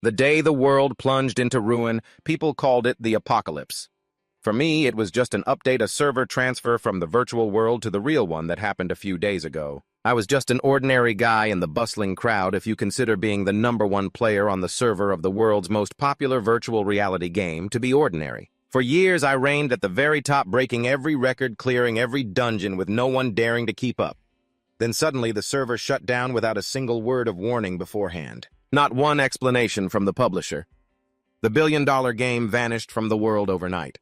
The day the world plunged into ruin, people called it the apocalypse. For me, it was just an update, a server transfer from the virtual world to the real one that happened a few days ago. I was just an ordinary guy in the bustling crowd if you consider being the #1 player on the server of the world's most popular virtual reality game to be ordinary. For years, I reigned at the very top, breaking every record, clearing every dungeon with no one daring to keep up. Then suddenly, the server shut down without a single word of warning beforehand. Not one explanation from the publisher. The billion-dollar game vanished from the world overnight.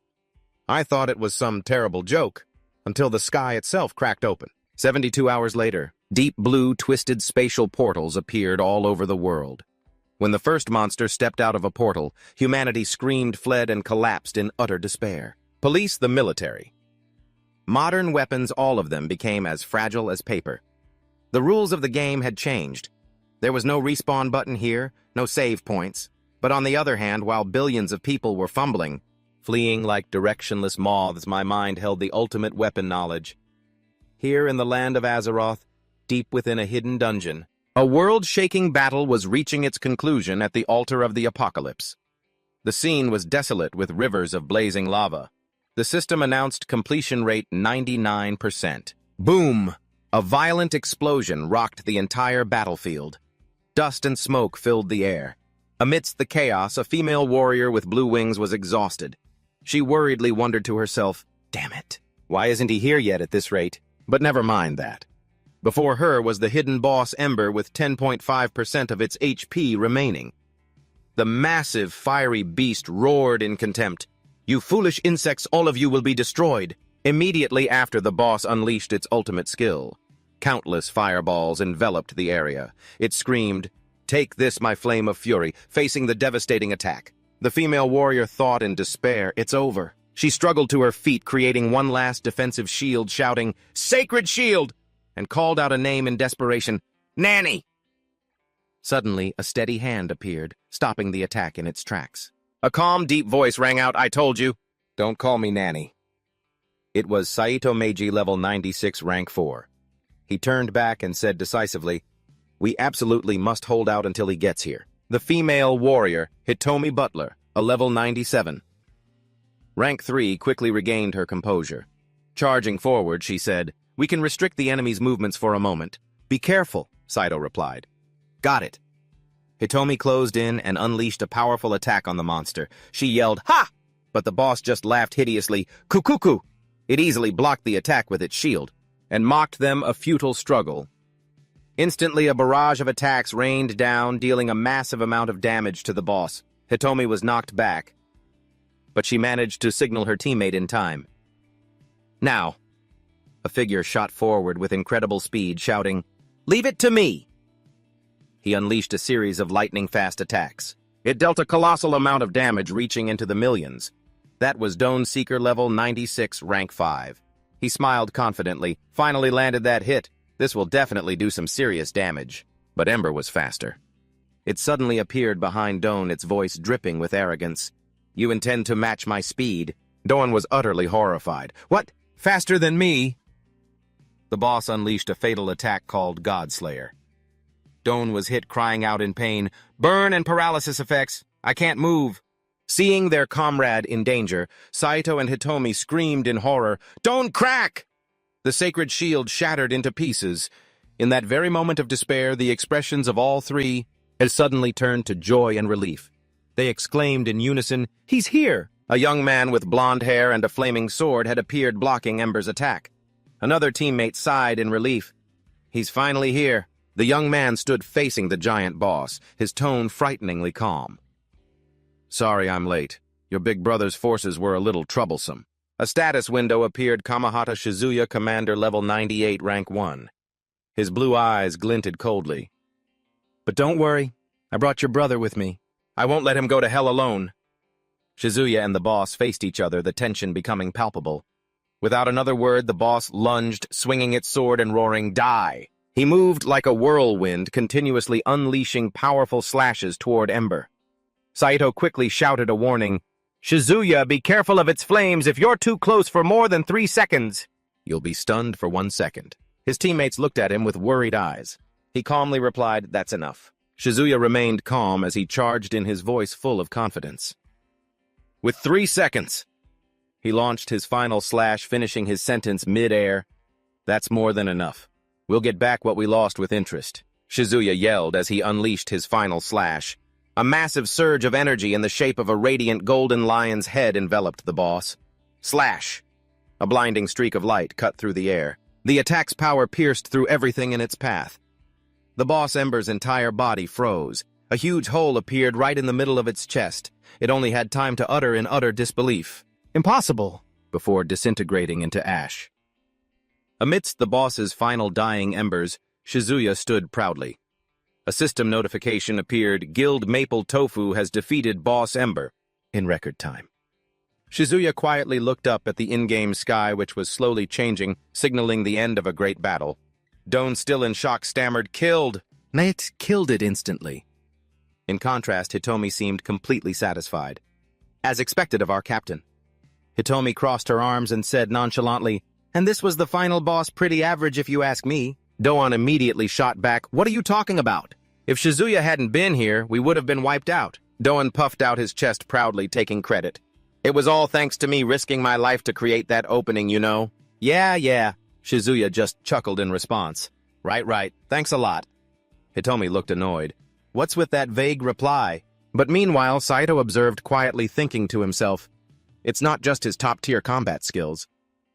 I thought it was some terrible joke, until the sky itself cracked open. 72 hours later, deep blue, twisted spatial portals appeared all over the world. When the first monster stepped out of a portal, humanity screamed, fled, and collapsed in utter despair. Police, the military. Modern weapons, all of them, became as fragile as paper. The rules of the game had changed. There was no respawn button here, no save points. But on the other hand, while billions of people were fumbling, fleeing like directionless moths, my mind held the ultimate weapon knowledge. Here in the land of Azeroth, deep within a hidden dungeon, a world-shaking battle was reaching its conclusion at the altar of the apocalypse. The scene was desolate with rivers of blazing lava. The system announced completion rate 99%. Boom! A violent explosion rocked the entire battlefield. Dust and smoke filled the air. Amidst the chaos, a female warrior with blue wings was exhausted. She worriedly wondered to herself, "Damn it, why isn't he here yet at this rate?" But never mind that. Before her was the hidden boss Ember with 10.5% of its HP remaining. The massive, fiery beast roared in contempt. "You foolish insects, all of you will be destroyed." Immediately after, the boss unleashed its ultimate skill. Countless fireballs enveloped the area. It screamed, "Take this, my flame of fury," facing the devastating attack. The female warrior thought in despair, "It's over." She struggled to her feet, creating one last defensive shield, shouting, "Sacred shield!" and called out a name in desperation, "Nanny!" Suddenly, a steady hand appeared, stopping the attack in its tracks. A calm, deep voice rang out, "I told you, don't call me Nanny." It was Saito Meiji, level 96, rank 4. He turned back and said decisively, "We absolutely must hold out until he gets here." The female warrior, Hitomi Butler, a level 97. Rank 3 quickly regained her composure. Charging forward, she said, "We can restrict the enemy's movements for a moment." "Be careful," Saito replied. "Got it." Hitomi closed in and unleashed a powerful attack on the monster. She yelled, "Ha!" But the boss just laughed hideously, "Kukuku!" It easily blocked the attack with its shield, and mocked them a futile struggle. Instantly, a barrage of attacks rained down, dealing a massive amount of damage to the boss. Hitomi was knocked back, but she managed to signal her teammate in time. "Now!" A figure shot forward with incredible speed, shouting, "Leave it to me!" He unleashed a series of lightning-fast attacks. It dealt a colossal amount of damage, reaching into the millions. That was Dawn Seeker level 96, rank 5. He smiled confidently, finally landed that hit. This will definitely do some serious damage. But Ember was faster. It suddenly appeared behind Dawn, its voice dripping with arrogance. "You intend to match my speed?" Dawn was utterly horrified. "What? Faster than me?" The boss unleashed a fatal attack called Godslayer. Dawn was hit, crying out in pain, "Burn and paralysis effects! I can't move!" Seeing their comrade in danger, Saito and Hitomi screamed in horror, "Don't crack!" The sacred shield shattered into pieces. In that very moment of despair, the expressions of all three had suddenly turned to joy and relief. They exclaimed in unison, "He's here!" A young man with blonde hair and a flaming sword had appeared, blocking Ember's attack. Another teammate sighed in relief. "He's finally here." The young man stood facing the giant boss, his tone frighteningly calm. "Sorry I'm late. Your big brother's forces were a little troublesome." A status window appeared, Kamahata Shizuya, Commander level 98, rank 1. His blue eyes glinted coldly. "But don't worry, I brought your brother with me. I won't let him go to hell alone." Shizuya and the boss faced each other, the tension becoming palpable. Without another word, the boss lunged, swinging its sword and roaring, "Die!" He moved like a whirlwind, continuously unleashing powerful slashes toward Ember. Saito quickly shouted a warning, "Shizuya, be careful of its flames if you're too close for more than 3 seconds." "You'll be stunned for 1 second." His teammates looked at him with worried eyes. He calmly replied, "That's enough." Shizuya remained calm as he charged in, his voice full of confidence. With 3 seconds, he launched his final slash, finishing his sentence mid-air. That's more than enough. We'll get back what we lost with interest, Shizuya yelled as he unleashed his final slash. A massive surge of energy in the shape of a radiant golden lion's head enveloped the boss. Slash! A blinding streak of light cut through the air. The attack's power pierced through everything in its path. The boss Ember's entire body froze. A huge hole appeared right in the middle of its chest. It only had time to utter in utter disbelief, "Impossible!" before disintegrating into ash. Amidst the boss's final dying embers, Shizuya stood proudly. A system notification appeared. Guild Maple Tofu has defeated Boss Ember in record time. Shizuya quietly looked up at the in-game sky, which was slowly changing, signaling the end of a great battle. Doan, still in shock, stammered, "Killed!" "Nate killed it instantly." In contrast, Hitomi seemed completely satisfied. "As expected of our captain." Hitomi crossed her arms and said nonchalantly, "And this was the final boss, pretty average if you ask me." Doan immediately shot back, "What are you talking about? If Shizuya hadn't been here, we would have been wiped out." Doan puffed out his chest proudly, taking credit. "It was all thanks to me risking my life to create that opening, you know." Yeah, Shizuya just chuckled in response. Right, thanks a lot." Hitomi looked annoyed. What's with that vague reply? But meanwhile, Saito observed quietly, thinking to himself, it's not just his top-tier combat skills.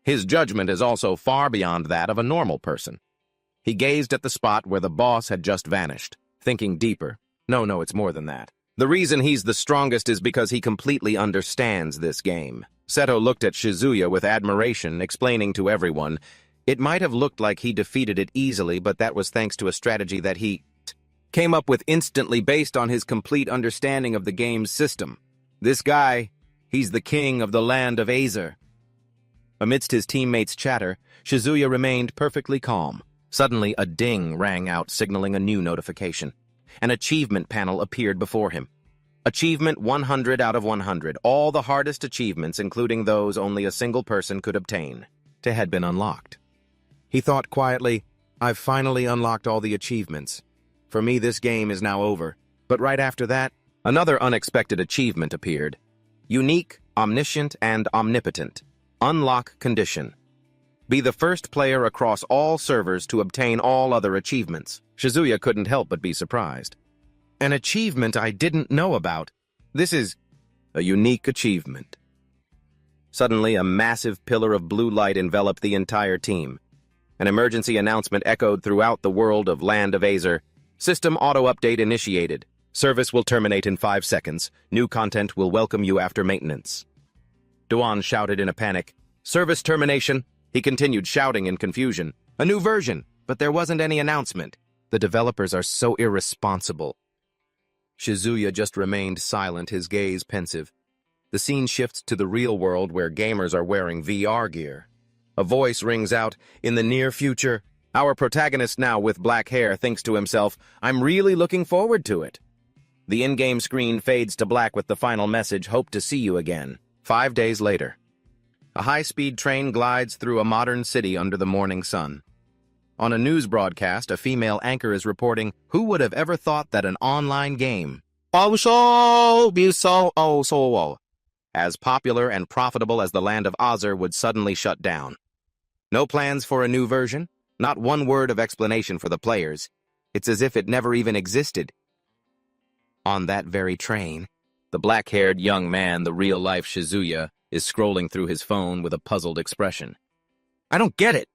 His judgment is also far beyond that of a normal person. He gazed at the spot where the boss had just vanished, thinking deeper. No, it's more than that. The reason he's the strongest is because he completely understands this game. Seto looked at Shizuya with admiration, explaining to everyone, it might have looked like he defeated it easily, but that was thanks to a strategy that he came up with instantly based on his complete understanding of the game's system. This guy, he's the king of the land of Azer. Amidst his teammates' chatter, Shizuya remained perfectly calm. Suddenly, a ding rang out, signaling a new notification. An achievement panel appeared before him. Achievement 100 out of 100. All the hardest achievements, including those only a single person could obtain, had been unlocked. He thought quietly, I've finally unlocked all the achievements. For me, this game is now over. But right after that, another unexpected achievement appeared. Unique, omniscient, and omnipotent. Unlock condition. Be the first player across all servers to obtain all other achievements. Shizuya couldn't help but be surprised. An achievement I didn't know about. This is a unique achievement. Suddenly, a massive pillar of blue light enveloped the entire team. An emergency announcement echoed throughout the world of Land of Azer. System auto-update initiated. Service will terminate in 5 seconds. New content will welcome you after maintenance. Duan shouted in a panic. Service termination. He continued shouting in confusion. A new version, but there wasn't any announcement. The developers are so irresponsible. Shizuya just remained silent, his gaze pensive. The scene shifts to the real world where gamers are wearing VR gear. A voice rings out, in the near future. Our protagonist now with black hair thinks to himself, I'm really looking forward to it. The in-game screen fades to black with the final message, hope to see you again. 5 days later. A high-speed train glides through a modern city under the morning sun. On a news broadcast, a female anchor is reporting, who would have ever thought that an online game, as popular and profitable as the Land of Azer, would suddenly shut down. No plans for a new version, not one word of explanation for the players. It's as if it never even existed. On that very train, the black-haired young man, the real-life Shizuya, is scrolling through his phone with a puzzled expression. I don't get it.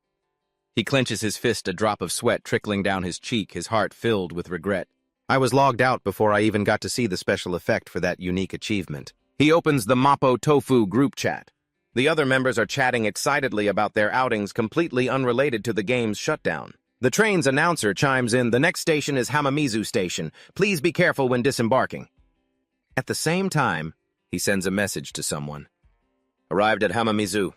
He clenches his fist, a drop of sweat trickling down his cheek, his heart filled with regret. I was logged out before I even got to see the special effect for that unique achievement. He opens the Mapo Tofu group chat. The other members are chatting excitedly about their outings completely unrelated to the game's shutdown. The train's announcer chimes in, the next station is Hamamizu Station. Please be careful when disembarking. At the same time, he sends a message to someone. Arrived at Hamamizu.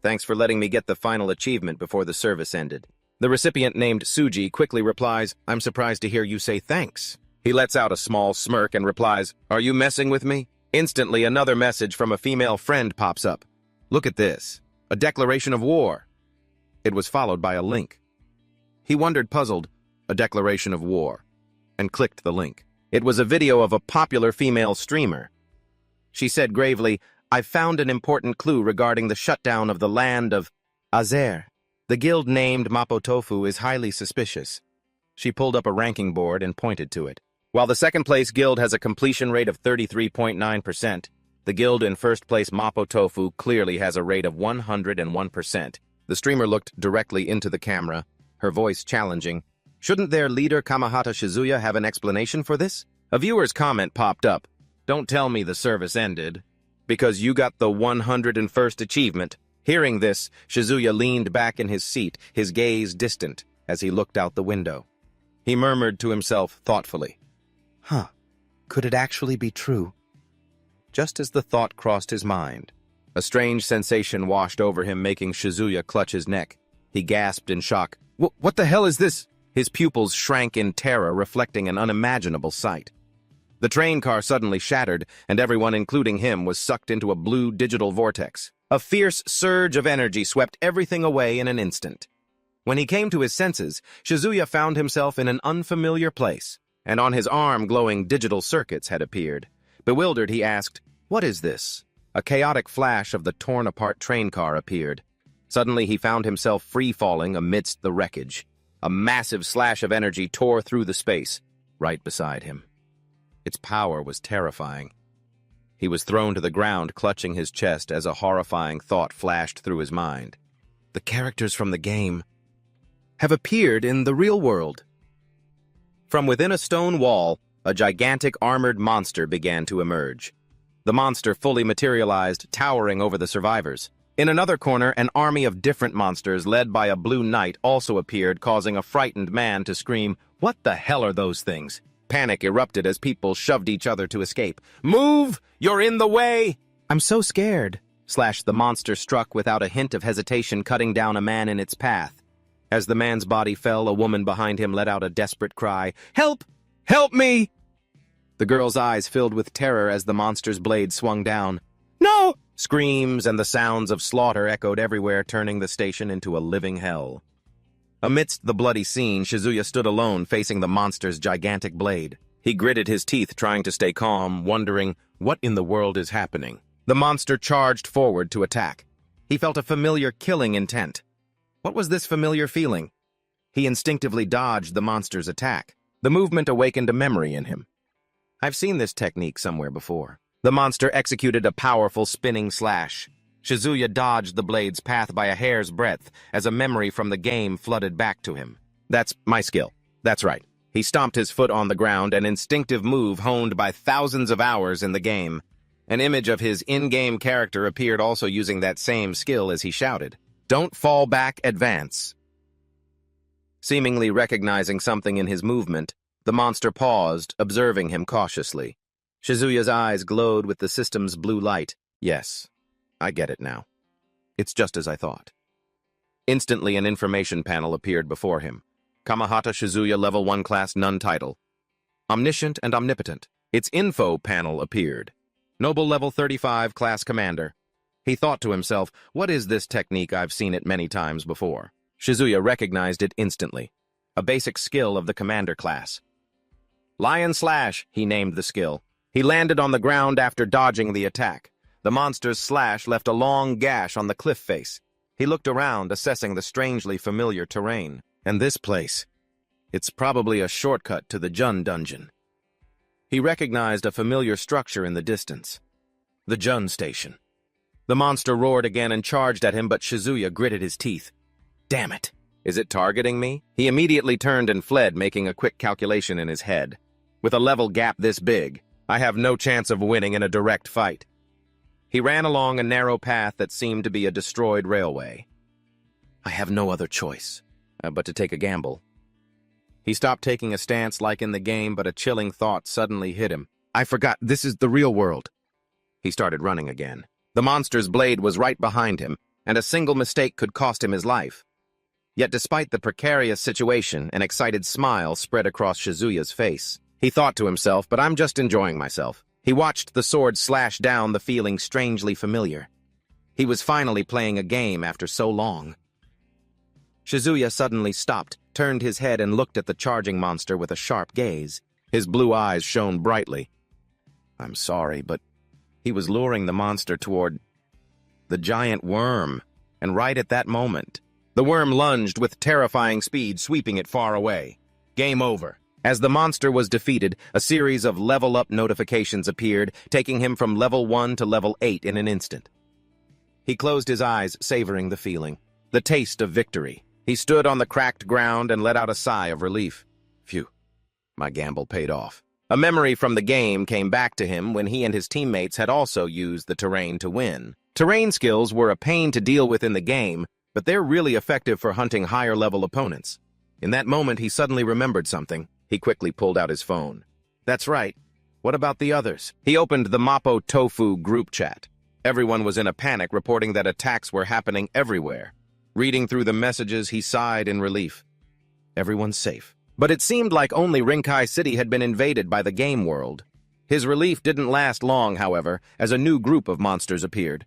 Thanks for letting me get the final achievement before the service ended. The recipient, named Suji, quickly replies, I'm surprised to hear you say thanks. He lets out a small smirk and replies, Are you messing with me? Instantly, another message from a female friend pops up. Look at this. A declaration of war. It was followed by a link. He wondered, puzzled, a declaration of war. and clicked the link. It was a video of a popular female streamer. She said gravely, "I've found an important clue regarding the shutdown of the land of Azer. The guild named Mapo Tofu is highly suspicious." She pulled up a ranking board and pointed to it. While the second-place guild has a completion rate of 33.9%, the guild in first-place Mapo Tofu clearly has a rate of 101%. The streamer looked directly into the camera, her voice challenging. Shouldn't their leader Kamahata Shizuya have an explanation for this? A viewer's comment popped up. "Don't tell me the service ended, because you got the 101st achievement." Hearing this, Shizuya leaned back in his seat, his gaze distant, as he looked out the window. He murmured to himself thoughtfully, could it actually be true? Just as the thought crossed his mind, a strange sensation washed over him, making Shizuya clutch his neck. He gasped in shock. What the hell is this?" His pupils shrank in terror, reflecting an unimaginable sight. The train car suddenly shattered, and everyone, including him, was sucked into a blue digital vortex. A fierce surge of energy swept everything away in an instant. When he came to his senses, Shizuya found himself in an unfamiliar place, and on his arm glowing digital circuits had appeared. Bewildered, he asked, "What is this?" A chaotic flash of the torn-apart train car appeared. Suddenly he found himself free-falling amidst the wreckage. A massive slash of energy tore through the space, right beside him. Its power was terrifying. He was thrown to the ground, clutching his chest as a horrifying thought flashed through his mind. The characters from the game have appeared in the real world. From within a stone wall, a gigantic armored monster began to emerge. The monster fully materialized, towering over the survivors. In another corner, an army of different monsters led by a blue knight also appeared, causing a frightened man to scream, "What the hell are those things?" Panic erupted as people shoved each other to escape. "Move! You're in the way!" "I'm so scared," the monster struck without a hint of hesitation, cutting down a man in its path. As the man's body fell, a woman behind him let out a desperate cry. "Help! Help me!" The girl's eyes filled with terror as the monster's blade swung down. "No!" Screams and the sounds of slaughter echoed everywhere, turning the station into a living hell. Amidst the bloody scene, Shizuya stood alone, facing the monster's gigantic blade. He gritted his teeth, trying to stay calm, wondering, what in the world is happening? The monster charged forward to attack. He felt a familiar killing intent. What was this familiar feeling? He instinctively dodged the monster's attack. The movement awakened a memory in him. I've seen this technique somewhere before. The monster executed a powerful spinning slash. Shizuya dodged the blade's path by a hair's breadth as a memory from the game flooded back to him. That's my skill. That's right. He stomped his foot on the ground, an instinctive move honed by thousands of hours in the game. An image of his in-game character appeared, also using that same skill, as he shouted, "Don't fall back, advance." Seemingly recognizing something in his movement, the monster paused, observing him cautiously. Shizuya's eyes glowed with the system's blue light. "Yes, I get it now. It's just as I thought." Instantly, an information panel appeared before him. Kamahata Shizuya Level 1 Class None Title. Omniscient and Omnipotent. Its info panel appeared. Noble Level 35 Class Commander. He thought to himself, what is this technique? I've seen it many times before. Shizuya recognized it instantly. A basic skill of the Commander class. Lion Slash, he named the skill. He landed on the ground after dodging the attack. The monster's slash left a long gash on the cliff face. He looked around, assessing the strangely familiar terrain. And this place, it's probably a shortcut to the Jun dungeon. He recognized a familiar structure in the distance. The Jun station. The monster roared again and charged at him, but Shizuya gritted his teeth. Damn it! Is it targeting me? He immediately turned and fled, making a quick calculation in his head. With a level gap this big, I have no chance of winning in a direct fight. He ran along a narrow path that seemed to be a destroyed railway. I have no other choice but to take a gamble. He stopped taking a stance like in the game, but a chilling thought suddenly hit him. I forgot, this is the real world. He started running again. The monster's blade was right behind him, and a single mistake could cost him his life. Yet despite the precarious situation, an excited smile spread across Shizuya's face. He thought to himself, but I'm just enjoying myself. He watched the sword slash down, the feeling strangely familiar. He was finally playing a game after so long. Shizuya suddenly stopped, turned his head and looked at the charging monster with a sharp gaze. His blue eyes shone brightly. I'm sorry, but he was luring the monster toward the giant worm, and right at that moment, the worm lunged with terrifying speed, sweeping it far away. Game over. As the monster was defeated, a series of level-up notifications appeared, taking him from level 1 to level 8 in an instant. He closed his eyes, savoring the feeling, the taste of victory. He stood on the cracked ground and let out a sigh of relief. Phew, my gamble paid off. A memory from the game came back to him when he and his teammates had also used the terrain to win. Terrain skills were a pain to deal with in the game, but they're really effective for hunting higher-level opponents. In that moment, he suddenly remembered something. He quickly pulled out his phone. That's right. What about the others? He opened the Mapo Tofu group chat. Everyone was in a panic, reporting that attacks were happening everywhere. Reading through the messages, he sighed in relief. Everyone's safe. But it seemed like only Rinkai City had been invaded by the game world. His relief didn't last long, however, as a new group of monsters appeared.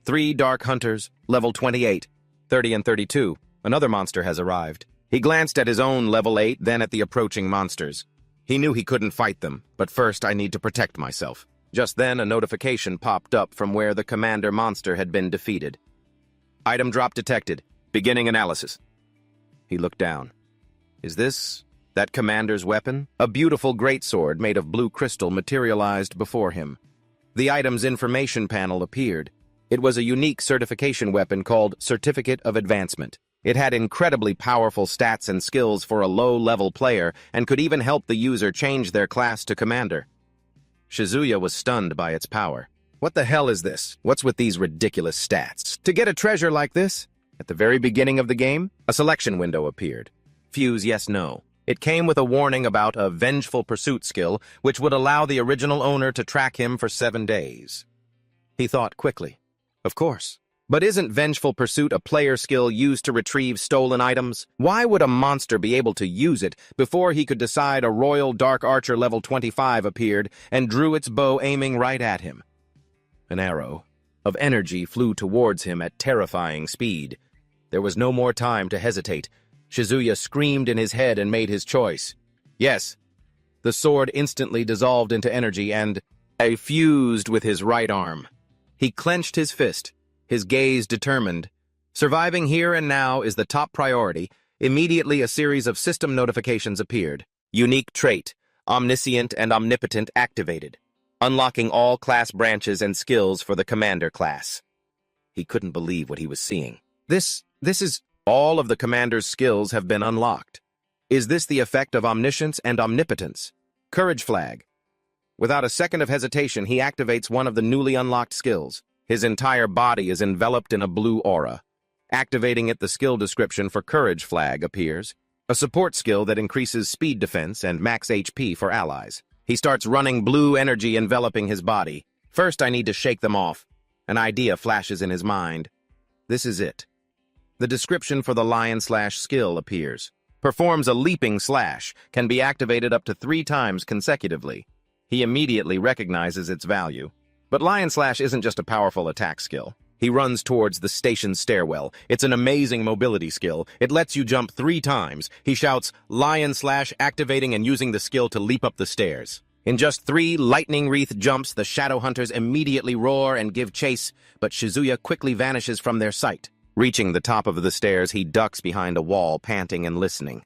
3 Dark Hunters, level 28, 30 and 32. Another monster has arrived. He glanced at his own level 8, then at the approaching monsters. He knew he couldn't fight them, but first I need to protect myself. Just then, a notification popped up from where the commander monster had been defeated. Item drop detected. Beginning analysis. He looked down. Is this that commander's weapon? A beautiful greatsword made of blue crystal materialized before him. The item's information panel appeared. It was a unique certification weapon called Certificate of Advancement. It had incredibly powerful stats and skills for a low-level player and could even help the user change their class to commander. Shizuya was stunned by its power. What the hell is this? What's with these ridiculous stats? To get a treasure like this? At the very beginning of the game, a selection window appeared. Fuse yes, no. It came with a warning about a vengeful pursuit skill, which would allow the original owner to track him for 7 days. He thought quickly. Of course. But isn't vengeful pursuit a player skill used to retrieve stolen items? Why would a monster be able to use it before he could decide a Royal Dark Archer level 25 appeared and drew its bow aiming right at him? An arrow of energy flew towards him at terrifying speed. There was no more time to hesitate. Shizuya screamed in his head and made his choice. Yes. The sword instantly dissolved into energy and fused with his right arm. He clenched his fist, his gaze determined. Surviving here and now is the top priority. Immediately, a series of system notifications appeared. Unique trait, Omniscient and Omnipotent activated, unlocking all class branches and skills for the commander class. He couldn't believe what he was seeing. This is... All of the commander's skills have been unlocked. Is this the effect of omniscience and omnipotence? Courage flag. Without a second of hesitation, he activates one of the newly unlocked skills. His entire body is enveloped in a blue aura. Activating it, the skill description for Courage Flag appears, a support skill that increases speed defense and max HP for allies. He starts running blue energy enveloping his body. First, I need to shake them off. An idea flashes in his mind. This is it. The description for the Lion Slash skill appears. Performs a leaping slash, can be activated up to 3 times consecutively. He immediately recognizes its value. But Lion Slash isn't just a powerful attack skill. He runs towards the station stairwell. It's an amazing mobility skill. It lets you jump 3 times. He shouts, Lion Slash, activating and using the skill to leap up the stairs. In just 3 lightning wreath jumps, the Shadow Hunters immediately roar and give chase, but Shizuya quickly vanishes from their sight. Reaching the top of the stairs, he ducks behind a wall, panting and listening.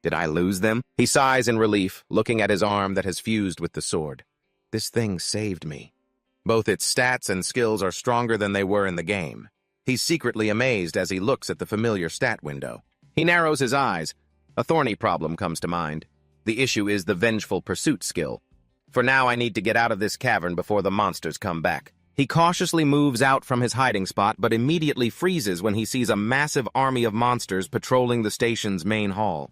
Did I lose them? He sighs in relief, looking at his arm that has fused with the sword. This thing saved me. Both its stats and skills are stronger than they were in the game. He's secretly amazed as he looks at the familiar stat window. He narrows his eyes. A thorny problem comes to mind. The issue is the Vengeful Pursuit skill. For now, I need to get out of this cavern before the monsters come back. He cautiously moves out from his hiding spot, but immediately freezes when he sees a massive army of monsters patrolling the station's main hall.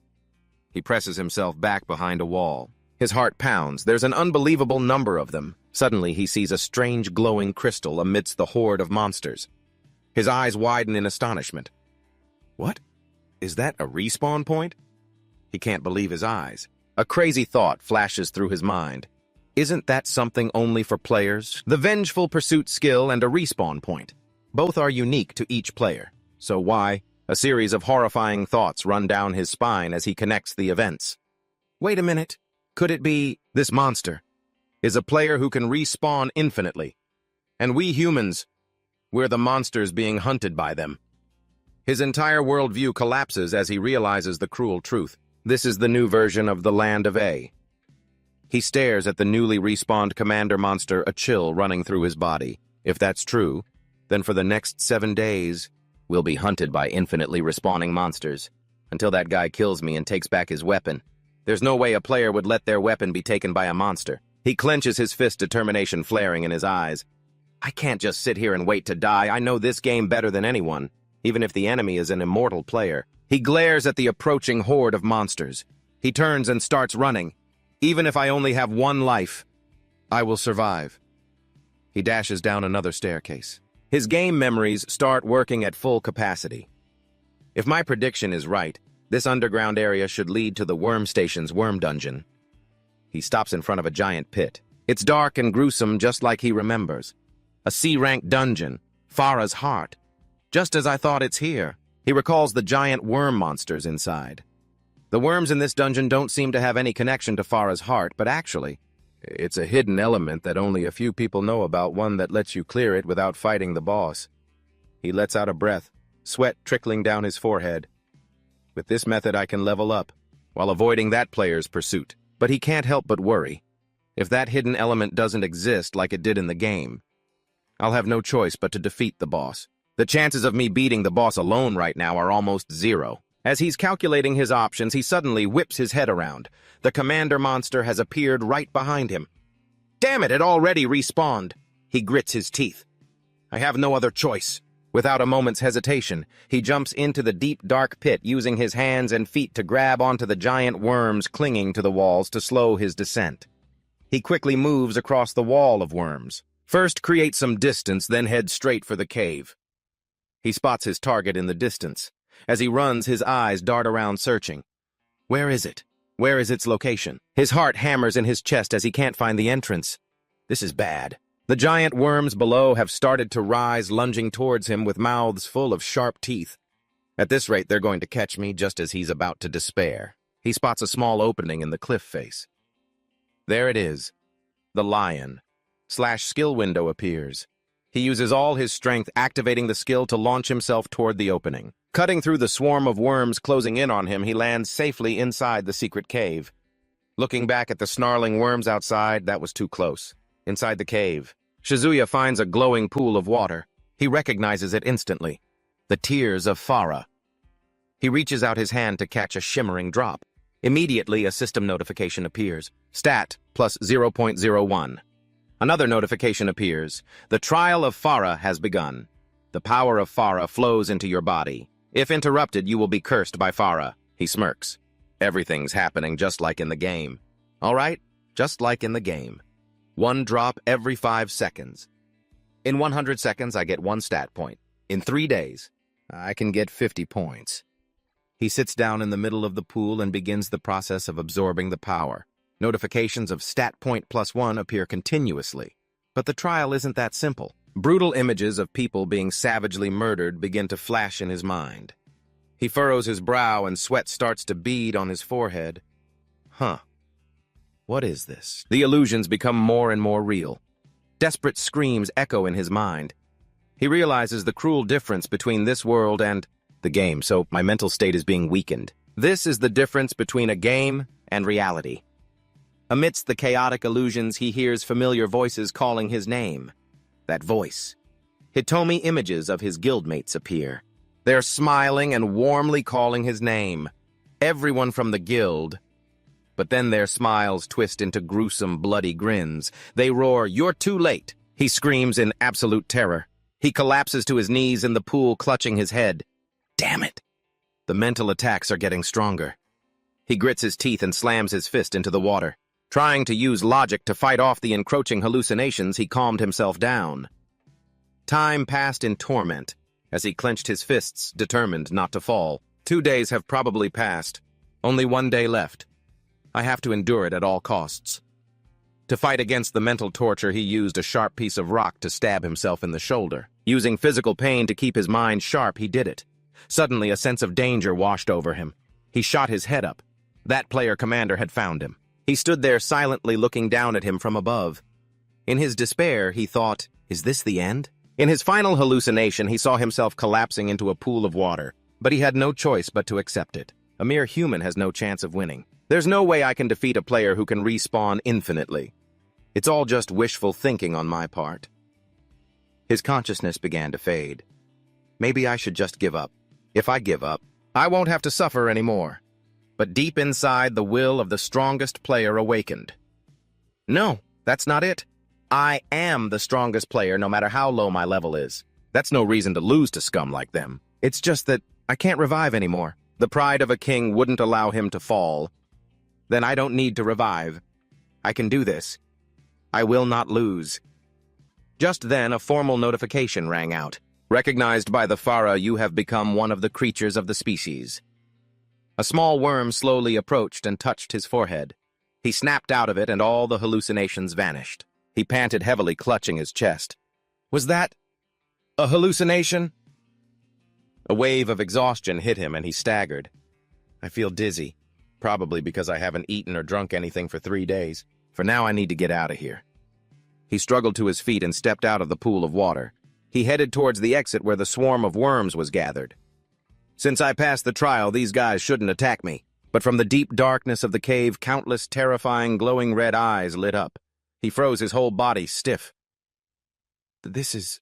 He presses himself back behind a wall. His heart pounds. There's an unbelievable number of them. Suddenly, he sees a strange glowing crystal amidst the horde of monsters. His eyes widen in astonishment. What? Is that a respawn point? He can't believe his eyes. A crazy thought flashes through his mind. Isn't that something only for players? The Vengeful Pursuit skill and a respawn point. Both are unique to each player. So why? A series of horrifying thoughts run down his spine as he connects the events. Wait a minute. Could it be this monster is a player who can respawn infinitely? And we humans, we're the monsters being hunted by them. His entire worldview collapses as he realizes the cruel truth. This is the new version of the Land of A. He stares at the newly respawned commander monster, a chill running through his body. If that's true, then for the next 7 days, we'll be hunted by infinitely respawning monsters, until that guy kills me and takes back his weapon. There's no way a player would let their weapon be taken by a monster. He clenches his fist, determination flaring in his eyes. I can't just sit here and wait to die. I know this game better than anyone, even if the enemy is an immortal player. He glares at the approaching horde of monsters. He turns and starts running. Even if I only have 1 life, I will survive. He dashes down another staircase. His game memories start working at full capacity. If my prediction is right, this underground area should lead to the Worm Station's worm dungeon. He stops in front of a giant pit. It's dark and gruesome, just like he remembers. A C-rank dungeon, Farah's heart. Just as I thought, it's here. He recalls the giant worm monsters inside. The worms in this dungeon don't seem to have any connection to Farah's heart, but actually, it's a hidden element that only a few people know about, one that lets you clear it without fighting the boss. He lets out a breath, sweat trickling down his forehead. With this method, I can level up, while avoiding that player's pursuit. But he can't help but worry. If that hidden element doesn't exist like it did in the game, I'll have no choice but to defeat the boss. The chances of me beating the boss alone right now are almost 0. As he's calculating his options, he suddenly whips his head around. The commander monster has appeared right behind him. Damn it already respawned. He grits his teeth. I have no other choice. Without a moment's hesitation, he jumps into the deep, dark pit, using his hands and feet to grab onto the giant worms clinging to the walls to slow his descent. He quickly moves across the wall of worms. First create some distance, then head straight for the cave. He spots his target in the distance. As he runs, his eyes dart around searching. Where is it? Where is its location? His heart hammers in his chest as he can't find the entrance. This is bad. The giant worms below have started to rise, lunging towards him with mouths full of sharp teeth. At this rate, they're going to catch me just as he's about to despair. He spots a small opening in the cliff face. There it is. The lion. /skill window appears. He uses all his strength, activating the skill to launch himself toward the opening. Cutting through the swarm of worms closing in on him, he lands safely inside the secret cave. Looking back at the snarling worms outside, that was too close. Inside the cave, Shizuya finds a glowing pool of water. He recognizes it instantly. The tears of Farah. He reaches out his hand to catch a shimmering drop. Immediately, a system notification appears. Stat plus 0.01. Another notification appears. The trial of Farah has begun. The power of Farah flows into your body. If interrupted, you will be cursed by Farah. He smirks. Everything's happening just like in the game. All right? Just like in the game. 1 drop every 5 seconds. In 100 seconds, I get 1 stat point. In 3 days, I can get 50 points. He sits down in the middle of the pool and begins the process of absorbing the power. Notifications of stat point +1 appear continuously. But the trial isn't that simple. Brutal images of people being savagely murdered begin to flash in his mind. He furrows his brow and sweat starts to bead on his forehead. Huh. What is this? The illusions become more and more real. Desperate screams echo in his mind. He realizes the cruel difference between this world and the game, so my mental state is being weakened. This is the difference between a game and reality. Amidst the chaotic illusions, he hears familiar voices calling his name. That voice. Hitomi images of his guildmates appear. They're smiling and warmly calling his name. Everyone from the guild. But then their smiles twist into gruesome, bloody grins. They roar, "You're too late!" He screams in absolute terror. He collapses to his knees in the pool, clutching his head. Damn it! The mental attacks are getting stronger. He grits his teeth and slams his fist into the water. Trying to use logic to fight off the encroaching hallucinations, he calmed himself down. Time passed in torment, as he clenched his fists, determined not to fall. 2 days have probably passed. Only 1 day left. I have to endure it at all costs. To fight against the mental torture, he used a sharp piece of rock to stab himself in the shoulder. Using physical pain to keep his mind sharp, he did it. Suddenly, a sense of danger washed over him. He shot his head up. That player commander had found him. He stood there silently looking down at him from above. In his despair, he thought, is this the end? In his final hallucination, he saw himself collapsing into a pool of water, but he had no choice but to accept it. A mere human has no chance of winning. There's no way I can defeat a player who can respawn infinitely. It's all just wishful thinking on my part. His consciousness began to fade. Maybe I should just give up. If I give up, I won't have to suffer anymore. But deep inside, the will of the strongest player awakened. No, that's not it. I am the strongest player no matter how low my level is. That's no reason to lose to scum like them. It's just that I can't revive anymore. The pride of a king wouldn't allow him to fall. Then I don't need to revive. I can do this. I will not lose. Just then, a formal notification rang out. Recognized by the Farah, you have become one of the creatures of the species. A small worm slowly approached and touched his forehead. He snapped out of it and all the hallucinations vanished. He panted heavily, clutching his chest. Was that a hallucination? A wave of exhaustion hit him and he staggered. I feel dizzy, probably because I haven't eaten or drunk anything for 3 days. For now, I need to get out of here. He struggled to his feet and stepped out of the pool of water. He headed towards the exit where the swarm of worms was gathered. Since I passed the trial, these guys shouldn't attack me. But from the deep darkness of the cave, countless terrifying glowing red eyes lit up. He froze, his whole body stiff. This is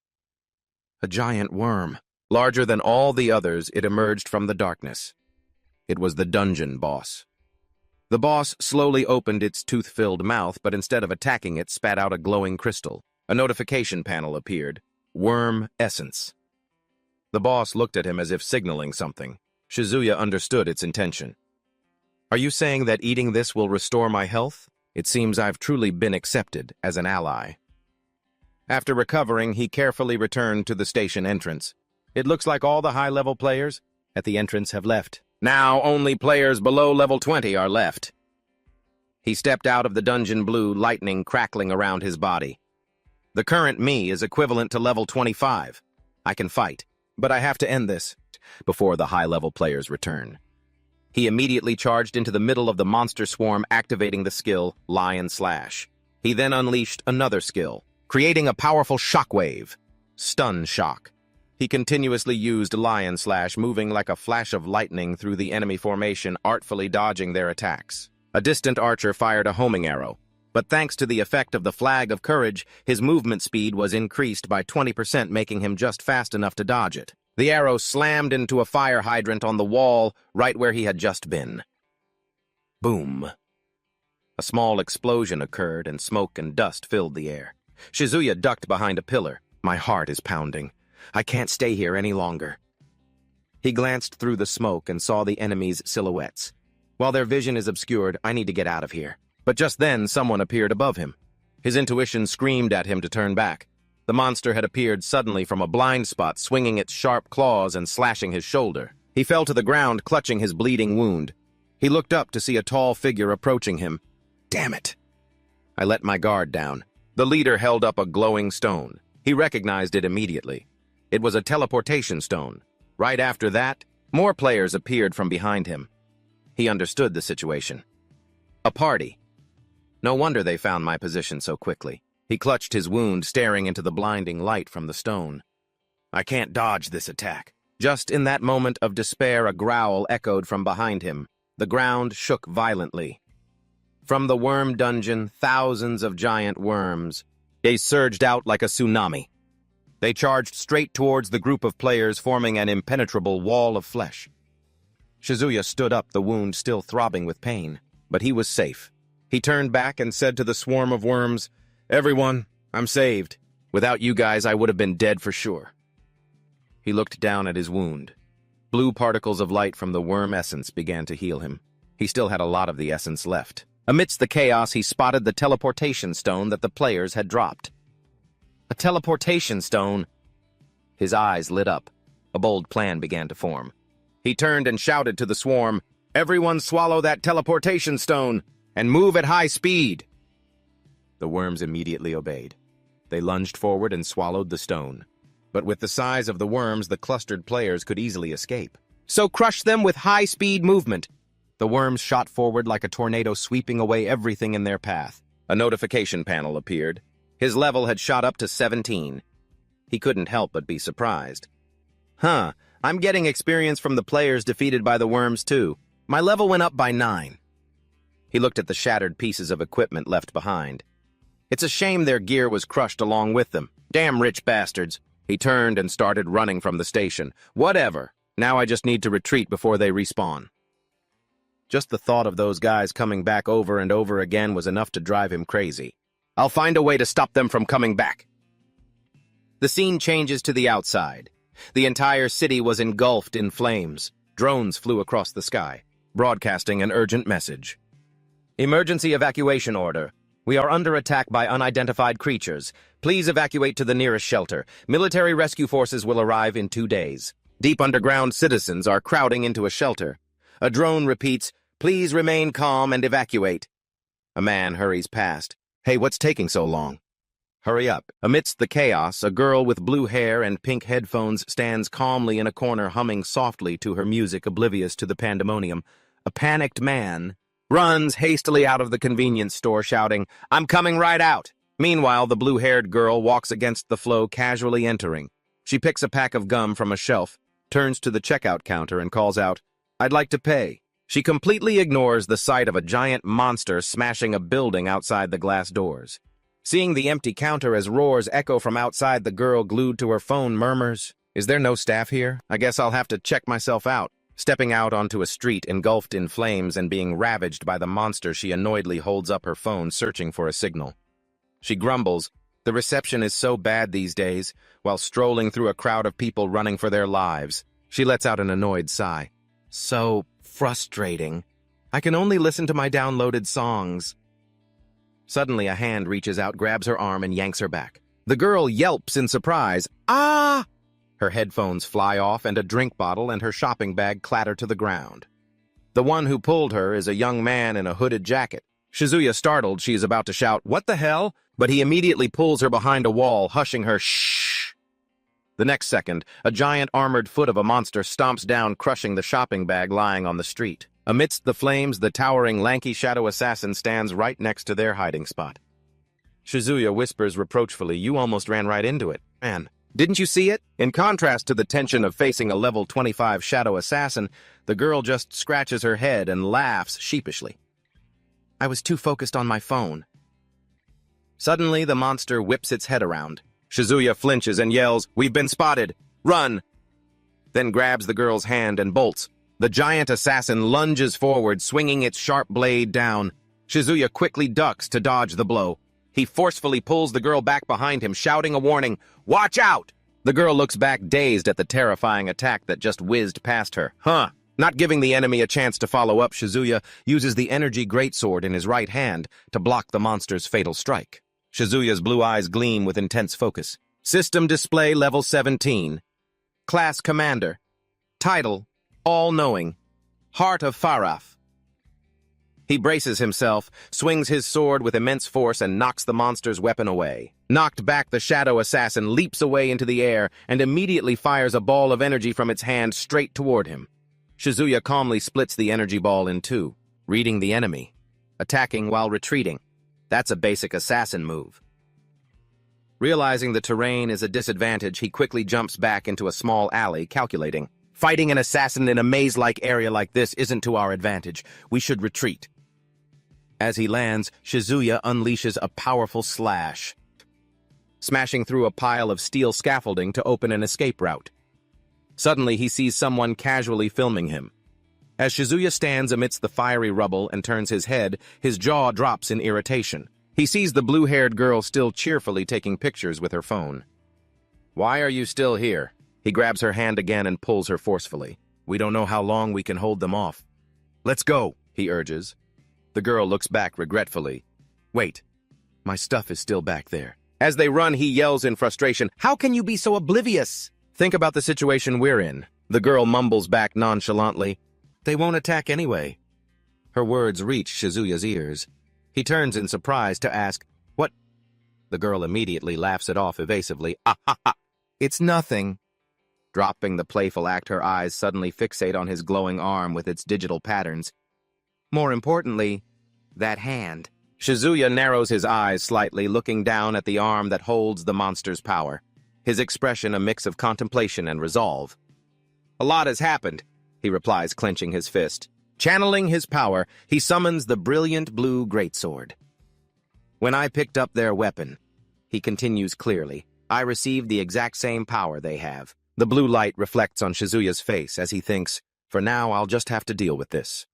a giant worm. Larger than all the others, it emerged from the darkness. It was the dungeon boss. The boss slowly opened its tooth-filled mouth, but instead of attacking it, spat out a glowing crystal. A notification panel appeared. Worm Essence. The boss looked at him as if signaling something. Shizuya understood its intention. Are you saying that eating this will restore my health? It seems I've truly been accepted as an ally. After recovering, he carefully returned to the station entrance. It looks like all the high-level players at the entrance have left. Now only players below level 20 are left. He stepped out of the dungeon, blue lightning crackling around his body. The current me is equivalent to level 25. I can fight, but I have to end this before the high-level players return. He immediately charged into the middle of the monster swarm, activating the skill Lion Slash. He then unleashed another skill, creating a powerful shockwave, Stun Shock. He continuously used Lion Slash, moving like a flash of lightning through the enemy formation, artfully dodging their attacks. A distant archer fired a homing arrow, but thanks to the effect of the Flag of Courage, his movement speed was increased by 20%, making him just fast enough to dodge it. The arrow slammed into a fire hydrant on the wall, right where he had just been. Boom. A small explosion occurred, and smoke and dust filled the air. Shizuya ducked behind a pillar. My heart is pounding. I can't stay here any longer. He glanced through the smoke and saw the enemy's silhouettes. While their vision is obscured, I need to get out of here. But just then, someone appeared above him. His intuition screamed at him to turn back. The monster had appeared suddenly from a blind spot, swinging its sharp claws and slashing his shoulder. He fell to the ground, clutching his bleeding wound. He looked up to see a tall figure approaching him. Damn it! I let my guard down. The leader held up a glowing stone. He recognized it immediately. It was a teleportation stone. Right after that, more players appeared from behind him. He understood the situation. A party. No wonder they found my position so quickly. He clutched his wound, staring into the blinding light from the stone. I can't dodge this attack. Just in that moment of despair, a growl echoed from behind him. The ground shook violently. From the worm dungeon, thousands of giant worms. They surged out like a tsunami. They charged straight towards the group of players, forming an impenetrable wall of flesh. Shizuya stood up, the wound still throbbing with pain. But he was safe. He turned back and said to the swarm of worms, Everyone, I'm saved. Without you guys, I would have been dead for sure. He looked down at his wound. Blue particles of light from the worm essence began to heal him. He still had a lot of the essence left. Amidst the chaos, he spotted the teleportation stone that the players had dropped. A teleportation stone! His eyes lit up. A bold plan began to form. He turned and shouted to the swarm, Everyone swallow that teleportation stone, and move at high speed! The worms immediately obeyed. They lunged forward and swallowed the stone. But with the size of the worms, the clustered players could easily escape. So crush them with high-speed movement. The worms shot forward like a tornado, sweeping away everything in their path. A notification panel appeared. His level had shot up to 17. He couldn't help but be surprised. Huh, I'm getting experience from the players defeated by the worms too. My level went up by 9. He looked at the shattered pieces of equipment left behind. It's a shame their gear was crushed along with them. Damn rich bastards. He turned and started running from the station. Whatever. Now I just need to retreat before they respawn. Just the thought of those guys coming back over and over again was enough to drive him crazy. I'll find a way to stop them from coming back. The scene changes to the outside. The entire city was engulfed in flames. Drones flew across the sky, broadcasting an urgent message. Emergency evacuation order. We are under attack by unidentified creatures. Please evacuate to the nearest shelter. Military rescue forces will arrive in 2 days. Deep underground citizens are crowding into a shelter. A drone repeats, please remain calm and evacuate. A man hurries past. Hey, what's taking so long? Hurry up. Amidst the chaos, a girl with blue hair and pink headphones stands calmly in a corner, humming softly to her music, oblivious to the pandemonium. A panicked man runs hastily out of the convenience store, shouting, I'm coming right out. Meanwhile, the blue-haired girl walks against the flow, casually entering. She picks a pack of gum from a shelf, turns to the checkout counter, and calls out, I'd like to pay. She completely ignores the sight of a giant monster smashing a building outside the glass doors. Seeing the empty counter as roars echo from outside, the girl glued to her phone murmurs, Is there no staff here? I guess I'll have to check myself out. Stepping out onto a street engulfed in flames and being ravaged by the monster, she annoyedly holds up her phone, searching for a signal. She grumbles, the reception is so bad these days, while strolling through a crowd of people running for their lives. She lets out an annoyed sigh. So frustrating. I can only listen to my downloaded songs. Suddenly, a hand reaches out, grabs her arm, and yanks her back. The girl yelps in surprise. Ah! Her headphones fly off, and a drink bottle and her shopping bag clatter to the ground. The one who pulled her is a young man in a hooded jacket. Shizuya, startled, she is about to shout, What the hell? But he immediately pulls her behind a wall, hushing her, Shh! The next second, a giant armored foot of a monster stomps down, crushing the shopping bag lying on the street. Amidst the flames, the towering, lanky shadow assassin stands right next to their hiding spot. Shizuya whispers reproachfully, You almost ran right into it. Man, didn't you see it? In contrast to the tension of facing a level 25 shadow assassin, the girl just scratches her head and laughs sheepishly. I was too focused on my phone. Suddenly, the monster whips its head around. Shizuya flinches and yells, We've been spotted! Run! Then grabs the girl's hand and bolts. The giant assassin lunges forward, swinging its sharp blade down. Shizuya quickly ducks to dodge the blow. He forcefully pulls the girl back behind him, shouting a warning, Watch out! The girl looks back, dazed at the terrifying attack that just whizzed past her. Not giving the enemy a chance to follow up, Shizuya uses the energy greatsword in his right hand to block the monster's fatal strike. Shizuya's blue eyes gleam with intense focus. System display level 17. Class Commander. Title, All-Knowing. Heart of Faraf. He braces himself, swings his sword with immense force, and knocks the monster's weapon away. Knocked back, the shadow assassin leaps away into the air and immediately fires a ball of energy from its hand straight toward him. Shizuya calmly splits the energy ball in two, reading the enemy. Attacking while retreating. That's a basic assassin move. Realizing the terrain is a disadvantage, he quickly jumps back into a small alley, calculating. Fighting an assassin in a maze-like area like this isn't to our advantage. We should retreat. As he lands, Shizuya unleashes a powerful slash, smashing through a pile of steel scaffolding to open an escape route. Suddenly, he sees someone casually filming him. As Shizuya stands amidst the fiery rubble and turns his head, his jaw drops in irritation. He sees the blue-haired girl still cheerfully taking pictures with her phone. Why are you still here? He grabs her hand again and pulls her forcefully. We don't know how long we can hold them off. Let's go, he urges. The girl looks back regretfully. Wait, my stuff is still back there. As they run, he yells in frustration, How can you be so oblivious? Think about the situation we're in. The girl mumbles back nonchalantly, They won't attack anyway. Her words reach Shizuya's ears. He turns in surprise to ask, What? The girl immediately laughs it off evasively. Ah ha ha! It's nothing. Dropping the playful act, her eyes suddenly fixate on his glowing arm with its digital patterns. More importantly, that hand. Shizuya narrows his eyes slightly, looking down at the arm that holds the monster's power, his expression a mix of contemplation and resolve. A lot has happened, he replies, clenching his fist. Channeling his power, he summons the brilliant blue greatsword. When I picked up their weapon, he continues clearly, I received the exact same power they have. The blue light reflects on Shizuya's face as he thinks, for now I'll just have to deal with this.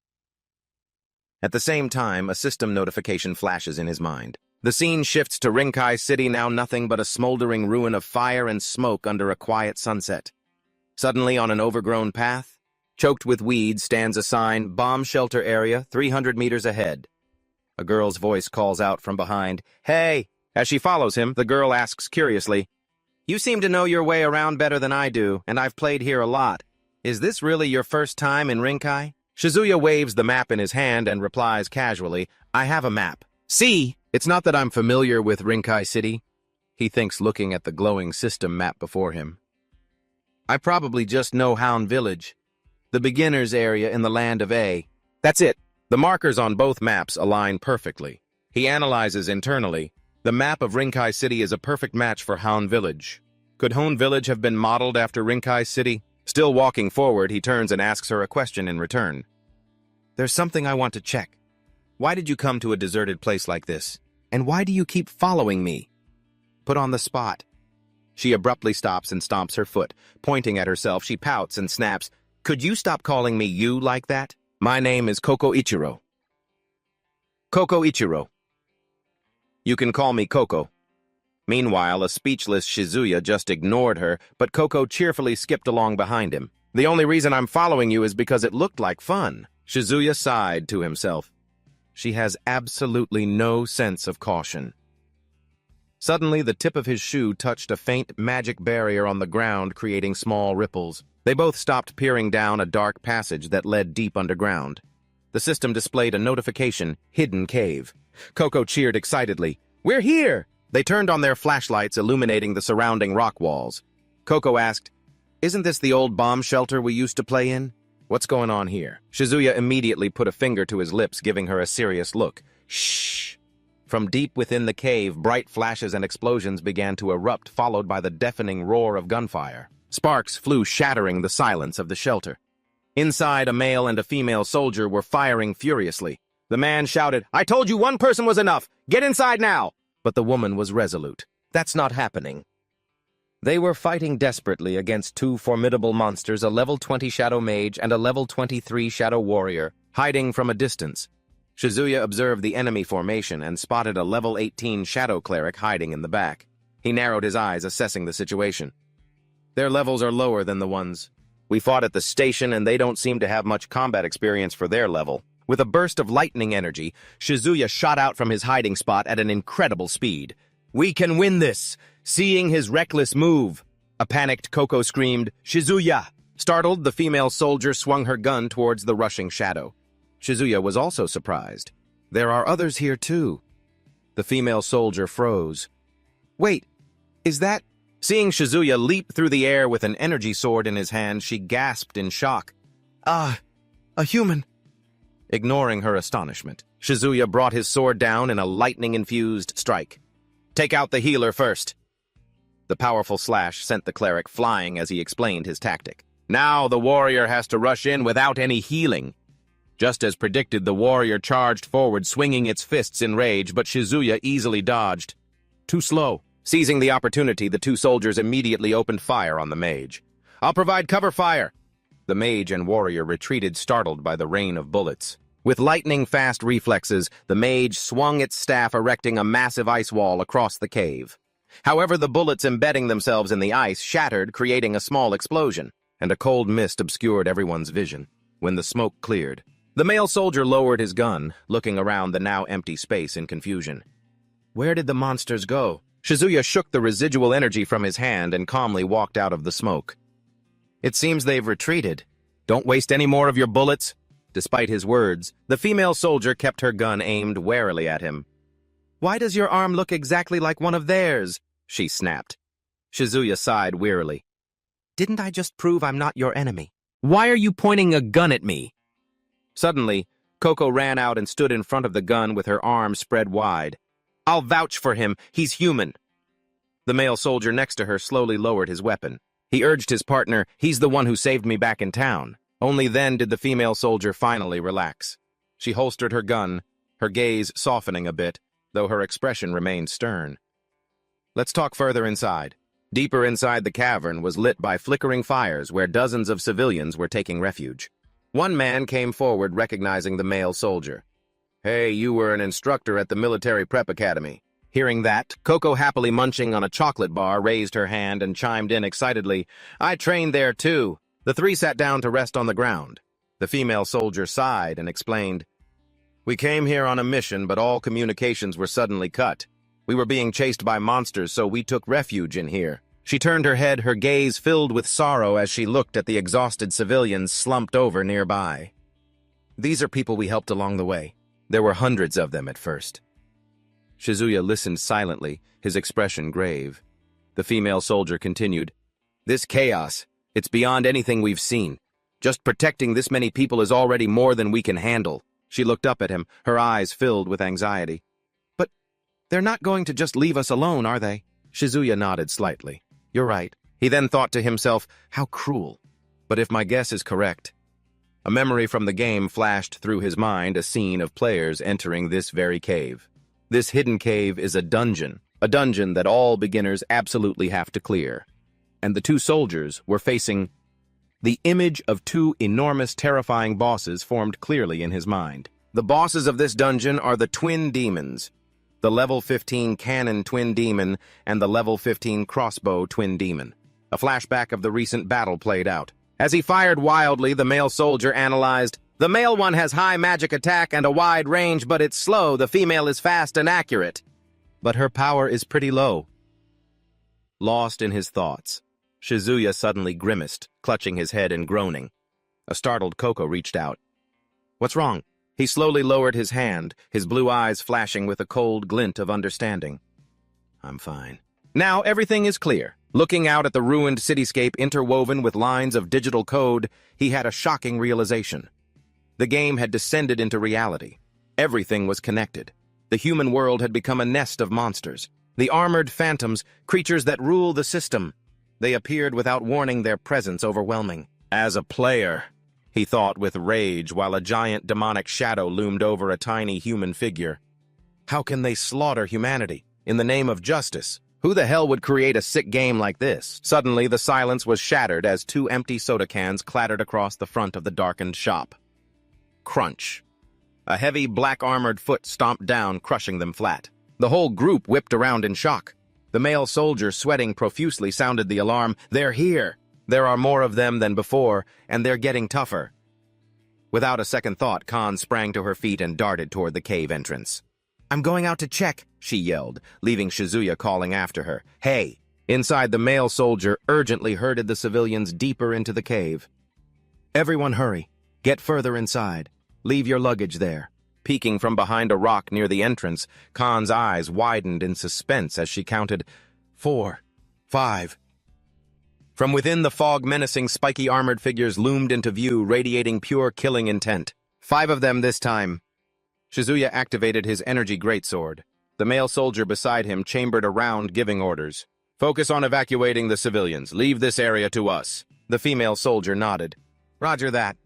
At the same time, a system notification flashes in his mind. The scene shifts to Rinkai City, now nothing but a smoldering ruin of fire and smoke under a quiet sunset. Suddenly, on an overgrown path, choked with weeds, stands a sign, Bomb Shelter Area, 300 meters ahead. A girl's voice calls out from behind, Hey! As she follows him, the girl asks curiously, You seem to know your way around better than I do, and I've played here a lot. Is this really your first time in Rinkai? Shizuya waves the map in his hand and replies casually, I have a map. See, it's not that I'm familiar with Rinkai City, he thinks, looking at the glowing system map before him. I probably just know Hound Village, the beginner's area in the land of A. That's it. The markers on both maps align perfectly. He analyzes internally. The map of Rinkai City is a perfect match for Hound Village. Could Hound Village have been modeled after Rinkai City? Still walking forward, he turns and asks her a question in return. There's something I want to check. Why did you come to a deserted place like this? And why do you keep following me? Put on the spot. She abruptly stops and stomps her foot. Pointing at herself, she pouts and snaps. Could you stop calling me you like that? My name is Koko Ichiro. Koko Ichiro. You can call me Koko. Meanwhile, a speechless Shizuya just ignored her, but Koko cheerfully skipped along behind him. The only reason I'm following you is because it looked like fun. Shizuya sighed to himself. She has absolutely no sense of caution. Suddenly, the tip of his shoe touched a faint magic barrier on the ground, creating small ripples. They both stopped, peering down a dark passage that led deep underground. The system displayed a notification, Hidden Cave. Koko cheered excitedly. We're here! They turned on their flashlights, illuminating the surrounding rock walls. Koko asked, Isn't this the old bomb shelter we used to play in? What's going on here? Shizuya immediately put a finger to his lips, giving her a serious look. Shh! From deep within the cave, bright flashes and explosions began to erupt, followed by the deafening roar of gunfire. Sparks flew, shattering the silence of the shelter. Inside, a male and a female soldier were firing furiously. The man shouted, I told you one person was enough! Get inside now! But the woman was resolute. That's not happening. They were fighting desperately against two formidable monsters, a level 20 Shadow Mage and a level 23 Shadow Warrior, hiding from a distance. Shizuya observed the enemy formation and spotted a level 18 Shadow Cleric hiding in the back. He narrowed his eyes, assessing the situation. Their levels are lower than the ones. We fought at the station, and they don't seem to have much combat experience for their level. With a burst of lightning energy, Shizuya shot out from his hiding spot at an incredible speed. We can win this! Seeing his reckless move, a panicked Koko screamed, Shizuya! Startled, the female soldier swung her gun towards the rushing shadow. Shizuya was also surprised. There are others here too. The female soldier froze. Wait, is that... Seeing Shizuya leap through the air with an energy sword in his hand, she gasped in shock. Ah, a human. Ignoring her astonishment, Shizuya brought his sword down in a lightning-infused strike. Take out the healer first. The powerful slash sent the cleric flying as he explained his tactic. Now the warrior has to rush in without any healing. Just as predicted, the warrior charged forward, swinging its fists in rage, but Shizuya easily dodged. Too slow. Seizing the opportunity, the two soldiers immediately opened fire on the mage. I'll provide cover fire. The mage and warrior retreated, startled by the rain of bullets. With lightning-fast reflexes, the mage swung its staff, erecting a massive ice wall across the cave. However, the bullets embedding themselves in the ice shattered, creating a small explosion, and a cold mist obscured everyone's vision. When the smoke cleared, the male soldier lowered his gun, looking around the now empty space in confusion. Where did the monsters go? Shizuya shook the residual energy from his hand and calmly walked out of the smoke. It seems they've retreated. Don't waste any more of your bullets. Despite his words, the female soldier kept her gun aimed warily at him. Why does your arm look exactly like one of theirs? She snapped. Shizuya sighed wearily. Didn't I just prove I'm not your enemy? Why are you pointing a gun at me? Suddenly, Coco ran out and stood in front of the gun with her arms spread wide. "I'll vouch for him. He's human." The male soldier next to her slowly lowered his weapon. He urged his partner, "He's the one who saved me back in town." Only then did the female soldier finally relax. She holstered her gun, her gaze softening a bit, though her expression remained stern. "Let's talk further inside." Deeper inside the cavern was lit by flickering fires where dozens of civilians were taking refuge. One man came forward recognizing the male soldier. "Hey, you were an instructor at the military prep academy." Hearing that, Coco, happily munching on a chocolate bar, raised her hand and chimed in excitedly, "I trained there too." The three sat down to rest on the ground. The female soldier sighed and explained, "We came here on a mission, but all communications were suddenly cut. We were being chased by monsters, so we took refuge in here." She turned her head, her gaze filled with sorrow as she looked at the exhausted civilians slumped over nearby. "These are people we helped along the way. There were hundreds of them at first." Shizuya listened silently, his expression grave. The female soldier continued, "This chaos, it's beyond anything we've seen. Just protecting this many people is already more than we can handle." She looked up at him, her eyes filled with anxiety. "But they're not going to just leave us alone, are they?" Shizuya nodded slightly. "You're right." He then thought to himself, how cruel. But if my guess is correct. A memory from the game flashed through his mind, a scene of players entering this very cave. This hidden cave is a dungeon that all beginners absolutely have to clear. And the two soldiers were facing. The image of two enormous, terrifying bosses formed clearly in his mind. The bosses of this dungeon are the twin demons, the level 15 cannon twin demon and the level 15 crossbow twin demon. A flashback of the recent battle played out. As he fired wildly, the male soldier analyzed, "The male one has high magic attack and a wide range, but it's slow. The female is fast and accurate. But her power is pretty low." Lost in his thoughts, Shizuya suddenly grimaced, clutching his head and groaning. A startled Coco reached out. "What's wrong?" He slowly lowered his hand, his blue eyes flashing with a cold glint of understanding. "I'm fine." Now everything is clear. Looking out at the ruined cityscape interwoven with lines of digital code, he had a shocking realization. The game had descended into reality. Everything was connected. The human world had become a nest of monsters. The armored phantoms, creatures that rule the system. They appeared without warning, their presence overwhelming. As a player, he thought with rage while a giant demonic shadow loomed over a tiny human figure. How can they slaughter humanity in the name of justice? Who the hell would create a sick game like this? Suddenly, the silence was shattered as two empty soda cans clattered across the front of the darkened shop. Crunch. A heavy, black-armored foot stomped down, crushing them flat. The whole group whipped around in shock. The male soldier, sweating profusely, sounded the alarm. "They're here! There are more of them than before, and they're getting tougher." Without a second thought, Khan sprang to her feet and darted toward the cave entrance. "I'm going out to check," she yelled, leaving Shizuya calling after her. "Hey!" Inside, the male soldier urgently herded the civilians deeper into the cave. "Everyone hurry. Get further inside. Leave your luggage there." Peeking from behind a rock near the entrance, Khan's eyes widened in suspense as she counted 4, 5. From within the fog, menacing, spiky armored figures loomed into view, radiating pure killing intent. 5 of them this time. Shizuya activated his energy greatsword. The male soldier beside him chambered a round, giving orders. "Focus on evacuating the civilians. Leave this area to us." The female soldier nodded. "Roger that."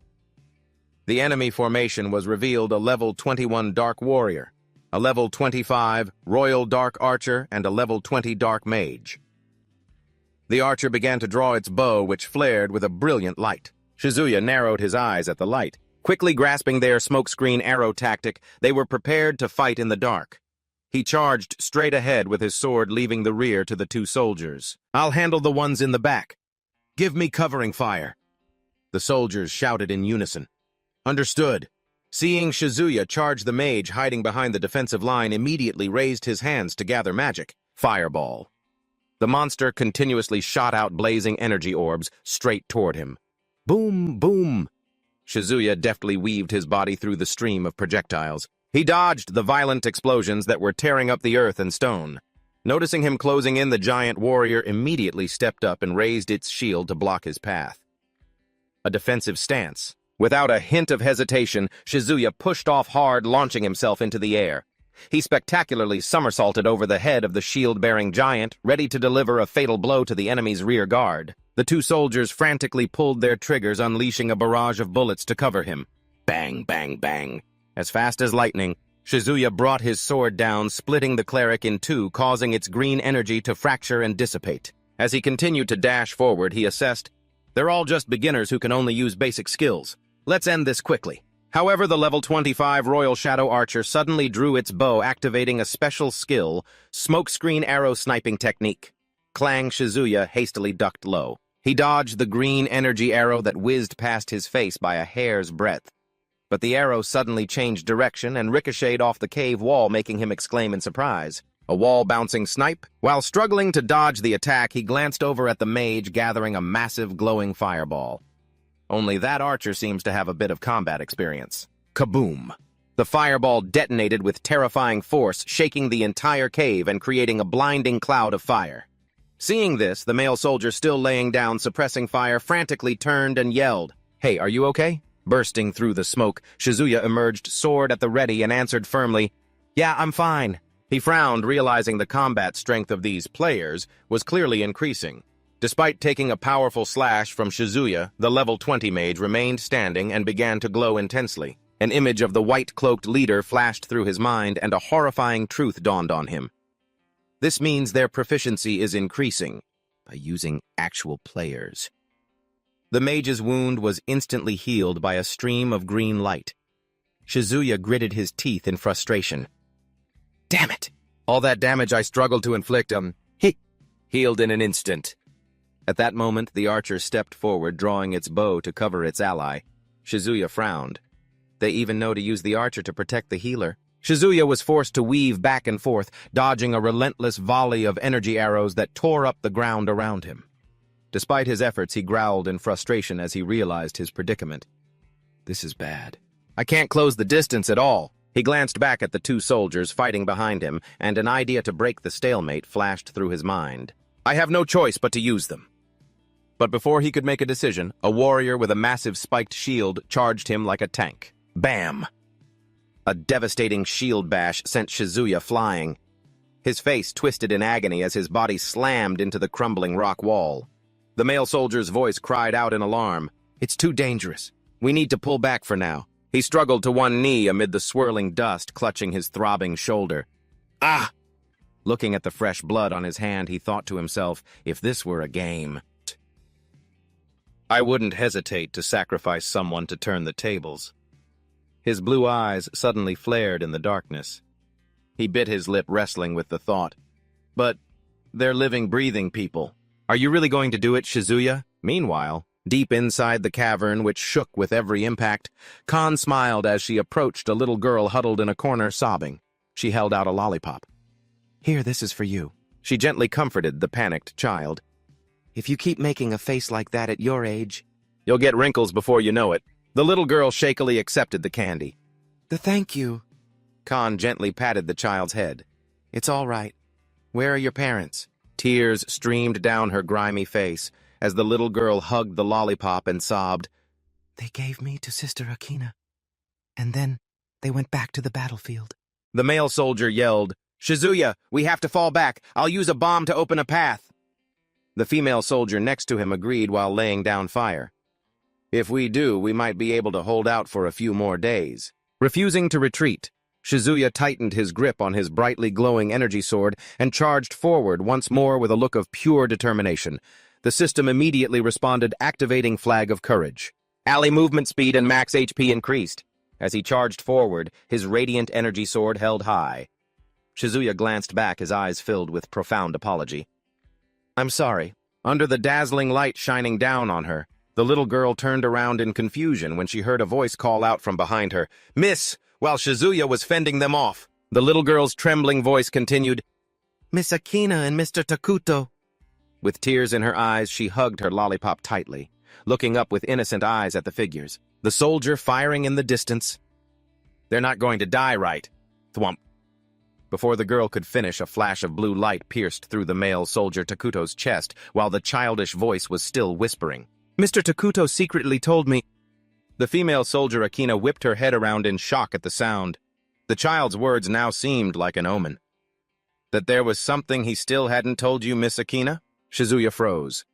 The enemy formation was revealed: a level 21 Dark Warrior, a level 25 Royal Dark Archer, and a level 20 Dark Mage. The archer began to draw its bow, which flared with a brilliant light. Shizuya narrowed his eyes at the light. Quickly grasping their smokescreen arrow tactic, they were prepared to fight in the dark. He charged straight ahead with his sword, leaving the rear to the 2 soldiers. "I'll handle the ones in the back. Give me covering fire." The soldiers shouted in unison. "Understood." Seeing Shizuya charge, the mage hiding behind the defensive line immediately raised his hands to gather magic. Fireball. The monster continuously shot out blazing energy orbs straight toward him. Boom, boom. Shizuya deftly weaved his body through the stream of projectiles. He dodged the violent explosions that were tearing up the earth and stone. Noticing him closing in, the giant warrior immediately stepped up and raised its shield to block his path. A defensive stance, Without a hint of hesitation, Shizuya pushed off hard, launching himself into the air. He spectacularly somersaulted over the head of the shield-bearing giant, ready to deliver a fatal blow to the enemy's rear guard. The two soldiers frantically pulled their triggers, unleashing a barrage of bullets to cover him. Bang, bang, bang. As fast as lightning, Shizuya brought his sword down, splitting the cleric in two, causing its green energy to fracture and dissipate. As he continued to dash forward, he assessed, "They're all just beginners who can only use basic skills. Let's end this quickly." However, the level 25 Royal Shadow Archer suddenly drew its bow, activating a special skill, smokescreen arrow sniping technique. Clang. Shizuya hastily ducked low. He dodged the green energy arrow that whizzed past his face by a hair's breadth. But the arrow suddenly changed direction and ricocheted off the cave wall, making him exclaim in surprise. A wall-bouncing snipe? While struggling to dodge the attack, he glanced over at the mage, gathering a massive glowing fireball. Only that archer seems to have a bit of combat experience. Kaboom! The fireball detonated with terrifying force, shaking the entire cave and creating a blinding cloud of fire. Seeing this, the male soldier, still laying down, suppressing fire, frantically turned and yelled, "Hey, are you okay?" Bursting through the smoke, Shizuya emerged, sword at the ready, and answered firmly, "Yeah, I'm fine." He frowned, realizing the combat strength of these players was clearly increasing. Despite taking a powerful slash from Shizuya, the level 20 mage remained standing and began to glow intensely. An image of the white-cloaked leader flashed through his mind, and a horrifying truth dawned on him. This means their proficiency is increasing by using actual players. The mage's wound was instantly healed by a stream of green light. Shizuya gritted his teeth in frustration. "Damn it! All that damage I struggled to inflict, healed in an instant." At that moment, the archer stepped forward, drawing its bow to cover its ally. Shizuya frowned. They even know to use the archer to protect the healer. Shizuya was forced to weave back and forth, dodging a relentless volley of energy arrows that tore up the ground around him. Despite his efforts, he growled in frustration as he realized his predicament. "This is bad. I can't close the distance at all." He glanced back at the two soldiers fighting behind him, and an idea to break the stalemate flashed through his mind. "I have no choice but to use them." But before he could make a decision, a warrior with a massive spiked shield charged him like a tank. Bam! A devastating shield bash sent Shizuya flying. His face twisted in agony as his body slammed into the crumbling rock wall. The male soldier's voice cried out in alarm. "It's too dangerous. We need to pull back for now." He struggled to one knee amid the swirling dust, clutching his throbbing shoulder. "Ah!" Looking at the fresh blood on his hand, he thought to himself, if this were a game, I wouldn't hesitate to sacrifice someone to turn the tables. His blue eyes suddenly flared in the darkness. He bit his lip, wrestling with the thought. But they're living, breathing people. Are you really going to do it, Shizuya? Meanwhile, deep inside the cavern, which shook with every impact, Khan smiled as she approached a little girl huddled in a corner, sobbing. She held out a lollipop. "Here, this is for you." She gently comforted the panicked child. "If you keep making a face like that at your age, you'll get wrinkles before you know it." The little girl shakily accepted the candy. Thank you." Khan gently patted the child's head. "It's all right. Where are your parents?" Tears streamed down her grimy face as the little girl hugged the lollipop and sobbed. "They gave me to Sister Akina, and then they went back to the battlefield." The male soldier yelled, "Shizuya, we have to fall back. I'll use a bomb to open a path." The female soldier next to him agreed while laying down fire. "If we do, we might be able to hold out for a few more days." Refusing to retreat, Shizuya tightened his grip on his brightly glowing energy sword and charged forward once more with a look of pure determination. The system immediately responded, activating Flag of Courage. Ally movement speed and max HP increased. As he charged forward, his radiant energy sword held high. Shizuya glanced back, his eyes filled with profound apology. "I'm sorry." Under the dazzling light shining down on her, the little girl turned around in confusion when she heard a voice call out from behind her, "Miss!" while Shizuya was fending them off. The little girl's trembling voice continued, "Miss Akina and Mr. Takuto." With tears in her eyes, she hugged her lollipop tightly, looking up with innocent eyes at the figures. The soldier firing in the distance. "They're not going to die, right?" Thwump. Before the girl could finish, a flash of blue light pierced through the male soldier Takuto's chest, while the childish voice was still whispering. "Mr. Takuto secretly told me..." The female soldier Akina whipped her head around in shock at the sound. The child's words now seemed like an omen. That there was something he still hadn't told you, Miss Akina? Shizuya froze.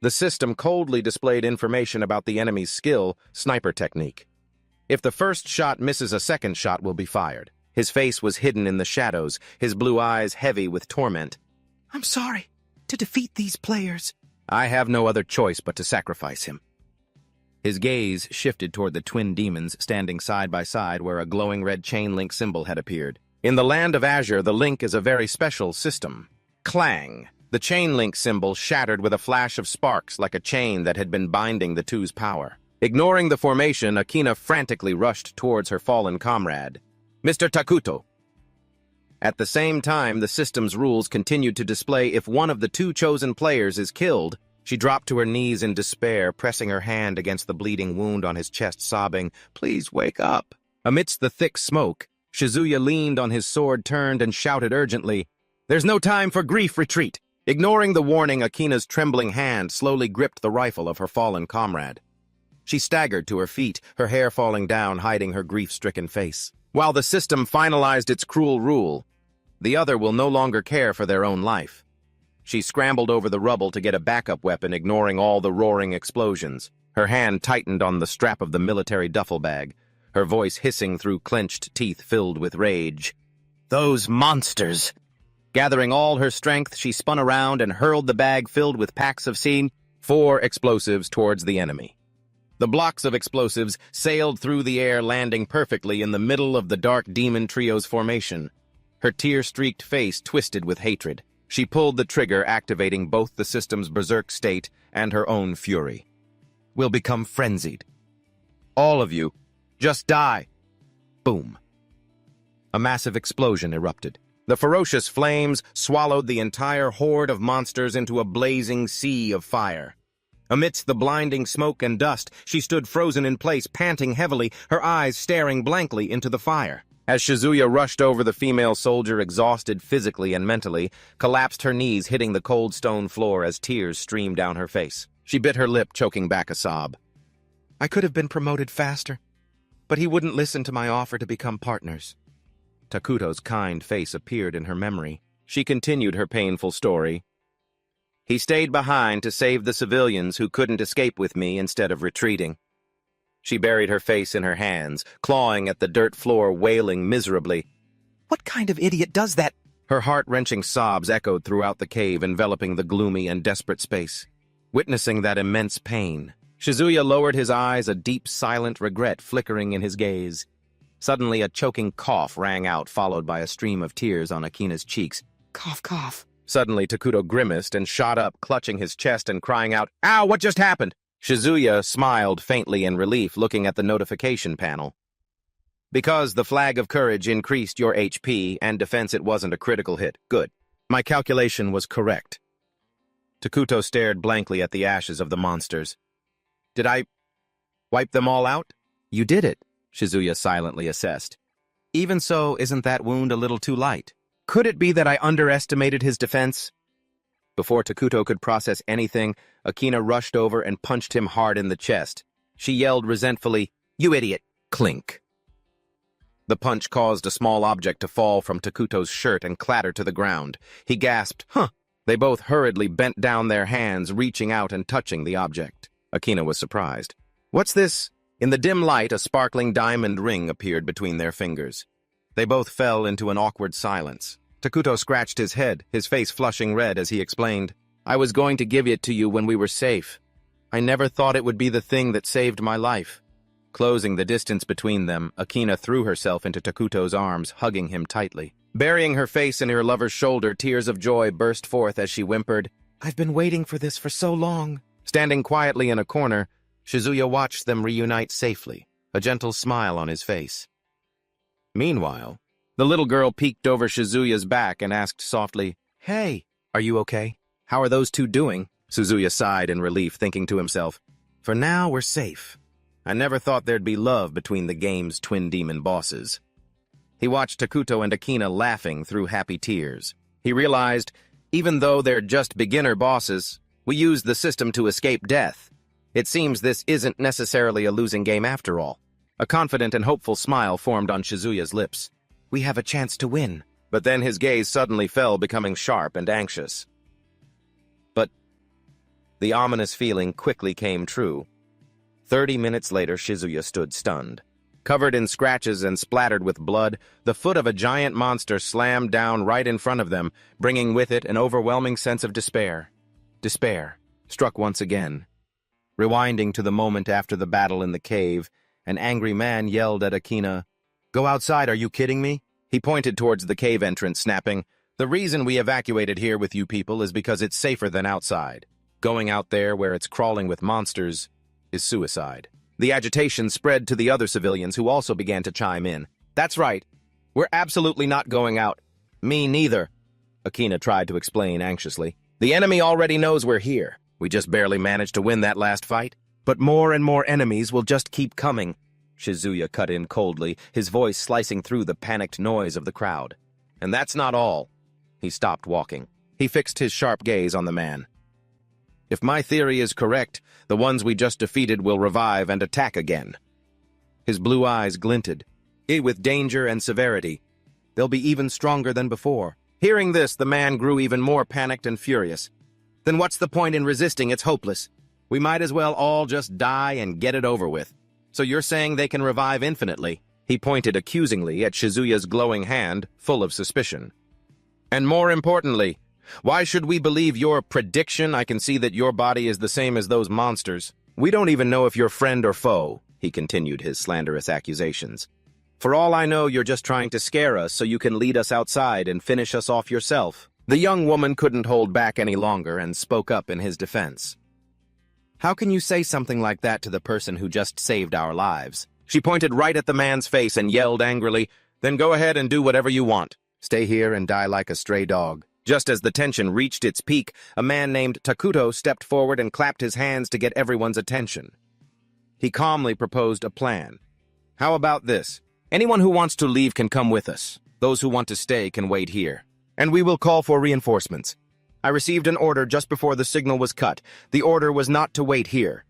The system coldly displayed information about the enemy's skill, sniper technique. If the first shot misses, a second shot will be fired. His face was hidden in the shadows, his blue eyes heavy with torment. I'm sorry. To defeat these players, I have no other choice but to sacrifice him. His gaze shifted toward the twin demons standing side by side where a glowing red chain link symbol had appeared. In the land of Azure, the link is a very special system. Clang! The chain link symbol shattered with a flash of sparks like a chain that had been binding the two's power. Ignoring the formation, Akina frantically rushed towards her fallen comrade. Mr. Takuto! At the same time, the system's rules continued to display if one of the two chosen players is killed. She dropped to her knees in despair, pressing her hand against the bleeding wound on his chest, sobbing, "Please wake up." Amidst the thick smoke, Shizuya leaned on his sword, turned, and shouted urgently, "There's no time for grief, retreat!" Ignoring the warning, Akina's trembling hand slowly gripped the rifle of her fallen comrade. She staggered to her feet, her hair falling down, hiding her grief-stricken face. While the system finalized its cruel rule, the other will no longer care for their own life. She scrambled over the rubble to get a backup weapon, ignoring all the roaring explosions. Her hand tightened on the strap of the military duffel bag, her voice hissing through clenched teeth filled with rage. "Those monsters!" Gathering all her strength, she spun around and hurled the bag filled with packs of C4 explosives towards the enemy. The blocks of explosives sailed through the air, landing perfectly in the middle of the Dark Demon Trio's formation. Her tear-streaked face twisted with hatred. She pulled the trigger, activating both the system's berserk state and her own fury. "We'll become frenzied. All of you, just die." Boom. A massive explosion erupted. The ferocious flames swallowed the entire horde of monsters into a blazing sea of fire. Amidst the blinding smoke and dust, she stood frozen in place, panting heavily, her eyes staring blankly into the fire. As Shizuya rushed over, the female soldier, exhausted physically and mentally, collapsed, her knees hitting the cold stone floor as tears streamed down her face. She bit her lip, choking back a sob. "I could have been promoted faster, but he wouldn't listen to my offer to become partners." Takuto's kind face appeared in her memory. She continued her painful story. "He stayed behind to save the civilians who couldn't escape with me instead of retreating." She buried her face in her hands, clawing at the dirt floor, wailing miserably. What kind of idiot does that? Her heart-wrenching sobs echoed throughout the cave, enveloping the gloomy and desperate space. Witnessing that immense pain, Shizuya lowered his eyes, a deep, silent regret flickering in his gaze. Suddenly, a choking cough rang out, followed by a stream of tears on Akina's cheeks. Cough, cough. Suddenly, Takuto grimaced and shot up, clutching his chest and crying out, "Ow, what just happened?" Shizuya smiled faintly in relief, looking at the notification panel. "Because the flag of courage increased your HP and defense, it wasn't a critical hit. Good. My calculation was correct." Takuto stared blankly at the ashes of the monsters. "Did I wipe them all out?" "You did it," Shizuya silently assessed. "Even so, isn't that wound a little too light? Could it be that I underestimated his defense?" Before Takuto could process anything, Akina rushed over and punched him hard in the chest. She yelled resentfully, "You idiot!" Clink. The punch caused a small object to fall from Takuto's shirt and clatter to the ground. He gasped, "Huh!" They both hurriedly bent down their hands, reaching out and touching the object. Akina was surprised. "What's this?" In the dim light, a sparkling diamond ring appeared between their fingers. They both fell into an awkward silence. Takuto scratched his head, his face flushing red as he explained, "I was going to give it to you when we were safe. I never thought it would be the thing that saved my life." Closing the distance between them, Akina threw herself into Takuto's arms, hugging him tightly. Burying her face in her lover's shoulder, tears of joy burst forth as she whimpered, "I've been waiting for this for so long." Standing quietly in a corner, Shizuya watched them reunite safely, a gentle smile on his face. Meanwhile, the little girl peeked over Shizuya's back and asked softly, "Hey, are you okay? How are those two doing?" Shizuya sighed in relief, thinking to himself, "For now, we're safe. I never thought there'd be love between the game's twin demon bosses." He watched Takuto and Akina laughing through happy tears. He realized, even though they're just beginner bosses, we use the system to escape death. It seems this isn't necessarily a losing game after all. A confident and hopeful smile formed on Shizuya's lips. We have a chance to win. But then his gaze suddenly fell, becoming sharp and anxious. But the ominous feeling quickly came true. 30 minutes later, Shizuya stood stunned. Covered in scratches and splattered with blood, the foot of a giant monster slammed down right in front of them, bringing with it an overwhelming sense of despair. Despair struck once again. Rewinding to the moment after the battle in the cave, an angry man yelled at Akina, "Go outside, are you kidding me?" He pointed towards the cave entrance, snapping, "The reason we evacuated here with you people is because it's safer than outside. Going out there where it's crawling with monsters is suicide." The agitation spread to the other civilians who also began to chime in. "That's right. We're absolutely not going out." "Me neither," Akina tried to explain anxiously. "The enemy already knows we're here. We just barely managed to win that last fight. But more and more enemies will just keep coming." Shizuya cut in coldly, his voice slicing through the panicked noise of the crowd. "And that's not all." He stopped walking. He fixed his sharp gaze on the man. "If my theory is correct, the ones we just defeated will revive and attack again." His blue eyes glinted, with danger and severity. "They'll be even stronger than before." Hearing this, the man grew even more panicked and furious. "Then what's the point in resisting? It's hopeless. We might as well all just die and get it over with. So you're saying they can revive infinitely?" He pointed accusingly at Shizuya's glowing hand, full of suspicion. "And more importantly, why should we believe your prediction? I can see that your body is the same as those monsters. We don't even know if you're friend or foe," he continued his slanderous accusations. "For all I know, you're just trying to scare us so you can lead us outside and finish us off yourself." The young woman couldn't hold back any longer and spoke up in his defense. "How can you say something like that to the person who just saved our lives?" She pointed right at the man's face and yelled angrily, "Then go ahead and do whatever you want. Stay here and die like a stray dog." Just as the tension reached its peak, a man named Takuto stepped forward and clapped his hands to get everyone's attention. He calmly proposed a plan. "How about this? Anyone who wants to leave can come with us. Those who want to stay can wait here. And we will call for reinforcements. I received an order just before the signal was cut. The order was not to wait here,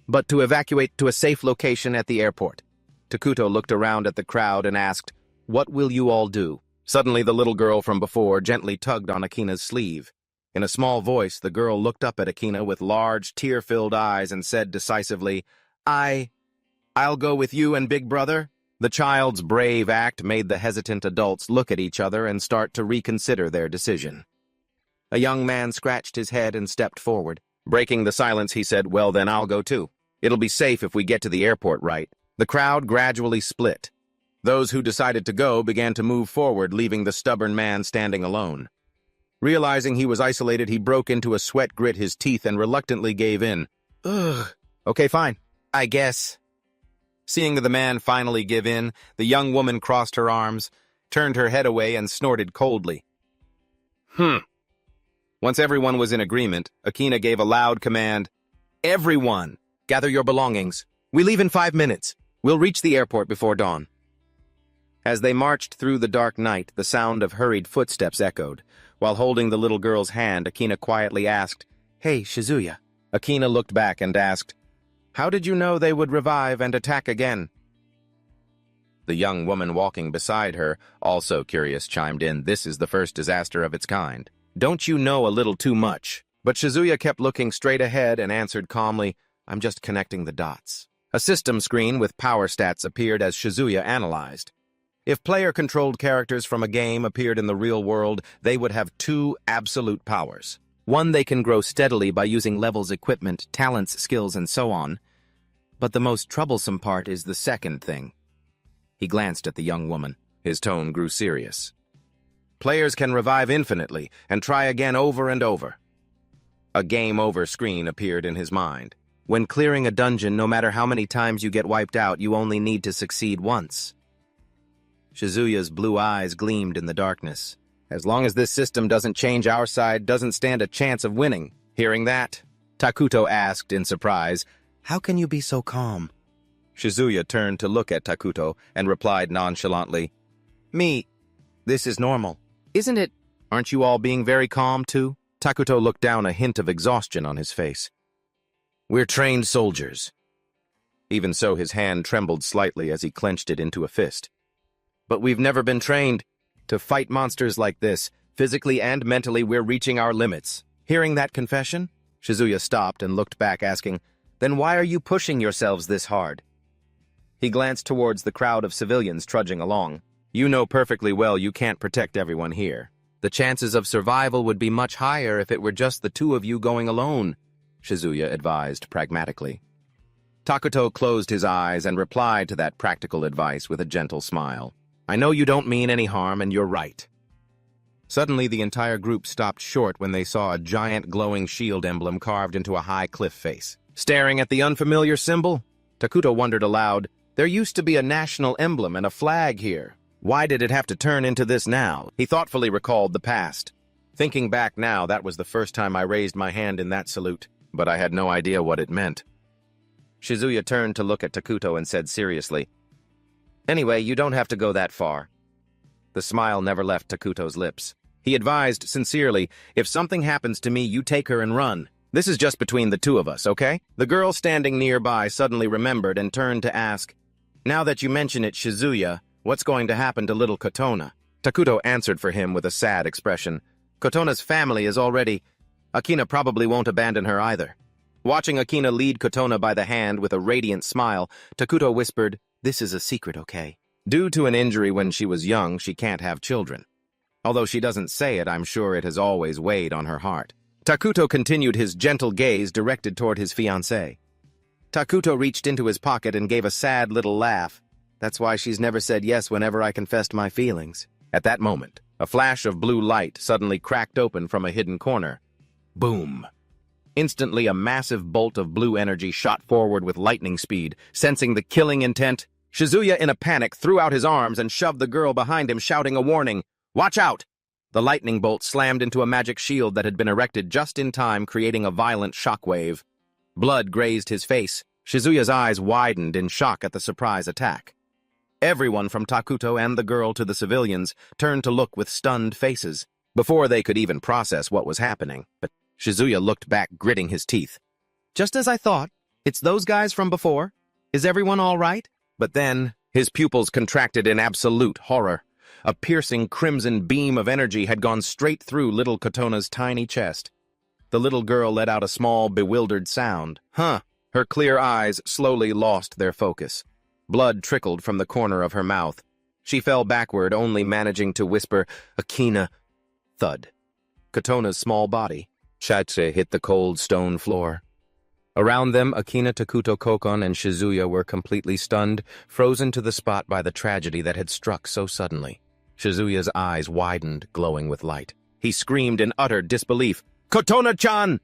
but to evacuate to a safe location at the airport." Takuto looked around at the crowd and asked, "What will you all do?" Suddenly, the little girl from before gently tugged on Akina's sleeve. In a small voice, the girl looked up at Akina with large, tear-filled eyes and said decisively, I'll go with you and Big Brother." The child's brave act made the hesitant adults look at each other and start to reconsider their decision. A young man scratched his head and stepped forward. Breaking the silence, he said, "Well, then I'll go too. It'll be safe if we get to the airport, right?" The crowd gradually split. Those who decided to go began to move forward, leaving the stubborn man standing alone. Realizing he was isolated, he broke into a sweat, grit his teeth, and reluctantly gave in. "Ugh. Okay, fine. I guess." Seeing the man finally give in, the young woman crossed her arms, turned her head away, and snorted coldly. Once everyone was in agreement, Akina gave a loud command. "Everyone, gather your belongings. We leave in 5 minutes. We'll reach the airport before dawn." As they marched through the dark night, the sound of hurried footsteps echoed. While holding the little girl's hand, Akina quietly asked, "Hey, Shizuya." Akina looked back and asked, "How did you know they would revive and attack again?" The young woman walking beside her, also curious, chimed in, "This is the first disaster of its kind. Don't you know a little too much?" But Shizuya kept looking straight ahead and answered calmly, "I'm just connecting the dots." A system screen with power stats appeared as Shizuya analyzed. If player-controlled characters from a game appeared in the real world, they would have 2 absolute powers. One, they can grow steadily by using levels, equipment, talents, skills, and so on. But the most troublesome part is the second thing. He glanced at the young woman. His tone grew serious. Players can revive infinitely and try again over and over. A game over screen appeared in his mind. When clearing a dungeon, no matter how many times you get wiped out, you only need to succeed once. Shizuya's blue eyes gleamed in the darkness. "As long as this system doesn't change, our side doesn't stand a chance of winning." Hearing that, Takuto asked in surprise, "How can you be so calm?" Shizuya turned to look at Takuto and replied nonchalantly, This is normal. Isn't it? Aren't you all being very calm, too?" Takuto looked down, a hint of exhaustion on his face. We're trained soldiers. Even so, his hand trembled slightly as he clenched it into a fist. But we've never been trained to fight monsters like this. Physically and mentally, we're reaching our limits. Hearing that confession, Shizuya stopped and looked back, asking, "Then why are you pushing yourselves this hard?" He glanced towards the crowd of civilians trudging along. You know perfectly well you can't protect everyone here. The chances of survival would be much higher if it were just the two of you going alone, Shizuya advised pragmatically. Takuto closed his eyes and replied to that practical advice with a gentle smile. I know you don't mean any harm, and you're right. Suddenly, the entire group stopped short when they saw a giant glowing shield emblem carved into a high cliff face. Staring at the unfamiliar symbol, Takuto wondered aloud, there used to be a national emblem and a flag here. Why did it have to turn into this now? He thoughtfully recalled the past. Thinking back now, that was the first time I raised my hand in that salute, but I had no idea what it meant. Shizuya turned to look at Takuto and said seriously, Anyway, you don't have to go that far. The smile never left Takuto's lips. He advised sincerely, if something happens to me, you take her and run. This is just between the two of us, okay? The girl standing nearby suddenly remembered and turned to ask, Now that you mention it, Shizuya, what's going to happen to little Kotona? Takuto answered for him with a sad expression. Kotona's family is already... Akina probably won't abandon her either. Watching Akina lead Kotona by the hand with a radiant smile, Takuto whispered, This is a secret, okay? Due to an injury when she was young, she can't have children. Although she doesn't say it, I'm sure it has always weighed on her heart. Takuto continued his gentle gaze directed toward his fiancée. Takuto reached into his pocket and gave a sad little laugh. That's why she's never said yes whenever I confessed my feelings. At that moment, a flash of blue light suddenly cracked open from a hidden corner. Boom! Instantly, a massive bolt of blue energy shot forward with lightning speed. Sensing the killing intent, Shizuya, in a panic, threw out his arms and shoved the girl behind him, shouting a warning. Watch out! The lightning bolt slammed into a magic shield that had been erected just in time, creating a violent shockwave. Blood grazed his face. Shizuya's eyes widened in shock at the surprise attack. Everyone from Takuto and the girl to the civilians turned to look with stunned faces, before they could even process what was happening. But Shizuya looked back, gritting his teeth. Just as I thought. It's those guys from before. Is everyone all right? But then, his pupils contracted in absolute horror. A piercing crimson beam of energy had gone straight through little Kotona's tiny chest. The little girl let out a small, bewildered sound. Huh! Her clear eyes slowly lost their focus. Blood trickled from the corner of her mouth. She fell backward, only managing to whisper, Akina. Thud. Kotona's small body, Chache, hit the cold stone floor. Around them, Akina, Takuto, Kokon, and Shizuya were completely stunned, frozen to the spot by the tragedy that had struck so suddenly. Shizuya's eyes widened, glowing with light. He screamed in utter disbelief, Kotona-chan!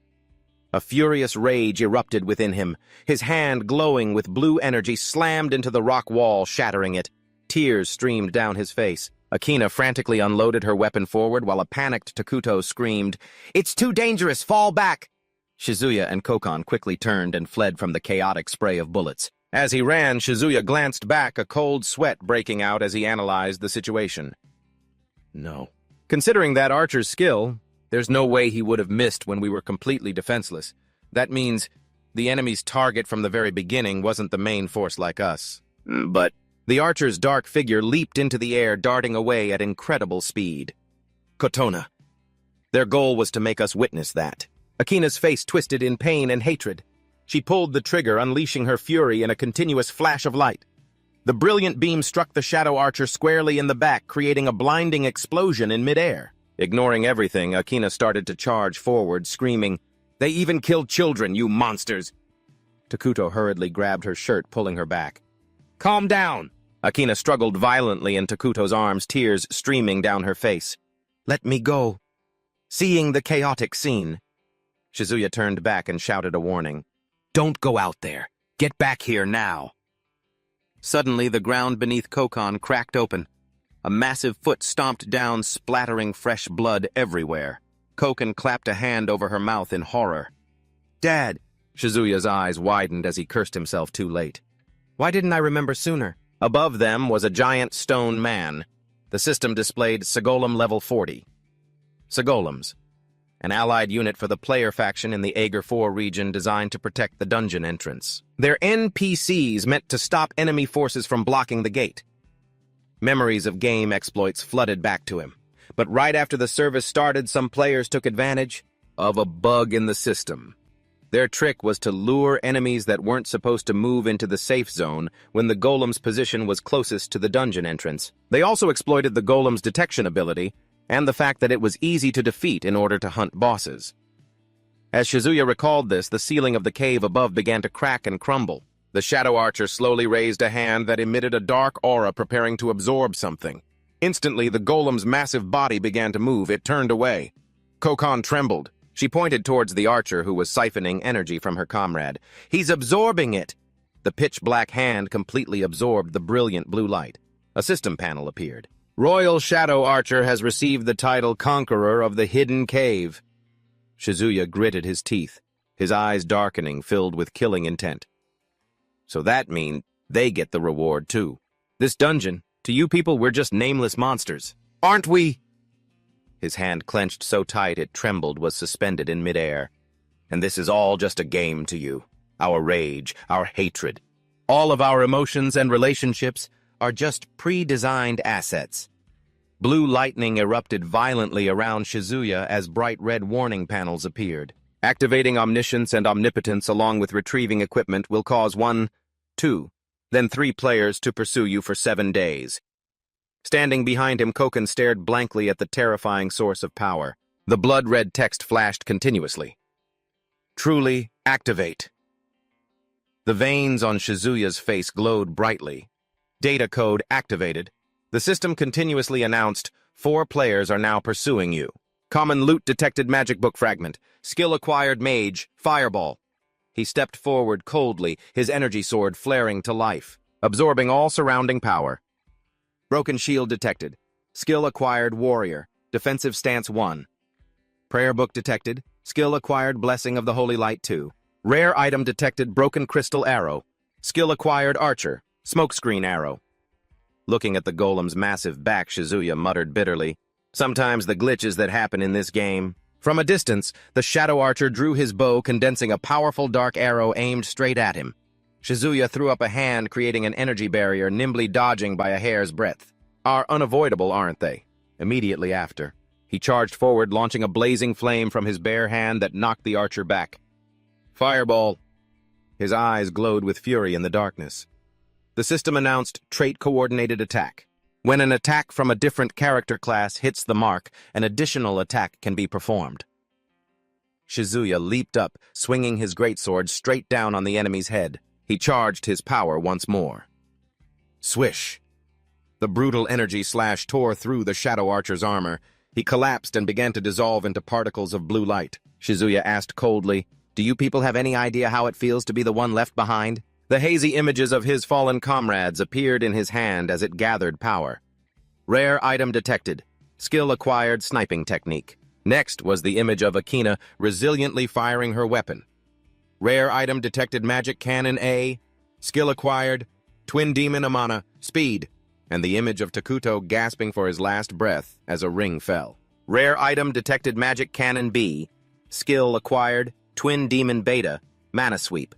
A furious rage erupted within him. His hand, glowing with blue energy, slammed into the rock wall, shattering it. Tears streamed down his face. Akina frantically unloaded her weapon forward while a panicked Takuto screamed, It's too dangerous! Fall back! Shizuya and Kokon quickly turned and fled from the chaotic spray of bullets. As he ran, Shizuya glanced back, a cold sweat breaking out as he analyzed the situation. No. Considering that archer's skill, there's no way he would have missed when we were completely defenseless. That means the enemy's target from the very beginning wasn't the main force like us. But the archer's dark figure leaped into the air, darting away at incredible speed. Kotona. Their goal was to make us witness that. Akina's face twisted in pain and hatred. She pulled the trigger, unleashing her fury in a continuous flash of light. The brilliant beam struck the shadow archer squarely in the back, creating a blinding explosion in midair. Ignoring everything, Akina started to charge forward, screaming, They even killed children, you monsters! Takuto hurriedly grabbed her shirt, pulling her back. Calm down! Akina struggled violently in Takuto's arms, tears streaming down her face. Let me go. Seeing the chaotic scene, Shizuya turned back and shouted a warning. Don't go out there. Get back here now. Suddenly, the ground beneath Kokon cracked open. A massive foot stomped down, splattering fresh blood everywhere. Kokon clapped a hand over her mouth in horror. Dad! Shizuya's eyes widened as he cursed himself too late. Why didn't I remember sooner? Above them was a giant stone man. The system displayed Sagolem level 40. Sagolems. an allied unit for the player faction in the Aegir 4 region designed to protect the dungeon entrance. They're NPCs meant to stop enemy forces from blocking the gate. Memories of game exploits flooded back to him. But right after the service started, some players took advantage of a bug in the system. Their trick was to lure enemies that weren't supposed to move into the safe zone when the golem's position was closest to the dungeon entrance. They also exploited the golem's detection ability and the fact that it was easy to defeat in order to hunt bosses. As Shizuya recalled this, the ceiling of the cave above began to crack and crumble. The Shadow Archer slowly raised a hand that emitted a dark aura preparing to absorb something. Instantly, the golem's massive body began to move. It turned away. Kokon trembled. She pointed towards the archer who was siphoning energy from her comrade. "He's absorbing it!" The pitch-black hand completely absorbed the brilliant blue light. A system panel appeared. "Royal Shadow Archer has received the title Conqueror of the Hidden Cave." Shizuya gritted his teeth, his eyes darkening, filled with killing intent. So that means they get the reward, too. This dungeon, to you people, we're just nameless monsters. Aren't we? His hand clenched so tight it trembled, was suspended in midair. And this is all just a game to you. Our rage, our hatred, all of our emotions and relationships are just pre-designed assets. Blue lightning erupted violently around Shizuya as bright red warning panels appeared. Activating omniscience and omnipotence along with retrieving equipment will cause 1, 2, then 3 players to pursue you for 7 days. Standing behind him, Kokon stared blankly at the terrifying source of power. The blood-red text flashed continuously. "Truly, activate." The veins on Shizuya's face glowed brightly. Data code activated. The system continuously announced, 4 players are now pursuing you. Common loot detected, magic book fragment. Skill acquired, mage, fireball. He stepped forward coldly, his energy sword flaring to life, absorbing all surrounding power. Broken shield detected. Skill acquired, warrior. Defensive stance 1. Prayer book detected. Skill acquired, blessing of the holy light 2. Rare item detected, broken crystal arrow. Skill acquired, archer. Smokescreen arrow. Looking at the golem's massive back, Shizuya muttered bitterly, "Sometimes the glitches that happen in this game." From a distance, the Shadow Archer drew his bow, condensing a powerful dark arrow aimed straight at him. Shizuya threw up a hand, creating an energy barrier, nimbly dodging by a hair's breadth. Are unavoidable, aren't they? Immediately after, he charged forward, launching a blazing flame from his bare hand that knocked the archer back. Fireball. His eyes glowed with fury in the darkness. The system announced trait-coordinated attack. When an attack from a different character class hits the mark, an additional attack can be performed. Shizuya leaped up, swinging his greatsword straight down on the enemy's head. He charged his power once more. Swish! The brutal energy slash tore through the Shadow Archer's armor. He collapsed and began to dissolve into particles of blue light. Shizuya asked coldly, "Do you people have any idea how it feels to be the one left behind?" The hazy images of his fallen comrades appeared in his hand as it gathered power. Rare item detected. Skill acquired, sniping technique. Next was the image of Akina resiliently firing her weapon. Rare item detected, magic cannon A. Skill acquired, twin demon Amana, speed. And the image of Takuto gasping for his last breath as a ring fell. Rare item detected, magic cannon B. Skill acquired, twin demon Beta, mana sweep.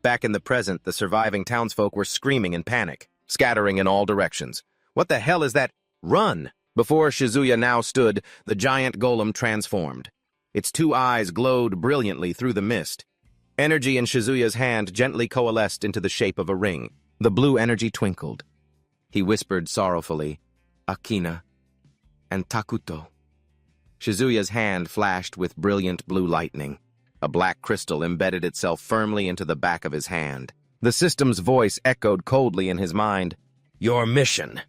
Back in the present, the surviving townsfolk were screaming in panic, scattering in all directions. What the hell is that? Run! Before Shizuya now stood, the giant golem transformed. Its 2 eyes glowed brilliantly through the mist. Energy in Shizuya's hand gently coalesced into the shape of a ring. The blue energy twinkled. He whispered sorrowfully, "Akina and Takuto." Shizuya's hand flashed with brilliant blue lightning. A black crystal embedded itself firmly into the back of his hand. The system's voice echoed coldly in his mind, "Your mission."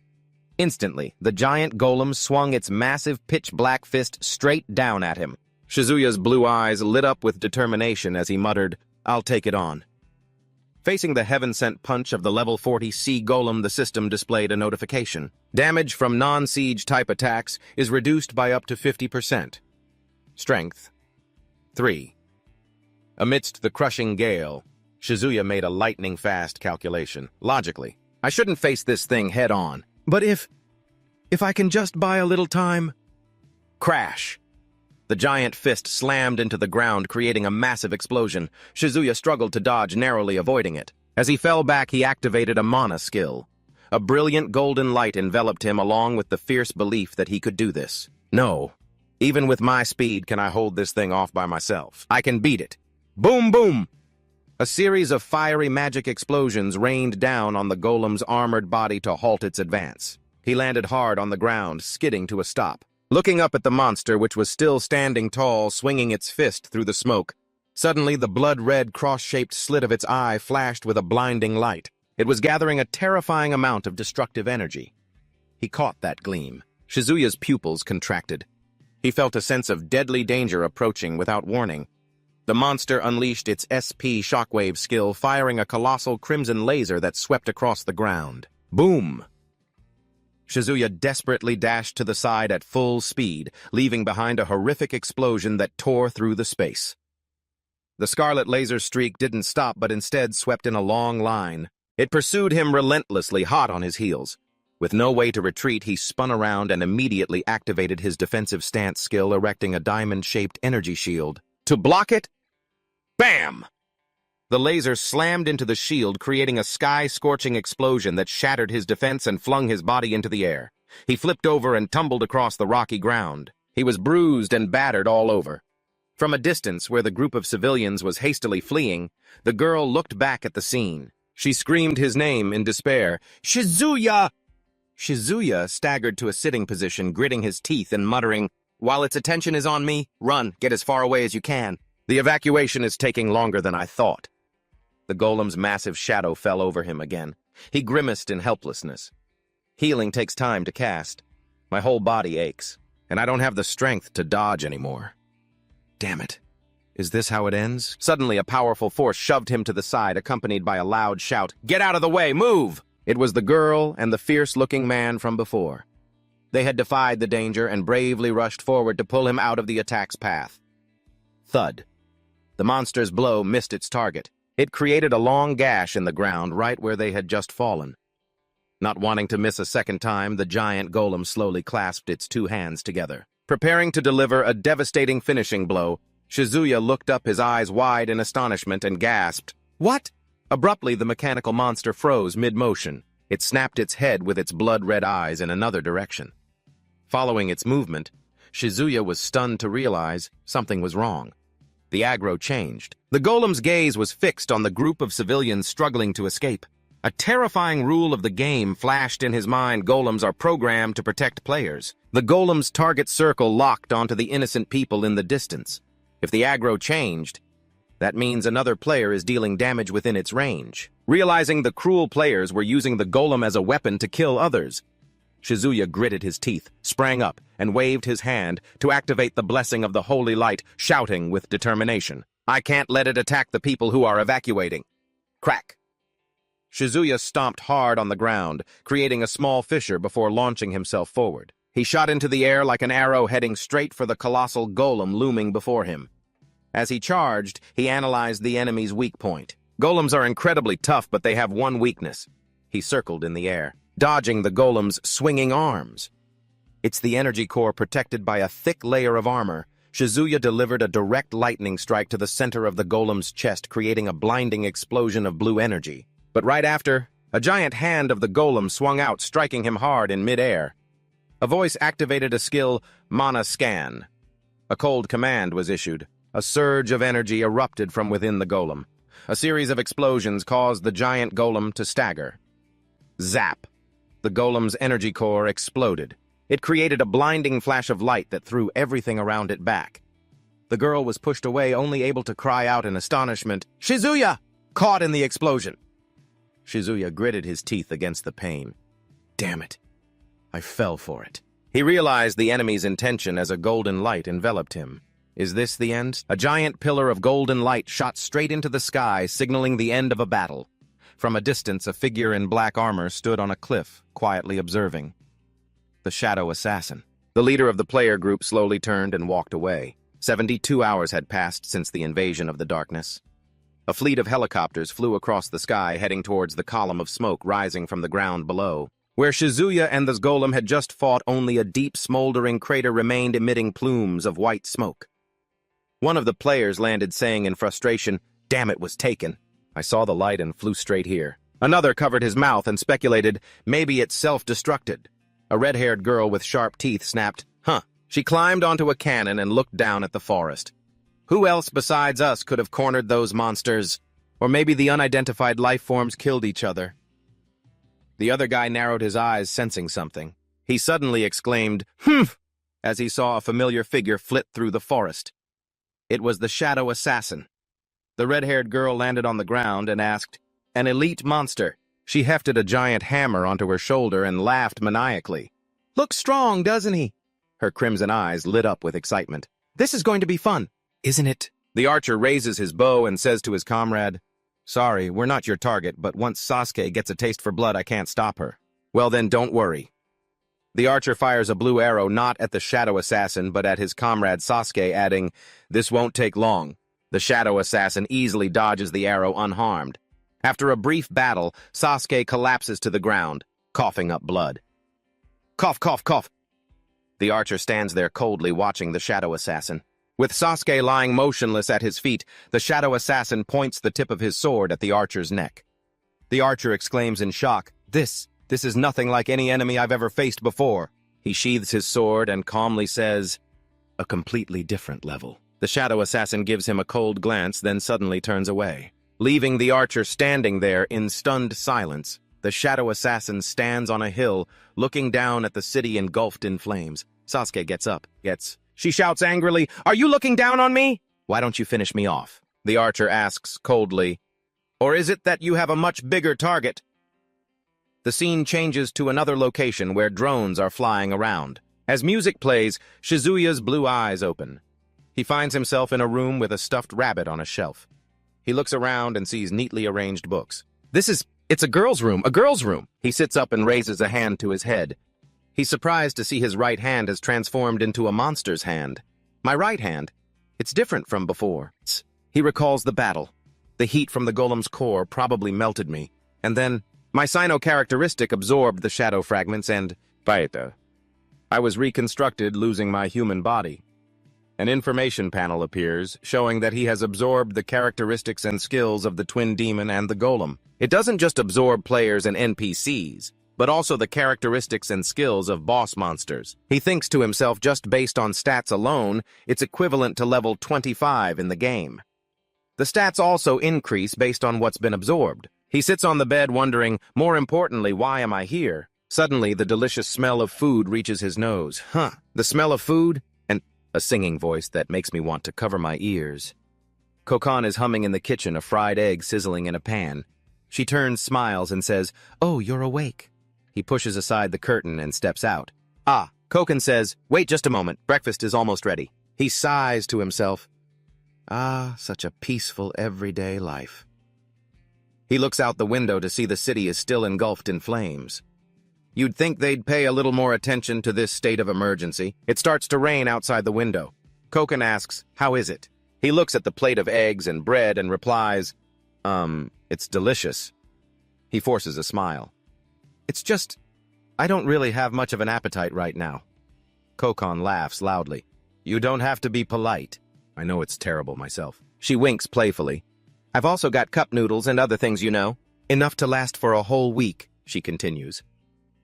Instantly, the giant golem swung its massive pitch-black fist straight down at him. Shizuya's blue eyes lit up with determination as he muttered, "I'll take it on." Facing the heaven-sent punch of the level 40 sea golem, the system displayed a notification. Damage from non-siege type attacks is reduced by up to 50%. Strength 3. Amidst the crushing gale, Shizuya made a lightning-fast calculation. Logically, I shouldn't face this thing head-on. But if I can just buy a little time... Crash! The giant fist slammed into the ground, creating a massive explosion. Shizuya struggled to dodge, narrowly avoiding it. As he fell back, he activated a mana skill. A brilliant golden light enveloped him, along with the fierce belief that he could do this. No. Even with my speed, can I hold this thing off by myself? I can beat it. Boom, boom! A series of fiery magic explosions rained down on the golem's armored body to halt its advance. He landed hard on the ground, skidding to a stop. Looking up at the monster, which was still standing tall, swinging its fist through the smoke, suddenly the blood-red cross-shaped slit of its eye flashed with a blinding light. It was gathering a terrifying amount of destructive energy. He caught that gleam. Shizuya's pupils contracted. He felt a sense of deadly danger approaching without warning. The monster unleashed its SP shockwave skill, firing a colossal crimson laser that swept across the ground. Boom! Shizuya desperately dashed to the side at full speed, leaving behind a horrific explosion that tore through the space. The scarlet laser streak didn't stop, but instead swept in a long line. It pursued him relentlessly, hot on his heels. With no way to retreat, he spun around and immediately activated his defensive stance skill, erecting a diamond-shaped energy shield. To block it, bam! The laser slammed into the shield, creating a sky-scorching explosion that shattered his defense and flung his body into the air. He flipped over and tumbled across the rocky ground. He was bruised and battered all over. From a distance, where the group of civilians was hastily fleeing, the girl looked back at the scene. She screamed his name in despair. "Shizuya!" Shizuya staggered to a sitting position, gritting his teeth and muttering, "While its attention is on me, run, get as far away as you can. The evacuation is taking longer than I thought." The golem's massive shadow fell over him again. He grimaced in helplessness. Healing takes time to cast. My whole body aches, and I don't have the strength to dodge anymore. Damn it. Is this how it ends? Suddenly, a powerful force shoved him to the side, accompanied by a loud shout. "Get out of the way! Move!" It was the girl and the fierce-looking man from before. They had defied the danger and bravely rushed forward to pull him out of the attack's path. Thud. The monster's blow missed its target. It created a long gash in the ground right where they had just fallen. Not wanting to miss a second time, the giant golem slowly clasped its two hands together. Preparing to deliver a devastating finishing blow, Shizuya looked up, his eyes wide in astonishment, and gasped, "What?" Abruptly, the mechanical monster froze mid-motion. It snapped its head with its blood-red eyes in another direction. Following its movement, Shizuya was stunned to realize something was wrong. The aggro changed. The golem's gaze was fixed on the group of civilians struggling to escape. A terrifying rule of the game flashed in his mind. Golems are programmed to protect players. The golem's target circle locked onto the innocent people in the distance. If the aggro changed, that means another player is dealing damage within its range. Realizing the cruel players were using the golem as a weapon to kill others, Shizuya gritted his teeth, sprang up, and waved his hand to activate the blessing of the holy light, shouting with determination, "I can't let it attack the people who are evacuating." Crack! Shizuya stomped hard on the ground, creating a small fissure before launching himself forward. He shot into the air like an arrow, heading straight for the colossal golem looming before him. As he charged, he analyzed the enemy's weak point. Golems are incredibly tough, but they have one weakness. He circled in the air, dodging the golem's swinging arms. It's the energy core protected by a thick layer of armor. Shizuya delivered a direct lightning strike to the center of the golem's chest, creating a blinding explosion of blue energy. But right after, a giant hand of the golem swung out, striking him hard in midair. A voice activated a skill, Mana Scan. A cold command was issued. A surge of energy erupted from within the golem. A series of explosions caused the giant golem to stagger. Zap! The golem's energy core exploded. It created a blinding flash of light that threw everything around it back. The girl was pushed away, only able to cry out in astonishment, "Shizuya!" caught in the explosion. Shizuya gritted his teeth against the pain. Damn it. I fell for it. He realized the enemy's intention as a golden light enveloped him. Is this the end? A giant pillar of golden light shot straight into the sky, signaling the end of a battle. From a distance, a figure in black armor stood on a cliff, quietly observing. The Shadow Assassin. The leader of the player group slowly turned and walked away. 72 hours had passed since the invasion of the darkness. A fleet of helicopters flew across the sky, heading towards the column of smoke rising from the ground below. Where Shizuya and the golem had just fought, only a deep, smoldering crater remained, emitting plumes of white smoke. One of the players landed, saying in frustration, "Damn, it was taken." I saw the light and flew straight here. Another covered his mouth and speculated, maybe it's self-destructed. A red-haired girl with sharp teeth snapped, "Huh." She climbed onto a cannon and looked down at the forest. Who else besides us could have cornered those monsters? Or maybe the unidentified life forms killed each other. The other guy narrowed his eyes, sensing something. He suddenly exclaimed, "Humph," as he saw a familiar figure flit through the forest. It was the Shadow Assassin. The red-haired girl landed on the ground and asked, "An elite monster." She hefted a giant hammer onto her shoulder and laughed maniacally. "Looks strong, doesn't he?" Her crimson eyes lit up with excitement. "This is going to be fun, isn't it?" The archer raises his bow and says to his comrade, "Sorry, we're not your target, but once Sasuke gets a taste for blood, I can't stop her." "Well then, don't worry." The archer fires a blue arrow not at the Shadow Assassin, but at his comrade Sasuke, adding, "This won't take long." The Shadow Assassin easily dodges the arrow unharmed. After a brief battle, Sasuke collapses to the ground, coughing up blood. "Cough, cough, cough." The archer stands there coldly watching the Shadow Assassin. With Sasuke lying motionless at his feet, the Shadow Assassin points the tip of his sword at the archer's neck. The archer exclaims in shock, This is nothing like any enemy I've ever faced before." He sheathes his sword and calmly says, "A completely different level." The Shadow Assassin gives him a cold glance, then suddenly turns away. Leaving the archer standing there in stunned silence, the Shadow Assassin stands on a hill, looking down at the city engulfed in flames. Sasuke gets up. She shouts angrily, "Are you looking down on me?" "Why don't you finish me off?" The archer asks coldly. "Or is it that you have a much bigger target?" The scene changes to another location where drones are flying around. As music plays, Shizuya's blue eyes open. He finds himself in a room with a stuffed rabbit on a shelf. He looks around and sees neatly arranged books. It's a girl's room, a girl's room. He sits up and raises a hand to his head. He's surprised to see his right hand has transformed into a monster's hand. My right hand? It's different from before. He recalls the battle. The heat from the golem's core probably melted me. And then, my Sino-characteristic absorbed the shadow fragments and... I was reconstructed, losing my human body. An information panel appears, showing that he has absorbed the characteristics and skills of the twin demon and the golem. It doesn't just absorb players and NPCs, but also the characteristics and skills of boss monsters. He thinks to himself, just based on stats alone, it's equivalent to level 25 in the game. The stats also increase based on what's been absorbed. He sits on the bed wondering, more importantly, why am I here? Suddenly, the delicious smell of food reaches his nose. The smell of food? And a singing voice that makes me want to cover my ears. Kokan is humming in the kitchen, a fried egg sizzling in a pan. She turns, smiles, and says, "Oh, you're awake." He pushes aside the curtain and steps out. Kokan says, "Wait just a moment, breakfast is almost ready." He sighs to himself. Such a peaceful, everyday life. He looks out the window to see the city is still engulfed in flames. You'd think they'd pay a little more attention to this state of emergency. It starts to rain outside the window. Kokan asks, "How is it?" He looks at the plate of eggs and bread and replies, it's delicious." He forces a smile. "It's just, I don't really have much of an appetite right now." Kokan laughs loudly. "You don't have to be polite. I know it's terrible myself." She winks playfully. "I've also got cup noodles and other things, you know. Enough to last for a whole week," she continues.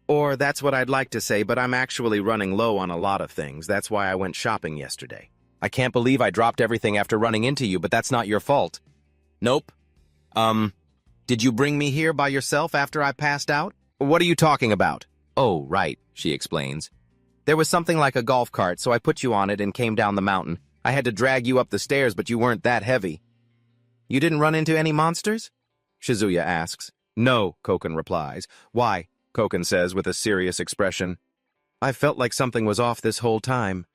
"Or that's what I'd like to say, but I'm actually running low on a lot of things. That's why I went shopping yesterday. I can't believe I dropped everything after running into you, but that's not your fault." "Nope." Did you bring me here by yourself after I passed out?" "What are you talking about?" "Oh, right," she explains. "There was something like a golf cart, so I put you on it and came down the mountain. I had to drag you up the stairs, but you weren't that heavy." "You didn't run into any monsters?" Shizuya asks. "No," Kokan replies. "Why?" Kokan says with a serious expression. "I felt like something was off this whole time."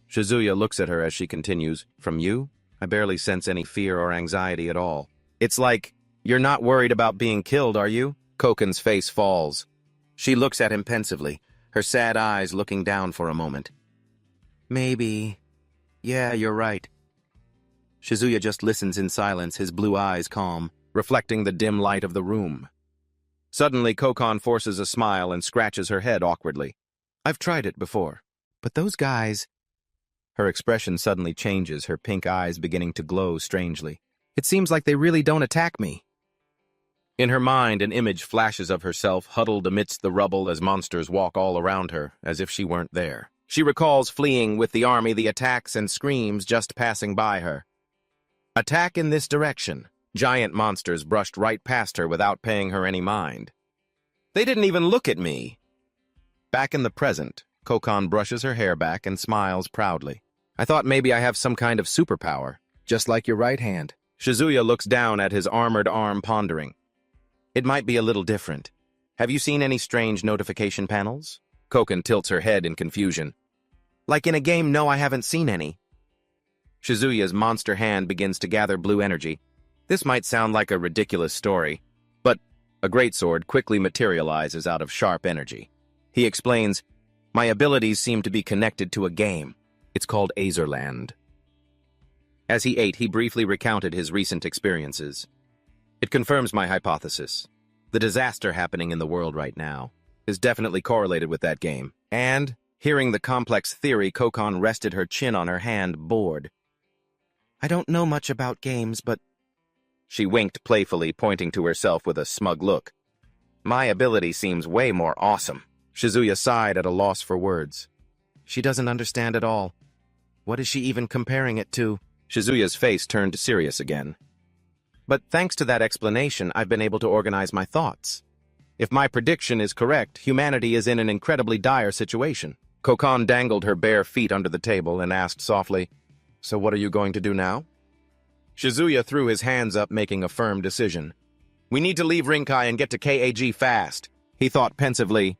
Shizuya looks at her as she continues. "From you? I barely sense any fear or anxiety at all. It's like, you're not worried about being killed, are you?" Kokan's face falls. She looks at him pensively, her sad eyes looking down for a moment. "Maybe. Yeah, you're right." Shizuya just listens in silence, his blue eyes calm, reflecting the dim light of the room. Suddenly, Kokon forces a smile and scratches her head awkwardly. I've tried it before, but those guys... Her expression suddenly changes, her pink eyes beginning to glow strangely. It seems like they really don't attack me. In her mind, an image flashes of herself huddled amidst the rubble as monsters walk all around her, as if she weren't there. She recalls fleeing with the army, the attacks and screams just passing by her. Attack in this direction. Giant monsters brushed right past her without paying her any mind. They didn't even look at me. Back in the present, Kokon brushes her hair back and smiles proudly. I thought maybe I have some kind of superpower, just like your right hand. Shizuya looks down at his armored arm, pondering. It might be a little different. Have you seen any strange notification panels? Kokon tilts her head in confusion. Like in a game, no, I haven't seen any. Shizuya's monster hand begins to gather blue energy. This might sound like a ridiculous story, but a greatsword quickly materializes out of sharp energy. He explains, my abilities seem to be connected to a game. It's called Azerland. As he ate, he briefly recounted his recent experiences. It confirms my hypothesis. The disaster happening in the world right now is definitely correlated with that game. And, hearing the complex theory, Kokon rested her chin on her hand, bored. I don't know much about games, but... She winked playfully, pointing to herself with a smug look. My ability seems way more awesome. Shizuya sighed at a loss for words. She doesn't understand at all. What is she even comparing it to? Shizuya's face turned serious again. But thanks to that explanation, I've been able to organize my thoughts. If my prediction is correct, humanity is in an incredibly dire situation. Kokon dangled her bare feet under the table and asked softly, So what are you going to do now? Shizuya threw his hands up, making a firm decision. We need to leave Rinkai and get to KAG fast. He thought pensively.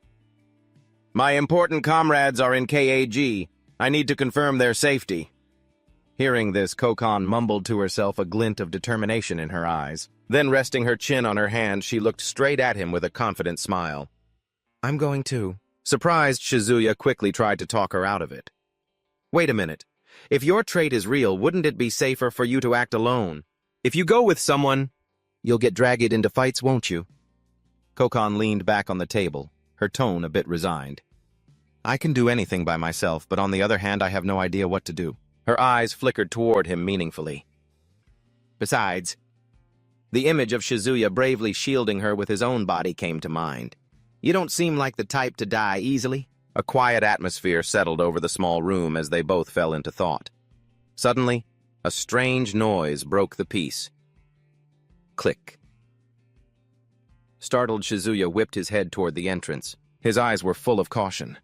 My important comrades are in KAG. I need to confirm their safety. Hearing this, Kokon mumbled to herself, a glint of determination in her eyes. Then, resting her chin on her hand, she looked straight at him with a confident smile. I'm going too. Surprised, Shizuya quickly tried to talk her out of it. Wait a minute. If your trait is real, wouldn't it be safer for you to act alone? If you go with someone, you'll get dragged into fights, won't you? Kokon leaned back on the table, her tone a bit resigned. I can do anything by myself, but on the other hand, I have no idea what to do. Her eyes flickered toward him meaningfully. Besides, the image of Shizuya bravely shielding her with his own body came to mind. You don't seem like the type to die easily. A quiet atmosphere settled over the small room as they both fell into thought. Suddenly, a strange noise broke the peace. Click. Startled, Shizuya whipped his head toward the entrance. His eyes were full of caution.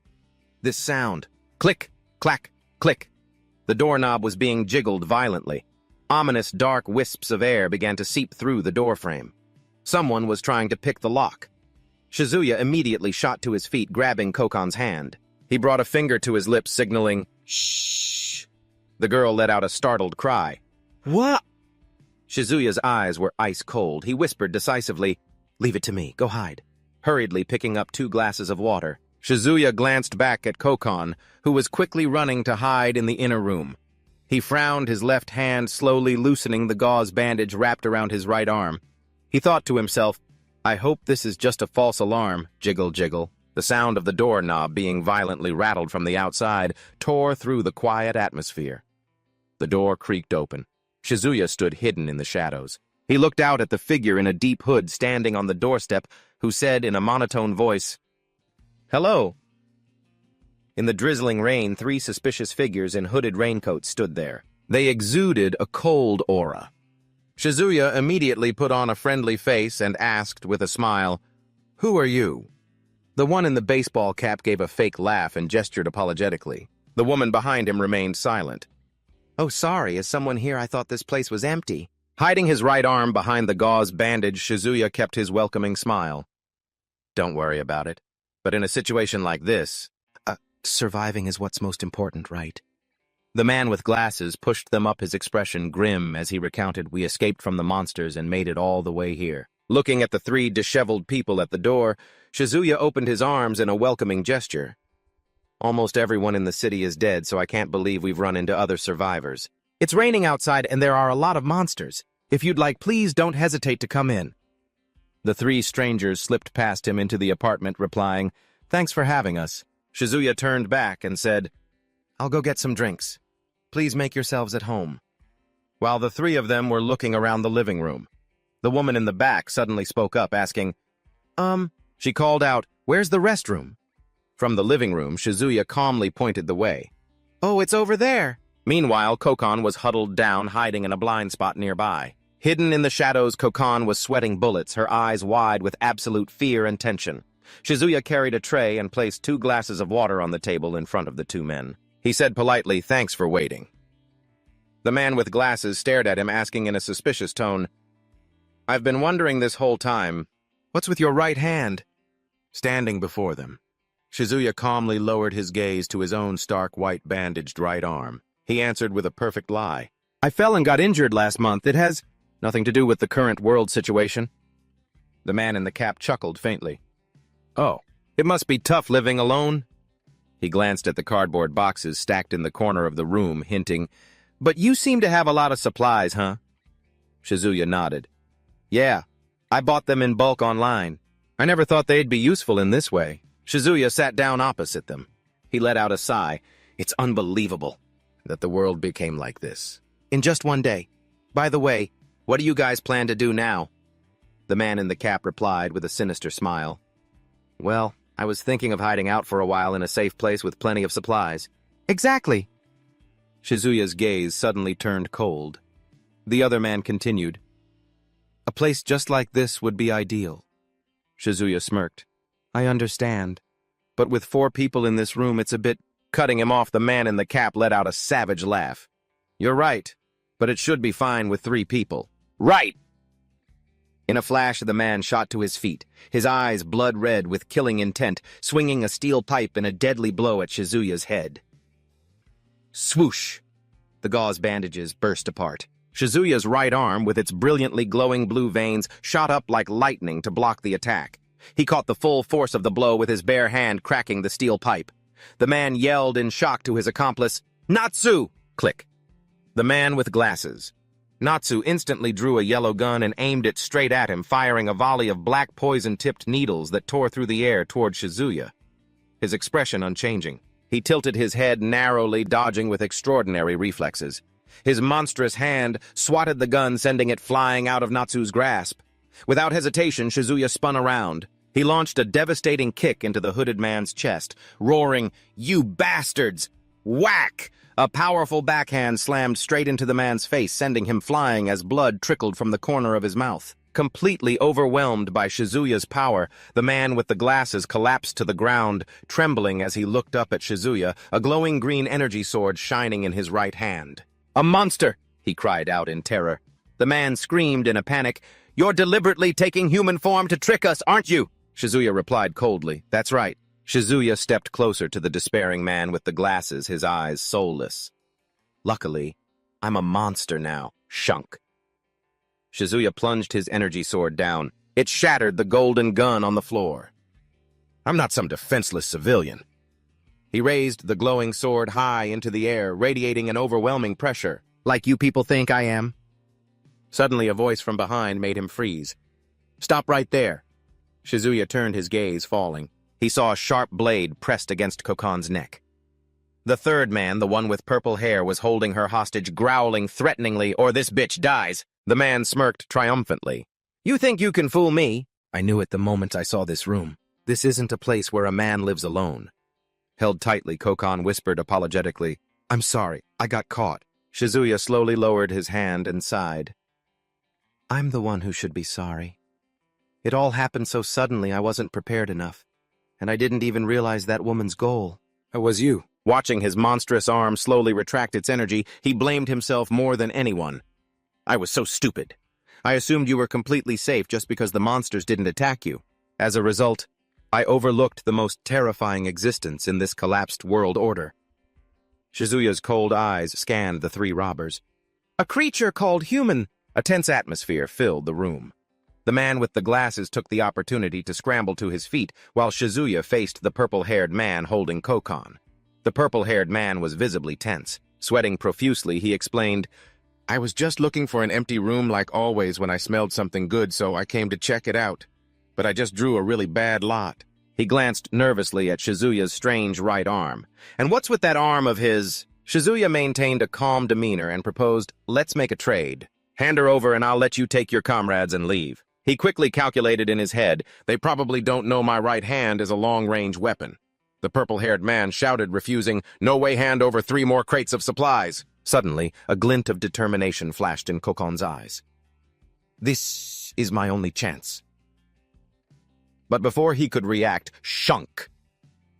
This sound. Click, clack, click. The doorknob was being jiggled violently. Ominous dark wisps of air began to seep through the doorframe. Someone was trying to pick the lock. Shizuya immediately shot to his feet, grabbing Kokon's hand. He brought a finger to his lips, signaling, Shh! The girl let out a startled cry. What? Shizuya's eyes were ice cold. He whispered decisively, Leave it to me, go hide. Hurriedly picking up 2 glasses of water, Shizuya glanced back at Kokon, who was quickly running to hide in the inner room. He frowned, his left hand slowly loosening the gauze bandage wrapped around his right arm. He thought to himself, I hope this is just a false alarm, jiggle, jiggle. The sound of the doorknob being violently rattled from the outside tore through the quiet atmosphere. The door creaked open. Shizuya stood hidden in the shadows. He looked out at the figure in a deep hood standing on the doorstep, who said in a monotone voice, Hello. In the drizzling rain, 3 suspicious figures in hooded raincoats stood there. They exuded a cold aura. Shizuya immediately put on a friendly face and asked with a smile, Who are you? The one in the baseball cap gave a fake laugh and gestured apologetically. The woman behind him remained silent. Oh, sorry, is someone here? I thought this place was empty. Hiding his right arm behind the gauze bandage, Shizuya kept his welcoming smile. Don't worry about it. But in a situation like this, surviving is what's most important, right? The man with glasses pushed them up, his expression grim as he recounted, We escaped from the monsters and made it all the way here. Looking at the 3 disheveled people at the door, Shizuya opened his arms in a welcoming gesture. Almost everyone in the city is dead, so I can't believe we've run into other survivors. It's raining outside and there are a lot of monsters. If you'd like, please don't hesitate to come in. The three strangers slipped past him into the apartment, replying, "Thanks for having us." Shizuya turned back and said, "I'll go get some drinks. Please make yourselves at home." While the three of them were looking around the living room, the woman in the back suddenly spoke up, asking, She called out, "Where's the restroom?" From the living room, Shizuya calmly pointed the way. "Oh, it's over there." Meanwhile, Kokon was huddled down, hiding in a blind spot nearby. Hidden in the shadows, Kokon was sweating bullets, her eyes wide with absolute fear and tension. Shizuya carried a tray and placed 2 glasses of water on the table in front of the 2 men. He said politely, "Thanks for waiting." The man with glasses stared at him, asking in a suspicious tone, "I've been wondering this whole time, what's with your right hand?" Standing before them, Shizuya calmly lowered his gaze to his own stark white bandaged right arm. He answered with a perfect lie. "I fell and got injured last month. It has nothing to do with the current world situation." The man in the cap chuckled faintly. "Oh, it must be tough living alone." He glanced at the cardboard boxes stacked in the corner of the room, hinting, "But you seem to have a lot of supplies, huh?" Shizuya nodded. "Yeah, I bought them in bulk online. I never thought they'd be useful in this way." Shizuya sat down opposite them. He let out a sigh. "It's unbelievable that the world became like this. In just one day. By the way, what do you guys plan to do now?" The man in the cap replied with a sinister smile. "Well, I was thinking of hiding out for a while in a safe place with plenty of supplies." "Exactly." Shizuya's gaze suddenly turned cold. The other man continued, "A place just like this would be ideal." Shizuya smirked. "I understand. But with 4 people in this room, it's a bit—" Cutting him off, the man in the cap let out a savage laugh. "You're right, but it should be fine with 3 people." "Right!" In a flash, the man shot to his feet, his eyes blood-red with killing intent, swinging a steel pipe in a deadly blow at Shizuya's head. Swoosh! The gauze bandages burst apart. Shizuya's right arm, with its brilliantly glowing blue veins, shot up like lightning to block the attack. He caught the full force of the blow with his bare hand, cracking the steel pipe. The man yelled in shock to his accomplice, "Natsu!" Click. The man with glasses. Natsu instantly drew a yellow gun and aimed it straight at him, firing a volley of black poison-tipped needles that tore through the air toward Shizuya. His expression unchanging. He tilted his head narrowly, dodging with extraordinary reflexes. His monstrous hand swatted the gun, sending it flying out of Natsu's grasp. Without hesitation, Shizuya spun around. He launched a devastating kick into the hooded man's chest, roaring, "You bastards!" Whack! A powerful backhand slammed straight into the man's face, sending him flying as blood trickled from the corner of his mouth. Completely overwhelmed by Shizuya's power, the man with the glasses collapsed to the ground, trembling as he looked up at Shizuya, a glowing green energy sword shining in his right hand. "A monster!" he cried out in terror. The man screamed in a panic, "You're deliberately taking human form to trick us, aren't you?" Shizuya replied coldly, "That's right." Shizuya stepped closer to the despairing man with the glasses, his eyes soulless. "Luckily, I'm a monster now, shunk." Shizuya plunged his energy sword down. It shattered the golden gun on the floor. "I'm not some defenseless civilian." He raised the glowing sword high into the air, radiating an overwhelming pressure. "Like you people think I am?" Suddenly, a voice from behind made him freeze. "Stop right there." Shizuya turned his gaze, falling. He saw a sharp blade pressed against Kokon's neck. The third man, the one with purple hair, was holding her hostage, growling threateningly, "Or this bitch dies." The man smirked triumphantly. "You think you can fool me?" I knew it the moment I saw this room. This isn't a place where a man lives alone. Held tightly, Kokon whispered apologetically, "I'm sorry, I got caught." Shizuya slowly lowered his hand and sighed. "I'm the one who should be sorry. It all happened so suddenly I wasn't prepared enough, and I didn't even realize that woman's goal." "It was you." Watching his monstrous arm slowly retract its energy, he blamed himself more than anyone. "I was so stupid. I assumed you were completely safe just because the monsters didn't attack you. As a result, I overlooked the most terrifying existence in this collapsed world order." Shizuya's cold eyes scanned the 3 robbers. "A creature called human!" A tense atmosphere filled the room. The man with the glasses took the opportunity to scramble to his feet, while Shizuya faced the purple-haired man holding Kokon. The purple-haired man was visibly tense. Sweating profusely, he explained, "I was just looking for an empty room like always when I smelled something good, so I came to check it out." but I just drew a really bad lot. He glanced nervously at Shizuya's strange right arm. And what's with that arm of his? Shizuya maintained a calm demeanor and proposed, let's make a trade. Hand her over and I'll let you take your comrades and leave. He quickly calculated in his head, they probably don't know my right hand is a long-range weapon. The purple-haired man shouted, refusing, no way hand over 3 more crates of supplies. Suddenly, a glint of determination flashed in Kokon's eyes. This is my only chance. But before he could react, shunk!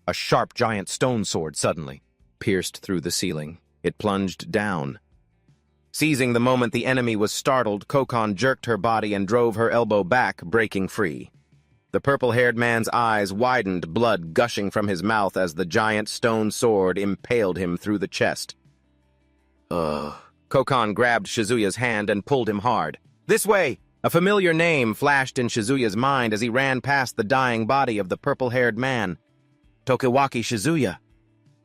A sharp giant stone sword suddenly pierced through the ceiling. It plunged down. Seizing the moment the enemy was startled, Kokon jerked her body and drove her elbow back, breaking free. The purple-haired man's eyes widened, blood gushing from his mouth as the giant stone sword impaled him through the chest. Kokon grabbed Shizuya's hand and pulled him hard. This way! A familiar name flashed in Shizuya's mind as he ran past the dying body of the purple-haired man. Tokiwaki Shizuya.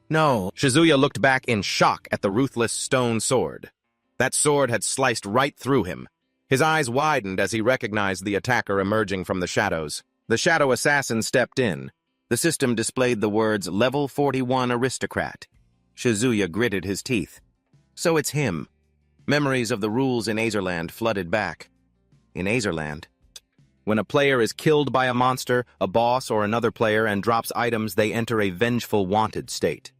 No. Shizuya looked back in shock at the ruthless stone sword. That sword had sliced right through him. His eyes widened as he recognized the attacker emerging from the shadows. The shadow assassin stepped in. The system displayed the words, Level 41 Aristocrat. Shizuya gritted his teeth. So it's him. Memories of the rules in Azerland flooded back. In Azerland, when a player is killed by a monster, a boss, or another player and drops items, they enter a vengeful wanted state.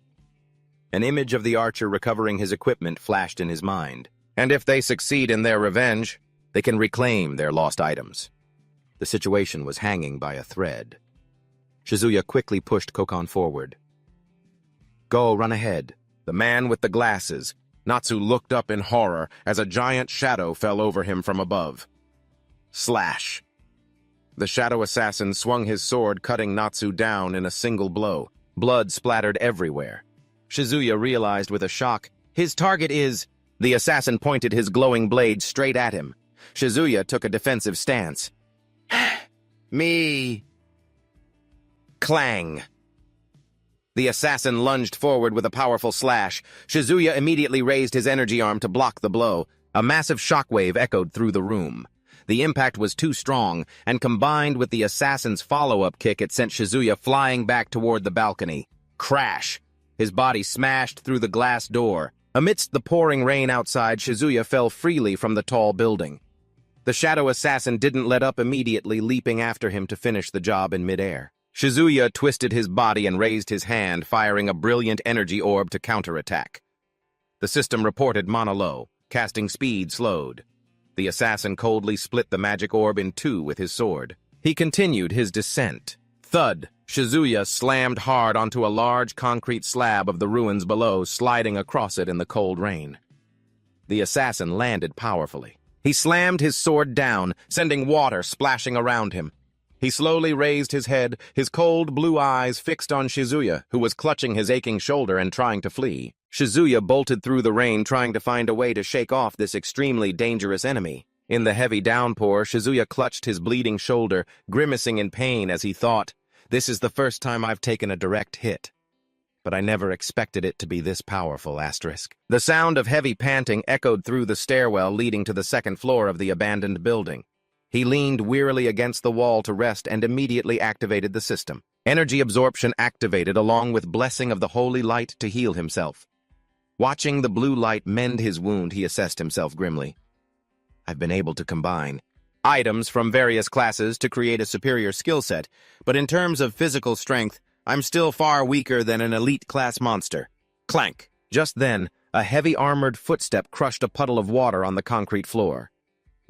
An image of the archer recovering his equipment flashed in his mind. And if they succeed in their revenge, they can reclaim their lost items. The situation was hanging by a thread. Shizuya quickly pushed Kokon forward. Go, run ahead. The man with the glasses. Natsu looked up in horror as a giant shadow fell over him from above. Slash. The shadow assassin swung his sword, cutting Natsu down in a single blow. Blood splattered everywhere. Shizuya realized with a shock, his target is... The assassin pointed his glowing blade straight at him. Shizuya took a defensive stance. Me. Clang. The assassin lunged forward with a powerful slash. Shizuya immediately raised his energy arm to block the blow. A massive shockwave echoed through the room. The impact was too strong, and combined with the assassin's follow-up kick, it sent Shizuya flying back toward the balcony. Crash! His body smashed through the glass door. Amidst the pouring rain outside, Shizuya fell freely from the tall building. The shadow assassin didn't let up immediately, leaping after him to finish the job in midair. Shizuya twisted his body and raised his hand, firing a brilliant energy orb to counterattack. The system reported mono low, casting speed slowed. The assassin coldly split the magic orb in 2 with his sword. He continued his descent. Thud! Shizuya slammed hard onto a large concrete slab of the ruins below, sliding across it in the cold rain. The assassin landed powerfully. He slammed his sword down, sending water splashing around him. He slowly raised his head, his cold blue eyes fixed on Shizuya, who was clutching his aching shoulder and trying to flee. Shizuya bolted through the rain, trying to find a way to shake off this extremely dangerous enemy. In the heavy downpour, Shizuya clutched his bleeding shoulder, grimacing in pain as he thought, this is the first time I've taken a direct hit. But I never expected it to be this powerful, asterisk. The sound of heavy panting echoed through the stairwell leading to the second floor of the abandoned building. He leaned wearily against the wall to rest and immediately activated the system. Energy absorption activated along with blessing of the holy light to heal himself. Watching the blue light mend his wound, he assessed himself grimly. I've been able to combine items from various classes to create a superior skill set, but in terms of physical strength, I'm still far weaker than an elite-class monster. Clank! Just then, a heavy armored footstep crushed a puddle of water on the concrete floor.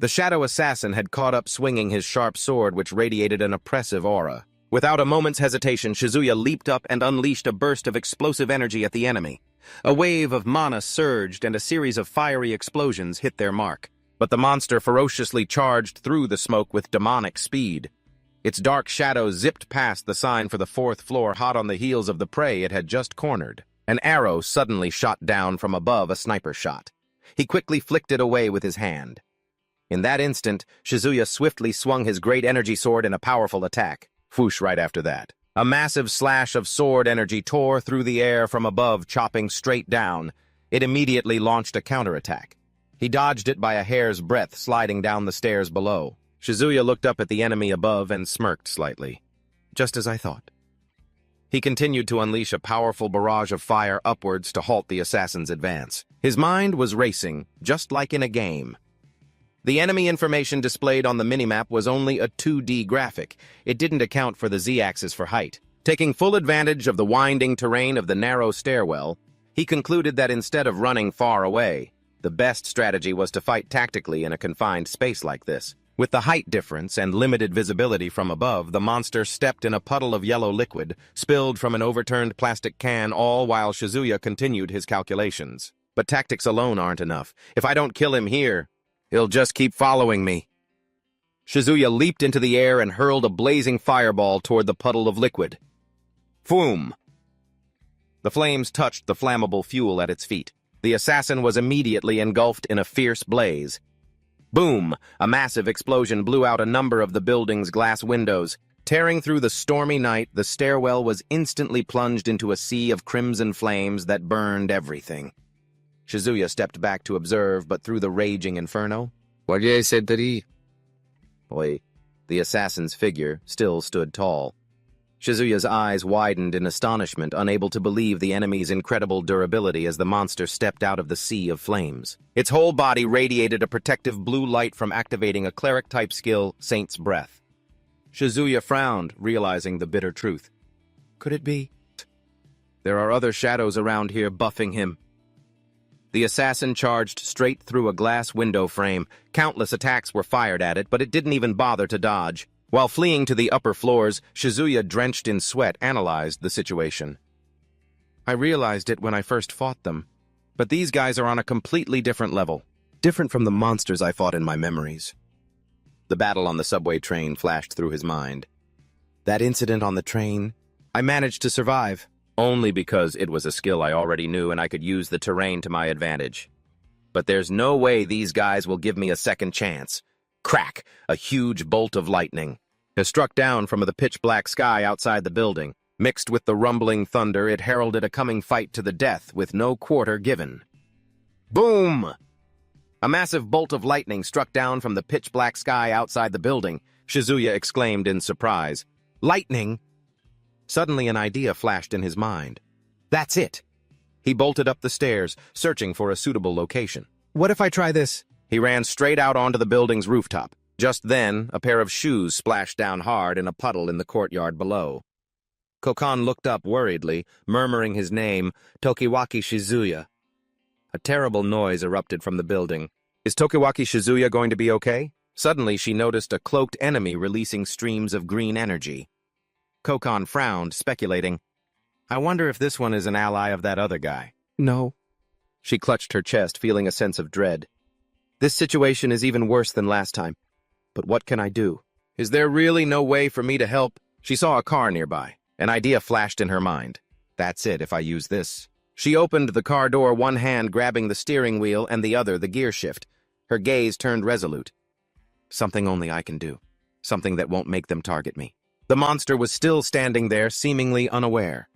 The shadow assassin had caught up swinging his sharp sword, which radiated an oppressive aura. Without a moment's hesitation, Shizuya leaped up and unleashed a burst of explosive energy at the enemy. A wave of mana surged and a series of fiery explosions hit their mark. But the monster ferociously charged through the smoke with demonic speed. Its dark shadow zipped past the sign for the 4th floor, hot on the heels of the prey it had just cornered. An arrow suddenly shot down from above, a sniper shot. He quickly flicked it away with his hand. In that instant, Shizuya swiftly swung his great energy sword in a powerful attack. Whoosh right after that. A massive slash of sword energy tore through the air from above, chopping straight down. It immediately launched a counterattack. He dodged it by a hair's breadth, sliding down the stairs below. Shizuya looked up at the enemy above and smirked slightly. Just as I thought. He continued to unleash a powerful barrage of fire upwards to halt the assassin's advance. His mind was racing, just like in a game. The enemy information displayed on the minimap was only a 2D graphic. It didn't account for the Z-axis for height. Taking full advantage of the winding terrain of the narrow stairwell, he concluded that instead of running far away, the best strategy was to fight tactically in a confined space like this. With the height difference and limited visibility from above, the monster stepped in a puddle of yellow liquid, spilled from an overturned plastic can, all while Shizuya continued his calculations. But tactics alone aren't enough. If I don't kill him here, he'll just keep following me. Shizuya leaped into the air and hurled a blazing fireball toward the puddle of liquid. Phoom! The flames touched the flammable fuel at its feet. The assassin was immediately engulfed in a fierce blaze. Boom! A massive explosion blew out a number of the building's glass windows. Tearing through the stormy night, the stairwell was instantly plunged into a sea of crimson flames that burned everything. Shizuya stepped back to observe, but through the raging inferno, What did I say, Daddy? boy, the assassin's figure still stood tall. Shizuya's eyes widened in astonishment, unable to believe the enemy's incredible durability as the monster stepped out of the sea of flames. Its whole body radiated a protective blue light from activating a cleric-type skill, Saint's Breath. Shizuya frowned, realizing the bitter truth. Could it be? There are other shadows around here buffing him. The assassin charged straight through a glass window frame. Countless attacks were fired at it, but it didn't even bother to dodge. While fleeing to the upper floors, Shizuya, drenched in sweat, analyzed the situation. I realized it when I first fought them, but these guys are on a completely different level, different from the monsters I fought in my memories. The battle on the subway train flashed through his mind. That incident on the train, I managed to survive, only because it was a skill I already knew and I could use the terrain to my advantage. But there's no way these guys will give me a second chance. Crack! A huge bolt of lightning. It struck down from the pitch-black sky outside the building. Mixed with the rumbling thunder, it heralded a coming fight to the death with no quarter given. Boom! A massive bolt of lightning struck down from the pitch-black sky outside the building. Shizuya exclaimed in surprise. Lightning? Suddenly an idea flashed in his mind. That's it! He bolted up the stairs, searching for a suitable location. What if I try this? He ran straight out onto the building's rooftop. Just then, a pair of shoes splashed down hard in a puddle in the courtyard below. Kokan looked up worriedly, murmuring his name, Tokiwaki Shizuya. A terrible noise erupted from the building. Is Tokiwaki Shizuya going to be okay? Suddenly, she noticed a cloaked enemy releasing streams of green energy. Kokan frowned, speculating, I wonder if this one is an ally of that other guy. No. She clutched her chest, feeling a sense of dread. This situation is even worse than last time. But what can I do? Is there really no way for me to help? She saw a car nearby. An idea flashed in her mind. That's it, if I use this. She opened the car door, one hand grabbing the steering wheel and the other the gear shift. Her gaze turned resolute. Something only I can do. Something that won't make them target me. The monster was still standing there, seemingly unaware.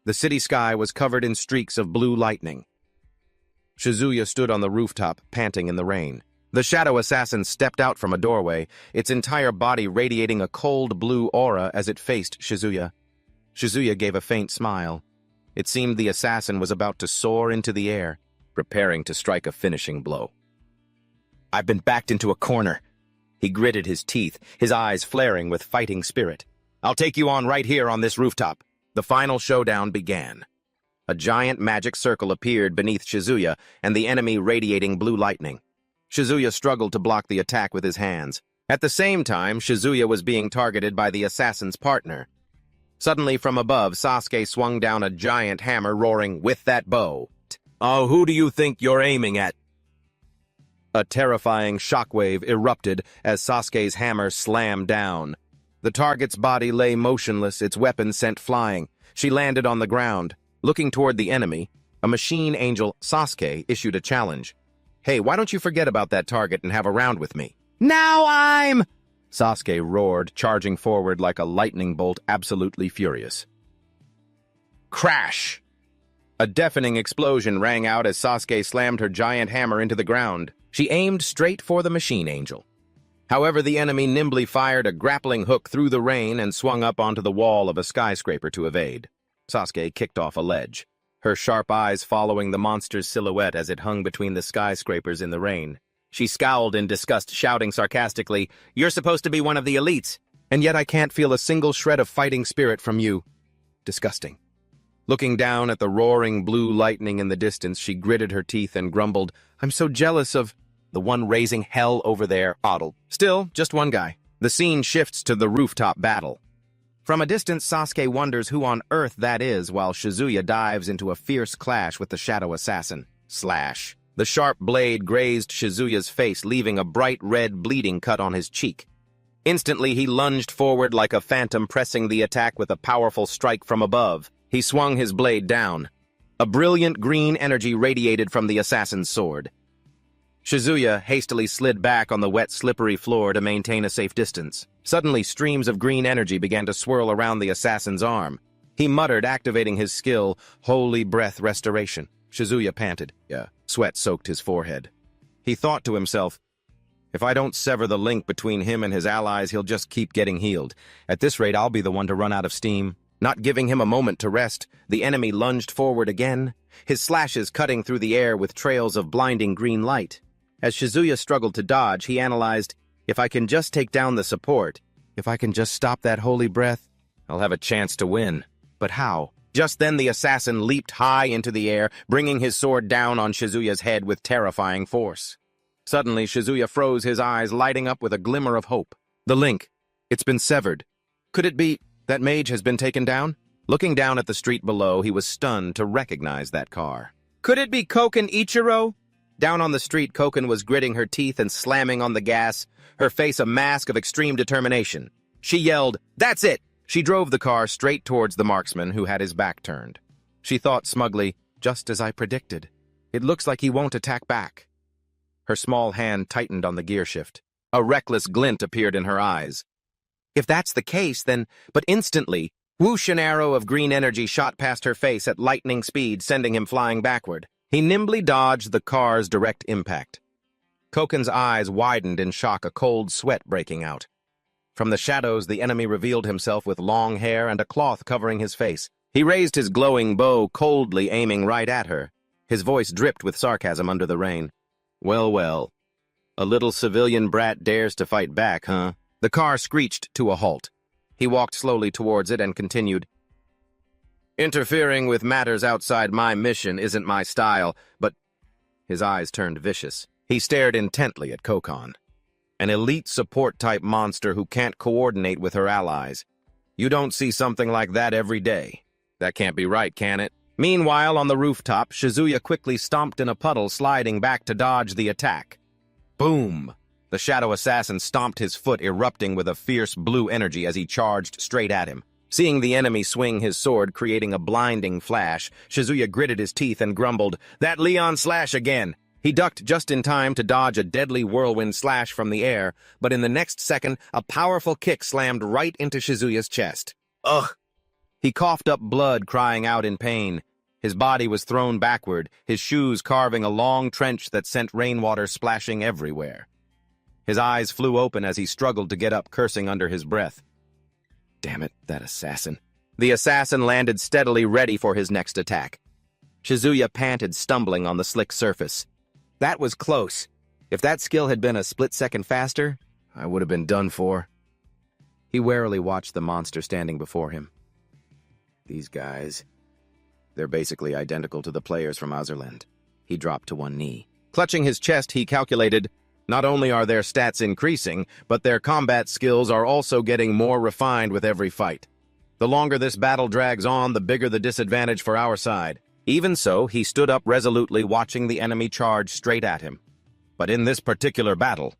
The city sky was covered in streaks of blue lightning. Shizuya stood on the rooftop, panting in the rain. The shadow assassin stepped out from a doorway, its entire body radiating a cold blue aura as it faced Shizuya. Shizuya gave a faint smile. It seemed the assassin was about to soar into the air, preparing to strike a finishing blow. I've been backed into a corner. He gritted his teeth, his eyes flaring with fighting spirit. I'll take you on right here on this rooftop. The final showdown began. A giant magic circle appeared beneath Shizuya, and the enemy radiating blue lightning. Shizuya struggled to block the attack with his hands. At the same time, Shizuya was being targeted by the assassin's partner. Suddenly, from above, Sasuke swung down a giant hammer, roaring, "With that bow! Oh, who do you think you're aiming at?" A terrifying shockwave erupted as Sasuke's hammer slammed down. The target's body lay motionless, its weapon sent flying. She landed on the ground. Looking toward the enemy, a machine angel, Sasuke, issued a challenge. Hey, why don't you forget about that target and have a round with me? Now I'm... Sasuke roared, charging forward like a lightning bolt, absolutely furious. Crash! A deafening explosion rang out as Sasuke slammed her giant hammer into the ground. She aimed straight for the machine angel. However, the enemy nimbly fired a grappling hook through the rain and swung up onto the wall of a skyscraper to evade. Sasuke kicked off a ledge, her sharp eyes following the monster's silhouette as it hung between the skyscrapers in the rain. She scowled in disgust, shouting sarcastically, "You're supposed to be one of the elites, and yet I can't feel a single shred of fighting spirit from you." Disgusting. Looking down at the roaring blue lightning in the distance, she gritted her teeth and grumbled, "I'm so jealous of the one raising hell over there, Oddle." Still, just one guy. The scene shifts to the rooftop battle. From a distance, Sasuke wonders who on earth that is while Shizuya dives into a fierce clash with the shadow assassin. Slash. The sharp blade grazed Shizuya's face, leaving a bright red bleeding cut on his cheek. Instantly, he lunged forward like a phantom, pressing the attack with a powerful strike from above. He swung his blade down. A brilliant green energy radiated from the assassin's sword. Shizuya hastily slid back on the wet, slippery floor to maintain a safe distance. Suddenly, streams of green energy began to swirl around the assassin's arm. He muttered, activating his skill, Holy Breath Restoration. Shizuya panted. Sweat soaked his forehead. He thought to himself, if I don't sever the link between him and his allies, he'll just keep getting healed. At this rate, I'll be the one to run out of steam. Not giving him a moment to rest, the enemy lunged forward again, his slashes cutting through the air with trails of blinding green light. As Shizuya struggled to dodge, he analyzed, if I can just take down the support, if I can just stop that holy breath, I'll have a chance to win. But how? Just then the assassin leaped high into the air, bringing his sword down on Shizuya's head with terrifying force. Suddenly, Shizuya froze, his eyes lighting up with a glimmer of hope. The link. It's been severed. Could it be that mage has been taken down? Looking down at the street below, he was stunned to recognize that car. Could it be Koken Ichiro? Down on the street, Koken was gritting her teeth and slamming on the gas, her face a mask of extreme determination. She yelled, "That's it!" She drove the car straight towards the marksman who had his back turned. She thought smugly, just as I predicted. It looks like he won't attack back. Her small hand tightened on the gear shift. A reckless glint appeared in her eyes. If that's the case, then... But instantly, whoosh, an arrow of green energy shot past her face at lightning speed, sending him flying backward. He nimbly dodged the car's direct impact. Koken's eyes widened in shock, a cold sweat breaking out. From the shadows, the enemy revealed himself with long hair and a cloth covering his face. He raised his glowing bow, coldly aiming right at her. His voice dripped with sarcasm under the rain. Well, well. A little civilian brat dares to fight back, huh? The car screeched to a halt. He walked slowly towards it and continued, Interfering with matters outside my mission isn't my style, but... His eyes turned vicious. He stared intently at Kokon, an elite support-type monster who can't coordinate with her allies. You don't see something like that every day. That can't be right, can it? Meanwhile, on the rooftop, Shizuya quickly stomped in a puddle, sliding back to dodge the attack. Boom! The shadow assassin stomped his foot, erupting with a fierce blue energy as he charged straight at him. Seeing the enemy swing his sword, creating a blinding flash, Shizuya gritted his teeth and grumbled, "That Leon slash again!" He ducked just in time to dodge a deadly whirlwind slash from the air, but in the next second, a powerful kick slammed right into Shizuya's chest. Ugh! He coughed up blood, crying out in pain. His body was thrown backward, his shoes carving a long trench that sent rainwater splashing everywhere. His eyes flew open as he struggled to get up, cursing under his breath. Damn it, that assassin. The assassin landed steadily, ready for his next attack. Shizuya panted, stumbling on the slick surface. That was close. If that skill had been a split second faster, I would have been done for. He warily watched the monster standing before him. These guys, they're basically identical to the players from Azerland. He dropped to one knee. Clutching his chest, he calculated, not only are their stats increasing, but their combat skills are also getting more refined with every fight. The longer this battle drags on, the bigger the disadvantage for our side. Even so, he stood up resolutely, watching the enemy charge straight at him. But in this particular battle,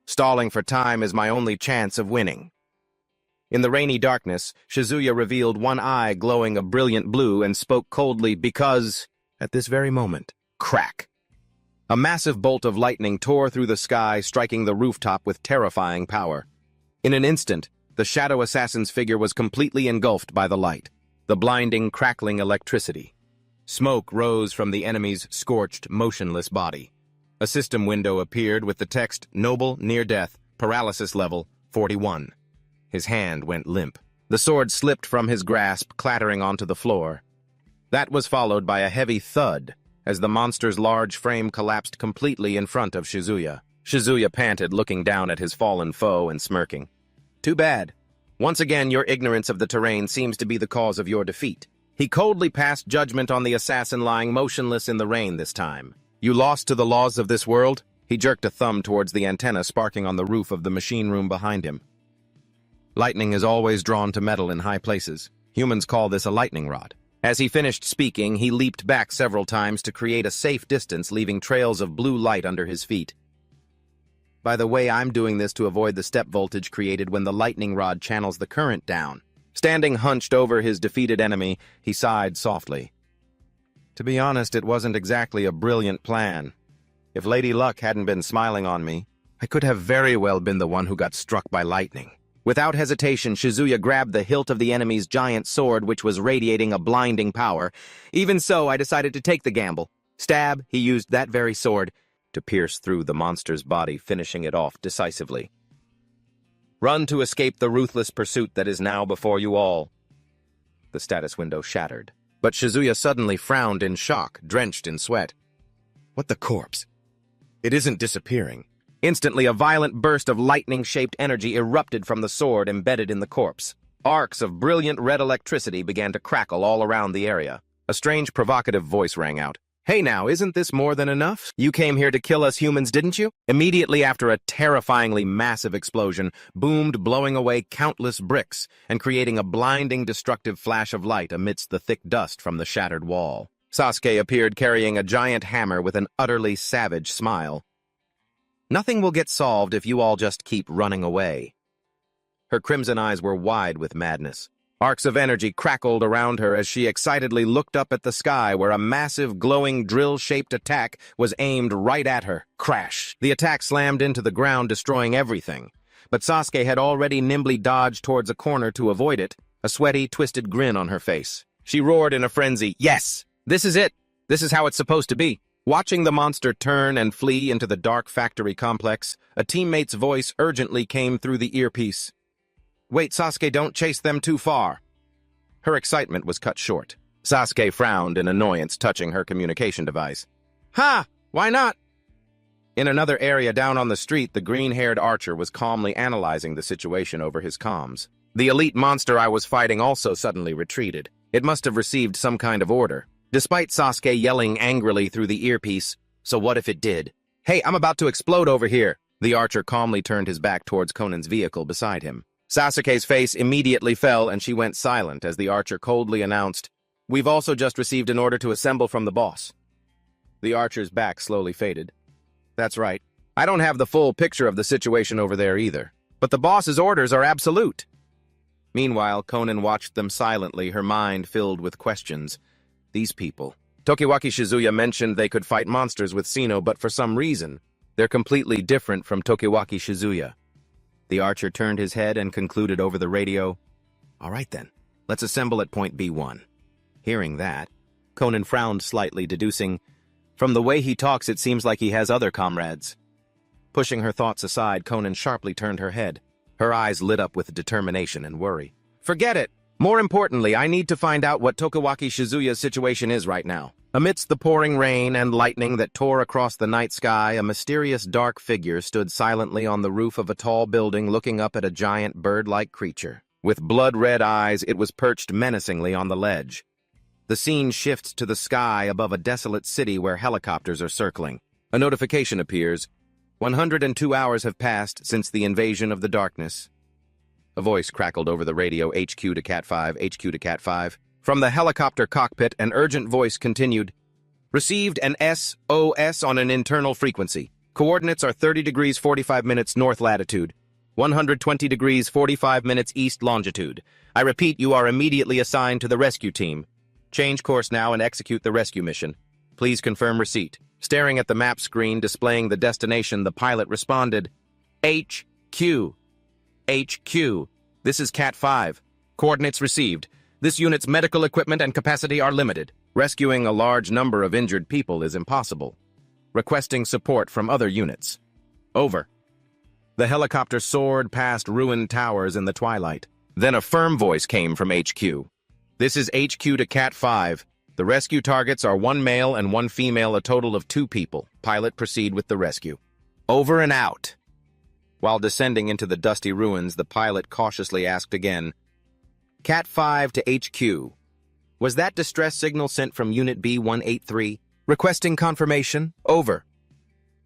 stalling for time is my only chance of winning. In the rainy darkness, Shizuya revealed one eye glowing a brilliant blue and spoke coldly because, at this very moment, crack! A massive bolt of lightning tore through the sky, striking the rooftop with terrifying power. In an instant, the shadow assassin's figure was completely engulfed by the light, the blinding, crackling electricity. Smoke rose from the enemy's scorched, motionless body. A system window appeared with the text, "Noble, near death. Paralysis level 41. His hand went limp. The sword slipped from his grasp, clattering onto the floor. That was followed by a heavy thud as the monster's large frame collapsed completely in front of Shizuya. Shizuya panted, looking down at his fallen foe and smirking. Too bad. Once again, your ignorance of the terrain seems to be the cause of your defeat. He coldly passed judgment on the assassin lying motionless in the rain this time. You lost to the laws of this world? He jerked a thumb towards the antenna sparking on the roof of the machine room behind him. Lightning is always drawn to metal in high places. Humans call this a lightning rod. As he finished speaking, he leaped back several times to create a safe distance, leaving trails of blue light under his feet. By the way, I'm doing this to avoid the step voltage created when the lightning rod channels the current down. Standing hunched over his defeated enemy, he sighed softly. To be honest, it wasn't exactly a brilliant plan. If Lady Luck hadn't been smiling on me, I could have very well been the one who got struck by lightning. Without hesitation, Shizuya grabbed the hilt of the enemy's giant sword, which was radiating a blinding power. Even so, I decided to take the gamble. Stab, he used that very sword to pierce through the monster's body, finishing it off decisively. Run to escape the ruthless pursuit that is now before you all. The status window shattered, but Shizuya suddenly frowned in shock, drenched in sweat. What the corpse? It isn't disappearing. Instantly, a violent burst of lightning-shaped energy erupted from the sword embedded in the corpse. Arcs of brilliant red electricity began to crackle all around the area. A strange, provocative voice rang out. Hey now, isn't this more than enough? You came here to kill us humans, didn't you? Immediately after, a terrifyingly massive explosion boomed, blowing away countless bricks and creating a blinding, destructive flash of light amidst the thick dust from the shattered wall. Sasuke appeared carrying a giant hammer with an utterly savage smile. Nothing will get solved if you all just keep running away. Her crimson eyes were wide with madness. Arcs of energy crackled around her as she excitedly looked up at the sky where a massive, glowing, drill-shaped attack was aimed right at her. Crash! The attack slammed into the ground, destroying everything. But Sasuke had already nimbly dodged towards a corner to avoid it, a sweaty, twisted grin on her face. She roared in a frenzy, "Yes! This is it! This is how it's supposed to be!" Watching the monster turn and flee into the dark factory complex, a teammate's voice urgently came through the earpiece. Wait, Sasuke, don't chase them too far. Her excitement was cut short. Sasuke frowned in annoyance, touching her communication device. Ha! Why not? In another area down on the street, the green-haired archer was calmly analyzing the situation over his comms. The elite monster I was fighting also suddenly retreated. It must have received some kind of order. Despite Sasuke yelling angrily through the earpiece, so what if it did? Hey, I'm about to explode over here. The archer calmly turned his back towards Conan's vehicle beside him. Sasuke's face immediately fell and she went silent as the archer coldly announced, We've also just received an order to assemble from the boss. The archer's back slowly faded. That's right. I don't have the full picture of the situation over there either, but the boss's orders are absolute. Meanwhile, Conan watched them silently, her mind filled with questions. These people. Tokiwaki Shizuya mentioned they could fight monsters with Sino, but for some reason, they're completely different from Tokiwaki Shizuya. The archer turned his head and concluded over the radio, All right then, let's assemble at point B1. Hearing that, Conan frowned slightly, deducing, From the way he talks, it seems like he has other comrades. Pushing her thoughts aside, Conan sharply turned her head. Her eyes lit up with determination and worry. Forget it! More importantly, I need to find out what Tokiwaki Shizuya's situation is right now. Amidst the pouring rain and lightning that tore across the night sky, a mysterious dark figure stood silently on the roof of a tall building looking up at a giant bird-like creature. With blood-red eyes, it was perched menacingly on the ledge. The scene shifts to the sky above a desolate city where helicopters are circling. A notification appears. 102 hours have passed since the invasion of the darkness. A voice crackled over the radio, HQ to Cat 5, HQ to Cat 5. From the helicopter cockpit, an urgent voice continued. Received an SOS on an internal frequency. Coordinates are 30 degrees 45 minutes north latitude, 120 degrees 45 minutes east longitude. I repeat, you are immediately assigned to the rescue team. Change course now and execute the rescue mission. Please confirm receipt. Staring at the map screen displaying the destination, the pilot responded, HQ. HQ. This is Cat 5. Coordinates received. This unit's medical equipment and capacity are limited. Rescuing a large number of injured people is impossible. Requesting support from other units. Over. The helicopter soared past ruined towers in the twilight. Then a firm voice came from HQ. "This is HQ to Cat 5. The rescue targets are 1 male and 1 female, a total of 2 people. Pilot, proceed with the rescue." Over and out. While descending into the dusty ruins, the pilot cautiously asked again, "Cat 5 to HQ. Was that distress signal sent from Unit B-183? Requesting confirmation. Over."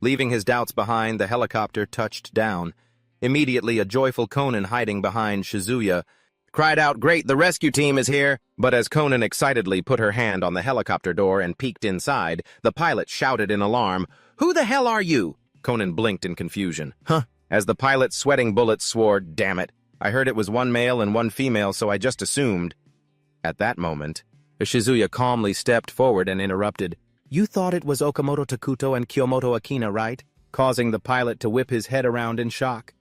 Leaving his doubts behind, the helicopter touched down. Immediately, a joyful Conan hiding behind Shizuya cried out, "Great, the rescue team is here!" But as Conan excitedly put her hand on the helicopter door and peeked inside, the pilot shouted in alarm, "Who the hell are you?" Conan blinked in confusion. "Huh?" As the pilot's sweating bullets swore, "Damn it. I heard it was 1 male and 1 female, so I just assumed." At that moment, Shizuya calmly stepped forward and interrupted, "You thought it was Okamoto Takuto and Kyomoto Akina, right?" Causing the pilot to whip his head around in shock.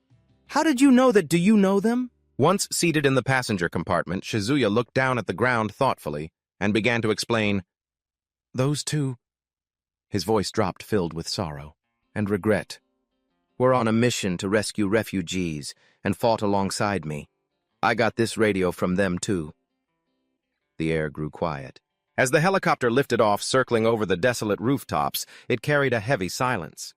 "How did you know that? Do you know them?" Once seated in the passenger compartment, Shizuya looked down at the ground thoughtfully and began to explain, "Those 2, his voice dropped, filled with sorrow and regret, "were on a mission to rescue refugees and fought alongside me. I got this radio from them, too." The air grew quiet. As the helicopter lifted off, circling over the desolate rooftops, it carried a heavy silence.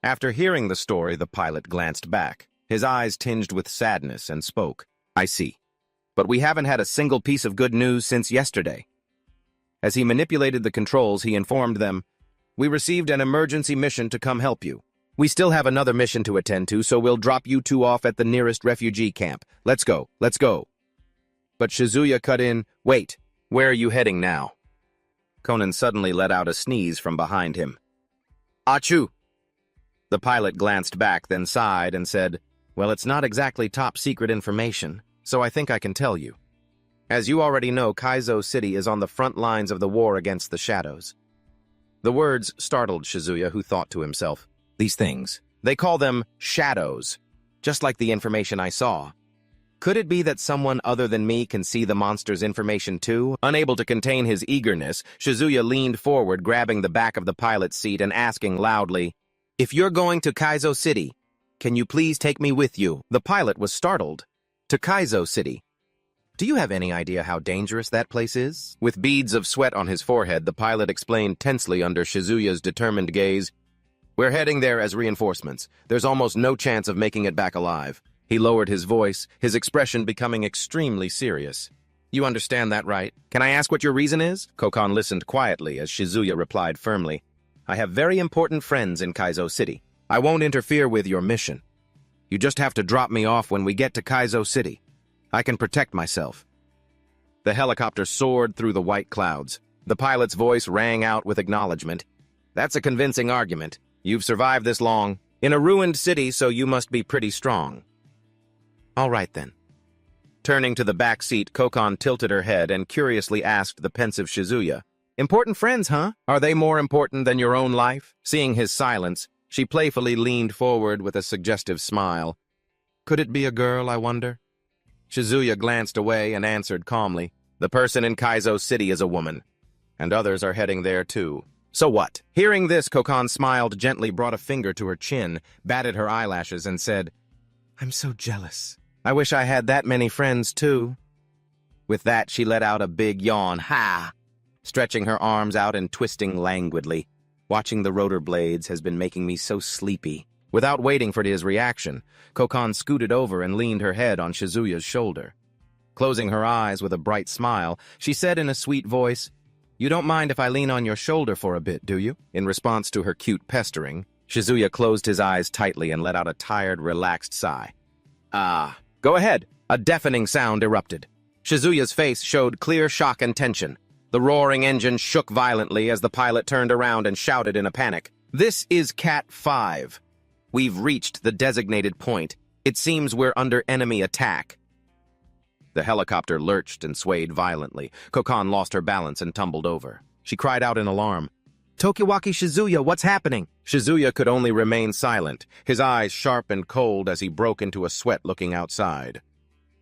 After hearing the story, the pilot glanced back, his eyes tinged with sadness, and spoke, "I see. But we haven't had a single piece of good news since yesterday." As he manipulated the controls, he informed them, "We received an emergency mission to come help you. We still have another mission to attend to, so we'll drop you 2 off at the nearest refugee camp. Let's go, let's go." But Shizuya cut in, "Wait, where are you heading now?" Conan suddenly let out a sneeze from behind him. "Achoo!" The pilot glanced back, then sighed and said, "Well, it's not exactly top-secret information, so I think I can tell you. As you already know, Kaizo City is on the front lines of the war against the shadows." The words startled Shizuya, who thought to himself, "These things, they call them shadows, just like the information I saw. Could it be that someone other than me can see the monster's information too?" Unable to contain his eagerness, Shizuya leaned forward, grabbing the back of the pilot's seat and asking loudly, "If you're going to Kaizo City, can you please take me with you?" The pilot was startled. "To Kaizo City? Do you have any idea how dangerous that place is?" With beads of sweat on his forehead, the pilot explained tensely under Shizuya's determined gaze, "We're heading there as reinforcements. There's almost no chance of making it back alive." He lowered his voice, his expression becoming extremely serious. "You understand that, right? Can I ask what your reason is?" Kokon listened quietly as Shizuya replied firmly, "I have very important friends in Kaizo City. I won't interfere with your mission. You just have to drop me off when we get to Kaizo City. I can protect myself." The helicopter soared through the white clouds. The pilot's voice rang out with acknowledgement. "That's a convincing argument. You've survived this long. In a ruined city, so you must be pretty strong." "All right, then." Turning to the back seat, Kokon tilted her head and curiously asked the pensive Shizuya, "Important friends, huh? Are they more important than your own life?" Seeing his silence, she playfully leaned forward with a suggestive smile. "Could it be a girl, I wonder?" Shizuya glanced away and answered calmly, "The person in Kaizo City is a woman, and others are heading there too. So what?" Hearing this, Kokon smiled gently, brought a finger to her chin, batted her eyelashes, and said, "I'm so jealous. I wish I had that many friends, too." With that, she let out a big yawn, "Ha!" stretching her arms out and twisting languidly. Watching the rotor blades has been making me so sleepy. Without waiting for his reaction, Kokon scooted over and leaned her head on Shizuya's shoulder. Closing her eyes with a bright smile, she said in a sweet voice, "You don't mind if I lean on your shoulder for a bit, do you?" In response to her cute pestering, Shizuya closed his eyes tightly and let out a tired, relaxed sigh. "Ah, go ahead." A deafening sound erupted. Shizuya's face showed clear shock and tension. The roaring engine shook violently as the pilot turned around and shouted in a panic, "This is Cat 5. We've reached the designated point. It seems we're under enemy attack." The helicopter lurched and swayed violently. Kokon lost her balance and tumbled over. She cried out in alarm, "Tokiwaki Shizuya, what's happening?" Shizuya could only remain silent, his eyes sharp and cold as he broke into a sweat looking outside.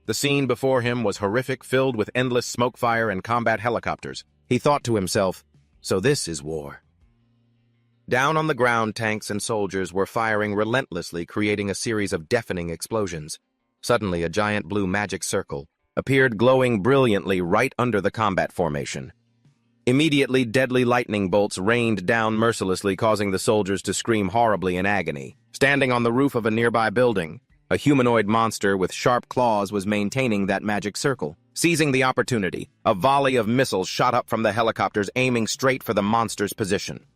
The scene before him was horrific, filled with endless smoke fire and combat helicopters. He thought to himself, "So this is war." Down on the ground, tanks and soldiers were firing relentlessly, creating a series of deafening explosions. Suddenly, a giant blue magic circle appeared, glowing brilliantly right under the combat formation. Immediately, deadly lightning bolts rained down mercilessly, causing the soldiers to scream horribly in agony. Standing on the roof of a nearby building, a humanoid monster with sharp claws was maintaining that magic circle. Seizing the opportunity, a volley of missiles shot up from the helicopters, aiming straight for the monster's position.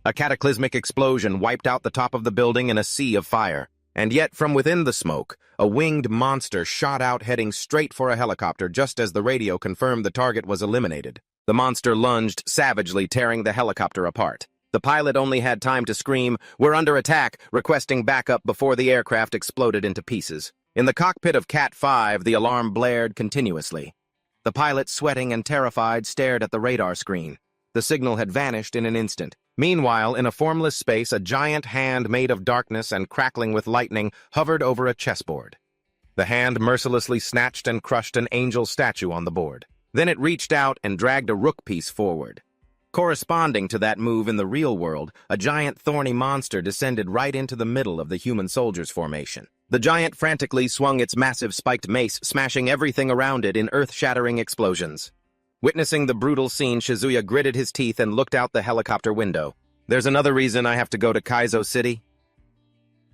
A cataclysmic explosion wiped out the top of the building in a sea of fire. And yet, from within the smoke, a winged monster shot out, heading straight for a helicopter just as the radio confirmed the target was eliminated. The monster lunged savagely, tearing the helicopter apart. The pilot only had time to scream, "We're under attack," requesting backup before the aircraft exploded into pieces. In the cockpit of Cat 5, the alarm blared continuously. The pilot, sweating and terrified, stared at the radar screen. The signal had vanished in an instant. Meanwhile, in a formless space, a giant hand made of darkness and crackling with lightning hovered over a chessboard. The hand mercilessly snatched and crushed an angel statue on the board. Then it reached out and dragged a rook piece forward. Corresponding to that move in the real world, a giant thorny monster descended right into the middle of the human soldiers' formation. The giant frantically swung its massive spiked mace, smashing everything around it in earth-shattering explosions. Witnessing the brutal scene, Shizuya gritted his teeth and looked out the helicopter window. "There's another reason I have to go to Kaizo City?"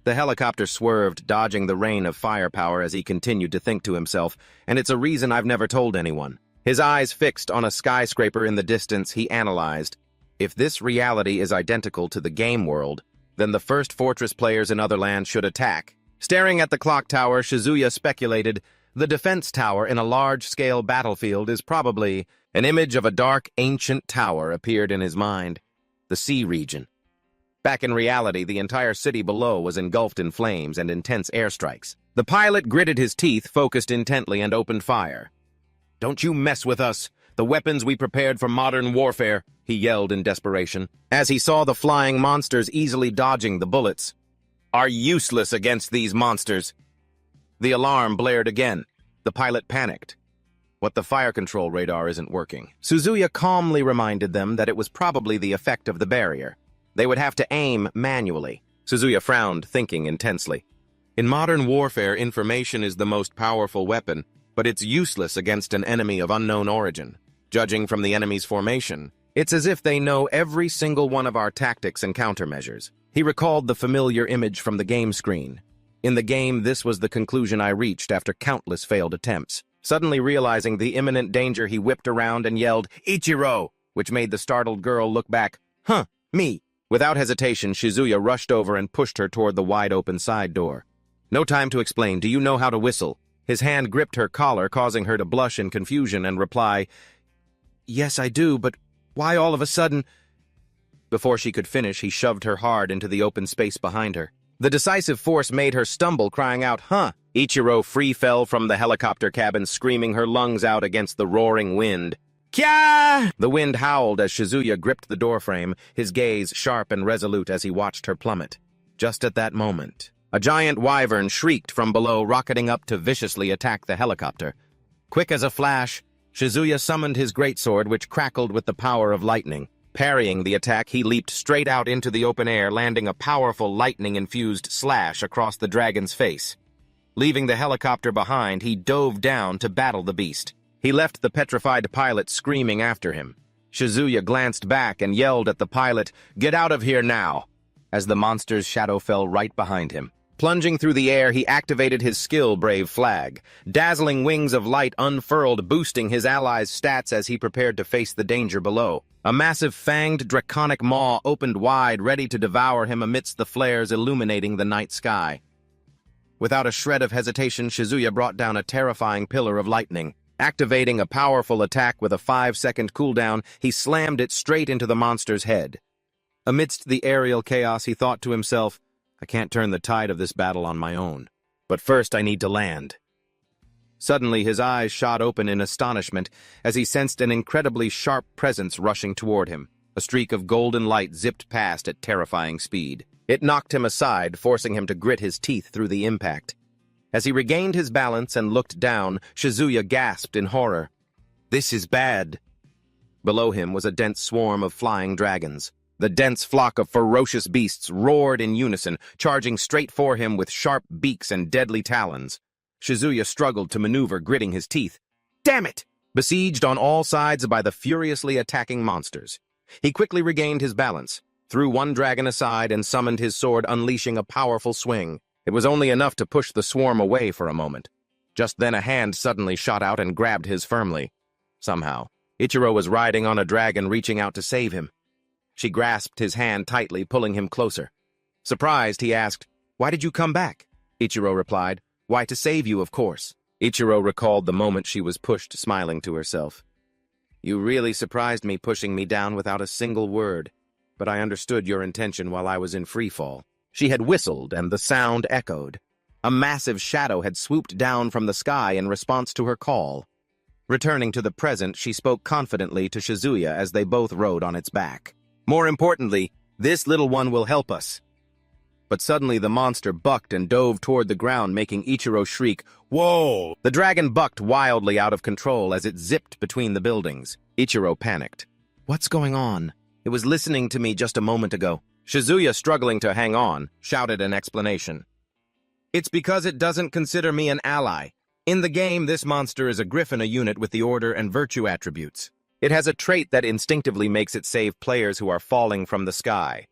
The helicopter swerved, dodging the rain of firepower as he continued to think to himself, "And it's a reason I've never told anyone." His eyes fixed on a skyscraper in the distance, he analyzed. If this reality is identical to the game world, then the first Fortress players in other lands should attack. Staring at the clock tower, Shizuya speculated, the defense tower in a large-scale battlefield is probably... An image of a dark, ancient tower appeared in his mind. The sea region. Back in reality, the entire city below was engulfed in flames and intense airstrikes. The pilot gritted his teeth, focused intently, and opened fire. "Don't you mess with us! The weapons we prepared for modern warfare!" he yelled in desperation, as he saw the flying monsters easily dodging the bullets. "Are useless against these monsters!" The alarm blared again. The pilot panicked. "What, the fire control radar isn't working?" Suzuya calmly reminded them that it was probably the effect of the barrier. They would have to aim manually. Suzuya frowned, thinking intensely. In modern warfare, information is the most powerful weapon, but it's useless against an enemy of unknown origin. Judging from the enemy's formation, it's as if they know every single one of our tactics and countermeasures. He recalled the familiar image from the game screen. In the game, this was the conclusion I reached after countless failed attempts. Suddenly realizing the imminent danger, he whipped around and yelled, "Ichiro!" which made the startled girl look back. "Huh, me!" Without hesitation, Shizuya rushed over and pushed her toward the wide-open side door. "No time to explain. Do you know how to whistle?" His hand gripped her collar, causing her to blush in confusion and reply, "Yes, I do, but why all of a sudden—" Before she could finish, he shoved her hard into the open space behind her. The decisive force made her stumble, crying out, "Huh!" Ichiro free fell from the helicopter cabin, screaming her lungs out against the roaring wind. "Kya!" The wind howled as Shizuya gripped the doorframe, his gaze sharp and resolute as he watched her plummet. Just at that moment, a giant wyvern shrieked from below, rocketing up to viciously attack the helicopter. Quick as a flash, Shizuya summoned his greatsword, which crackled with the power of lightning. Parrying the attack, he leaped straight out into the open air, landing a powerful lightning-infused slash across the dragon's face. Leaving the helicopter behind, he dove down to battle the beast. He left the petrified pilot screaming after him. Shizuya glanced back and yelled at the pilot, "Get out of here now!" as the monster's shadow fell right behind him. Plunging through the air, he activated his skill-brave flag. Dazzling wings of light unfurled, boosting his allies' stats as he prepared to face the danger below. A massive fanged draconic maw opened wide, ready to devour him amidst the flares illuminating the night sky. Without a shred of hesitation, Shizuya brought down a terrifying pillar of lightning. Activating a powerful attack with a 5-second cooldown, he slammed it straight into the monster's head. Amidst the aerial chaos, he thought to himself, "I can't turn the tide of this battle on my own. But first I need to land." Suddenly, his eyes shot open in astonishment as he sensed an incredibly sharp presence rushing toward him. A streak of golden light zipped past at terrifying speed. It knocked him aside, forcing him to grit his teeth through the impact. As he regained his balance and looked down, Shizuya gasped in horror. "This is bad." Below him was a dense swarm of flying dragons. The dense flock of ferocious beasts roared in unison, charging straight for him with sharp beaks and deadly talons. Shizuya struggled to maneuver, gritting his teeth. Damn it! Besieged on all sides by the furiously attacking monsters. He quickly regained his balance, threw one dragon aside, and summoned his sword, unleashing a powerful swing. It was only enough to push the swarm away for a moment. Just then a hand suddenly shot out and grabbed his firmly. Somehow, Ichiro was riding on a dragon, reaching out to save him. She grasped his hand tightly, pulling him closer. Surprised, he asked, "Why did you come back?" Ichiro replied, "Why, to save you, of course." Ichiro recalled the moment she was pushed, smiling to herself. "You really surprised me, pushing me down without a single word, but I understood your intention while I was in freefall." She had whistled, and the sound echoed. A massive shadow had swooped down from the sky in response to her call. Returning to the present, she spoke confidently to Shizuya as they both rode on its back. "More importantly, this little one will help us." But suddenly the monster bucked and dove toward the ground, making Ichiro shriek, "Whoa!" The dragon bucked wildly out of control as it zipped between the buildings. Ichiro panicked. "What's going on? It was listening to me just a moment ago." Shizuya, struggling to hang on, shouted an explanation. "It's because it doesn't consider me an ally. In the game, this monster is a griffin, a unit with the order and virtue attributes. It has a trait that instinctively makes it save players who are falling from the sky."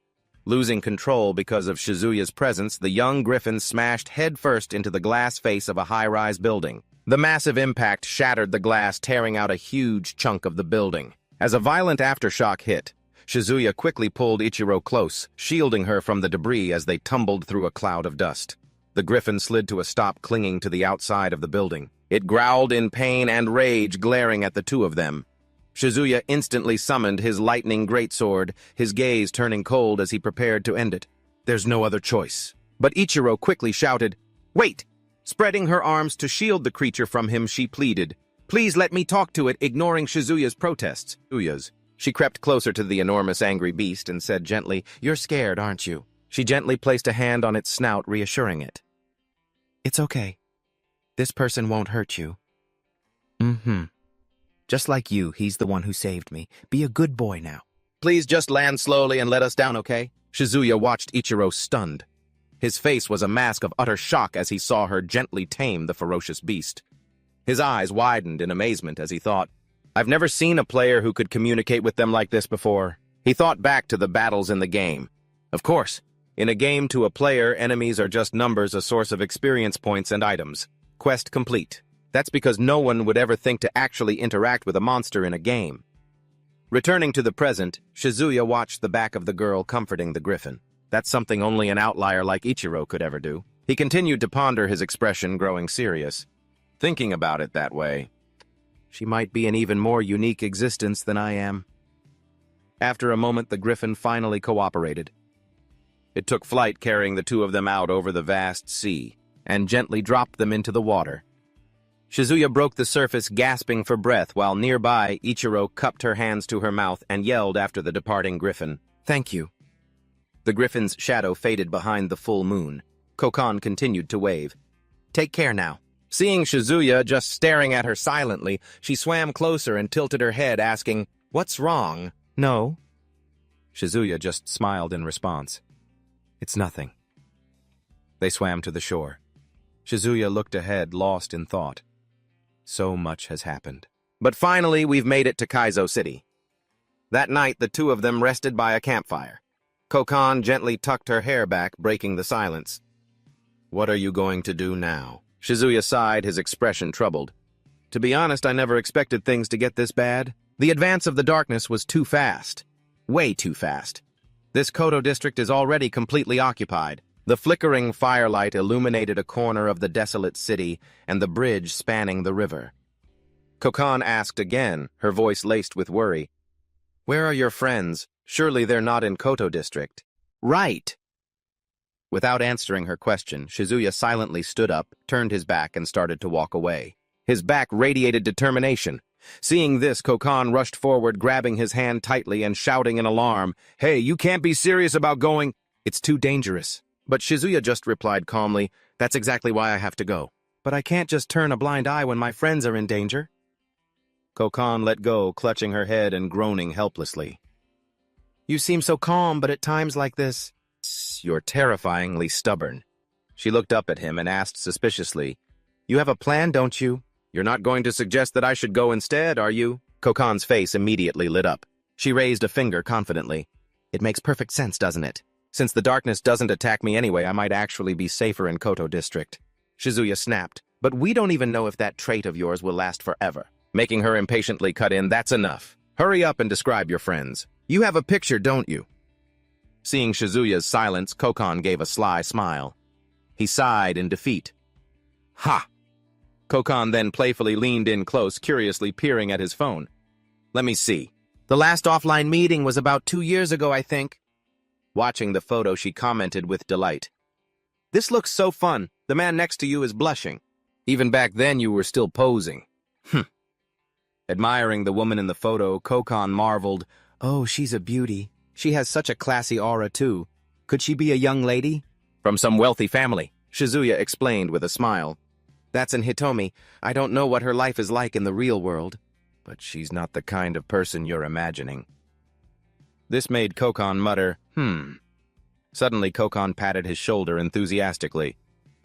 Losing control because of Shizuya's presence, the young griffin smashed headfirst into the glass face of a high-rise building. The massive impact shattered the glass, tearing out a huge chunk of the building. As a violent aftershock hit, Shizuya quickly pulled Ichiro close, shielding her from the debris as they tumbled through a cloud of dust. The griffin slid to a stop, clinging to the outside of the building. It growled in pain and rage, glaring at the two of them. Shizuya instantly summoned his lightning greatsword, his gaze turning cold as he prepared to end it. "There's no other choice." But Ichiro quickly shouted, "Wait!" Spreading her arms to shield the creature from him, she pleaded, "Please let me talk to it," ignoring Shizuya's protests. She crept closer to the enormous angry beast and said gently, "You're scared, aren't you?" She gently placed a hand on its snout, reassuring it. "It's okay. This person won't hurt you." Just like you, he's the one who saved me. Be a good boy now. "Please just land slowly and let us down, okay?" Shizuya watched Ichiro stunned. His face was a mask of utter shock as he saw her gently tame the ferocious beast. His eyes widened in amazement as he thought, "I've never seen a player who could communicate with them like this before." He thought back to the battles in the game. Of course, in a game to a player, enemies are just numbers, a source of experience points and items. Quest complete. That's because no one would ever think to actually interact with a monster in a game. Returning to the present, Shizuya watched the back of the girl comforting the griffin. That's something only an outlier like Ichiro could ever do. He continued to ponder, his expression growing serious. Thinking about it that way, she might be an even more unique existence than I am. After a moment, the griffin finally cooperated. It took flight, carrying the two of them out over the vast sea, and gently dropped them into the water. Shizuya broke the surface, gasping for breath, while nearby, Ichiro cupped her hands to her mouth and yelled after the departing griffin, "Thank you." The griffin's shadow faded behind the full moon. Kokon continued to wave. "Take care now." Seeing Shizuya just staring at her silently, she swam closer and tilted her head, asking, "What's wrong?" "No." Shizuya just smiled in response. "It's nothing." They swam to the shore. Shizuya looked ahead, lost in thought. So much has happened. But finally, we've made it to Kaizo City. That night, the two of them rested by a campfire. Kokon gently tucked her hair back, breaking the silence. "What are you going to do now?" Shizuya sighed, his expression troubled. "To be honest, I never expected things to get this bad. The advance of the darkness was too fast. Way too fast. This Koto district is already completely occupied. The flickering firelight illuminated a corner of the desolate city and the bridge spanning the river. Kokon asked again, her voice laced with worry. "Where are your friends? Surely they're not in Koto district." "Right." Without answering her question, Shizuya silently stood up, turned his back, and started to walk away. His back radiated determination. Seeing this, Kokon rushed forward, grabbing his hand tightly and shouting in alarm, "Hey, you can't be serious about going." "It's too dangerous." But Shizuya just replied calmly, "That's exactly why I have to go." "But I can't just turn a blind eye when my friends are in danger." Kokon let go, clutching her head and groaning helplessly. You seem so calm, but at times like this... You're terrifyingly stubborn. She looked up at him and asked suspiciously, You have a plan, don't you? You're not going to suggest that I should go instead, are you? Kokan's face immediately lit up. She raised a finger confidently. It makes perfect sense, doesn't it? Since the darkness doesn't attack me anyway, I might actually be safer in Koto District. Shizuya snapped. But we don't even know if that trait of yours will last forever. Making her impatiently cut in, That's enough. Hurry up and describe your friends. You have a picture, don't you? Seeing Shizuya's silence, Kokan gave a sly smile. He sighed in defeat. Ha! Kokan then playfully leaned in close, curiously peering at his phone. Let me see. The last offline meeting was about 2 years ago, I think. Watching the photo, she commented with delight. This looks so fun. The man next to you is blushing. Even back then, you were still posing. Admiring the woman in the photo, Kokan marveled, Oh, she's a beauty. She has such a classy aura, too. Could she be a young lady? From some wealthy family, Shizuya explained with a smile. That's in Hitomi. I don't know what her life is like in the real world. But she's not the kind of person you're imagining. This made Kokan mutter, Suddenly, Kokan patted his shoulder enthusiastically.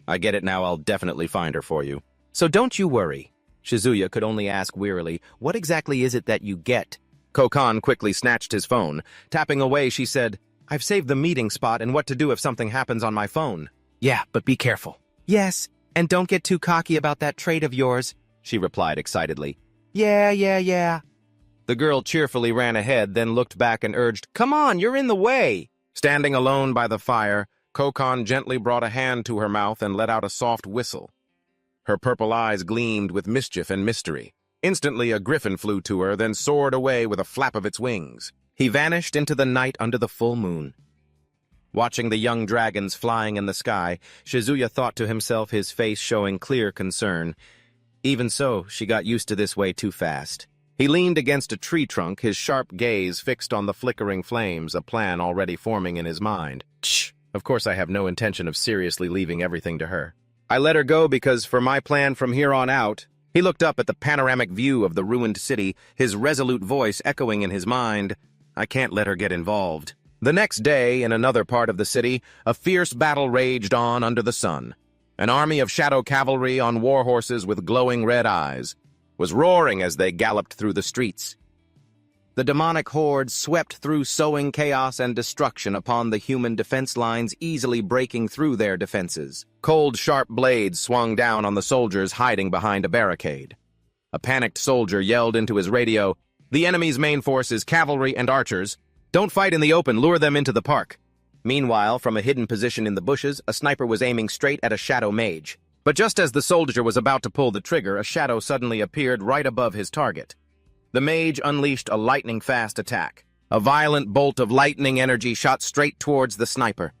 I get it now, I'll definitely find her for you. So don't you worry. Shizuya could only ask wearily, What exactly is it that you get? Kokan quickly snatched his phone. Tapping away, she said, I've saved the meeting spot and what to do if something happens on my phone. Yeah, but be careful. Yes, and don't get too cocky about that trait of yours, she replied excitedly. Yeah. The girl cheerfully ran ahead, then looked back and urged, Come on, you're in the way. Standing alone by the fire, Kokan gently brought a hand to her mouth and let out a soft whistle. Her purple eyes gleamed with mischief and mystery. Instantly, a griffin flew to her, then soared away with a flap of its wings. He vanished into the night under the full moon. Watching the young dragons flying in the sky, Shizuya thought to himself, his face showing clear concern. Even so, she got used to this way too fast. He leaned against a tree trunk, his sharp gaze fixed on the flickering flames, a plan already forming in his mind. Shh! Of course I have no intention of seriously leaving everything to her. I let her go because for my plan from here on out... He looked up at the panoramic view of the ruined city, his resolute voice echoing in his mind, I can't let her get involved. The next day, in another part of the city, a fierce battle raged on under the sun. An army of shadow cavalry on war horses with glowing red eyes was roaring as they galloped through the streets. The demonic horde swept through, sowing chaos and destruction upon the human defense lines, easily breaking through their defenses. Cold, sharp blades swung down on the soldiers hiding behind a barricade. A panicked soldier yelled into his radio, The enemy's main force is cavalry and archers. Don't fight in the open, lure them into the park. Meanwhile, from a hidden position in the bushes, a sniper was aiming straight at a shadow mage. But just as the soldier was about to pull the trigger, a shadow suddenly appeared right above his target. The mage unleashed a lightning-fast attack. A violent bolt of lightning energy shot straight towards the sniper.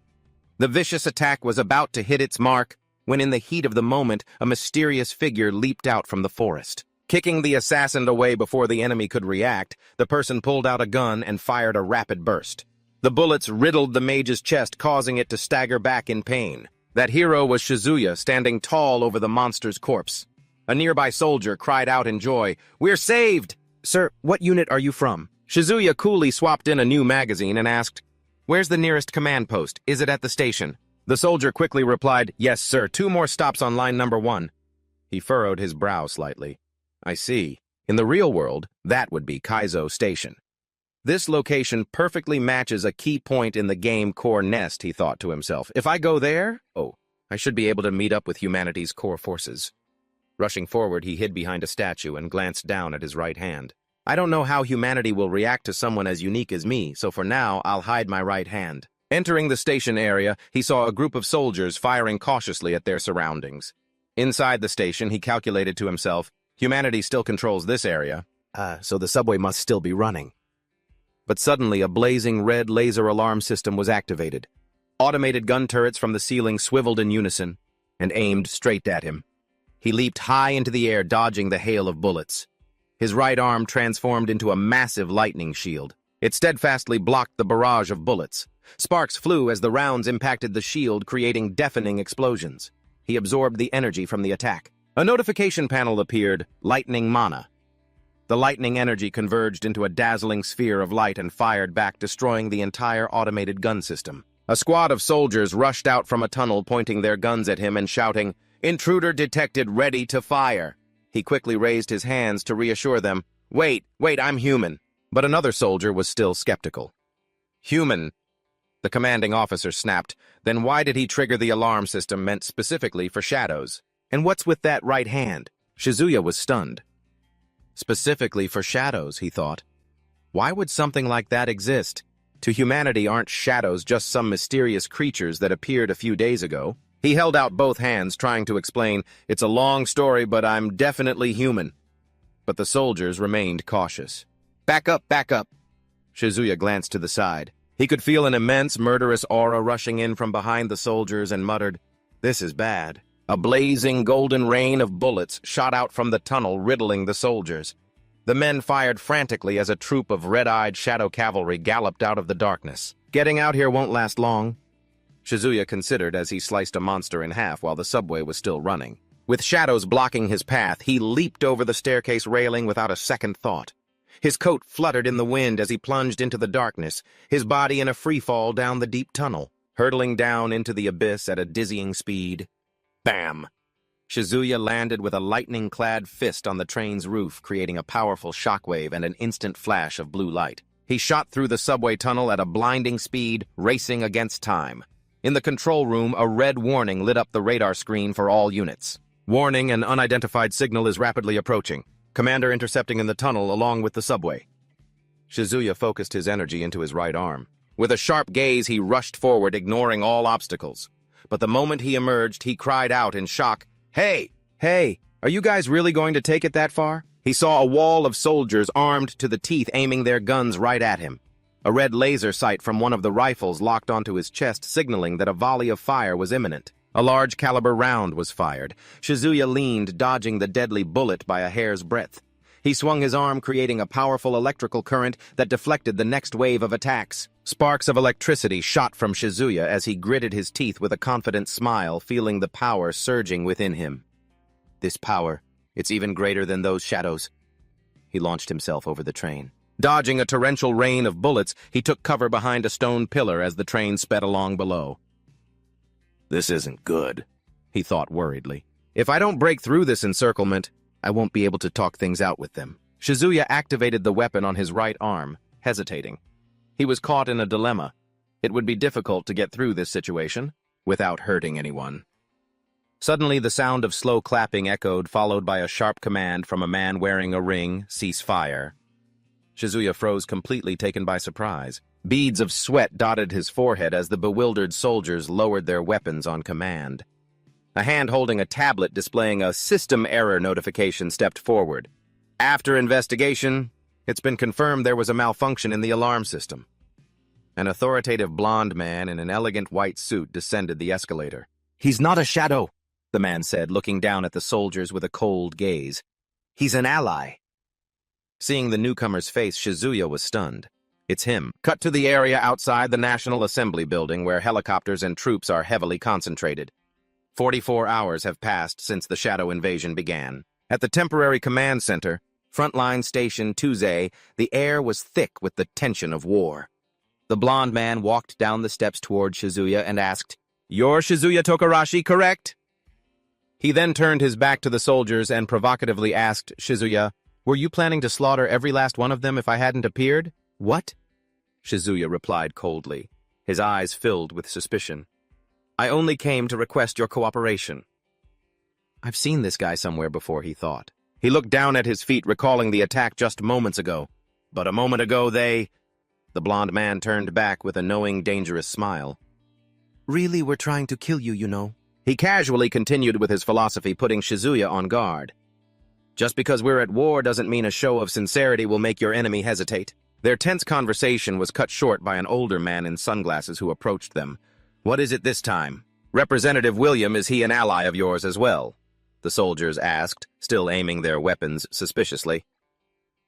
The vicious attack was about to hit its mark when, in the heat of the moment, a mysterious figure leaped out from the forest. Kicking the assassin away before the enemy could react, the person pulled out a gun and fired a rapid burst. The bullets riddled the mage's chest, causing it to stagger back in pain. That hero was Shizuya, standing tall over the monster's corpse. A nearby soldier cried out in joy, We're saved! Sir, what unit are you from? Shizuya coolly swapped in a new magazine and asked, Where's the nearest command post? Is it at the station? The soldier quickly replied, Yes, sir, 2 more stops on line number 1. He furrowed his brow slightly. I see. In the real world, that would be Kaizo Station. This location perfectly matches a key point in the game core nest, he thought to himself. If I go there, I should be able to meet up with humanity's core forces. Rushing forward, he hid behind a statue and glanced down at his right hand. I don't know how humanity will react to someone as unique as me, so for now, I'll hide my right hand. Entering the station area, he saw a group of soldiers firing cautiously at their surroundings. Inside the station, he calculated to himself, humanity still controls this area, so the subway must still be running. But suddenly, a blazing red laser alarm system was activated. Automated gun turrets from the ceiling swiveled in unison and aimed straight at him. He leaped high into the air, dodging the hail of bullets. His right arm transformed into a massive lightning shield. It steadfastly blocked the barrage of bullets. Sparks flew as the rounds impacted the shield, creating deafening explosions. He absorbed the energy from the attack. A notification panel appeared, lightning mana. The lightning energy converged into a dazzling sphere of light and fired back, destroying the entire automated gun system. A squad of soldiers rushed out from a tunnel, pointing their guns at him and shouting, "Intruder detected, ready to fire." He quickly raised his hands to reassure them, Wait, I'm human." But another soldier was still skeptical. "Human?" The commanding officer snapped. Then why did he trigger the alarm system meant specifically for shadows? And what's with that right hand? Shizuya was stunned. Specifically for shadows, he thought. Why would something like that exist? To humanity, aren't shadows just some mysterious creatures that appeared a few days ago? He held out both hands, trying to explain, "It's a long story, but I'm definitely human." But the soldiers remained cautious. Back up, back up." Shizuya glanced to the side. He could feel an immense, murderous aura rushing in from behind the soldiers and muttered, "This is bad." A blazing golden rain of bullets shot out from the tunnel, riddling the soldiers. The men fired frantically as a troop of red-eyed shadow cavalry galloped out of the darkness. "Getting out here won't last long," Shizuya considered as he sliced a monster in half while the subway was still running. With shadows blocking his path, he leaped over the staircase railing without a second thought. His coat fluttered in the wind as he plunged into the darkness, his body in a free fall down the deep tunnel, hurtling down into the abyss at a dizzying speed. Bam! Shizuya landed with a lightning-clad fist on the train's roof, creating a powerful shockwave and an instant flash of blue light. He shot through the subway tunnel at a blinding speed, racing against time. In the control room, a red warning lit up the radar screen for all units. "Warning, an unidentified signal is rapidly approaching. Commander intercepting in the tunnel along with the subway." Shizuya focused his energy into his right arm. With a sharp gaze, he rushed forward, ignoring all obstacles. But the moment he emerged, he cried out in shock, Hey, are you guys really going to take it that far?" He saw a wall of soldiers armed to the teeth aiming their guns right at him. A red laser sight from one of the rifles locked onto his chest, signaling that a volley of fire was imminent. A large caliber round was fired. Shizuya leaned, dodging the deadly bullet by a hair's breadth. He swung his arm, creating a powerful electrical current that deflected the next wave of attacks. Sparks of electricity shot from Shizuya as he gritted his teeth with a confident smile, feeling the power surging within him. "This power, it's even greater than those shadows." He launched himself over the train. Dodging a torrential rain of bullets, he took cover behind a stone pillar as the train sped along below. "This isn't good," he thought worriedly. "If I don't break through this encirclement, I won't be able to talk things out with them." Shizuya activated the weapon on his right arm, hesitating. He was caught in a dilemma. It would be difficult to get through this situation without hurting anyone. Suddenly, the sound of slow clapping echoed, followed by a sharp command from a man wearing a ring, "Cease fire." Shizuya froze completely, taken by surprise. Beads of sweat dotted his forehead as the bewildered soldiers lowered their weapons on command. A hand holding a tablet displaying a system error notification stepped forward. "After investigation, it's been confirmed there was a malfunction in the alarm system." An authoritative blond man in an elegant white suit descended the escalator. "He's not a shadow," the man said, looking down at the soldiers with a cold gaze. "He's an ally." Seeing the newcomer's face, Shizuya was stunned. "It's him." Cut to the area outside the National Assembly building where helicopters and troops are heavily concentrated. 44 hours have passed since the shadow invasion began. At the temporary command center, Frontline Station 2A, the air was thick with the tension of war. The blond man walked down the steps toward Shizuya and asked, "You're Shizuya Tokarashi, correct?" He then turned his back to the soldiers and provocatively asked Shizuya, "Were you planning to slaughter every last one of them if I hadn't appeared?" "What?" Shizuya replied coldly, his eyes filled with suspicion. "I only came to request your cooperation." I've seen this guy somewhere before, he thought. He looked down at his feet, recalling the attack just moments ago. But a moment ago The blond man turned back with a knowing, dangerous smile. "Really, we're trying to kill you, you know." He casually continued with his philosophy, putting Shizuya on guard. "Just because we're at war doesn't mean a show of sincerity will make your enemy hesitate." Their tense conversation was cut short by an older man in sunglasses who approached them. "What is it this time? Representative William, is he an ally of yours as well?" the soldiers asked, still aiming their weapons suspiciously.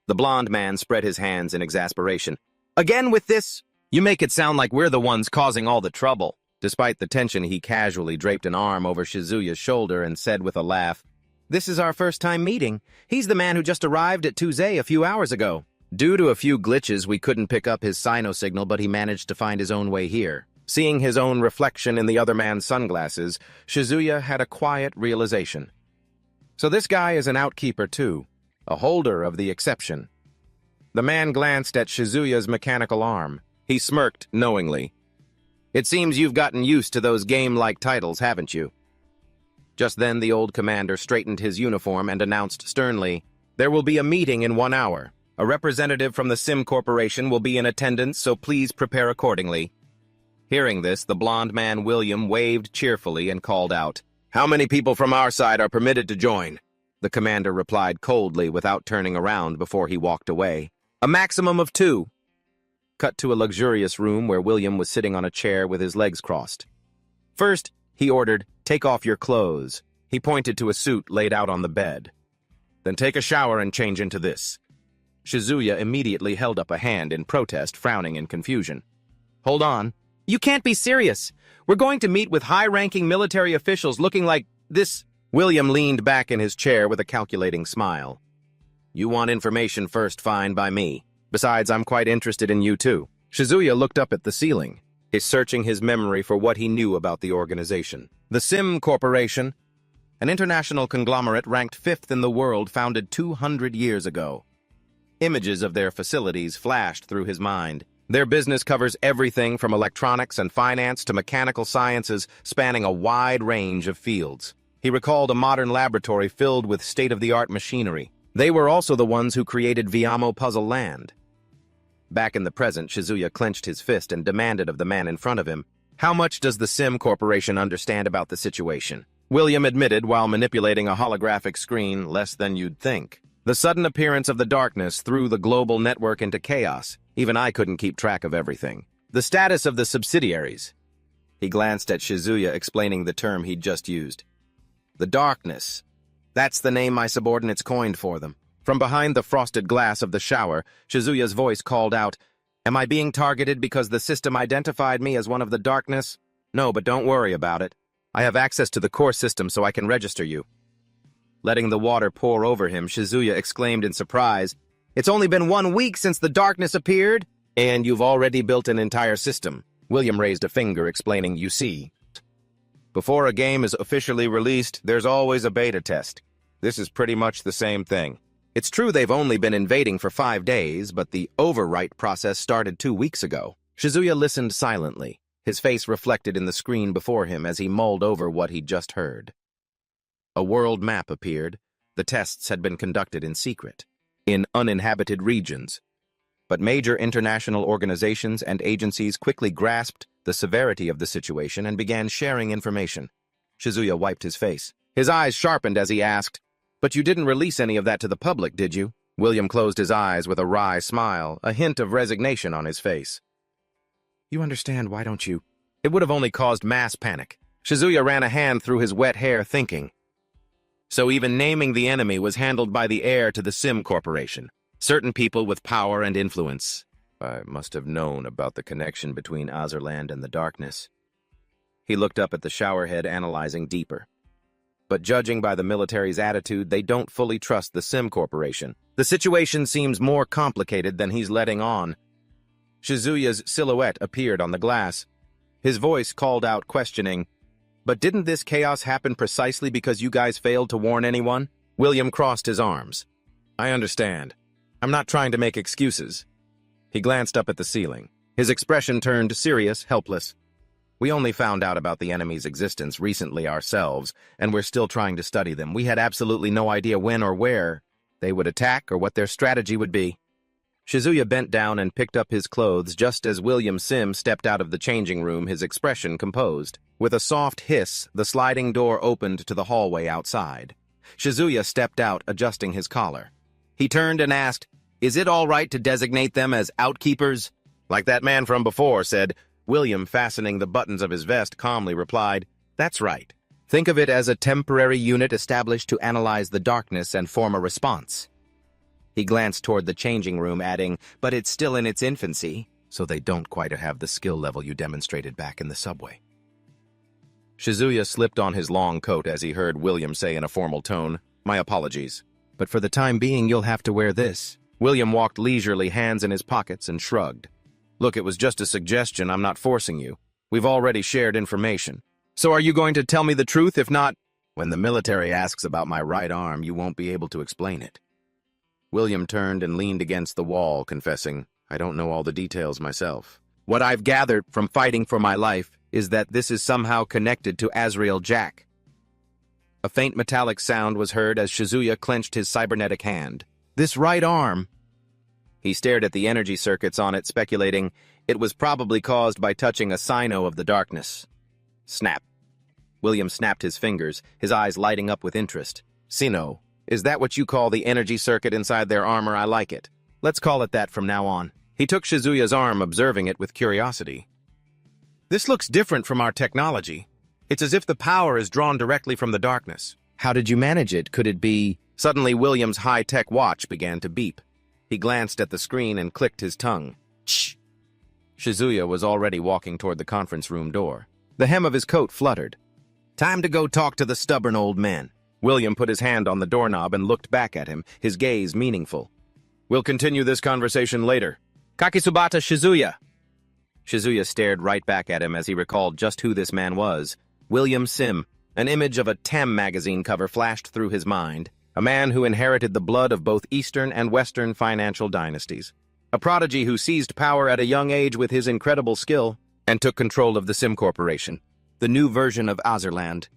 The blond man spread his hands in exasperation. "Again with this? You make it sound like we're the ones causing all the trouble." Despite the tension, he casually draped an arm over Shizuya's shoulder and said with a laugh, This is our first time meeting. He's the man who just arrived at Tuesday a few hours ago. Due to a few glitches, we couldn't pick up his Sino signal, but he managed to find his own way here. Seeing his own reflection in the other man's sunglasses, Shizuya had a quiet realization. So this guy is an outkeeper too, a holder of the exception. The man glanced at Shizuya's mechanical arm. He smirked knowingly. It seems you've gotten used to those game-like titles, haven't you? Just then the old commander straightened his uniform and announced sternly, "There will be a meeting in 1 hour. A representative from the Sim Corporation will be in attendance, so please prepare accordingly." Hearing this, the blond man William waved cheerfully and called out, "How many people from our side are permitted to join?" The commander replied coldly without turning around before he walked away. "A maximum of 2. Cut to a luxurious room where William was sitting on a chair with his legs crossed. First, he ordered, "Take off your clothes." He pointed to a suit laid out on the bed. "Then take a shower and change into this." Shizuya immediately held up a hand in protest, frowning in confusion. "Hold on. You can't be serious. We're going to meet with high-ranking military officials looking like this." William leaned back in his chair with a calculating smile. "You want information first, fine by me. Besides, I'm quite interested in you too." Shizuya looked up at the ceiling, searching his memory for what he knew about the organization. The Sim Corporation, an international conglomerate ranked 5th in the world, founded 200 years ago. Images of their facilities flashed through his mind. Their business covers everything from electronics and finance to mechanical sciences, spanning a wide range of fields. He recalled a modern laboratory filled with state-of-the-art machinery. They were also the ones who created Viamo Puzzle Land. Back in the present, Shizuya clenched his fist and demanded of the man in front of him, "How much does the Sim Corporation understand about the situation?" William admitted while manipulating a holographic screen, "Less than you'd think." The sudden appearance of the darkness threw the global network into chaos. Even I couldn't keep track of everything. The status of the subsidiaries. He glanced at Shizuya, explaining the term he'd just used. The darkness. That's the name my subordinates coined for them. From behind the frosted glass of the shower, Shizuya's voice called out, "Am I being targeted because the system identified me as one of the darkness?" "No, but don't worry about it. I have access to the core system so I can register you." Letting the water pour over him, Shizuya exclaimed in surprise, "It's only been 1 week since the darkness appeared, and you've already built an entire system." William raised a finger, explaining, "You see, before a game is officially released, there's always a beta test. This is pretty much the same thing. It's true they've only been invading for 5 days, but the overwrite process started 2 weeks ago." Shizuya listened silently, his face reflected in the screen before him as he mulled over what he'd just heard. A world map appeared. The tests had been conducted in secret, in uninhabited regions. But major international organizations and agencies quickly grasped the severity of the situation and began sharing information. Shizuya wiped his face. His eyes sharpened as he asked, "But you didn't release any of that to the public, did you?" William closed his eyes with a wry smile, a hint of resignation on his face. "You understand, why don't you?" It would have only caused mass panic. Shizuya ran a hand through his wet hair, thinking. So even naming the enemy was handled by the heir to the Sim Corporation. Certain people with power and influence. I must have known about the connection between Azerland and the darkness. He looked up at the showerhead, analyzing deeper. But judging by the military's attitude, they don't fully trust the Sim Corporation. The situation seems more complicated than he's letting on. Shizuya's silhouette appeared on the glass. His voice called out, questioning, "But didn't this chaos happen precisely because you guys failed to warn anyone?" William crossed his arms. "I understand. I'm not trying to make excuses." He glanced up at the ceiling. His expression turned serious, helpless. "We only found out about the enemy's existence recently ourselves, and we're still trying to study them. We had absolutely no idea when or where they would attack or what their strategy would be." Shizuya bent down and picked up his clothes just as William Sim stepped out of the changing room, his expression composed. With a soft hiss, the sliding door opened to the hallway outside. Shizuya stepped out, adjusting his collar. He turned and asked, "Is it all right to designate them as outkeepers?" "Like that man from before said." William, fastening the buttons of his vest, calmly replied, "That's right. Think of it as a temporary unit established to analyze the darkness and form a response." He glanced toward the changing room, adding, "But it's still in its infancy, so they don't quite have the skill level you demonstrated back in the subway." Shizuya slipped on his long coat as he heard William say in a formal tone, My apologies. But for the time being, you'll have to wear this. William walked leisurely, hands in his pockets, and shrugged. Look, it was just a suggestion. I'm not forcing you. We've already shared information. So are you going to tell me the truth? If not, when the military asks about my right arm, you won't be able to explain it. William turned and leaned against the wall, confessing, I don't know all the details myself. What I've gathered from fighting for my life is that this is somehow connected to Azrael Jack. A faint metallic sound was heard as Shizuya clenched his cybernetic hand. This right arm... He stared at the energy circuits on it, speculating it was probably caused by touching a Sino of the darkness. Snap. William snapped his fingers, his eyes lighting up with interest. Sino, is that what you call the energy circuit inside their armor? I like it. Let's call it that from now on. He took Shizuya's arm, observing it with curiosity. This looks different from our technology. It's as if the power is drawn directly from the darkness. How did you manage it? Could it be... Suddenly, William's high-tech watch began to beep. He glanced at the screen and clicked his tongue. Shh! Shizuya was already walking toward the conference room door. The hem of his coat fluttered. Time to go talk to the stubborn old man. William put his hand on the doorknob and looked back at him, his gaze meaningful. We'll continue this conversation later. Kakisubata Shizuya. Shizuya stared right back at him as he recalled just who this man was. William Sim. An image of a Tem magazine cover flashed through his mind. A man who inherited the blood of both Eastern and Western financial dynasties. A prodigy who seized power at a young age with his incredible skill and took control of the Sim Corporation, the new version of Azerland.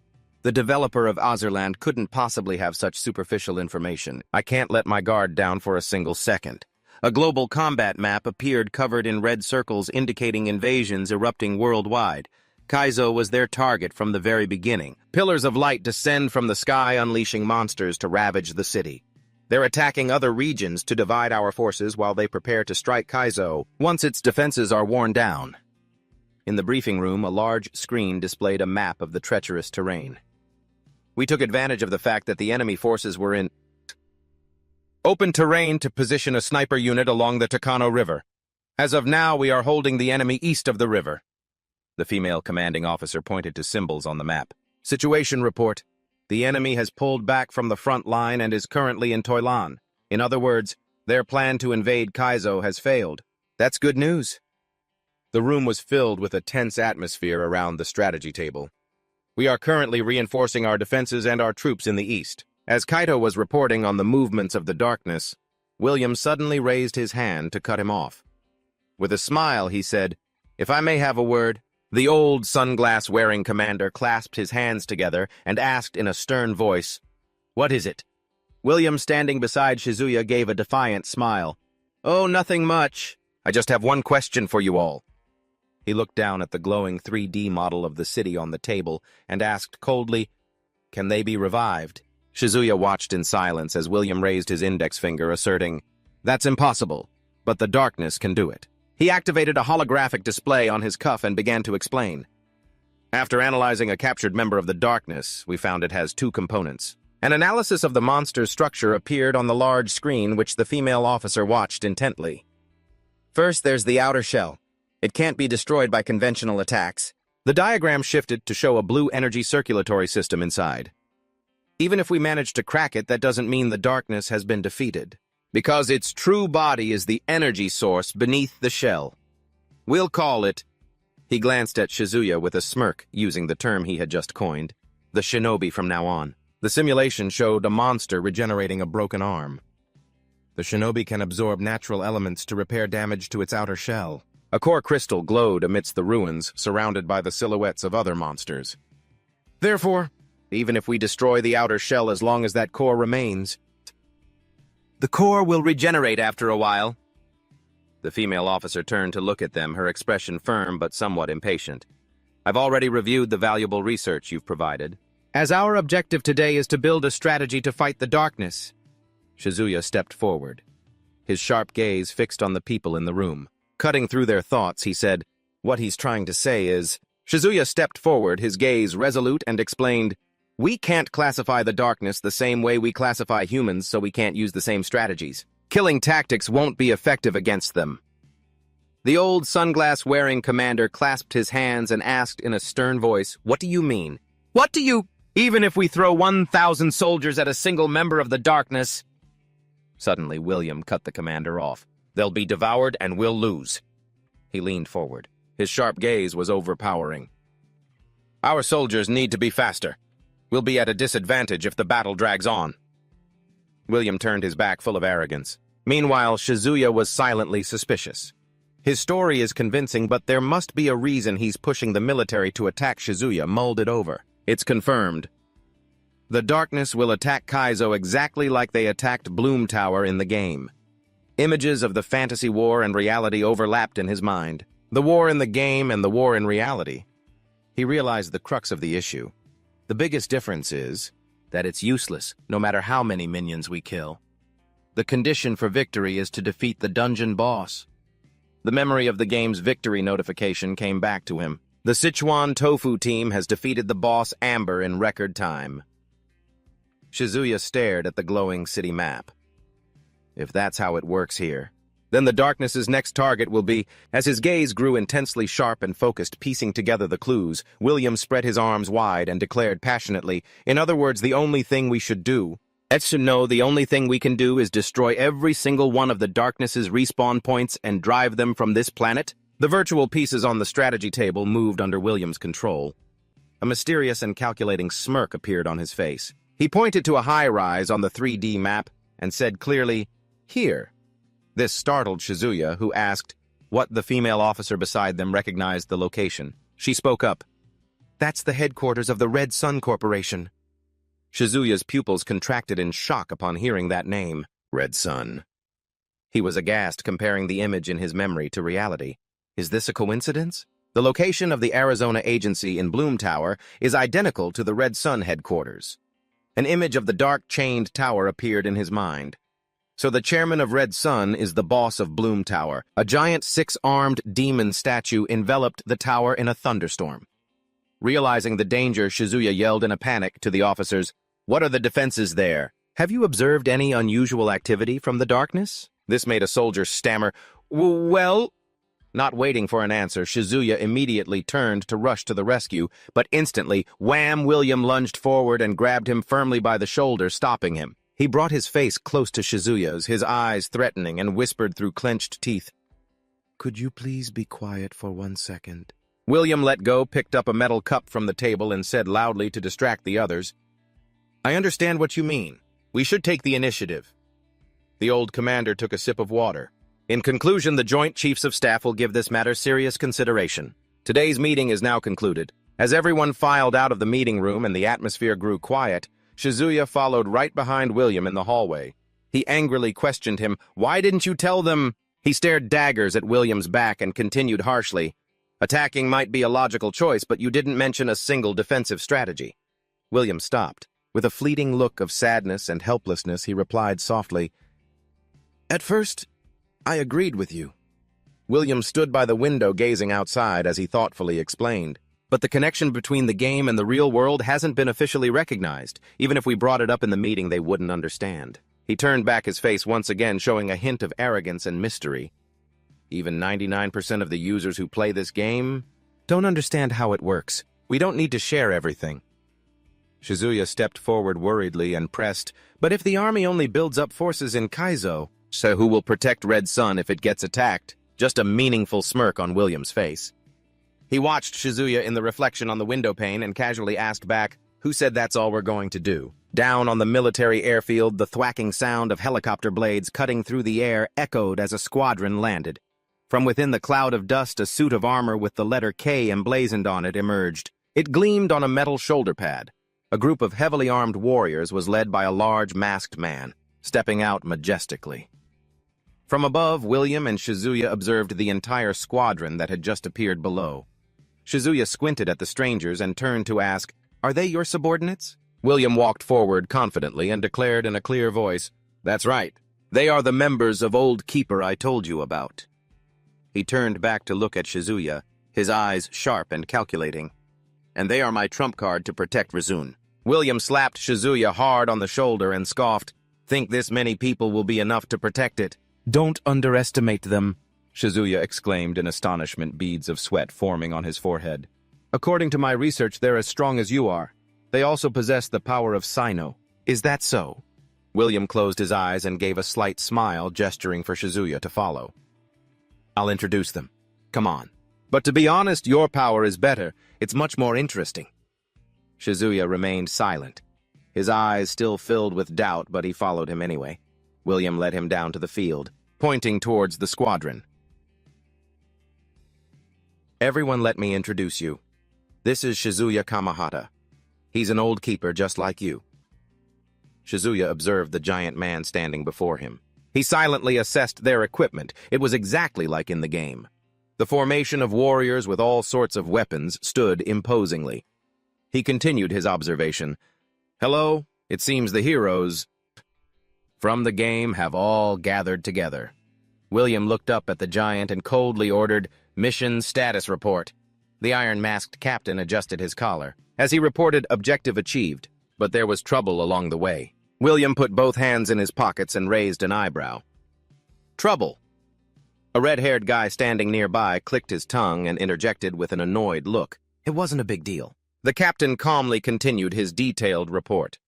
The developer of Azerland couldn't possibly have such superficial information. I can't let my guard down for a single second. A global combat map appeared covered in red circles indicating invasions erupting worldwide. Kaizo was their target from the very beginning. Pillars of light descend from the sky, unleashing monsters to ravage the city. They're attacking other regions to divide our forces while they prepare to strike Kaizo once its defenses are worn down. In the briefing room, a large screen displayed a map of the treacherous terrain. We took advantage of the fact that the enemy forces were in open terrain to position a sniper unit along the Takano River. As of now, we are holding the enemy east of the river. The female commanding officer pointed to symbols on the map. Situation report. The enemy has pulled back from the front line and is currently in Toilan. In other words, their plan to invade Kaizo has failed. That's good news. The room was filled with a tense atmosphere around the strategy table. We are currently reinforcing our defenses and our troops in the east. As Kaito was reporting on the movements of the darkness, William suddenly raised his hand to cut him off. With a smile, he said, "If I may have a word." The old sunglass-wearing commander clasped his hands together and asked in a stern voice, "What is it?" William, standing beside Shizuya, gave a defiant smile. "Oh, nothing much. I just have one question for you all." He looked down at the glowing 3D model of the city on the table and asked coldly, "Can they be revived?" Shizuya watched in silence as William raised his index finger, asserting, "That's impossible, but the darkness can do it." He activated a holographic display on his cuff and began to explain. After analyzing a captured member of the darkness, we found it has two components. An analysis of the monster's structure appeared on the large screen, which the female officer watched intently. First, there's the outer shell. It can't be destroyed by conventional attacks. The diagram shifted to show a blue energy circulatory system inside. Even if we manage to crack it, that doesn't mean the darkness has been defeated, because its true body is the energy source beneath the shell. We'll call it... He glanced at Shizuya with a smirk, using the term he had just coined, the shinobi from now on. The simulation showed a monster regenerating a broken arm. The shinobi can absorb natural elements to repair damage to its outer shell. A core crystal glowed amidst the ruins, surrounded by the silhouettes of other monsters. Therefore, even if we destroy the outer shell, as long as that core remains, the core will regenerate after a while. The female officer turned to look at them, her expression firm but somewhat impatient. I've already reviewed the valuable research you've provided. As our objective today is to build a strategy to fight the darkness. Shizuya stepped forward, his sharp gaze fixed on the people in the room. Cutting through their thoughts, he said, "What he's trying to say is..." Shizuya stepped forward, his gaze resolute, and explained, "We can't classify the darkness the same way we classify humans, so we can't use the same strategies. Killing tactics won't be effective against them." The old sunglass-wearing commander clasped his hands and asked in a stern voice, "What do you mean?" "What do you..." Even if we throw 1,000 soldiers at a single member of the darkness... Suddenly, William cut the commander off. They'll be devoured and we'll lose. He leaned forward. His sharp gaze was overpowering. Our soldiers need to be faster. We'll be at a disadvantage if the battle drags on. William turned his back full of arrogance. Meanwhile, Shizuya was silently suspicious. His story is convincing, but there must be a reason he's pushing the military to attack Shizuya. Mulled it over. It's confirmed. The darkness will attack Kaizo exactly like they attacked Bloom Tower in the game. Images of the fantasy war and reality overlapped in his mind. The war in the game and the war in reality. He realized the crux of the issue. The biggest difference is that it's useless, no matter how many minions we kill. The condition for victory is to defeat the dungeon boss. The memory of the game's victory notification came back to him. The Sichuan Tofu team has defeated the boss Amber in record time. Shizuya stared at the glowing city map. If that's how it works here, then the darkness's next target will be... As his gaze grew intensely sharp and focused, piecing together the clues, William spread his arms wide and declared passionately, in other words, the only thing we should do... the only thing we can do is destroy every single one of the darkness's respawn points and drive them from this planet. The virtual pieces on the strategy table moved under William's control. A mysterious and calculating smirk appeared on his face. He pointed to a high-rise on the 3D map and said clearly, "Here." This startled Shizuya, who asked what the female officer beside them recognized the location. She spoke up. "That's the headquarters of the Red Sun Corporation." Shizuya's pupils contracted in shock upon hearing that name. Red Sun. He was aghast, comparing the image in his memory to reality. Is this a coincidence? The location of the Arizona agency in Bloom Tower is identical to the Red Sun headquarters. An image of the dark chained tower appeared in his mind. So the chairman of Red Sun is the boss of Bloom Tower. A giant six-armed demon statue enveloped the tower in a thunderstorm. Realizing the danger, Shizuya yelled in a panic to the officers, "What are the defenses there? Have you observed any unusual activity from the darkness?" This made a soldier stammer, "Well..." Not waiting for an answer, Shizuya immediately turned to rush to the rescue, but instantly, wham, William lunged forward and grabbed him firmly by the shoulder, stopping him. He brought his face close to Shizuya's, his eyes threatening, and whispered through clenched teeth, "Could you please be quiet for 1 second?" William let go, picked up a metal cup from the table, and said loudly to distract the others, "I understand what you mean. We should take the initiative." The old commander took a sip of water. In conclusion, the Joint Chiefs of Staff will give this matter serious consideration. Today's meeting is now concluded. As everyone filed out of the meeting room and the atmosphere grew quiet, Shizuya followed right behind William in the hallway. He angrily questioned him, "Why didn't you tell them?" He stared daggers at William's back and continued harshly, "Attacking might be a logical choice, but you didn't mention a single defensive strategy." William stopped. With a fleeting look of sadness and helplessness, he replied softly, "At first, I agreed with you." William stood by the window gazing outside as he thoughtfully explained, "But the connection between the game and the real world hasn't been officially recognized. Even if we brought it up in the meeting, they wouldn't understand." He turned back his face once again, showing a hint of arrogance and mystery. "Even 99% of the users who play this game don't understand how it works. We don't need to share everything." Shizuya stepped forward worriedly and pressed, "But if the army only builds up forces in Kaizo, so who will protect Red Sun if it gets attacked?" Just a meaningful smirk on William's face. He watched Shizuya in the reflection on the window pane and casually asked back, "Who said that's all we're going to do?" Down on the military airfield, the thwacking sound of helicopter blades cutting through the air echoed as a squadron landed. From within the cloud of dust, a suit of armor with the letter K emblazoned on it emerged. It gleamed on a metal shoulder pad. A group of heavily armed warriors was led by a large masked man, stepping out majestically. From above, William and Shizuya observed the entire squadron that had just appeared below. Shizuya squinted at the strangers and turned to ask, "Are they your subordinates?" William walked forward confidently and declared in a clear voice, "That's right. They are the members of Old Keeper I told you about." He turned back to look at Shizuya, his eyes sharp and calculating. "And they are my trump card to protect Rizun." William slapped Shizuya hard on the shoulder and scoffed, "Think this many people will be enough to protect it?" "Don't underestimate them," Shizuya exclaimed in astonishment, beads of sweat forming on his forehead. "According to my research, they're as strong as you are. They also possess the power of Sino. Is that so? William closed his eyes and gave a slight smile, gesturing for Shizuya to follow. I'll introduce them. Come on. But to be honest, your power is better. It's much more interesting. Shizuya remained silent. His eyes still filled with doubt, but he followed him anyway. William led him down to the field, pointing towards the squadron. Everyone, let me introduce you. This is Shizuya Kamahata. He's an old keeper just like you. Shizuya observed the giant man standing before him. He silently assessed their equipment. It was exactly like in the game. The formation of warriors with all sorts of weapons stood imposingly. He continued his observation. Hello, it seems the heroes from the game have all gathered together. William looked up at the giant and coldly ordered, Mission status report. The iron-masked captain adjusted his collar. As he reported, objective achieved, but there was trouble along the way. William put both hands in his pockets and raised an eyebrow. Trouble? A red-haired guy standing nearby clicked his tongue and interjected with an annoyed look. It wasn't a big deal. The captain calmly continued his detailed report.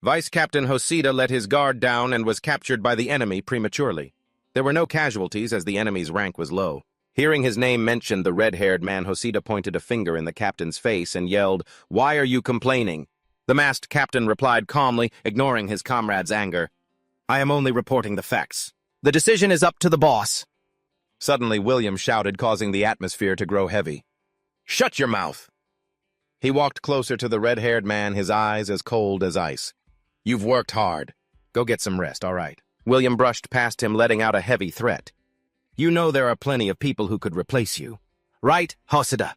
Vice Captain Hosida let his guard down and was captured by the enemy prematurely. There were no casualties as the enemy's rank was low. Hearing his name mentioned, the red-haired man Hosida pointed a finger in the captain's face and yelled, Why are you complaining? The masked captain replied calmly, ignoring his comrade's anger. I am only reporting the facts. The decision is up to the boss. Suddenly, William shouted, causing the atmosphere to grow heavy. Shut your mouth! He walked closer to the red-haired man, his eyes as cold as ice. You've worked hard. Go get some rest, all right. William brushed past him, letting out a heavy threat. You know there are plenty of people who could replace you. Right, Hosida?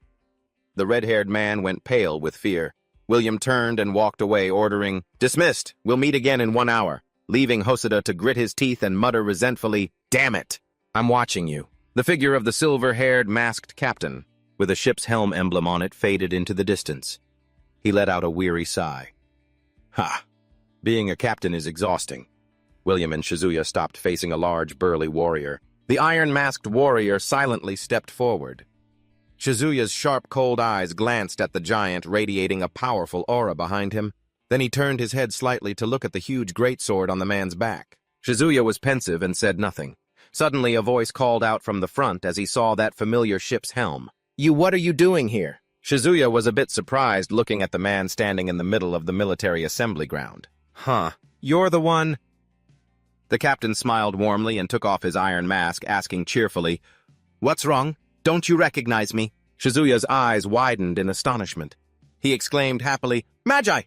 The red-haired man went pale with fear. William turned and walked away, ordering, Dismissed! We'll meet again in 1 hour, leaving Hosida to grit his teeth and mutter resentfully, Damn it! I'm watching you. The figure of the silver-haired masked captain, with a ship's helm emblem on it, faded into the distance. He let out a weary sigh. Ha! Being a captain is exhausting. William and Shizuya stopped facing a large, burly warrior. The iron-masked warrior silently stepped forward. Shizuya's sharp, cold eyes glanced at the giant, radiating a powerful aura behind him. Then he turned his head slightly to look at the huge greatsword on the man's back. Shizuya was pensive and said nothing. Suddenly, a voice called out from the front as he saw that familiar ship's helm. What are you doing here? Shizuya was a bit surprised, looking at the man standing in the middle of the military assembly ground. Huh, you're the one... The captain smiled warmly and took off his iron mask, asking cheerfully, What's wrong? Don't you recognize me? Shizuya's eyes widened in astonishment. He exclaimed happily, Magi!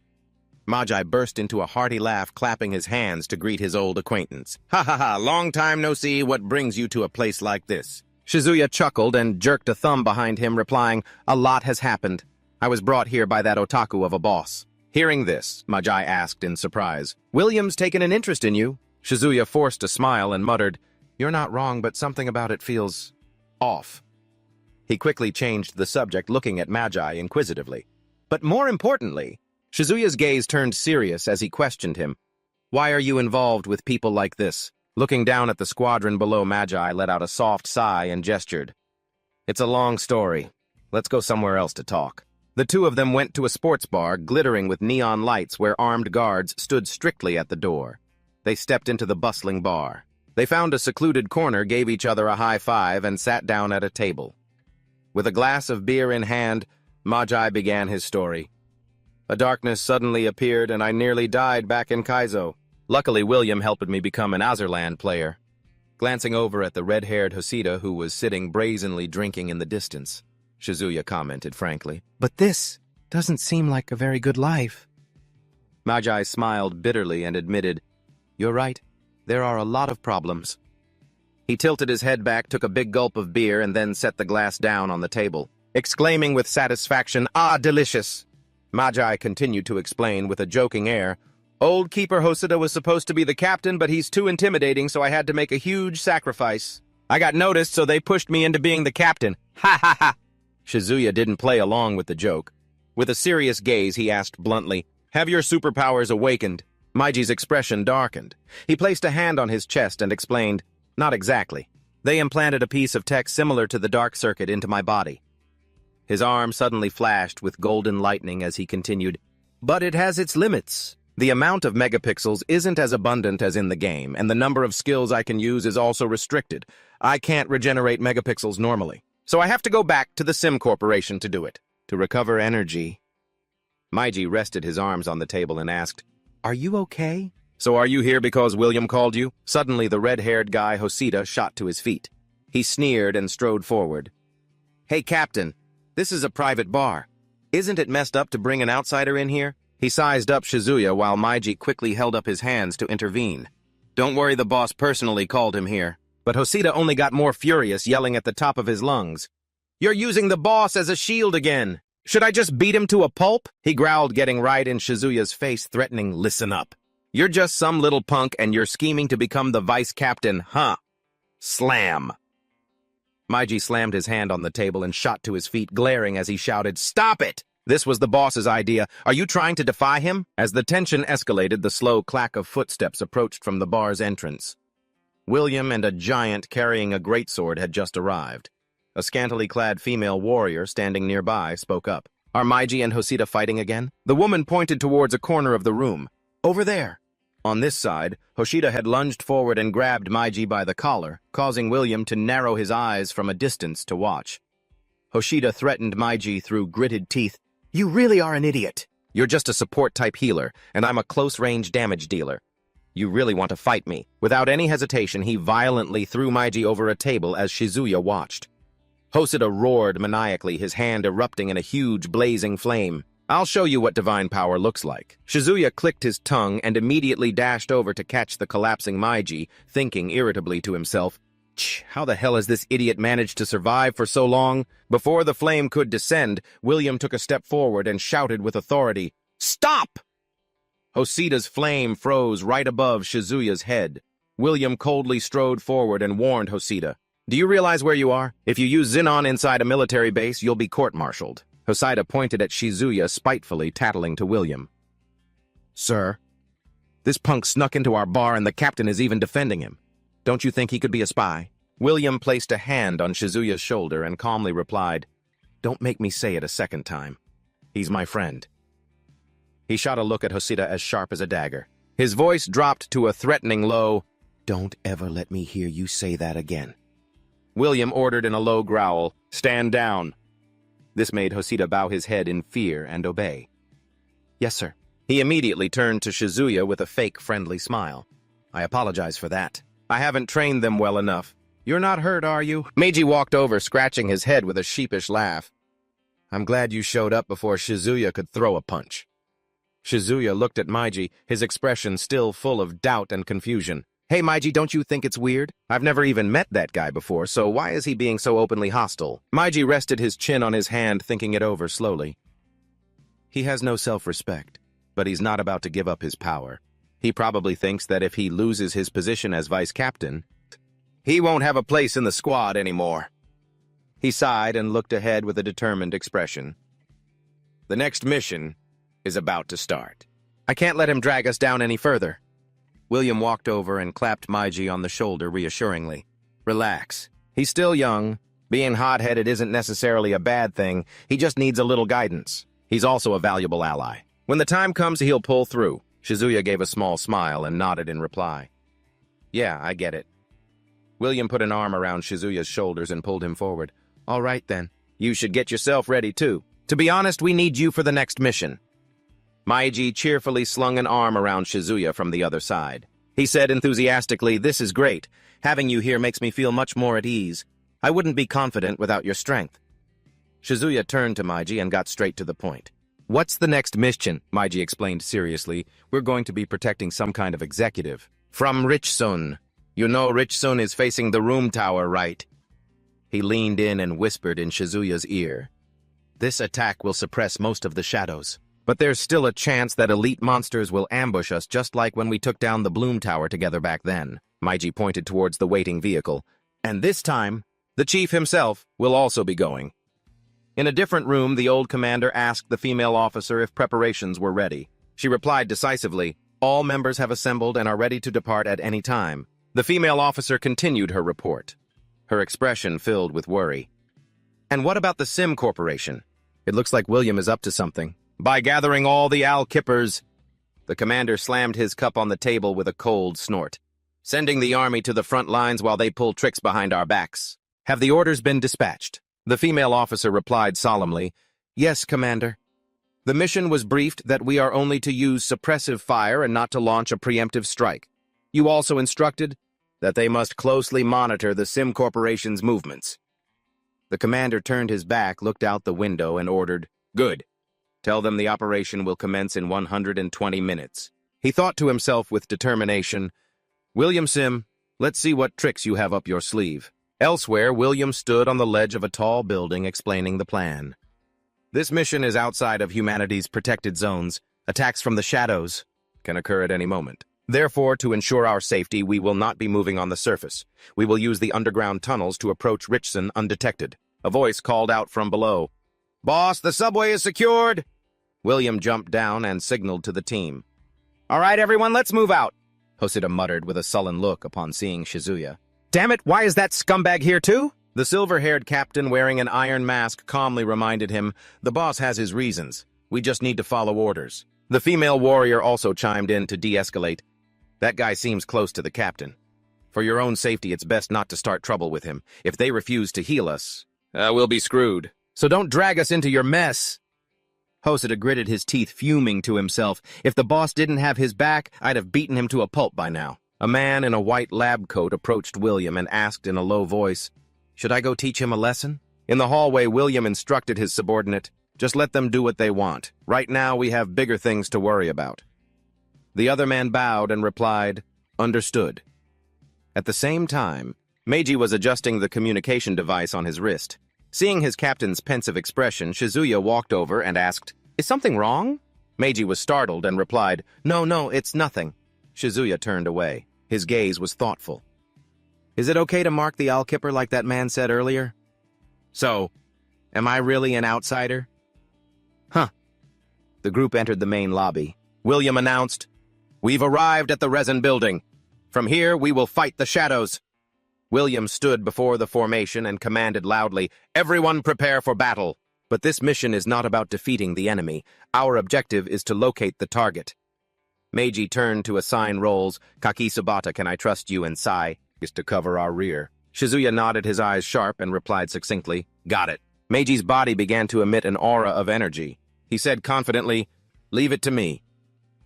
Magi burst into a hearty laugh, clapping his hands to greet his old acquaintance. Ha ha ha, long time no see, what brings you to a place like this? Shizuya chuckled and jerked a thumb behind him, replying, A lot has happened. I was brought here by that otaku of a boss. Hearing this, Magi asked in surprise, William's taken an interest in you? Shizuya forced a smile and muttered, You're not wrong, but something about it feels... off. He quickly changed the subject, looking at Magi inquisitively. But more importantly, Shizuya's gaze turned serious as he questioned him. Why are you involved with people like this? Looking down at the squadron below, Magi let out a soft sigh and gestured. It's a long story. Let's go somewhere else to talk. The two of them went to a sports bar, glittering with neon lights, where armed guards stood strictly at the door. They stepped into the bustling bar. They found a secluded corner, gave each other a high five, and sat down at a table. With a glass of beer in hand, Magi began his story. A darkness suddenly appeared, and I nearly died back in Kaizo. Luckily, William helped me become an Azerland player. Glancing over at the red-haired Hosida, who was sitting brazenly drinking in the distance, Shizuya commented frankly, But this doesn't seem like a very good life. Magi smiled bitterly and admitted, You're right. There are a lot of problems. He tilted his head back, took a big gulp of beer, and then set the glass down on the table, exclaiming with satisfaction, Ah, delicious! Magi continued to explain with a joking air, Old Keeper Hosida was supposed to be the captain, but he's too intimidating, so I had to make a huge sacrifice. I got noticed, so they pushed me into being the captain. Ha ha ha! Shizuya didn't play along with the joke. With a serious gaze, he asked bluntly, Have your superpowers awakened? Maiji's expression darkened. He placed a hand on his chest and explained, Not exactly. They implanted a piece of tech similar to the dark circuit into my body. His arm suddenly flashed with golden lightning as he continued, but it has its limits. The amount of megapixels isn't as abundant as in the game, and the number of skills I can use is also restricted. I can't regenerate megapixels normally, so I have to go back to the Sim Corporation to do it. To recover energy. Maiji rested his arms on the table and asked, "Are you okay?" "So are you here because William called you?" Suddenly the red-haired guy Hosita shot to his feet. He sneered and strode forward. "Hey, Captain, this is a private bar. Isn't it messed up to bring an outsider in here?" He sized up Shizuya while Maiji quickly held up his hands to intervene. "Don't worry, the boss personally called him here." But Hosita only got more furious, yelling at the top of his lungs. "You're using the boss as a shield again. Should I just beat him to a pulp?" He growled, getting right in Shizuya's face, threatening, "Listen up. You're just some little punk and you're scheming to become the vice captain, huh? Slam." Maiji slammed his hand on the table and shot to his feet, glaring as he shouted, "Stop it! This was the boss's idea. Are you trying to defy him?" As the tension escalated, the slow clack of footsteps approached from the bar's entrance. William and a giant carrying a greatsword had just arrived. A scantily clad female warrior standing nearby spoke up. "Are Maiji and Hosita fighting again?" The woman pointed towards a corner of the room. "Over there." On this side, Hosita had lunged forward and grabbed Maiji by the collar, causing William to narrow his eyes from a distance to watch. Hosita threatened Maiji through gritted teeth. "You really are an idiot. You're just a support-type healer, and I'm a close-range damage dealer. You really want to fight me?" Without any hesitation, he violently threw Maiji over a table as Shizuya watched. Hosita roared maniacally, his hand erupting in a huge, blazing flame. "I'll show you what divine power looks like." Shizuya clicked his tongue and immediately dashed over to catch the collapsing Maiji, thinking irritably to himself, "How the hell has this idiot managed to survive for so long?" Before the flame could descend, William took a step forward and shouted with authority, "Stop!" Hosita's flame froze right above Shizuya's head. William coldly strode forward and warned Hosita, "Do you realize where you are? If you use Xenon inside a military base, you'll be court-martialed." Hosita pointed at Shizuya, spitefully tattling to William. "Sir, this punk snuck into our bar and the captain is even defending him. Don't you think he could be a spy?" William placed a hand on Shizuya's shoulder and calmly replied, "Don't make me say it a second time. He's my friend." He shot a look at Hosita as sharp as a dagger. His voice dropped to a threatening low, "Don't ever let me hear you say that again." William ordered in a low growl, "Stand down." This made Hosita bow his head in fear and obey. "Yes, sir." He immediately turned to Shizuya with a fake friendly smile. "I apologize for that. I haven't trained them well enough. You're not hurt, are you?" Meiji walked over, scratching his head with a sheepish laugh. "I'm glad you showed up before Shizuya could throw a punch." Shizuya looked at Meiji, his expression still full of doubt and confusion. "Hey, Meiji, don't you think it's weird? I've never even met that guy before, so why is he being so openly hostile?" Meiji rested his chin on his hand, thinking it over slowly. He has no self-respect, but he's not about to give up his power. He probably thinks that if he loses his position as vice captain, he won't have a place in the squad anymore. He sighed and looked ahead with a determined expression. The next mission is about to start. I can't let him drag us down any further. William walked over and clapped Meiji on the shoulder reassuringly. Relax. He's still young. Being hot-headed isn't necessarily a bad thing. He just needs a little guidance. He's also a valuable ally. When the time comes, he'll pull through. Shizuya gave a small smile and nodded in reply. Yeah, I get it. William put an arm around Shizuya's shoulders and pulled him forward. All right, then. You should get yourself ready, too. To be honest, we need you for the next mission. Meiji cheerfully slung an arm around Shizuya from the other side. He said enthusiastically, "This is great. Having you here makes me feel much more at ease. I wouldn't be confident without your strength." Shizuya turned to Meiji and got straight to the point. "What's the next mission?" Meiji explained seriously. "We're going to be protecting some kind of executive. From Richsun. You know Richsun is facing the room tower, right?" He leaned in and whispered in Shizuya's ear. "This attack will suppress most of the shadows. But there's still a chance that elite monsters will ambush us just like when we took down the Bloom Tower together back then." Meiji pointed towards the waiting vehicle. "And this time, the chief himself will also be going." In a different room, the old commander asked the female officer if preparations were ready. She replied decisively, "All members have assembled and are ready to depart at any time." The female officer continued her report, her expression filled with worry. "And what about the Sim Corporation? It looks like William is up to something." By gathering all the Al-Kippers. The commander slammed his cup on the table with a cold snort. Sending the army to the front lines while they pull tricks behind our backs. Have the orders been dispatched? The female officer replied solemnly, Yes, Commander. The mission was briefed that we are only to use suppressive fire and not to launch a preemptive strike. You also instructed that they must closely monitor the Sim Corporation's movements. The commander turned his back, looked out the window, and ordered, Good. Tell them the operation will commence in 120 minutes. He thought to himself with determination, William Sim, let's see what tricks you have up your sleeve. Elsewhere, William stood on the ledge of a tall building explaining the plan. This mission is outside of humanity's protected zones. Attacks from the shadows can occur at any moment. Therefore, to ensure our safety, we will not be moving on the surface. We will use the underground tunnels to approach Richson undetected. A voice called out from below. Boss, the subway is secured! William jumped down and signaled to the team. All right, everyone, let's move out, Hosida muttered with a sullen look upon seeing Shizuya. Damn it, why is that scumbag here too? The silver-haired captain wearing an iron mask calmly reminded him, The boss has his reasons. We just need to follow orders. The female warrior also chimed in to de-escalate. That guy seems close to the captain. For your own safety, it's best not to start trouble with him. If they refuse to heal us, we'll be screwed. So don't drag us into your mess. Hosida gritted his teeth, fuming to himself. If the boss didn't have his back, I'd have beaten him to a pulp by now. A man in a white lab coat approached William and asked in a low voice, Should I go teach him a lesson? In the hallway, William instructed his subordinate, Just let them do what they want. Right now, we have bigger things to worry about. The other man bowed and replied, Understood. At the same time, Meiji was adjusting the communication device on his wrist. Seeing his captain's pensive expression, Shizuya walked over and asked, Is something wrong? Meiji was startled and replied, No, it's nothing. Shizuya turned away. His gaze was thoughtful. Is it okay to mark the Al-Kipper like that man said earlier? So, am I really an outsider? Huh. The group entered the main lobby. William announced, We've arrived at the resin building. From here, we will fight the shadows. William stood before the formation and commanded loudly, Everyone prepare for battle. But this mission is not about defeating the enemy. Our objective is to locate the target. Meiji turned to assign roles. Kakisubata, can I trust you, and Sai is to cover our rear. Shizuya nodded, his eyes sharp, and replied succinctly, Got it. Meiji's body began to emit an aura of energy. He said confidently, Leave it to me.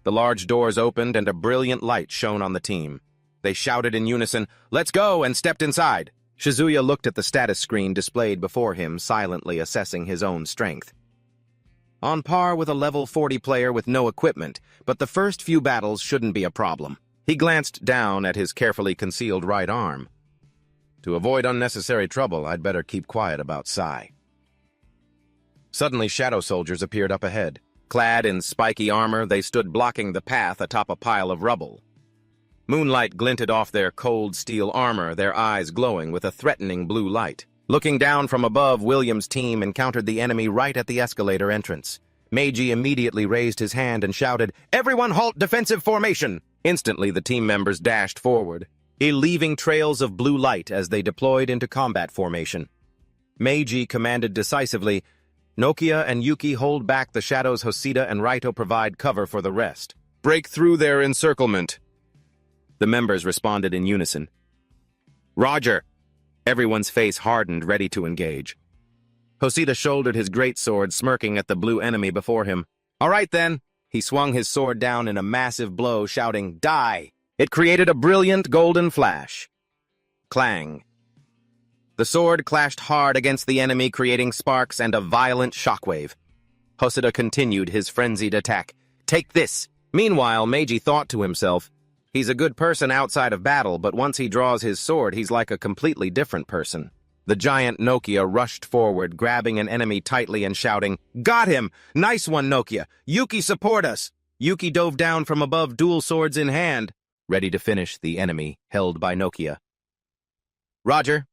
The large doors opened and a brilliant light shone on the team. They shouted in unison, Let's go, and stepped inside. Shizuya looked at the status screen displayed before him, silently assessing his own strength. On par with a level 40 player with no equipment, but the first few battles shouldn't be a problem. He glanced down at his carefully concealed right arm. To avoid unnecessary trouble, I'd better keep quiet about Sai. Suddenly, shadow soldiers appeared up ahead. Clad in spiky armor, they stood blocking the path atop a pile of rubble. Moonlight glinted off their cold steel armor, their eyes glowing with a threatening blue light. Looking down from above, William's team encountered the enemy right at the escalator entrance. Meiji immediately raised his hand and shouted, Everyone halt defensive formation! Instantly, the team members dashed forward, leaving trails of blue light as they deployed into combat formation. Meiji commanded decisively, Nokia and Yuki hold back the shadows, Hosida and Raito provide cover for the rest. Break through their encirclement. The members responded in unison. Roger! Everyone's face hardened, ready to engage. Hosida shouldered his greatsword, smirking at the blue enemy before him. All right, then. He swung his sword down in a massive blow, shouting, Die! It created a brilliant golden flash. Clang. The sword clashed hard against the enemy, creating sparks and a violent shockwave. Hosida continued his frenzied attack. Take this! Meanwhile, Meiji thought to himself, He's a good person outside of battle, but once he draws his sword, he's like a completely different person. The giant Nokia rushed forward, grabbing an enemy tightly and shouting, Got him! Nice one, Nokia! Yuki, support us! Yuki dove down from above, dual swords in hand, ready to finish the enemy held by Nokia. Roger.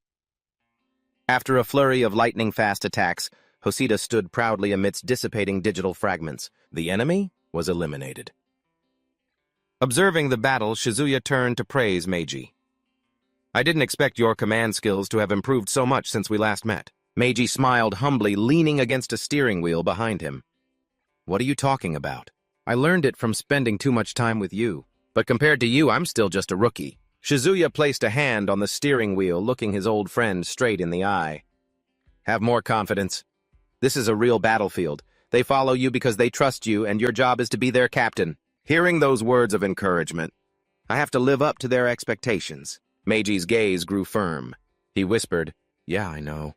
After a flurry of lightning-fast attacks, Hosida stood proudly amidst dissipating digital fragments. The enemy was eliminated. Observing the battle, Shizuya turned to praise Meiji. I didn't expect your command skills to have improved so much since we last met. Meiji smiled humbly, leaning against a steering wheel behind him. What are you talking about? I learned it from spending too much time with you. But compared to you, I'm still just a rookie. Shizuya placed a hand on the steering wheel, looking his old friend straight in the eye. Have more confidence. This is a real battlefield. They follow you because they trust you, and your job is to be their captain. Hearing those words of encouragement, I have to live up to their expectations. Meiji's gaze grew firm. He whispered, "Yeah, I know."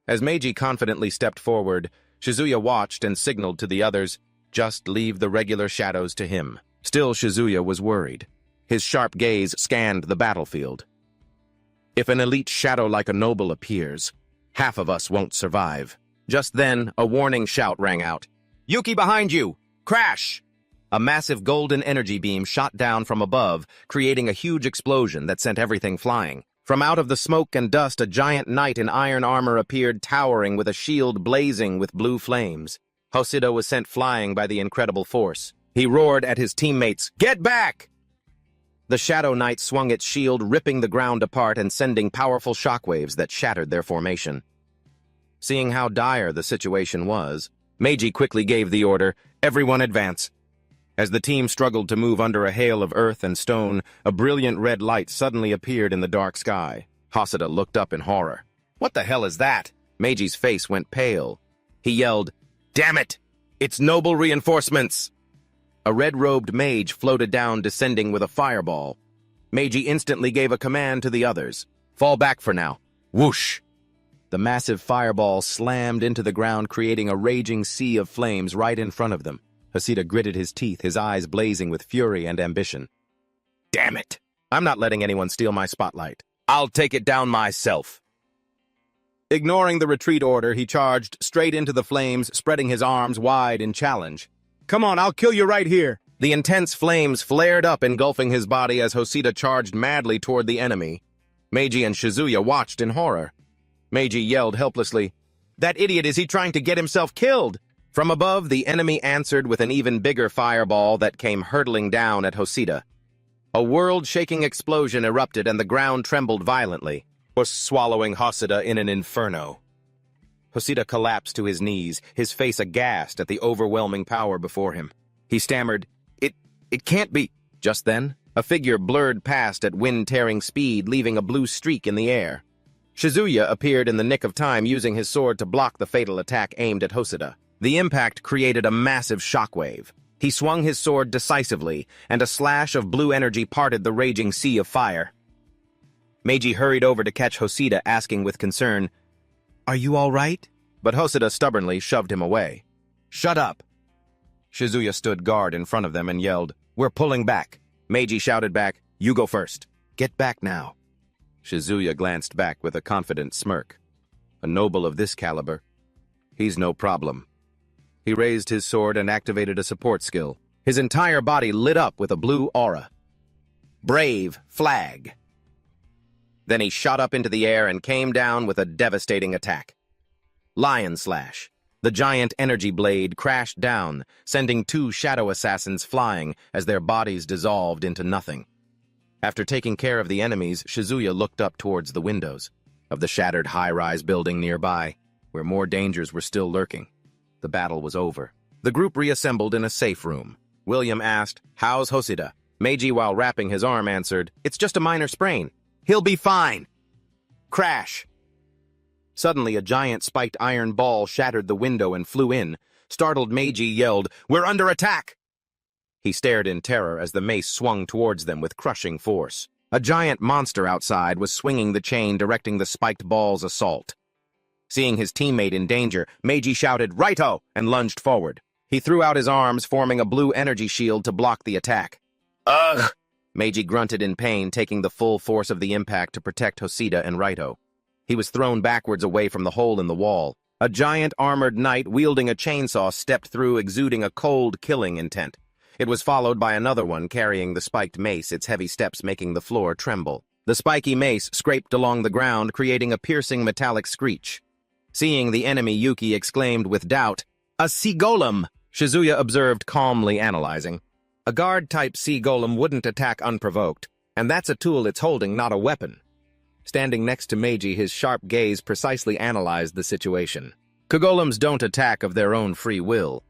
As Meiji confidently stepped forward, Shizuya watched and signaled to the others, "Just leave the regular shadows to him." Still, Shizuya was worried. His sharp gaze scanned the battlefield. If an elite shadow like a noble appears, half of us won't survive. Just then, a warning shout rang out. "Yuki behind you! Crash!" A massive golden energy beam shot down from above, creating a huge explosion that sent everything flying. From out of the smoke and dust, a giant knight in iron armor appeared, towering with a shield blazing with blue flames. Hoshida was sent flying by the incredible force. He roared at his teammates, "Get back!" The Shadow Knight swung its shield, ripping the ground apart and sending powerful shockwaves that shattered their formation. Seeing how dire the situation was, Meiji quickly gave the order, "Everyone advance." As the team struggled to move under a hail of earth and stone, a brilliant red light suddenly appeared in the dark sky. Hoshida looked up in horror. "What the hell is that?" Meiji's face went pale. He yelled, "Damn it! It's noble reinforcements!" A red-robed mage floated down, descending with a fireball. Meiji instantly gave a command to the others. "Fall back for now." Whoosh! The massive fireball slammed into the ground, creating a raging sea of flames right in front of them. Hoshida gritted his teeth, his eyes blazing with fury and ambition. "Damn it! I'm not letting anyone steal my spotlight. I'll take it down myself." Ignoring the retreat order, he charged straight into the flames, spreading his arms wide in challenge. "Come on, I'll kill you right here!" The intense flames flared up, engulfing his body as Hoshida charged madly toward the enemy. Meiji and Shizuya watched in horror. Meiji yelled helplessly, "That idiot, is he trying to get himself killed?" From above, the enemy answered with an even bigger fireball that came hurtling down at Hoshida. A world-shaking explosion erupted and the ground trembled violently, swallowing Hoshida in an inferno. Hoshida collapsed to his knees, his face aghast at the overwhelming power before him. He stammered, It can't be." Just then, a figure blurred past at wind-tearing speed, leaving a blue streak in the air. Shizuya appeared in the nick of time, using his sword to block the fatal attack aimed at Hoshida. The impact created a massive shockwave. He swung his sword decisively, and a slash of blue energy parted the raging sea of fire. Meiji hurried over to catch Hoshida, asking with concern, "Are you all right?" But Hoshida stubbornly shoved him away. "Shut up!" Shizuya stood guard in front of them and yelled, "We're pulling back." Meiji shouted back, "You go first. Get back now." Shizuya glanced back with a confident smirk. A noble of this caliber, he's no problem. He raised his sword and activated a support skill. His entire body lit up with a blue aura. Brave flag. Then he shot up into the air and came down with a devastating attack. Lion Slash. The giant energy blade crashed down, sending two shadow assassins flying as their bodies dissolved into nothing. After taking care of the enemies, Shizuya looked up towards the windows of the shattered high-rise building nearby, where more dangers were still lurking. The battle was over. The group reassembled in a safe room. William asked, "How's Hoshida?" Meiji, while wrapping his arm, answered, "It's just a minor sprain. He'll be fine." Crash! Suddenly, a giant spiked iron ball shattered the window and flew in. Startled Meiji yelled, "We're under attack!" He stared in terror as the mace swung towards them with crushing force. A giant monster outside was swinging the chain, directing the spiked ball's assault. Seeing his teammate in danger, Meiji shouted, "Righto!" and lunged forward. He threw out his arms, forming a blue energy shield to block the attack. "Ugh!" Meiji grunted in pain, taking the full force of the impact to protect Hoshida and Righto. He was thrown backwards away from the hole in the wall. A giant armored knight wielding a chainsaw stepped through, exuding a cold, killing intent. It was followed by another one carrying the spiked mace, its heavy steps making the floor tremble. The spiky mace scraped along the ground, creating a piercing metallic screech. Seeing the enemy, Yuki exclaimed with doubt, "A sea golem!" Shizuya observed, calmly analyzing. A guard-type sea golem wouldn't attack unprovoked, and that's a tool it's holding, not a weapon. Standing next to Meiji, his sharp gaze precisely analyzed the situation. Golems don't attack of their own free will.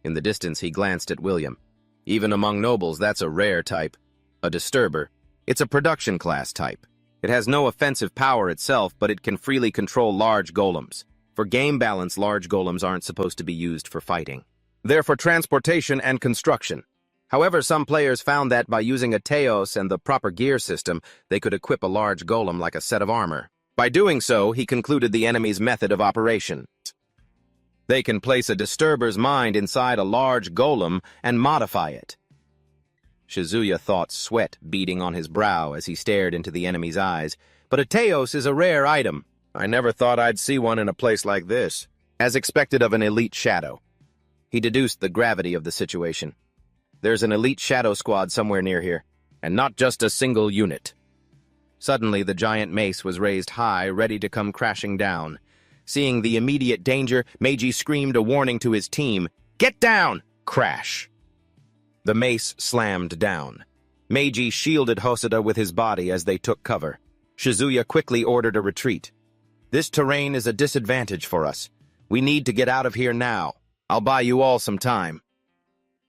In the distance, he glanced at William. Even among nobles, that's a rare type. A disturber. It's a production class type. It has no offensive power itself, but it can freely control large golems. For game balance, large golems aren't supposed to be used for fighting. They're for transportation and construction. However, some players found that by using a Teos and the proper gear system, they could equip a large golem like a set of armor. By doing so, he concluded the enemy's method of operation. They can place a disturber's mind inside a large golem and modify it. Shizuya thought sweat beading on his brow as he stared into the enemy's eyes. But a Teos is a rare item. I never thought I'd see one in a place like this. As expected of an elite shadow. He deduced the gravity of the situation. There's an elite shadow squad somewhere near here, and not just a single unit. Suddenly, the giant mace was raised high, ready to come crashing down. Seeing the immediate danger, Meiji screamed a warning to his team. Get down! Crash. The mace slammed down. Meiji shielded Hosoda with his body as they took cover. Shizuya quickly ordered a retreat. This terrain is a disadvantage for us. We need to get out of here now. I'll buy you all some time.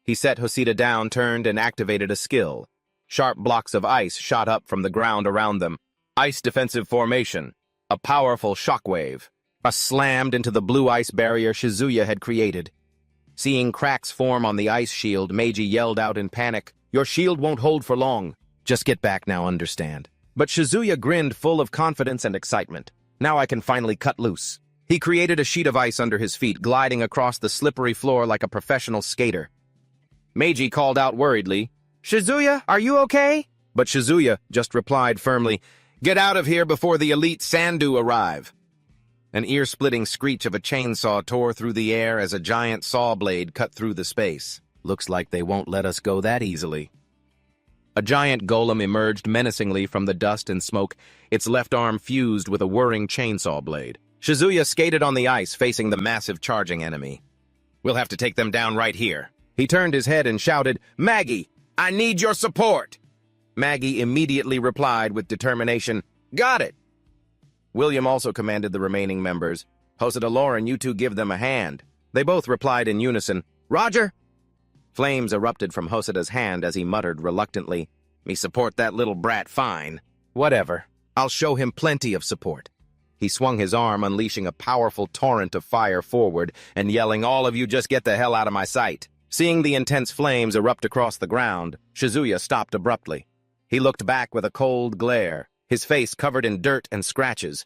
He set Hosoda down, turned, and activated a skill. Sharp blocks of ice shot up from the ground around them. Ice defensive formation. A powerful shockwave. Slammed into the blue ice barrier Shizuya had created. Seeing cracks form on the ice shield, Meiji yelled out in panic, "Your shield won't hold for long. Just get back now, understand?" But Shizuya grinned full of confidence and excitement. Now I can finally cut loose. He created a sheet of ice under his feet, gliding across the slippery floor like a professional skater. Meiji called out worriedly, "Shizuya, are you okay?" But Shizuya just replied firmly, "Get out of here before the elite Sandu arrive." An ear-splitting screech of a chainsaw tore through the air as a giant saw blade cut through the space. Looks like they won't let us go that easily. A giant golem emerged menacingly from the dust and smoke, its left arm fused with a whirring chainsaw blade. Shizuya skated on the ice, facing the massive charging enemy. "We'll have to take them down right here." He turned his head and shouted, "Maggie, I need your support!" Maggie immediately replied with determination, "Got it!" William also commanded the remaining members. "Hosoda, Lauren, you two give them a hand." They both replied in unison, "Roger!" Flames erupted from Hosoda's hand as he muttered reluctantly, "Me support that little brat fine." "Whatever. I'll show him plenty of support." He swung his arm, unleashing a powerful torrent of fire forward and yelling, "All of you just get the hell out of my sight." Seeing the intense flames erupt across the ground, Shizuya stopped abruptly. He looked back with a cold glare, his face covered in dirt and scratches.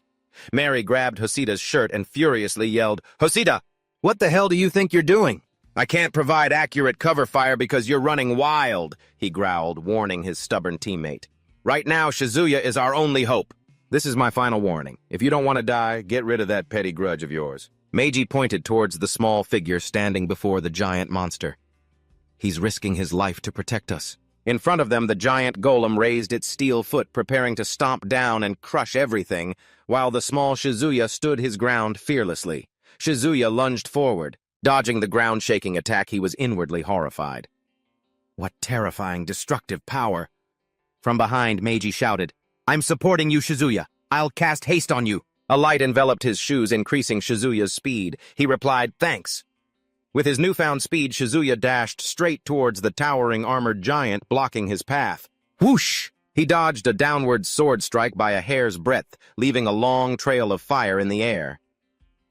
Mary grabbed Hosoda's shirt and furiously yelled, "Hosoda, what the hell do you think you're doing?" "I can't provide accurate cover fire because you're running wild," he growled, warning his stubborn teammate. "Right now, Shizuya is our only hope. This is my final warning. If you don't want to die, get rid of that petty grudge of yours." Meiji pointed towards the small figure standing before the giant monster. "He's risking his life to protect us." In front of them, the giant golem raised its steel foot, preparing to stomp down and crush everything, while the small Shizuya stood his ground fearlessly. Shizuya lunged forward. Dodging the ground-shaking attack, he was inwardly horrified. What terrifying, destructive power! From behind, Meiji shouted, "I'm supporting you, Shizuya. I'll cast haste on you." A light enveloped his shoes, increasing Shizuya's speed. He replied, "Thanks." With his newfound speed, Shizuya dashed straight towards the towering armored giant, blocking his path. Whoosh! He dodged a downward sword strike by a hair's breadth, leaving a long trail of fire in the air.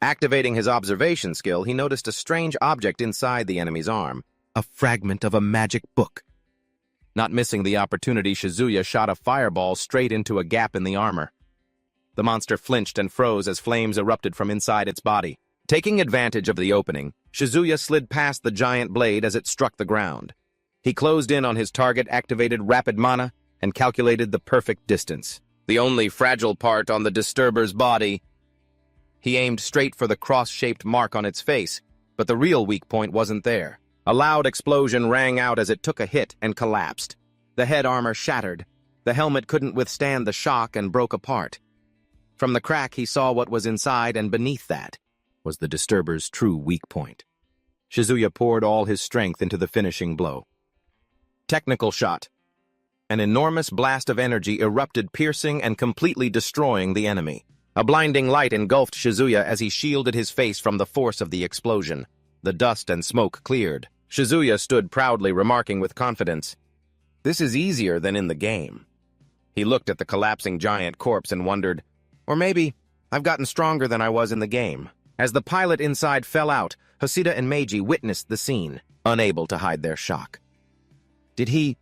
Activating his observation skill, he noticed a strange object inside the enemy's arm, a fragment of a magic book. Not missing the opportunity, Shizuya shot a fireball straight into a gap in the armor. The monster flinched and froze as flames erupted from inside its body. Taking advantage of the opening, Shizuya slid past the giant blade as it struck the ground. He closed in on his target, activated rapid mana, and calculated the perfect distance. The only fragile part on the disturber's body. He aimed straight for the cross-shaped mark on its face, but the real weak point wasn't there. A loud explosion rang out as it took a hit and collapsed. The head armor shattered. The helmet couldn't withstand the shock and broke apart. From the crack, he saw what was inside, and beneath that was the disturber's true weak point. Shizuya poured all his strength into the finishing blow. Technical shot. An enormous blast of energy erupted, piercing and completely destroying the enemy. A blinding light engulfed Shizuya as he shielded his face from the force of the explosion. the dust and smoke cleared. Shizuya stood proudly, remarking with confidence, "This is easier than in the game." He looked at the collapsing giant corpse and wondered, or maybe I've gotten stronger than I was in the game. As the pilot inside fell out, Hoshida and Meiji witnessed the scene, unable to hide their shock. Did he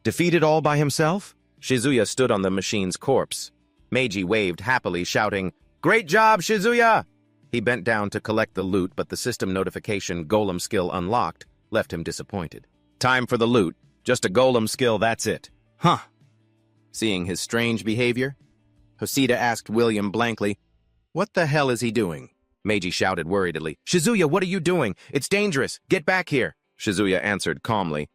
defeat it all by himself? Shizuya stood on the machine's corpse. Meiji waved happily, shouting, "Great job, Shizuya!" He bent down to collect the loot, but the system notification Golem skill unlocked left him disappointed. Time for the loot. Just a Golem skill, that's it. Huh. Seeing his strange behavior, Hoshida asked William blankly, "What the hell is he doing?" Meiji shouted worriedly, "Shizuya, what are you doing? It's dangerous. Get back here." Shizuya answered calmly,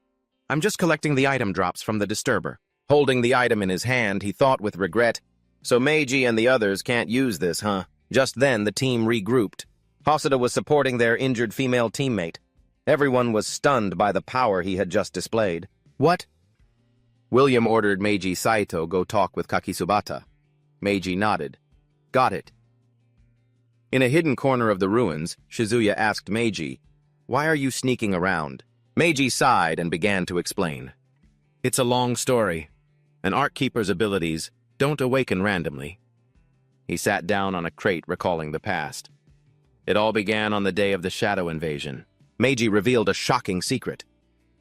"I'm just collecting the item drops from the disturber." Holding the item in his hand, he thought with regret, "So Meiji and the others can't use this, huh?" Just then, the team regrouped. Hoshida was supporting their injured female teammate. Everyone was stunned by the power he had just displayed. "What?" William ordered Meiji Saito go talk with Kakisubata. Meiji nodded. "Got it." In a hidden corner of the ruins, Shizuya asked Meiji, "Why are you sneaking around?" Meiji sighed and began to explain. "It's a long story. An Arkkeeper's abilities don't awaken randomly." He sat down on a crate, recalling the past. It all began on the day of the Shadow Invasion. Meiji revealed a shocking secret.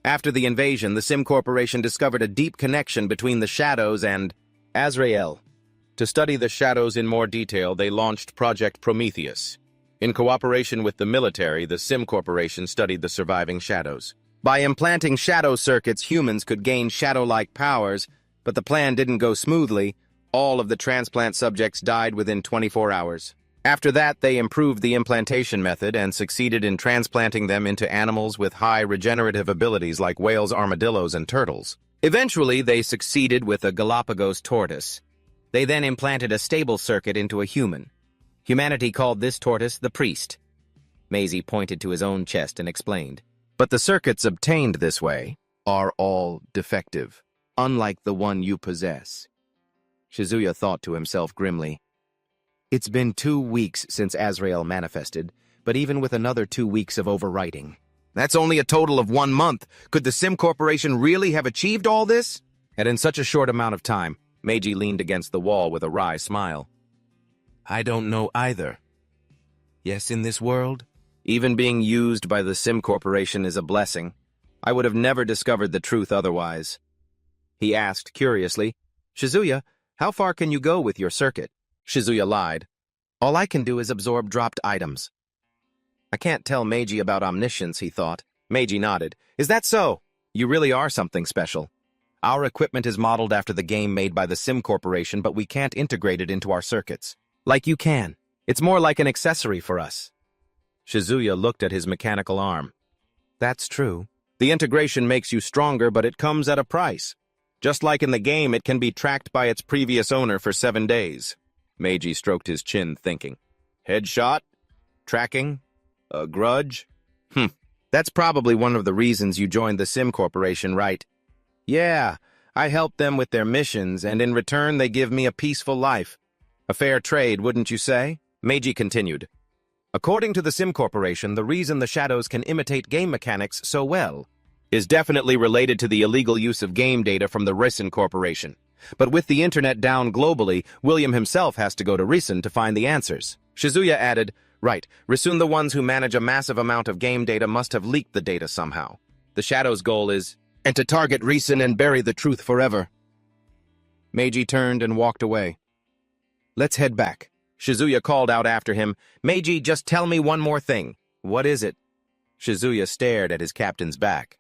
After the invasion, the Sim Corporation discovered a deep connection between the Shadows and Azrael. To study the Shadows in more detail, they launched Project Prometheus. In cooperation with the military, the Sim Corporation studied the surviving Shadows. By implanting shadow circuits, humans could gain shadow-like powers, but the plan didn't go smoothly. All of the transplant subjects died within 24 hours. After that, they improved the implantation method and succeeded in transplanting them into animals with high regenerative abilities like whales, armadillos, and turtles. Eventually, they succeeded with a Galapagos tortoise. They then implanted a stable circuit into a human. Humanity called this tortoise the priest. Meiji pointed to his own chest and explained, "But the circuits obtained this way are all defective, unlike the one you possess." Shizuya thought to himself grimly, "It's been 2 weeks since Azrael manifested, but even with another 2 weeks of overwriting. That's only a total of 1 month. Could the Sim Corporation really have achieved all this?" And in such a short amount of time, Meiji leaned against the wall with a wry smile. "I don't know either. Yes, in this world, even being used by the Sim Corporation is a blessing. I would have never discovered the truth otherwise." He asked curiously, "Shizuya, how far can you go with your circuit?" Shizuya lied. "All I can do is absorb dropped items." "I can't tell Meiji about omniscience," he thought. Meiji nodded. "Is that so? You really are something special. Our equipment is modeled after the game made by the Sim Corporation, but we can't integrate it into our circuits. Like you can. It's more like an accessory for us." Shizuya looked at his mechanical arm. "That's true. The integration makes you stronger, but it comes at a price. Just like in the game, it can be tracked by its previous owner for 7 days. Meiji stroked his chin, thinking. "Headshot? Tracking? A grudge? That's probably one of the reasons you joined the Sim Corporation, right?" "Yeah, I help them with their missions, and in return they give me a peaceful life. A fair trade, wouldn't you say?" Meiji continued. "According to the Sim Corporation, the reason the Shadows can imitate game mechanics so well is definitely related to the illegal use of game data from the Risen Corporation. But with the internet down globally, William himself has to go to Risen to find the answers." Shizuya added, "Right, Risen, the ones who manage a massive amount of game data, must have leaked the data somehow. The Shadows' goal is and to target Risen and bury the truth forever." Meiji turned and walked away. "Let's head back." Shizuya called out after him, "Meiji, just tell me one more thing." "What is it?" Shizuya stared at his captain's back.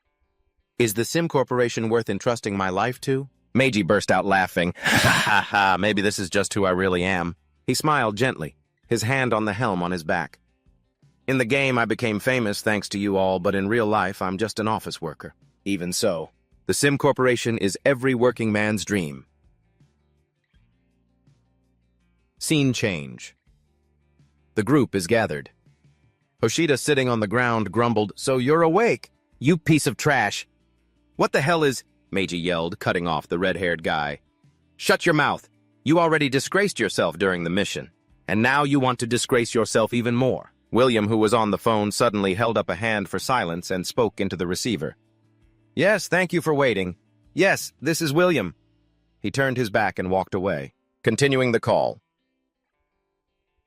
"Is the Sim Corporation worth entrusting my life to?" Meiji burst out laughing. "Ha ha, maybe this is just who I really am." He smiled gently, his hand on the helm on his back. "In the game, I became famous thanks to you all, but in real life, I'm just an office worker. Even so, the Sim Corporation is every working man's dream." Scene change. The group is gathered. Hoshida, sitting on the ground, grumbled, "So you're awake? You piece of trash." "What the hell is—" Meiji yelled, cutting off the red-haired guy. "Shut your mouth. You already disgraced yourself during the mission, and now you want to disgrace yourself even more. William, who was on the phone, suddenly held up a hand for silence and spoke into the receiver. Yes, thank you for waiting. Yes, this is William. He turned his back and walked away, continuing the call.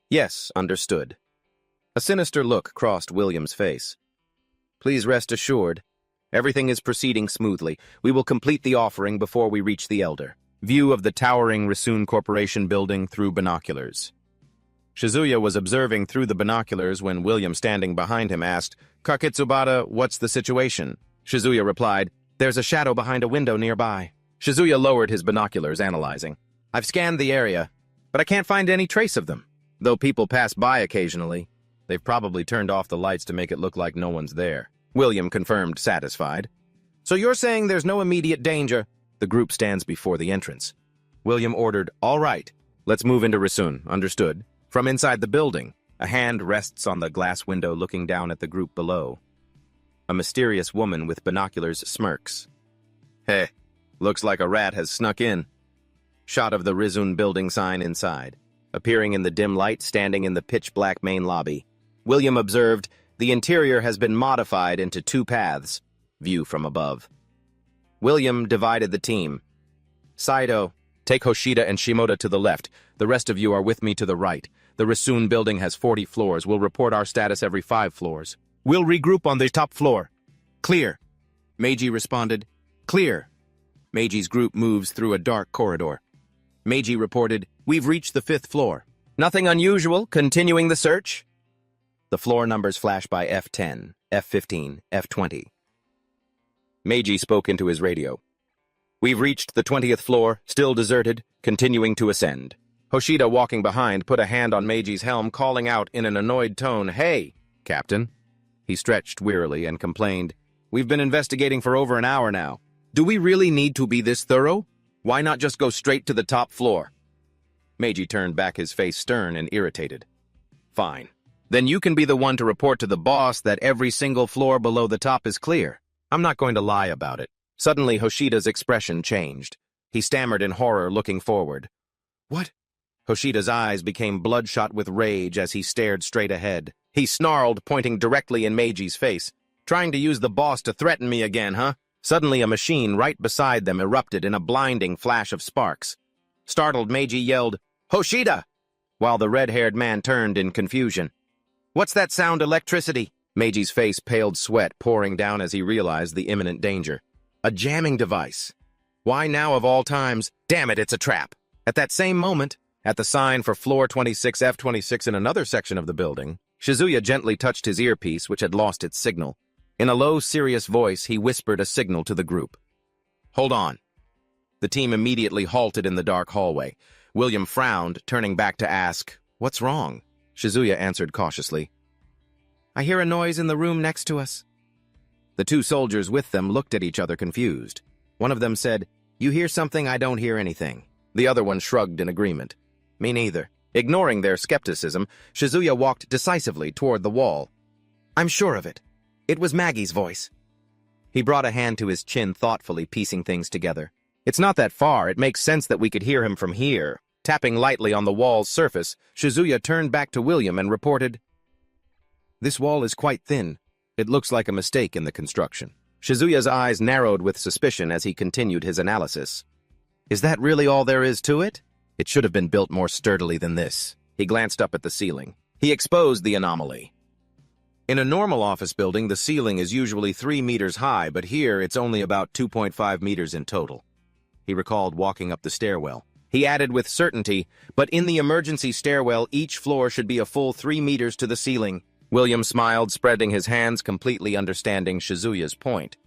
Yes, understood. A sinister look crossed William's face. Please rest assured, everything is proceeding smoothly. We will complete the offering before we reach the Elder. View of the towering Rasun Corporation building through binoculars. Shizuya was observing through the binoculars when William, standing behind him, asked, "Kakitsubata, what's the situation?" Shizuya replied, "There's a shadow behind a window nearby." Shizuya lowered his binoculars, analyzing. "I've scanned the area, but I can't find any trace of them. Though people pass by occasionally, they've probably turned off the lights to make it look like no one's there." William confirmed, satisfied. "So you're saying there's no immediate danger?" The group stands before the entrance. William ordered, "All right, let's move into Rasun." Understood. From inside the building, a hand rests on the glass window looking down at the group below. A mysterious woman with binoculars smirks. "Hey, looks like a rat has snuck in." Shot of the Rizun building sign inside. Appearing in the dim light, standing in the pitch-black main lobby. William observed, the interior has been modified into 2 paths. View from above. William divided the team. "Saito, take Hoshida and Shimoda to the left. The rest of you are with me to the right. The Rasun building has 40 floors. We'll report our status every 5 floors. We'll regroup on the top floor." "Clear." Meiji responded. "Clear." Meiji's group moves through a dark corridor. Meiji reported, "We've reached the 5th floor. Nothing unusual, continuing the search." The floor numbers flash by F10, F15, F20. Meiji spoke into his radio. "We've reached the 20th floor, still deserted, continuing to ascend." Hoshida, walking behind, put a hand on Meiji's helm, calling out in an annoyed tone, "Hey, Captain." He stretched wearily and complained, "We've been investigating for over an hour now. Do we really need to be this thorough? Why not just go straight to the top floor?" Meiji turned back, his face stern and irritated. "Fine. Then you can be the one to report to the boss that every single floor below the top is clear. I'm not going to lie about it." Suddenly, Hoshida's expression changed. He stammered in horror, looking forward. "What?" Hoshida's eyes became bloodshot with rage as he stared straight ahead. He snarled, pointing directly in Meiji's face. "Trying to use the boss to threaten me again, huh?" Suddenly, a machine right beside them erupted in a blinding flash of sparks. Startled, Meiji yelled, "Hoshida!" while the red-haired man turned in confusion. "What's that sound, electricity?" Meiji's face paled, sweat pouring down as he realized the imminent danger. A jamming device. Why now of all times? Damn it, it's a trap. At that same moment, at the sign for floor 26 F26 in another section of the building, Shizuya gently touched his earpiece, which had lost its signal. In a low, serious voice, he whispered a signal to the group. "Hold on." The team immediately halted in the dark hallway. William frowned, turning back to ask, "What's wrong?" Shizuya answered cautiously, "I hear a noise in the room next to us." The 2 soldiers with them looked at each other confused. One of them said, "You hear something? I don't hear anything." The other one shrugged in agreement. "Me neither." Ignoring their skepticism, Shizuya walked decisively toward the wall. "I'm sure of it. It was Maggie's voice." He brought a hand to his chin, thoughtfully piecing things together. "It's not that far. It makes sense that we could hear him from here." Tapping lightly on the wall's surface, Shizuya turned back to William and reported, "This wall is quite thin. It looks like a mistake in the construction." Shizuya's eyes narrowed with suspicion as he continued his analysis. "Is that really all there is to it? It should have been built more sturdily than this." He glanced up at the ceiling. He exposed the anomaly. In a normal office building, the ceiling is usually 3 meters high, but here it's only about 2.5 meters in total. He recalled walking up the stairwell. He added with certainty, "But in the emergency stairwell, each floor should be a full 3 meters to the ceiling." William smiled, spreading his hands, completely understanding Shizuya's point.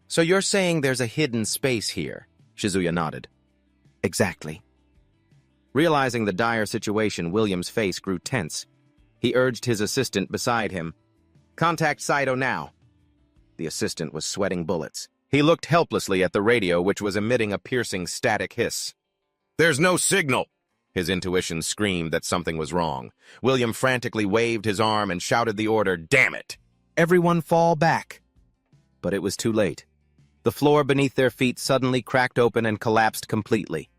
"So you're saying there's a hidden space here?" Shizuya nodded. "Exactly." Realizing the dire situation, William's face grew tense. He urged his assistant beside him, "Contact Saito now." The assistant was sweating bullets. He looked helplessly at the radio, which was emitting a piercing static hiss. "There's no signal!" His intuition screamed that something was wrong. William frantically waved his arm and shouted the order, "Damn it! Everyone fall back!" But it was too late. The floor beneath their feet suddenly cracked open and collapsed completely.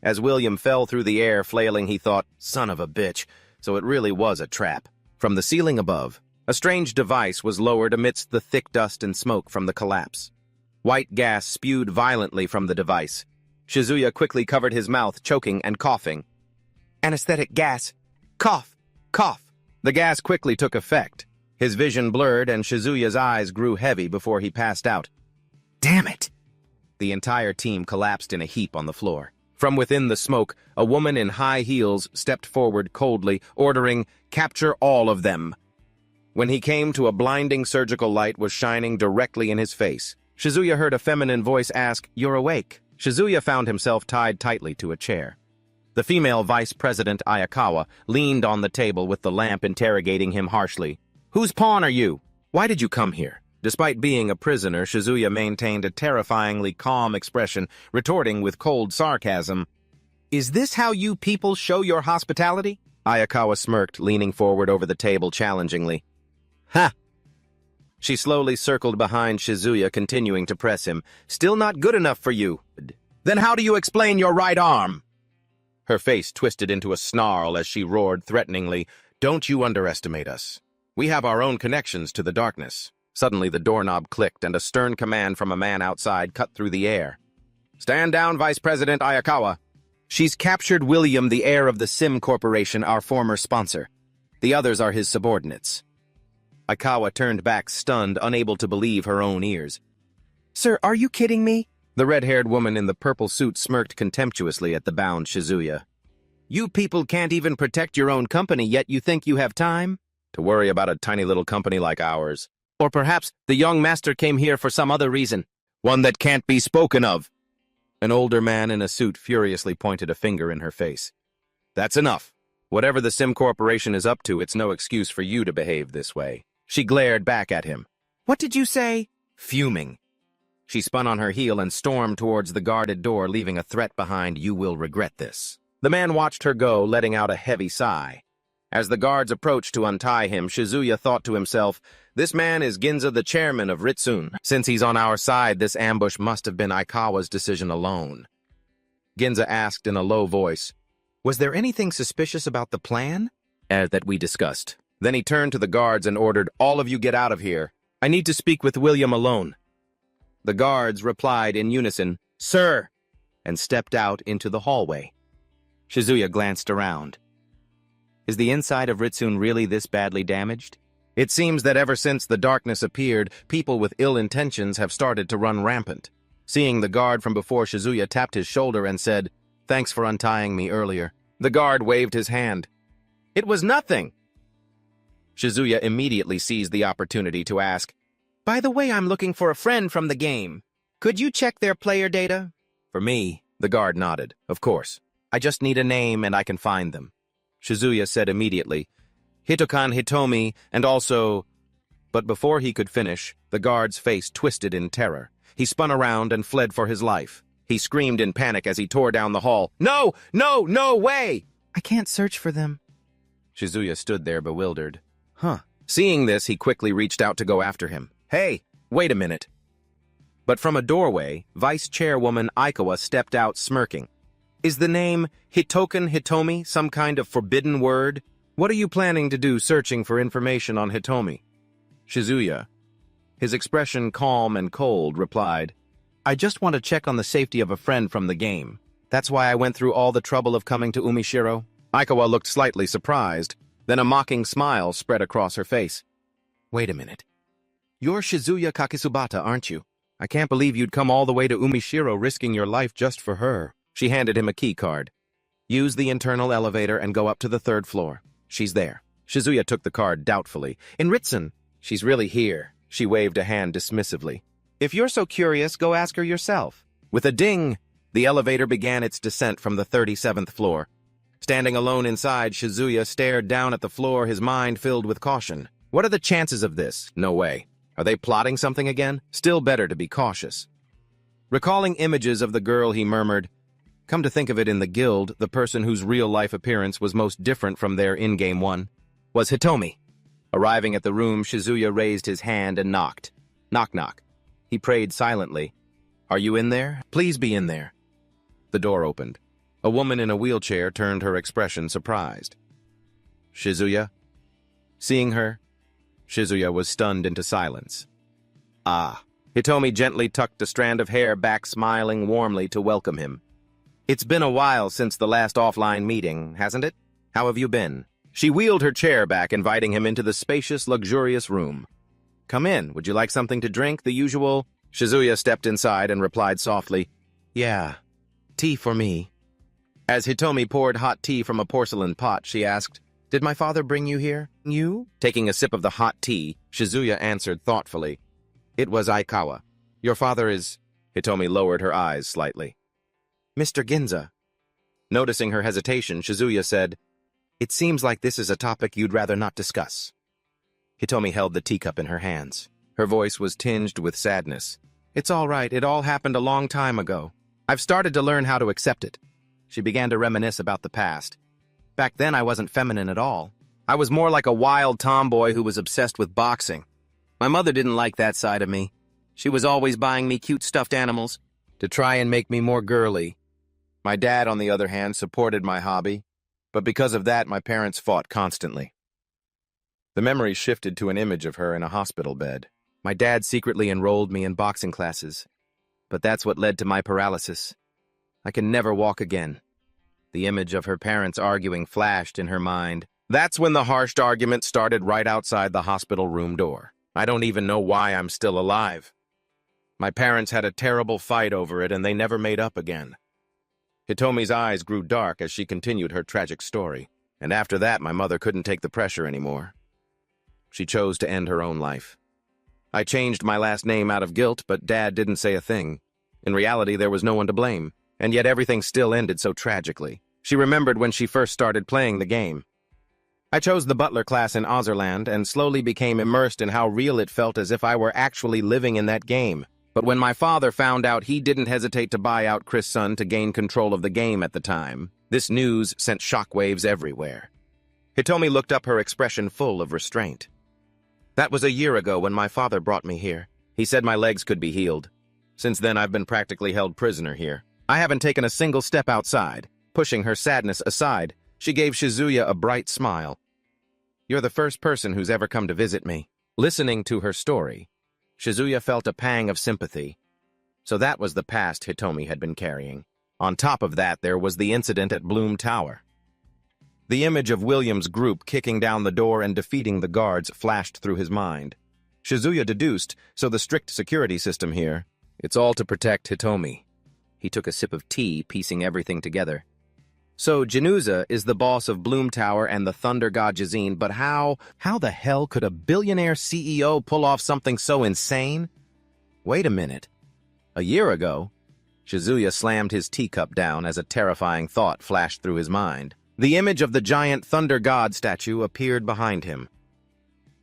As William fell through the air, flailing, he thought, "Son of a bitch," so it really was a trap. From the ceiling above, a strange device was lowered amidst the thick dust and smoke from the collapse. White gas spewed violently from the device. Shizuya quickly covered his mouth, choking and coughing. Anesthetic gas. Cough! Cough! The gas quickly took effect. His vision blurred and Shizuya's eyes grew heavy before he passed out. Damn it! The entire team collapsed in a heap on the floor. From within the smoke, a woman in high heels stepped forward coldly, ordering, "Capture all of them." When he came to a blinding surgical light was shining directly in his face. Shizuya heard a feminine voice ask, "You're awake." Shizuya found himself tied tightly to a chair. The female vice president, Ayakawa, leaned on the table with the lamp interrogating him harshly. "Whose pawn are you? Why did you come here?" Despite being a prisoner, Shizuya maintained a terrifyingly calm expression, retorting with cold sarcasm. "Is this how you people show your hospitality?" Ayakawa smirked, leaning forward over the table challengingly. "Ha!" She slowly circled behind Shizuya, continuing to press him. "Still not good enough for you. Then how do you explain your right arm?" Her face twisted into a snarl as she roared threateningly, "Don't you underestimate us. We have our own connections to the darkness." Suddenly the doorknob clicked and a stern command from a man outside cut through the air. "Stand down, Vice President Ayakawa. She's captured William, the heir of the Sim Corporation, our former sponsor. The others are his subordinates." Ayakawa turned back, stunned, unable to believe her own ears. "Sir, are you kidding me?" The red-haired woman in the purple suit smirked contemptuously at the bound Shizuya. "You people can't even protect your own company, yet you think you have time to worry about a tiny little company like ours. Or perhaps the young master came here for some other reason, one that can't be spoken of." An older man in a suit furiously pointed a finger in her face. "That's enough. Whatever the Sim Corporation is up to, it's no excuse for you to behave this way." She glared back at him. "What did you say?" Fuming. She spun on her heel and stormed towards the guarded door, leaving a threat behind, "You will regret this." The man watched her go, letting out a heavy sigh. As the guards approached to untie him, Shizuya thought to himself, "This man is Ginza, the chairman of Ritsune. Since he's on our side, this ambush must have been Aikawa's decision alone." Ginza asked in a low voice, "Was there anything suspicious about the plan?" "That we discussed." Then he turned to the guards and ordered, "All of you get out of here. I need to speak with William alone." The guards replied in unison, "Sir," and stepped out into the hallway. Shizuya glanced around. Is the inside of Ritsune really this badly damaged? It seems that ever since the darkness appeared, people with ill intentions have started to run rampant. Seeing the guard from before, Shizuya tapped his shoulder and said, "Thanks for untying me earlier." The guard waved his hand. "It was nothing." Shizuya immediately seized the opportunity to ask, "By the way, I'm looking for a friend from the game. Could you check their player data?" "For me," the guard nodded. "Of course. I just need a name and I can find them." Shizuya said immediately, "Hitokan Hitomi, and also—" But before he could finish, the guard's face twisted in terror. He spun around and fled for his life. He screamed in panic as he tore down the hall. "No! No! No way! I can't search for them." Shizuya stood there bewildered. Seeing this, he quickly reached out to go after him. "Hey, wait a minute." But from a doorway, Vice Chairwoman Aikawa stepped out smirking. "Is the name Hitokan Hitomi some kind of forbidden word? What are you planning to do searching for information on Hitomi?" Shizuya, his expression calm and cold, replied, "I just want to check on the safety of a friend from the game. That's why I went through all the trouble of coming to Umishiro." Aikawa looked slightly surprised. Then a mocking smile spread across her face. "Wait a minute. You're Shizuya Kakisubata, aren't you? I can't believe you'd come all the way to Umishiro risking your life just for her." She handed him a key card. "Use the internal elevator and go up to the 3rd floor. She's there." Shizuya took the card doubtfully. "In Ritsune." "She's really here." She waved a hand dismissively. "If you're so curious, go ask her yourself." With a ding, the elevator began its descent from the 37th floor. Standing alone inside, Shizuya stared down at the floor, his mind filled with caution. What are the chances of this? No way. Are they plotting something again? Still better to be cautious. Recalling images of the girl, he murmured, "Come to think of it, in the guild, the person whose real-life appearance was most different from their in-game one was Hitomi." Arriving at the room, Shizuya raised his hand and knocked. Knock, knock. He prayed silently. "Are you in there? Please be in there." The door opened. A woman in a wheelchair turned, her expression surprised. "Shizuya?" Seeing her, Shizuya was stunned into silence. Ah. Hitomi gently tucked a strand of hair back, smiling warmly to welcome him. It's been a while since the last offline meeting, hasn't it? How have you been? She wheeled her chair back, inviting him into the spacious, luxurious room. Come in. Would you like something to drink? The usual? Shizuya stepped inside and replied softly, Yeah, tea for me. As Hitomi poured hot tea from a porcelain pot, she asked, Did my father bring you here? You? Taking a sip of the hot tea, Shizuya answered thoughtfully, It was Aikawa. Your father is... Hitomi lowered her eyes slightly. Mr. Ginza. Noticing her hesitation, Shizuya said, It seems like this is a topic you'd rather not discuss. Hitomi held the teacup in her hands. Her voice was tinged with sadness. It's all right. It all happened a long time ago. I've started to learn how to accept it. She began to reminisce about the past. Back then, I wasn't feminine at all. I was more like a wild tomboy who was obsessed with boxing. My mother didn't like that side of me. She was always buying me cute stuffed animals to try and make me more girly. My dad, on the other hand, supported my hobby, but because of that, my parents fought constantly. The memory shifted to an image of her in a hospital bed. My dad secretly enrolled me in boxing classes, but that's what led to my paralysis. I can never walk again. The image of her parents arguing flashed in her mind. That's when the harsh argument started right outside the hospital room door. I don't even know why I'm still alive. My parents had a terrible fight over it, and they never made up again. Hitomi's eyes grew dark as she continued her tragic story, and after that, my mother couldn't take the pressure anymore. She chose to end her own life. I changed my last name out of guilt, but Dad didn't say a thing. In reality, there was no one to blame, and yet everything still ended so tragically. She remembered when she first started playing the game. I chose the butler class in Ozerland and slowly became immersed in how real it felt, as if I were actually living in that game. But when my father found out, he didn't hesitate to buy out Chris' son to gain control of the game at the time. This news sent shockwaves everywhere. Hitomi looked up, her expression full of restraint. That was a year ago when my father brought me here. He said my legs could be healed. Since then, I've been practically held prisoner here. I haven't taken a single step outside. Pushing her sadness aside, she gave Shizuya a bright smile. You're the first person who's ever come to visit me. Listening to her story, Shizuya felt a pang of sympathy. So that was the past Hitomi had been carrying. On top of that, there was the incident at Bloom Tower. The image of William's group kicking down the door and defeating the guards flashed through his mind. Shizuya deduced, so the strict security system here, it's all to protect Hitomi. He took a sip of tea, piecing everything together. So Januza is the boss of Bloom Tower and the Thunder God Jazine, but how the hell could a billionaire CEO pull off something so insane? Wait a minute. A year ago, Shizuya slammed his teacup down as a terrifying thought flashed through his mind. The image of the giant Thunder God statue appeared behind him.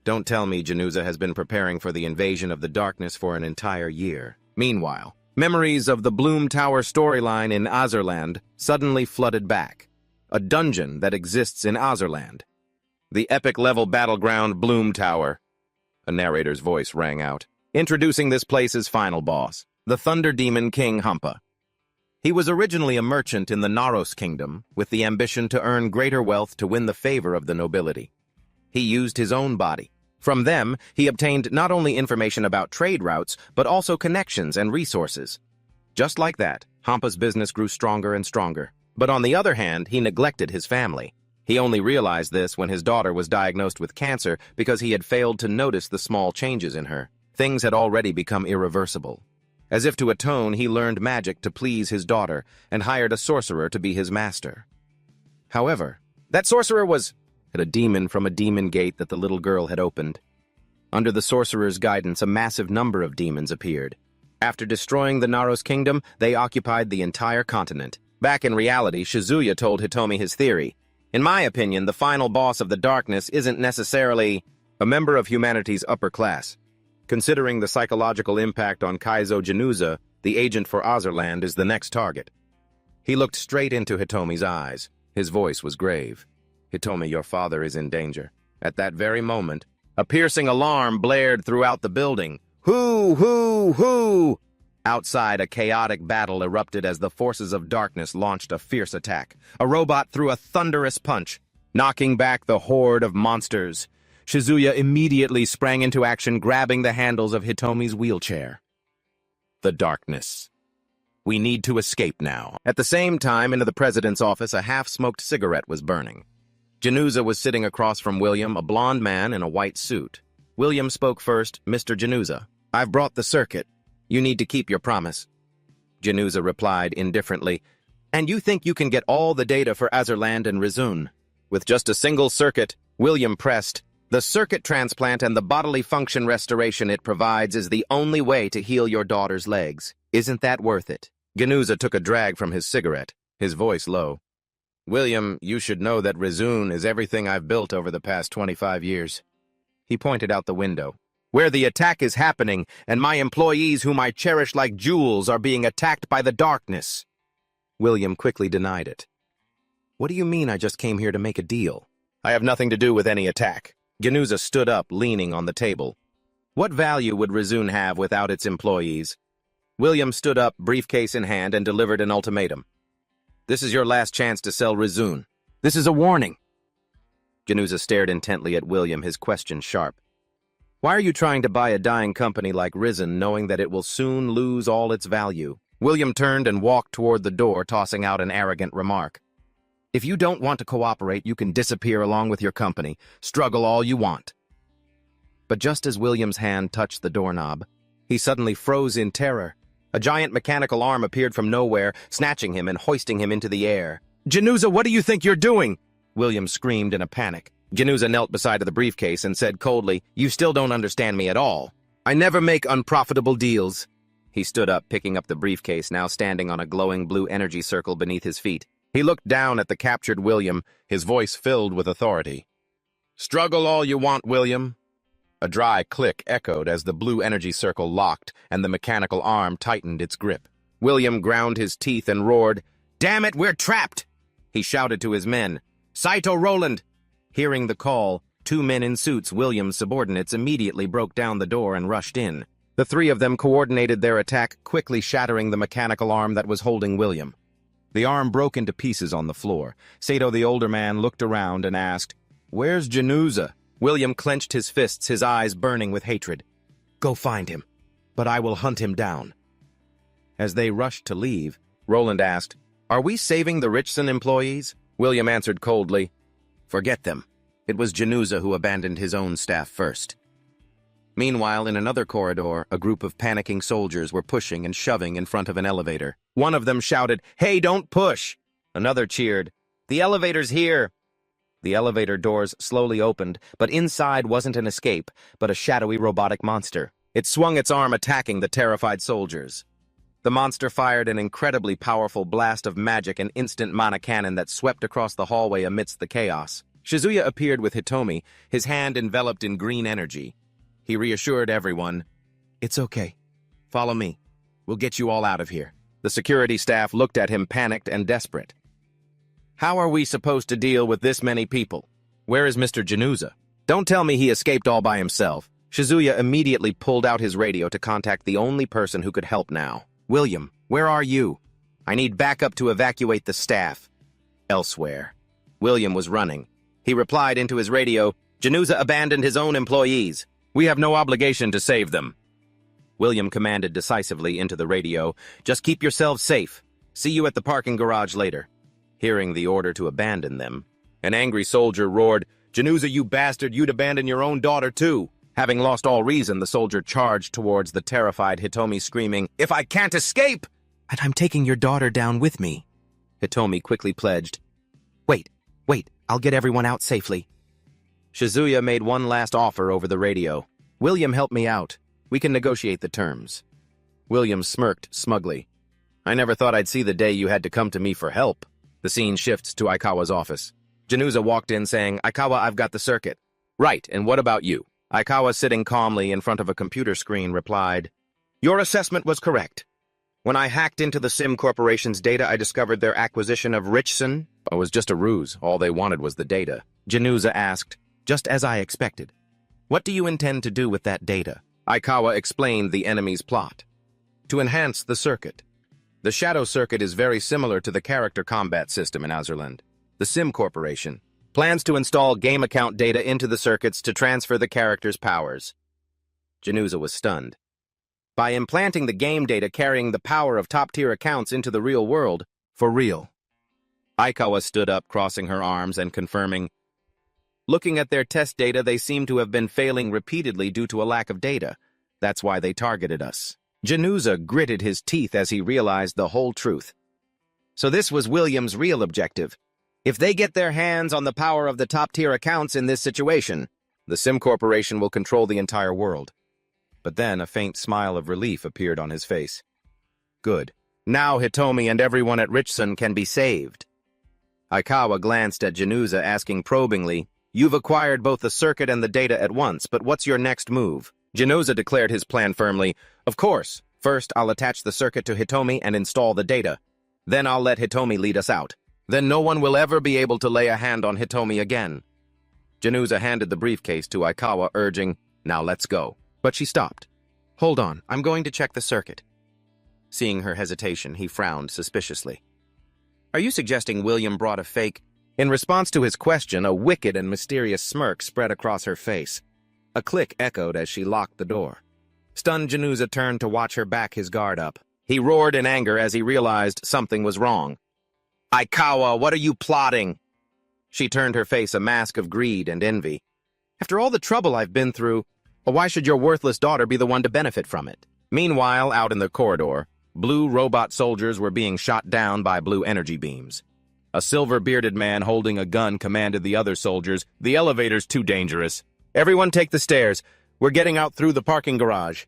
Don't tell me Januza has been preparing for the invasion of the darkness for an entire year. Meanwhile, memories of the Bloom Tower storyline in Ozerland suddenly flooded back. A dungeon that exists in Ozerland. The epic-level battleground Bloom Tower. A narrator's voice rang out, introducing this place's final boss, the Thunder Demon King Hampa. He was originally a merchant in the Naros Kingdom, with the ambition to earn greater wealth to win the favor of the nobility. He used his own body. From them, he obtained not only information about trade routes, but also connections and resources. Just like that, Hampa's business grew stronger and stronger. But on the other hand, he neglected his family. He only realized this when his daughter was diagnosed with cancer because he had failed to notice the small changes in her. Things had already become irreversible. As if to atone, he learned magic to please his daughter and hired a sorcerer to be his master. However, that sorcerer was a demon from a demon gate that the little girl had opened. Under the sorcerer's guidance, a massive number of demons appeared. After destroying the Naros Kingdom, they occupied the entire continent. Back in reality, Shizuya told Hitomi his theory. In my opinion, the final boss of the darkness isn't necessarily a member of humanity's upper class. Considering the psychological impact on Kaizo Januza, the agent for Ozerland is the next target. He looked straight into Hitomi's eyes. His voice was grave. Hitomi, your father is in danger. At that very moment, a piercing alarm blared throughout the building. Hoo, hoo, hoo! Outside, a chaotic battle erupted as the forces of darkness launched a fierce attack. A robot threw a thunderous punch, knocking back the horde of monsters. Shizuya immediately sprang into action, grabbing the handles of Hitomi's wheelchair. The darkness. We need to escape now. At the same time, into the president's office, a half-smoked cigarette was burning. Januza was sitting across from William, a blond man in a white suit. William spoke first. "Mr. Januza, I've brought the circuit. You need to keep your promise." Januza replied indifferently, "And you think you can get all the data for Azerland and Rizun with just a single circuit?" William pressed, "The circuit transplant and the bodily function restoration it provides is the only way to heal your daughter's legs. Isn't that worth it?" Januza took a drag from his cigarette, his voice low. "William, you should know that Rizun is everything I've built over the past 25 years. He pointed out the window. "Where the attack is happening, and my employees whom I cherish like jewels are being attacked by the darkness." William quickly denied it. "What do you mean I just came here to make a deal? I have nothing to do with any attack." Januza stood up, leaning on the table. "What value would Rizun have without its employees?" William stood up, briefcase in hand, and delivered an ultimatum. "This is your last chance to sell Rizun. This is a warning." Januza stared intently at William, his question sharp. "Why are you trying to buy a dying company like Rizun, knowing that it will soon lose all its value?" William turned and walked toward the door, tossing out an arrogant remark. "If you don't want to cooperate, you can disappear along with your company. Struggle all you want." But just as William's hand touched the doorknob, he suddenly froze in terror. A giant mechanical arm appeared from nowhere, snatching him and hoisting him into the air. "Januza, what do you think you're doing?" William screamed in a panic. Januza knelt beside the briefcase and said coldly, "You still don't understand me at all. I never make unprofitable deals." He stood up, picking up the briefcase, now standing on a glowing blue energy circle beneath his feet. He looked down at the captured William, his voice filled with authority. "Struggle all you want, William." A dry click echoed as the blue energy circle locked and the mechanical arm tightened its grip. William ground his teeth and roared, "Damn it, we're trapped!" He shouted to his men, "Saito Roland!" Hearing the call, two men in suits, William's subordinates, immediately broke down the door and rushed in. The three of them coordinated their attack, quickly shattering the mechanical arm that was holding William. The arm broke into pieces on the floor. Saito, the older man, looked around and asked, "Where's Januza?" William clenched his fists, his eyes burning with hatred. "Go find him, but I will hunt him down." As they rushed to leave, Roland asked, "Are we saving the Richson employees?" William answered coldly, "Forget them. It was Januza who abandoned his own staff first." Meanwhile, in another corridor, a group of panicking soldiers were pushing and shoving in front of an elevator. One of them shouted, "Hey, don't push!" Another cheered, "The elevator's here!" The elevator doors slowly opened, but inside wasn't an escape, but a shadowy robotic monster. It swung its arm, attacking the terrified soldiers. The monster fired an incredibly powerful blast of magic, an instant mana cannon that swept across the hallway amidst the chaos. Shizuya appeared with Hitomi, his hand enveloped in green energy. He reassured everyone, "It's okay. Follow me. We'll get you all out of here." The security staff looked at him, panicked and desperate. "How are we supposed to deal with this many people? Where is Mr. Januza? Don't tell me he escaped all by himself." Shizuya immediately pulled out his radio to contact the only person who could help now. "William, where are you? I need backup to evacuate the staff." "Elsewhere." William was running. He replied into his radio, "Januza abandoned his own employees. We have no obligation to save them." William commanded decisively into the radio, "Just keep yourselves safe. See you at the parking garage later." Hearing the order to abandon them, an angry soldier roared, "Januza, you bastard, you'd abandon your own daughter too." Having lost all reason, the soldier charged towards the terrified Hitomi, screaming, "If I can't escape!" "And I'm taking your daughter down with me," Hitomi quickly pledged. Wait, I'll get everyone out safely." Shizuya made one last offer over the radio. "William, help me out. We can negotiate the terms." William smirked smugly. "I never thought I'd see the day you had to come to me for help." The scene shifts to Aikawa's office. Januza walked in saying, "Aikawa, I've got the circuit." "Right, and what about you?" Aikawa, sitting calmly in front of a computer screen, replied, "Your assessment was correct. When I hacked into the Sim Corporation's data, I discovered their acquisition of Richson. It was just a ruse. All they wanted was the data." Januza asked, "Just as I expected. What do you intend to do with that data?" Aikawa explained the enemy's plot. "To enhance the circuit. The Shadow Circuit is very similar to the character combat system in Azerland. The Sim Corporation, Plans to install game account data into the circuits to transfer the character's powers. Januza was stunned. By implanting the game data carrying the power of top-tier accounts into the real world, for real. Aikawa stood up, crossing her arms and confirming. Looking at their test data, they seem to have been failing repeatedly due to a lack of data. That's why they targeted us. Januza gritted his teeth as he realized the whole truth. So this was William's real objective. If they get their hands on the power of the top-tier accounts in this situation, the Sim Corporation will control the entire world. But then a faint smile of relief appeared on his face. Good. Now Hitomi and everyone at Richson can be saved. Aikawa glanced at Januza, asking probingly, You've acquired both the circuit and the data at once, but what's your next move? Januza declared his plan firmly. Of course. First, I'll attach the circuit to Hitomi and install the data. Then I'll let Hitomi lead us out. Then no one will ever be able to lay a hand on Hitomi again. Januza handed the briefcase to Aikawa, urging, Now let's go. But she stopped. Hold on, I'm going to check the circuit. Seeing her hesitation, he frowned suspiciously. Are you suggesting William brought a fake? In response to his question, a wicked and mysterious smirk spread across her face. A click echoed as she locked the door. Stunned, Januza turned to watch her back his guard up. He roared in anger as he realized something was wrong. Aikawa, what are you plotting? She turned her face a mask of greed and envy. After all the trouble I've been through, why should your worthless daughter be the one to benefit from it? Meanwhile, out in the corridor, blue robot soldiers were being shot down by blue energy beams. A silver-bearded man holding a gun commanded the other soldiers, The elevator's too dangerous. Everyone take the stairs. We're getting out through the parking garage.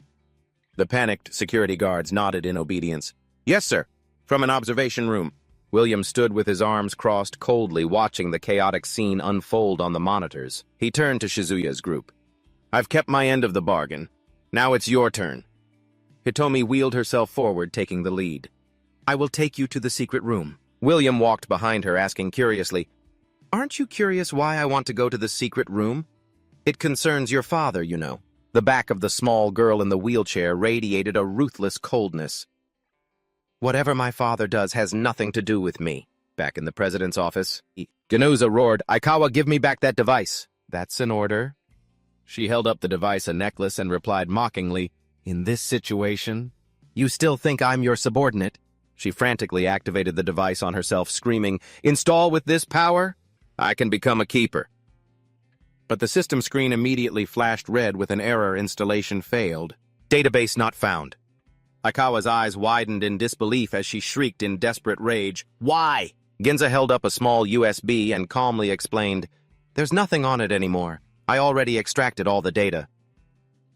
The panicked security guards nodded in obedience. Yes, sir. From an observation room. William stood with his arms crossed, coldly watching the chaotic scene unfold on the monitors. He turned to Shizuya's group. I've kept my end of the bargain. Now it's your turn. Hitomi wheeled herself forward, taking the lead. I will take you to the secret room. William walked behind her, asking curiously, Aren't you curious why I want to go to the secret room? It concerns your father, you know. The back of the small girl in the wheelchair radiated a ruthless coldness. Whatever my father does has nothing to do with me. Back in the president's office, Januza roared, Aikawa, give me back that device. That's an order. She held up the device, a necklace, and replied mockingly, In this situation, you still think I'm your subordinate? She frantically activated the device on herself, screaming, Install with this power? I can become a keeper. But the system screen immediately flashed red with an error. Installation failed. Database not found. Aikawa's eyes widened in disbelief as she shrieked in desperate rage, Why? Ginza held up a small USB and calmly explained, There's nothing on it anymore. I already extracted all the data.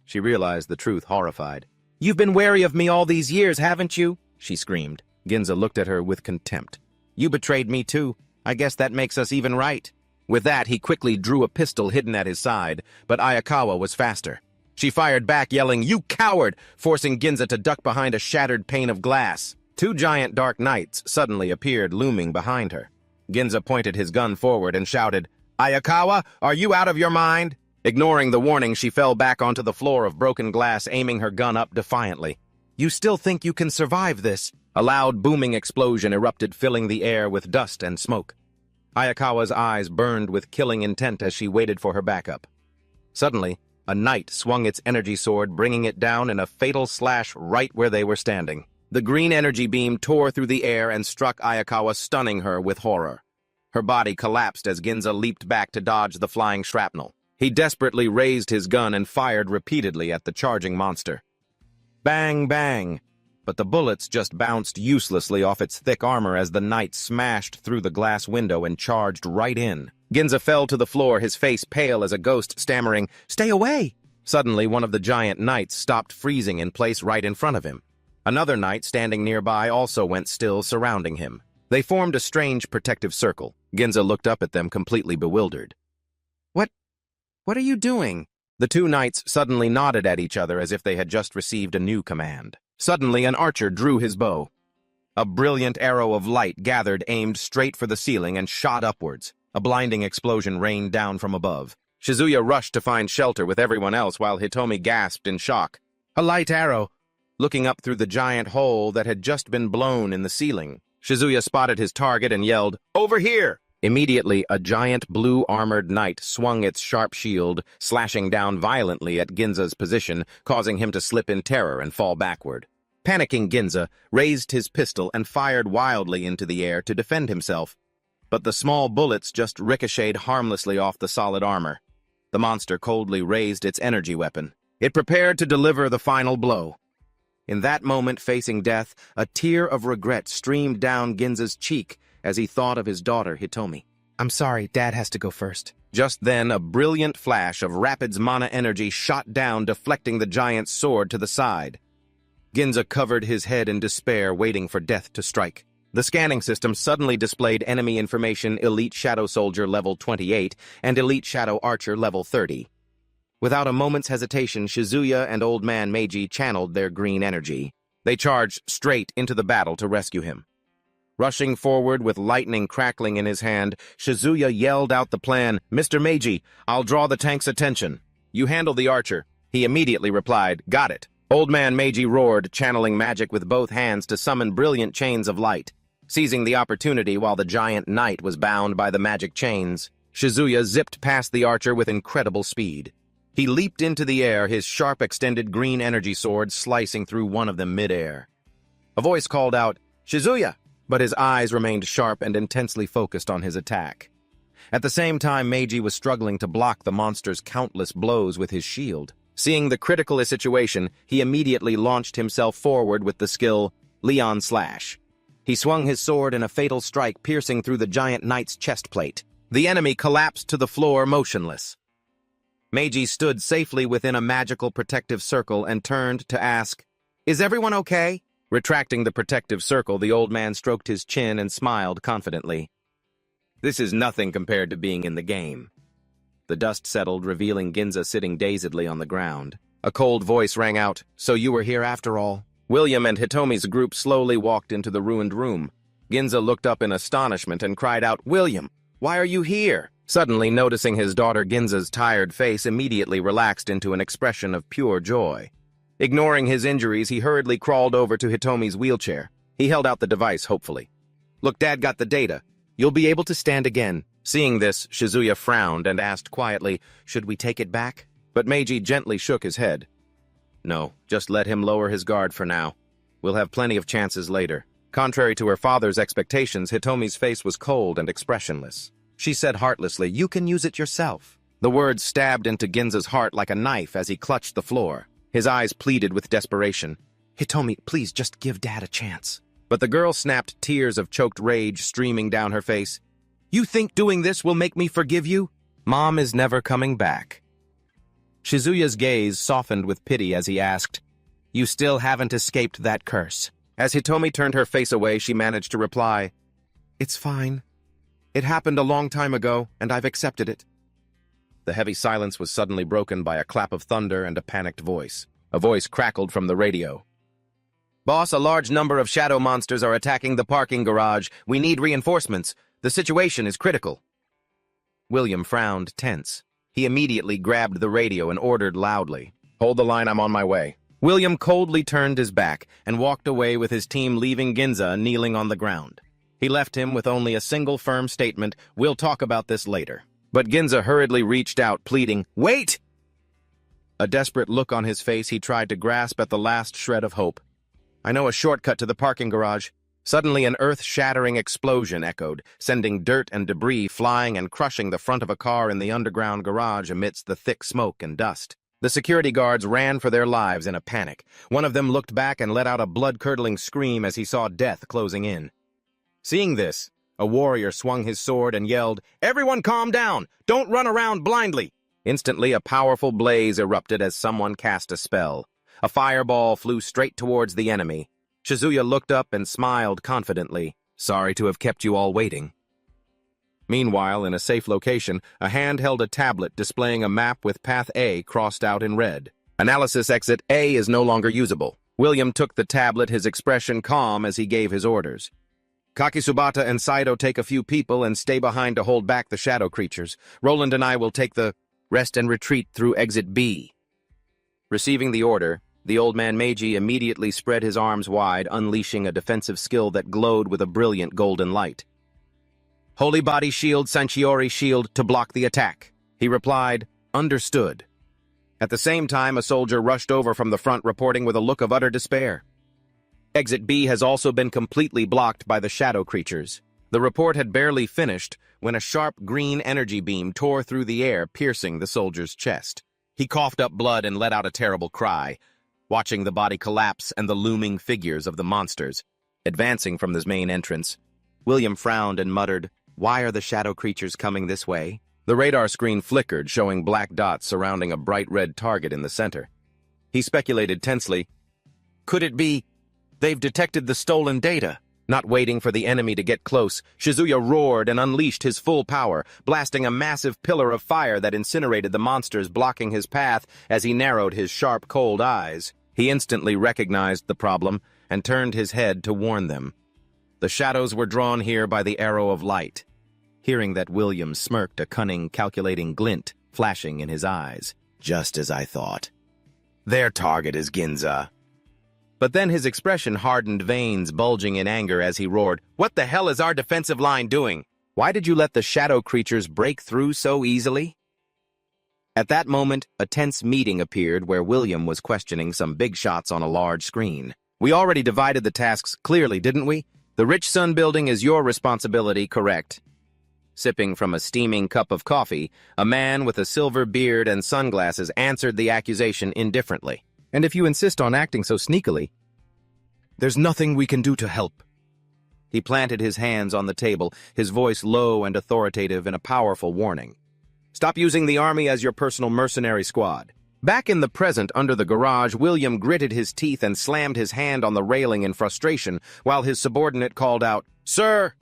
She realized the truth, horrified. You've been wary of me all these years, haven't you? She screamed. Ginza looked at her with contempt. You betrayed me too. I guess that makes us even right. With that, he quickly drew a pistol hidden at his side, but Aikawa was faster. She fired back, yelling, You coward! Forcing Ginza to duck behind a shattered pane of glass. Two giant dark knights suddenly appeared, looming behind her. Ginza pointed his gun forward and shouted, Aikawa, are you out of your mind? Ignoring the warning, she fell back onto the floor of broken glass, aiming her gun up defiantly. You still think you can survive this? A loud, booming explosion erupted, filling the air with dust and smoke. Ayakawa's eyes burned with killing intent as she waited for her backup. Suddenly, a knight swung its energy sword, bringing it down in a fatal slash right where they were standing. The green energy beam tore through the air and struck Ayakawa, stunning her with horror. Her body collapsed as Ginza leaped back to dodge the flying shrapnel. He desperately raised his gun and fired repeatedly at the charging monster. Bang, bang! But the bullets just bounced uselessly off its thick armor as the knight smashed through the glass window and charged right in. Ginza fell to the floor, his face pale as a ghost, stammering, Stay away! Suddenly, one of the giant knights stopped freezing in place right in front of him. Another knight standing nearby also went still, surrounding him. They formed a strange protective circle. Ginza looked up at them, completely bewildered. What are you doing? The two knights suddenly nodded at each other as if they had just received a new command. Suddenly, an archer drew his bow. A brilliant arrow of light gathered, aimed straight for the ceiling, and shot upwards. A blinding explosion rained down from above. Shizuya rushed to find shelter with everyone else while Hitomi gasped in shock. A light arrow! Looking up through the giant hole that had just been blown in the ceiling, Shizuya spotted his target and yelled, Over here! Immediately, a giant blue-armored knight swung its sharp shield, slashing down violently at Ginza's position, causing him to slip in terror and fall backward. Panicking Ginza raised his pistol and fired wildly into the air to defend himself, but the small bullets just ricocheted harmlessly off the solid armor. The monster coldly raised its energy weapon. It prepared to deliver the final blow. In that moment, facing death, a tear of regret streamed down Ginza's cheek as he thought of his daughter, Hitomi. I'm sorry, Dad has to go first. Just then, a brilliant flash of Rapid's mana energy shot down, deflecting the giant's sword to the side. Ginza covered his head in despair, waiting for death to strike. The scanning system suddenly displayed enemy information: Elite Shadow Soldier level 28 and Elite Shadow Archer level 30. Without a moment's hesitation, Shizuya and Old Man Meiji channeled their green energy. They charged straight into the battle to rescue him. Rushing forward with lightning crackling in his hand, Shizuya yelled out the plan. "Mr. Meiji, I'll draw the tank's attention. You handle the archer." He immediately replied, "Got it." Old Man Meiji roared, channeling magic with both hands to summon brilliant chains of light. Seizing the opportunity while the giant knight was bound by the magic chains, Shizuya zipped past the archer with incredible speed. He leaped into the air, his sharp extended green energy sword slicing through one of them mid-air. A voice called out, "Shizuya!" but his eyes remained sharp and intensely focused on his attack. At the same time, Meiji was struggling to block the monster's countless blows with his shield. Seeing the critical situation, he immediately launched himself forward with the skill Leon Slash. He swung his sword in a fatal strike, piercing through the giant knight's chest plate. The enemy collapsed to the floor motionless. Meiji stood safely within a magical protective circle and turned to ask, "Is everyone okay?" Retracting the protective circle, the old man stroked his chin and smiled confidently. "This is nothing compared to being in the game." The dust settled, revealing Ginza sitting dazedly on the ground. A cold voice rang out, "So you were here after all?" William and Hitomi's group slowly walked into the ruined room. Ginza looked up in astonishment and cried out, "William, why are you here?" Suddenly, noticing his daughter Ginza's tired face, immediately relaxed into an expression of pure joy. Ignoring his injuries, he hurriedly crawled over to Hitomi's wheelchair. He held out the device hopefully. "Look, Dad got the data. You'll be able to stand again." Seeing this, Shizuya frowned and asked quietly, "Should we take it back?" But Meiji gently shook his head. "No, just let him lower his guard for now. We'll have plenty of chances later." Contrary to her father's expectations, Hitomi's face was cold and expressionless. She said heartlessly, "You can use it yourself." The words stabbed into Ginza's heart like a knife as he clutched the floor. His eyes pleaded with desperation. "Hitomi, please just give Dad a chance." But the girl snapped, tears of choked rage streaming down her face. "You think doing this will make me forgive you? Mom is never coming back." Shizuya's gaze softened with pity as he asked, "You still haven't escaped that curse?" As Hitomi turned her face away, she managed to reply, "It's fine. It happened a long time ago, and I've accepted it." The heavy silence was suddenly broken by a clap of thunder and a panicked voice. A voice crackled from the radio. "Boss, a large number of shadow monsters are attacking the parking garage. We need reinforcements. The situation is critical." William frowned, tense. He immediately grabbed the radio and ordered loudly, "Hold the line, I'm on my way." William coldly turned his back and walked away with his team, leaving Ginza kneeling on the ground. He left him with only a single firm statement, "We'll talk about this later." But Ginza hurriedly reached out, pleading, "Wait!" A desperate look on his face, he tried to grasp at the last shred of hope. "I know a shortcut to the parking garage." Suddenly, an earth-shattering explosion echoed, sending dirt and debris flying and crushing the front of a car in the underground garage amidst the thick smoke and dust. The security guards ran for their lives in a panic. One of them looked back and let out a blood-curdling scream as he saw death closing in. Seeing this, a warrior swung his sword and yelled, "Everyone calm down! Don't run around blindly!" Instantly, a powerful blaze erupted as someone cast a spell. A fireball flew straight towards the enemy. Shizuya looked up and smiled confidently. "Sorry to have kept you all waiting." Meanwhile, in a safe location, a hand held a tablet displaying a map with Path A crossed out in red. Analysis exit A is no longer usable. William took the tablet, his expression calm as he gave his orders. "Kakisubata and Saito take a few people and stay behind to hold back the shadow creatures. Roland and I will take the rest and retreat through exit B." Receiving the order, the old man Meiji immediately spread his arms wide, unleashing a defensive skill that glowed with a brilliant golden light. Holy Body Shield, Sanchiori Shield to block the attack. He replied, understood. At the same time, a soldier rushed over from the front reporting with a look of utter despair. Exit B has also been completely blocked by the shadow creatures. The report had barely finished when a sharp green energy beam tore through the air, piercing the soldier's chest. He coughed up blood and let out a terrible cry, watching the body collapse and the looming figures of the monsters advancing from this main entrance. William frowned and muttered, "Why are the shadow creatures coming this way?" The radar screen flickered, showing black dots surrounding a bright red target in the center. He speculated tensely, "Could it be they've detected the stolen data?" Not waiting for the enemy to get close, Shizuya roared and unleashed his full power, blasting a massive pillar of fire that incinerated the monsters, blocking his path as he narrowed his sharp, cold eyes. He instantly recognized the problem and turned his head to warn them. The shadows were drawn here by the arrow of light. Hearing that, William smirked, a cunning, calculating glint flashing in his eyes. "Just as I thought. Their target is Ginza." But then his expression hardened, veins bulging in anger as he roared, "What the hell is our defensive line doing? Why did you let the shadow creatures break through so easily?" At that moment, a tense meeting appeared where William was questioning some big shots on a large screen. "We already divided the tasks clearly, didn't we? The Rich Sun building is your responsibility, correct?" Sipping from a steaming cup of coffee, a man with a silver beard and sunglasses answered the accusation indifferently. "And if you insist on acting so sneakily, there's nothing we can do to help." He planted his hands on the table, his voice low and authoritative in a powerful warning. "Stop using the army as your personal mercenary squad." Back in the present under the garage, William gritted his teeth and slammed his hand on the railing in frustration, while his subordinate called out, "Sir!"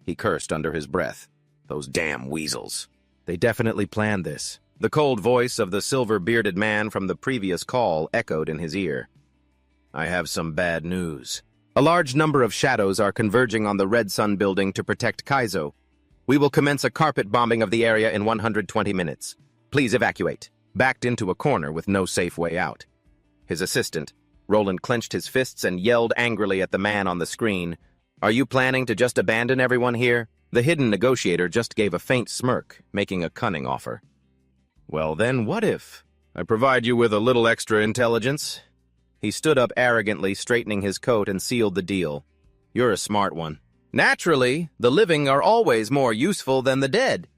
He cursed under his breath. "Those damn weasels. They definitely planned this." The cold voice of the silver-bearded man from the previous call echoed in his ear. "I have some bad news. A large number of shadows are converging on the Red Sun building to protect Kaizo. We will commence a carpet bombing of the area in 120 minutes. Please evacuate." Backed into a corner with no safe way out. His assistant, Roland, clenched his fists and yelled angrily at the man on the screen, "Are you planning to just abandon everyone here?" The hidden negotiator just gave a faint smirk, making a cunning offer. "Well then, what if I provide you with a little extra intelligence?" He stood up arrogantly, straightening his coat, and sealed the deal. "You're a smart one. Naturally, the living are always more useful than the dead."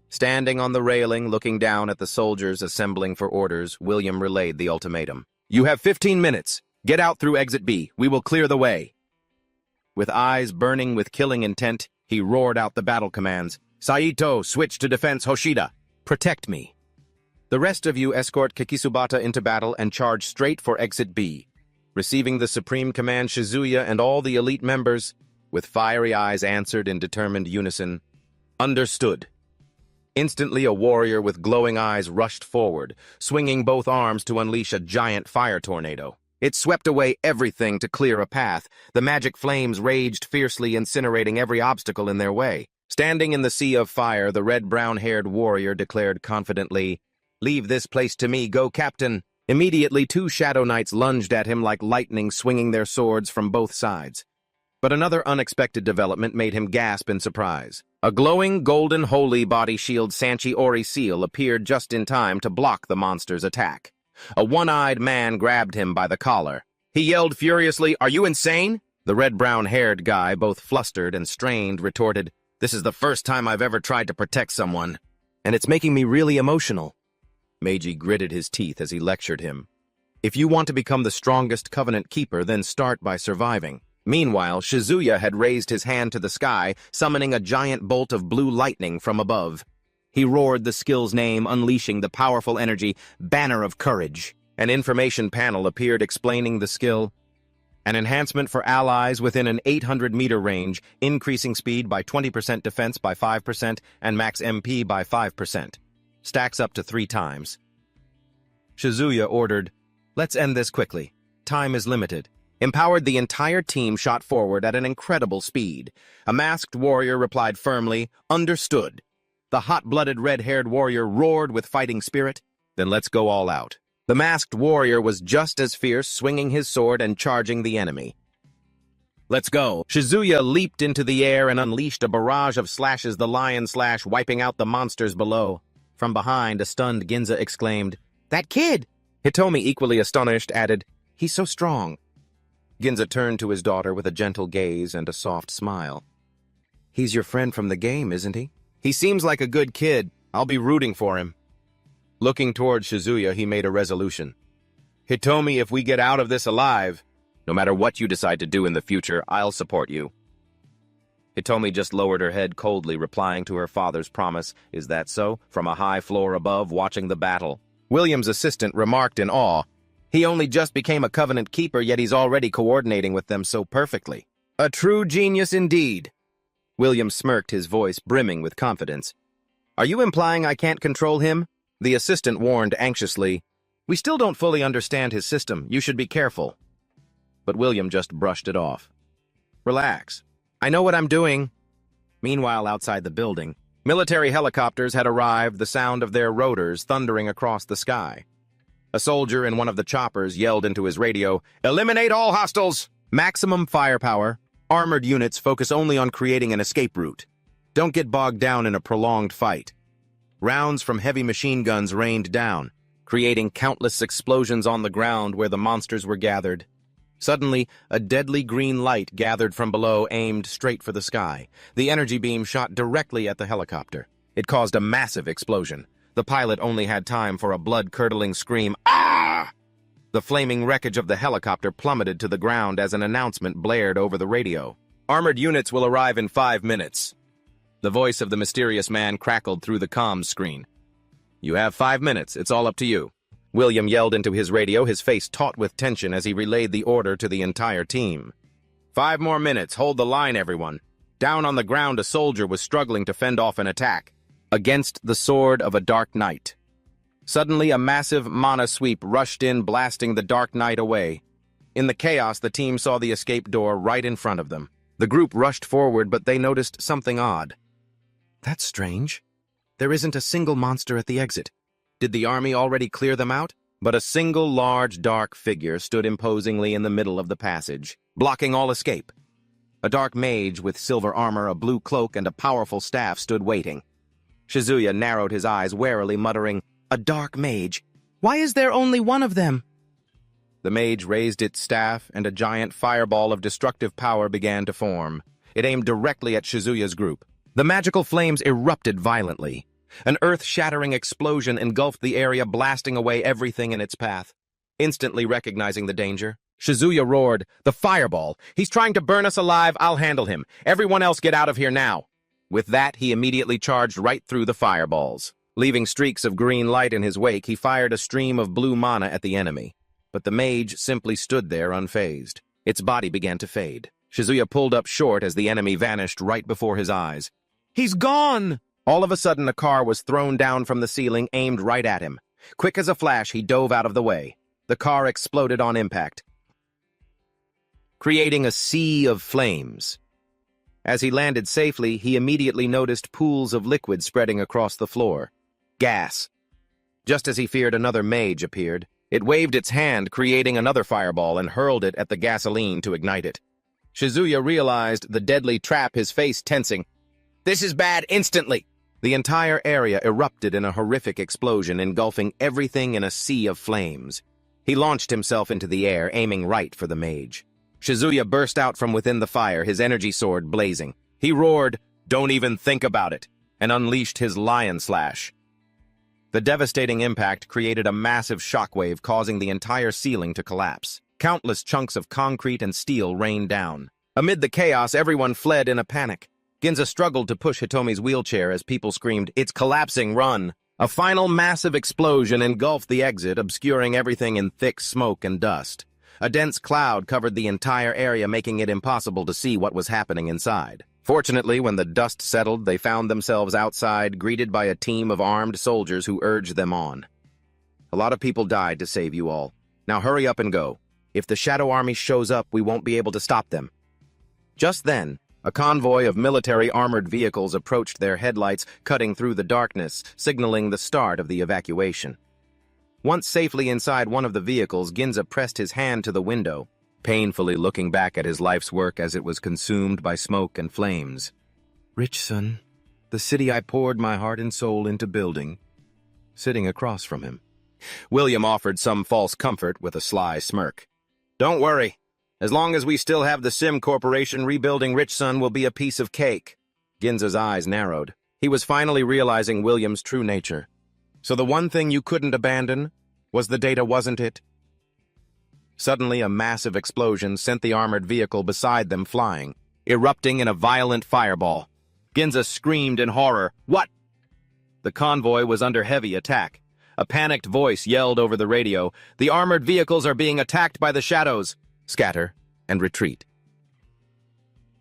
Standing on the railing, looking down at the soldiers assembling for orders, William relayed the ultimatum. "You have 15 minutes. Get out through exit B. We will clear the way." With eyes burning with killing intent, he roared out the battle commands. "Saito, switch to defense Hoshida. Protect me. The rest of you escort Kikisubata into battle and charge straight for exit B." Receiving the supreme command, Shizuya and all the elite members, with fiery eyes, answered in determined unison, "Understood." Instantly, a warrior with glowing eyes rushed forward, swinging both arms to unleash a giant fire tornado. It swept away everything to clear a path. The magic flames raged fiercely, incinerating every obstacle in their way. Standing in the sea of fire, the red-brown-haired warrior declared confidently, "Leave this place to me, go, Captain." Immediately, 2 Shadow Knights lunged at him like lightning, swinging their swords from both sides. But another unexpected development made him gasp in surprise. A glowing golden holy body shield Sanchi-Ori seal appeared just in time to block the monster's attack. A one-eyed man grabbed him by the collar. He yelled furiously, "Are you insane?" The red-brown-haired guy, both flustered and strained, retorted, "This is the first time I've ever tried to protect someone, and it's making me really emotional." Meiji gritted his teeth as he lectured him. "If you want to become the strongest covenant keeper, then start by surviving." Meanwhile, Shizuya had raised his hand to the sky, summoning a giant bolt of blue lightning from above. He roared the skill's name, unleashing the powerful energy, Banner of Courage. An information panel appeared explaining the skill. An enhancement for allies within an 800-meter range, increasing speed by 20%, defense by 5%, and max MP by 5%. Stacks up to 3 times. Shizuya ordered, "Let's end this quickly. Time is limited." Empowered, the entire team shot forward at an incredible speed. A masked warrior replied firmly, "Understood." The hot-blooded red-haired warrior roared with fighting spirit, "Then let's go all out." The masked warrior was just as fierce, swinging his sword and charging the enemy. Let's go. Shizuya leaped into the air and unleashed a barrage of slashes, the lion slash wiping out the monsters below. From behind, a stunned Ginza exclaimed, "That kid!" Hitomi, equally astonished, added, "He's so strong." Ginza turned to his daughter with a gentle gaze and a soft smile. "He's your friend from the game, isn't he? He seems like a good kid. I'll be rooting for him." Looking toward Shizuya, he made a resolution. "Hitomi, if we get out of this alive, no matter what you decide to do in the future, I'll support you." Hitomi just lowered her head coldly, replying to her father's promise. "Is that so?" From a high floor above, watching the battle. William's assistant remarked in awe, "He only just became a Covenant keeper, yet he's already coordinating with them so perfectly. A true genius indeed." William smirked, his voice brimming with confidence. "Are you implying I can't control him?" The assistant warned anxiously, "We still don't fully understand his system. You should be careful." But William just brushed it off. "Relax. I know what I'm doing." Meanwhile, outside the building, military helicopters had arrived, the sound of their rotors thundering across the sky. A soldier in one of the choppers yelled into his radio, "Eliminate all hostiles! Maximum firepower. Armored units focus only on creating an escape route. Don't get bogged down in a prolonged fight." Rounds from heavy machine guns rained down, creating countless explosions on the ground where the monsters were gathered. Suddenly, a deadly green light gathered from below, aimed straight for the sky. The energy beam shot directly at the helicopter. It caused a massive explosion. The pilot only had time for a blood-curdling scream, "Ah!" The flaming wreckage of the helicopter plummeted to the ground as an announcement blared over the radio. "Armored units will arrive in 5 minutes. The voice of the mysterious man crackled through the comms screen. "You have 5 minutes. It's all up to you." William yelled into his radio, his face taut with tension as he relayed the order to the entire team. 5 more minutes. Hold the line, everyone." Down on the ground, a soldier was struggling to fend off an attack. Against the sword of a dark knight. Suddenly, a massive mana sweep rushed in, blasting the dark knight away. In the chaos, the team saw the escape door right in front of them. The group rushed forward, but they noticed something odd. "That's strange. There isn't a single monster at the exit. Did the army already clear them out?" But a single large dark figure stood imposingly in the middle of the passage, blocking all escape. A dark mage with silver armor, a blue cloak, and a powerful staff stood waiting. Shizuya narrowed his eyes warily, muttering, "A dark mage? Why is there only one of them?" The mage raised its staff, and a giant fireball of destructive power began to form. It aimed directly at Shizuya's group. The magical flames erupted violently. An earth-shattering explosion engulfed the area, blasting away everything in its path. Instantly recognizing the danger, Shizuya roared, "The fireball! He's trying to burn us alive! I'll handle him! Everyone else get out of here now!" With that, he immediately charged right through the fireballs. Leaving streaks of green light in his wake, he fired a stream of blue mana at the enemy. But the mage simply stood there unfazed. Its body began to fade. Shizuya pulled up short as the enemy vanished right before his eyes. "He's gone!" All of a sudden, a car was thrown down from the ceiling, aimed right at him. Quick as a flash, he dove out of the way. The car exploded on impact, creating a sea of flames. As he landed safely, he immediately noticed pools of liquid spreading across the floor. Gas. Just as he feared, another mage appeared. It waved its hand, creating another fireball, and hurled it at the gasoline to ignite it. Shizuya realized the deadly trap, his face tensing. "This is bad, instantly!" The entire area erupted in a horrific explosion, engulfing everything in a sea of flames. He launched himself into the air, aiming right for the mage. Shizuya burst out from within the fire, his energy sword blazing. He roared, "Don't even think about it," and unleashed his lion slash. The devastating impact created a massive shockwave, causing the entire ceiling to collapse. Countless chunks of concrete and steel rained down. Amid the chaos, everyone fled in a panic. Ginza struggled to push Hitomi's wheelchair as people screamed, "It's collapsing, run!" A final massive explosion engulfed the exit, obscuring everything in thick smoke and dust. A dense cloud covered the entire area, making it impossible to see what was happening inside. Fortunately, when the dust settled, they found themselves outside, greeted by a team of armed soldiers who urged them on. "A lot of people died to save you all. Now hurry up and go. If the Shadow Army shows up, we won't be able to stop them." Just then, a convoy of military armored vehicles approached, their headlights cutting through the darkness, signaling the start of the evacuation. Once safely inside one of the vehicles, Ginza pressed his hand to the window. painfully looking back at his life's work as it was consumed by smoke and flames. "Rich son, the city I poured my heart and soul into building," sitting across from him. William offered some false comfort with a sly smirk. "Don't worry. As long as we still have the Sim Corporation, rebuilding Rich Son will be a piece of cake." Ginza's eyes narrowed. He was finally realizing William's true nature. "So the one thing you couldn't abandon was the data, wasn't it?" Suddenly, a massive explosion sent the armored vehicle beside them flying, erupting in a violent fireball. Ginza screamed in horror. "What?" The convoy was under heavy attack. A panicked voice yelled over the radio, "The armored vehicles are being attacked by the shadows. Scatter and retreat."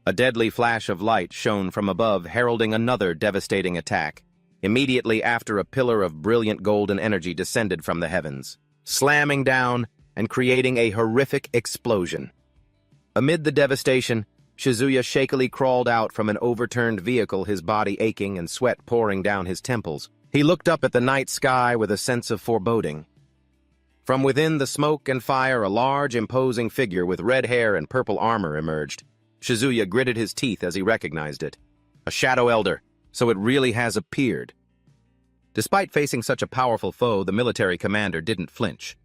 A deadly flash of light shone from above, heralding another devastating attack. Immediately after, a pillar of brilliant golden energy descended from the heavens, slamming down and creating a horrific explosion. Amid the devastation, Shizuya shakily crawled out from an overturned vehicle, his body aching and sweat pouring down his temples. He looked up at the night sky with a sense of foreboding. From within the smoke and fire, a large, imposing figure with red hair and purple armor emerged. Shizuya gritted his teeth as he recognized it. A Shadow Elder, so it really has appeared. Despite facing such a powerful foe, the military commander didn't flinch.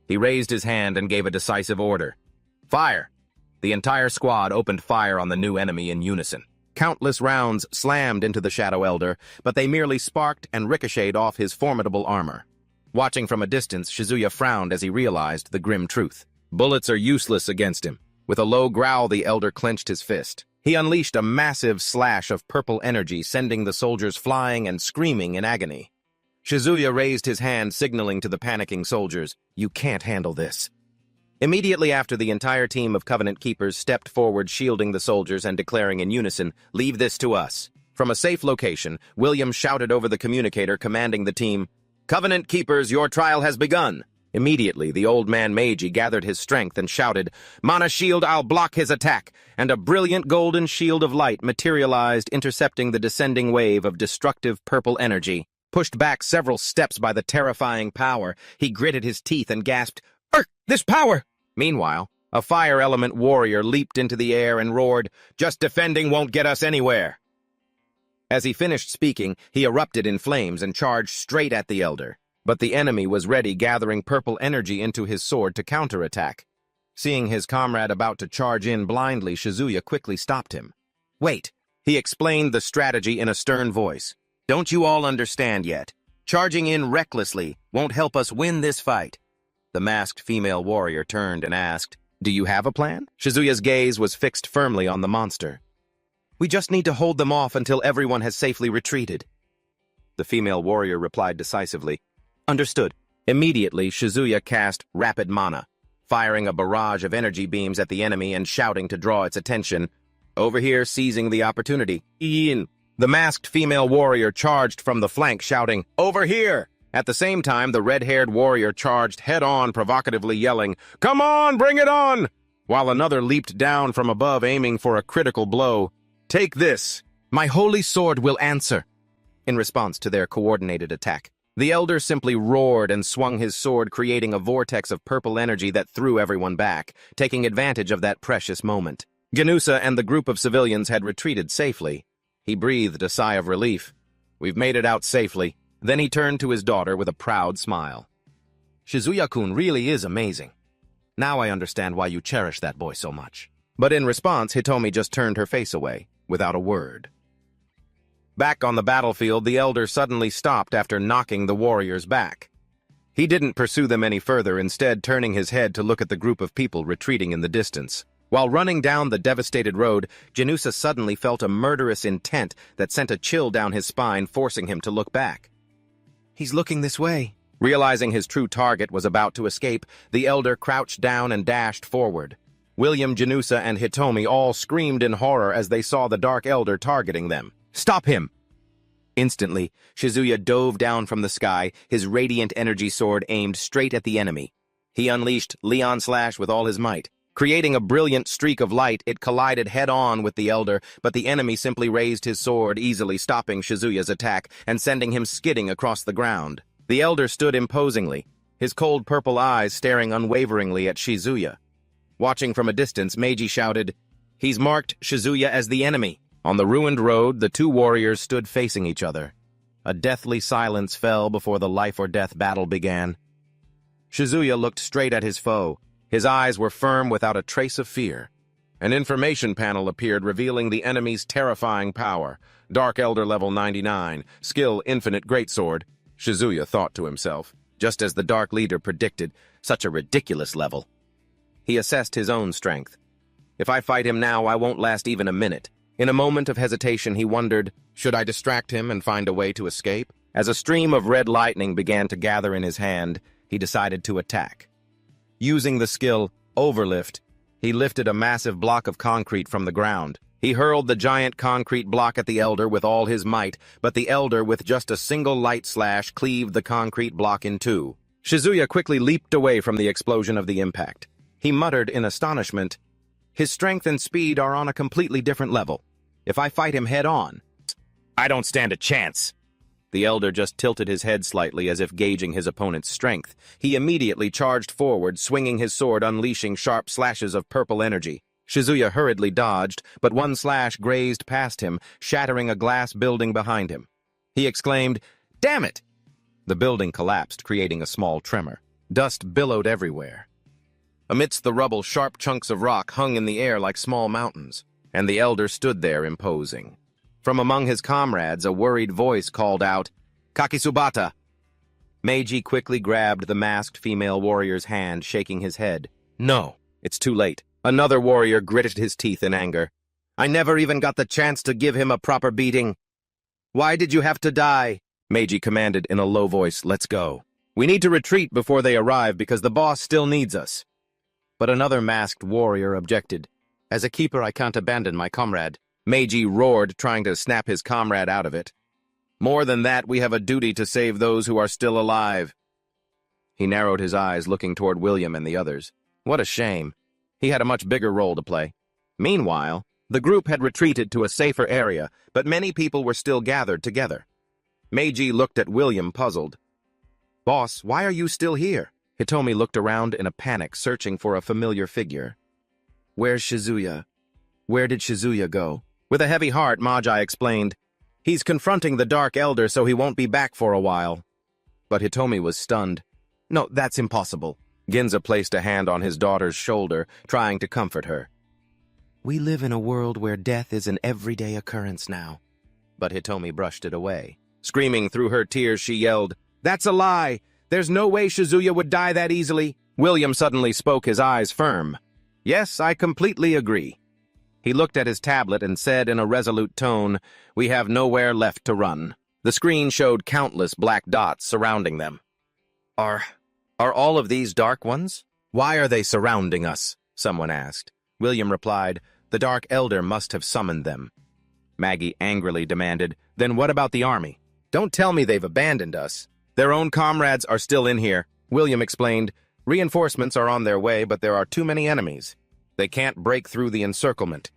He raised his hand and gave a decisive order. "Fire!" The entire squad opened fire on the new enemy in unison. Countless rounds slammed into the Shadow Elder, but they merely sparked and ricocheted off his formidable armor. Watching from a distance, Shizuya frowned as he realized the grim truth. Bullets are useless against him. With a low growl, the Elder clenched his fist. He unleashed a massive slash of purple energy, sending the soldiers flying and screaming in agony. Shizuya raised his hand, signaling to the panicking soldiers, "You can't handle this." Immediately after, the entire team of Covenant Keepers stepped forward, shielding the soldiers and declaring in unison, "Leave this to us." From a safe location, William shouted over the communicator, commanding the team, "Covenant Keepers, your trial has begun." Immediately, the old man Meiji gathered his strength and shouted, "Mana shield, I'll block his attack," and a brilliant golden shield of light materialized, intercepting the descending wave of destructive purple energy. Pushed back several steps by the terrifying power, he gritted his teeth and gasped, "This power!" Meanwhile, a fire element warrior leaped into the air and roared, "Just defending won't get us anywhere." As he finished speaking, he erupted in flames and charged straight at the Elder. But the enemy was ready, gathering purple energy into his sword to counterattack. Seeing his comrade about to charge in blindly, Shizuya quickly stopped him. "Wait," he explained the strategy in a stern voice. "Don't you all understand yet? Charging in recklessly won't help us win this fight." The masked female warrior turned and asked, "Do you have a plan?" Shizuya's gaze was fixed firmly on the monster. "We just need to hold them off until everyone has safely retreated." The female warrior replied decisively, "Understood." Immediately, Shizuya cast Rapid Mana, firing a barrage of energy beams at the enemy and shouting to draw its attention. Over here, seizing the opportunity, "Ian!" The masked female warrior charged from the flank, shouting, "Over here!" At the same time, the red-haired warrior charged head-on, provocatively yelling, "Come on, bring it on!" While another leaped down from above, aiming for a critical blow. "Take this! My holy sword will answer!" In response to their coordinated attack, the Elder simply roared and swung his sword, creating a vortex of purple energy that threw everyone back, taking advantage of that precious moment. Ganusa and the group of civilians had retreated safely. He breathed a sigh of relief. "We've made it out safely." Then he turned to his daughter with a proud smile. "Shizuya-kun really is amazing. Now I understand why you cherish that boy so much." But in response, Hitomi just turned her face away, without a word. Back on the battlefield, the Elder suddenly stopped after knocking the warriors back. He didn't pursue them any further, instead turning his head to look at the group of people retreating in the distance. While running down the devastated road, Janusa suddenly felt a murderous intent that sent a chill down his spine, forcing him to look back. "He's looking this way." Realizing his true target was about to escape, the Elder crouched down and dashed forward. William, Janusa, and Hitomi all screamed in horror as they saw the Dark Elder targeting them. "Stop him!" Instantly, Shizuya dove down from the sky, his radiant energy sword aimed straight at the enemy. He unleashed Leon Slash with all his might. Creating a brilliant streak of light, it collided head-on with the Elder, but the enemy simply raised his sword, easily stopping Shizuya's attack and sending him skidding across the ground. The Elder stood imposingly, his cold purple eyes staring unwaveringly at Shizuya. Watching from a distance, Meiji shouted, "He's marked Shizuya as the enemy." On the ruined road, the two warriors stood facing each other. A deathly silence fell before the life-or-death battle began. Shizuya looked straight at his foe. His eyes were firm without a trace of fear. An information panel appeared revealing the enemy's terrifying power. Dark Elder level 99, skill infinite greatsword. Shizuya thought to himself, just as the Dark Leader predicted, such a ridiculous level. He assessed his own strength. If I fight him now, I won't last even a minute. In a moment of hesitation, he wondered, should I distract him and find a way to escape? As a stream of red lightning began to gather in his hand, he decided to attack. Using the skill Overlift, he lifted a massive block of concrete from the ground. He hurled the giant concrete block at the Elder with all his might, but the Elder, with just a single light slash, cleaved the concrete block in two. Shizuya quickly leaped away from the explosion of the impact. He muttered in astonishment, "His strength and speed are on a completely different level. If I fight him head-on, I don't stand a chance." The Elder just tilted his head slightly as if gauging his opponent's strength. He immediately charged forward, swinging his sword, unleashing sharp slashes of purple energy. Shizuya hurriedly dodged, but one slash grazed past him, shattering a glass building behind him. He exclaimed, "Damn it!" The building collapsed, creating a small tremor. Dust billowed everywhere. Amidst the rubble, sharp chunks of rock hung in the air like small mountains, and the Elder stood there imposing. From among his comrades, a worried voice called out, "Kakisubata!" Meiji quickly grabbed the masked female warrior's hand, shaking his head. "No, it's too late." Another warrior gritted his teeth in anger. "I never even got the chance to give him a proper beating." "Why did you have to die?" Meiji commanded in a low voice. "Let's go. We need to retreat before they arrive because the boss still needs us." But another masked warrior objected. "As a keeper, I can't abandon my comrade." Meiji roared, trying to snap his comrade out of it. "More than that, we have a duty to save those who are still alive." He narrowed his eyes, looking toward William and the others. What a shame. He had a much bigger role to play. Meanwhile, the group had retreated to a safer area, but many people were still gathered together. Meiji looked at William, puzzled. "Boss, why are you still here?" Hitomi looked around in a panic, searching for a familiar figure. "Where's Shizuya? Where did Shizuya go?" With a heavy heart, Magi explained, "He's confronting the Dark Elder, so he won't be back for a while." But Hitomi was stunned. "No, that's impossible." Ginza placed a hand on his daughter's shoulder, trying to comfort her. "We live in a world where death is an everyday occurrence now." But Hitomi brushed it away. Screaming through her tears, she yelled, "That's a lie! There's no way Shizuya would die that easily." William suddenly spoke, his eyes firm. "Yes, I completely agree." He looked at his tablet and said in a resolute tone, "We have nowhere left to run." The screen showed countless black dots surrounding them. Are all of these dark ones? Why are they surrounding us?" someone asked. William replied, "The Dark Elder must have summoned them." Maggie angrily demanded, "Then what about the army? Don't tell me they've abandoned us." "Their own comrades are still in here," William explained. "Reinforcements are on their way, but there are too many enemies. They can't break through the encirclement."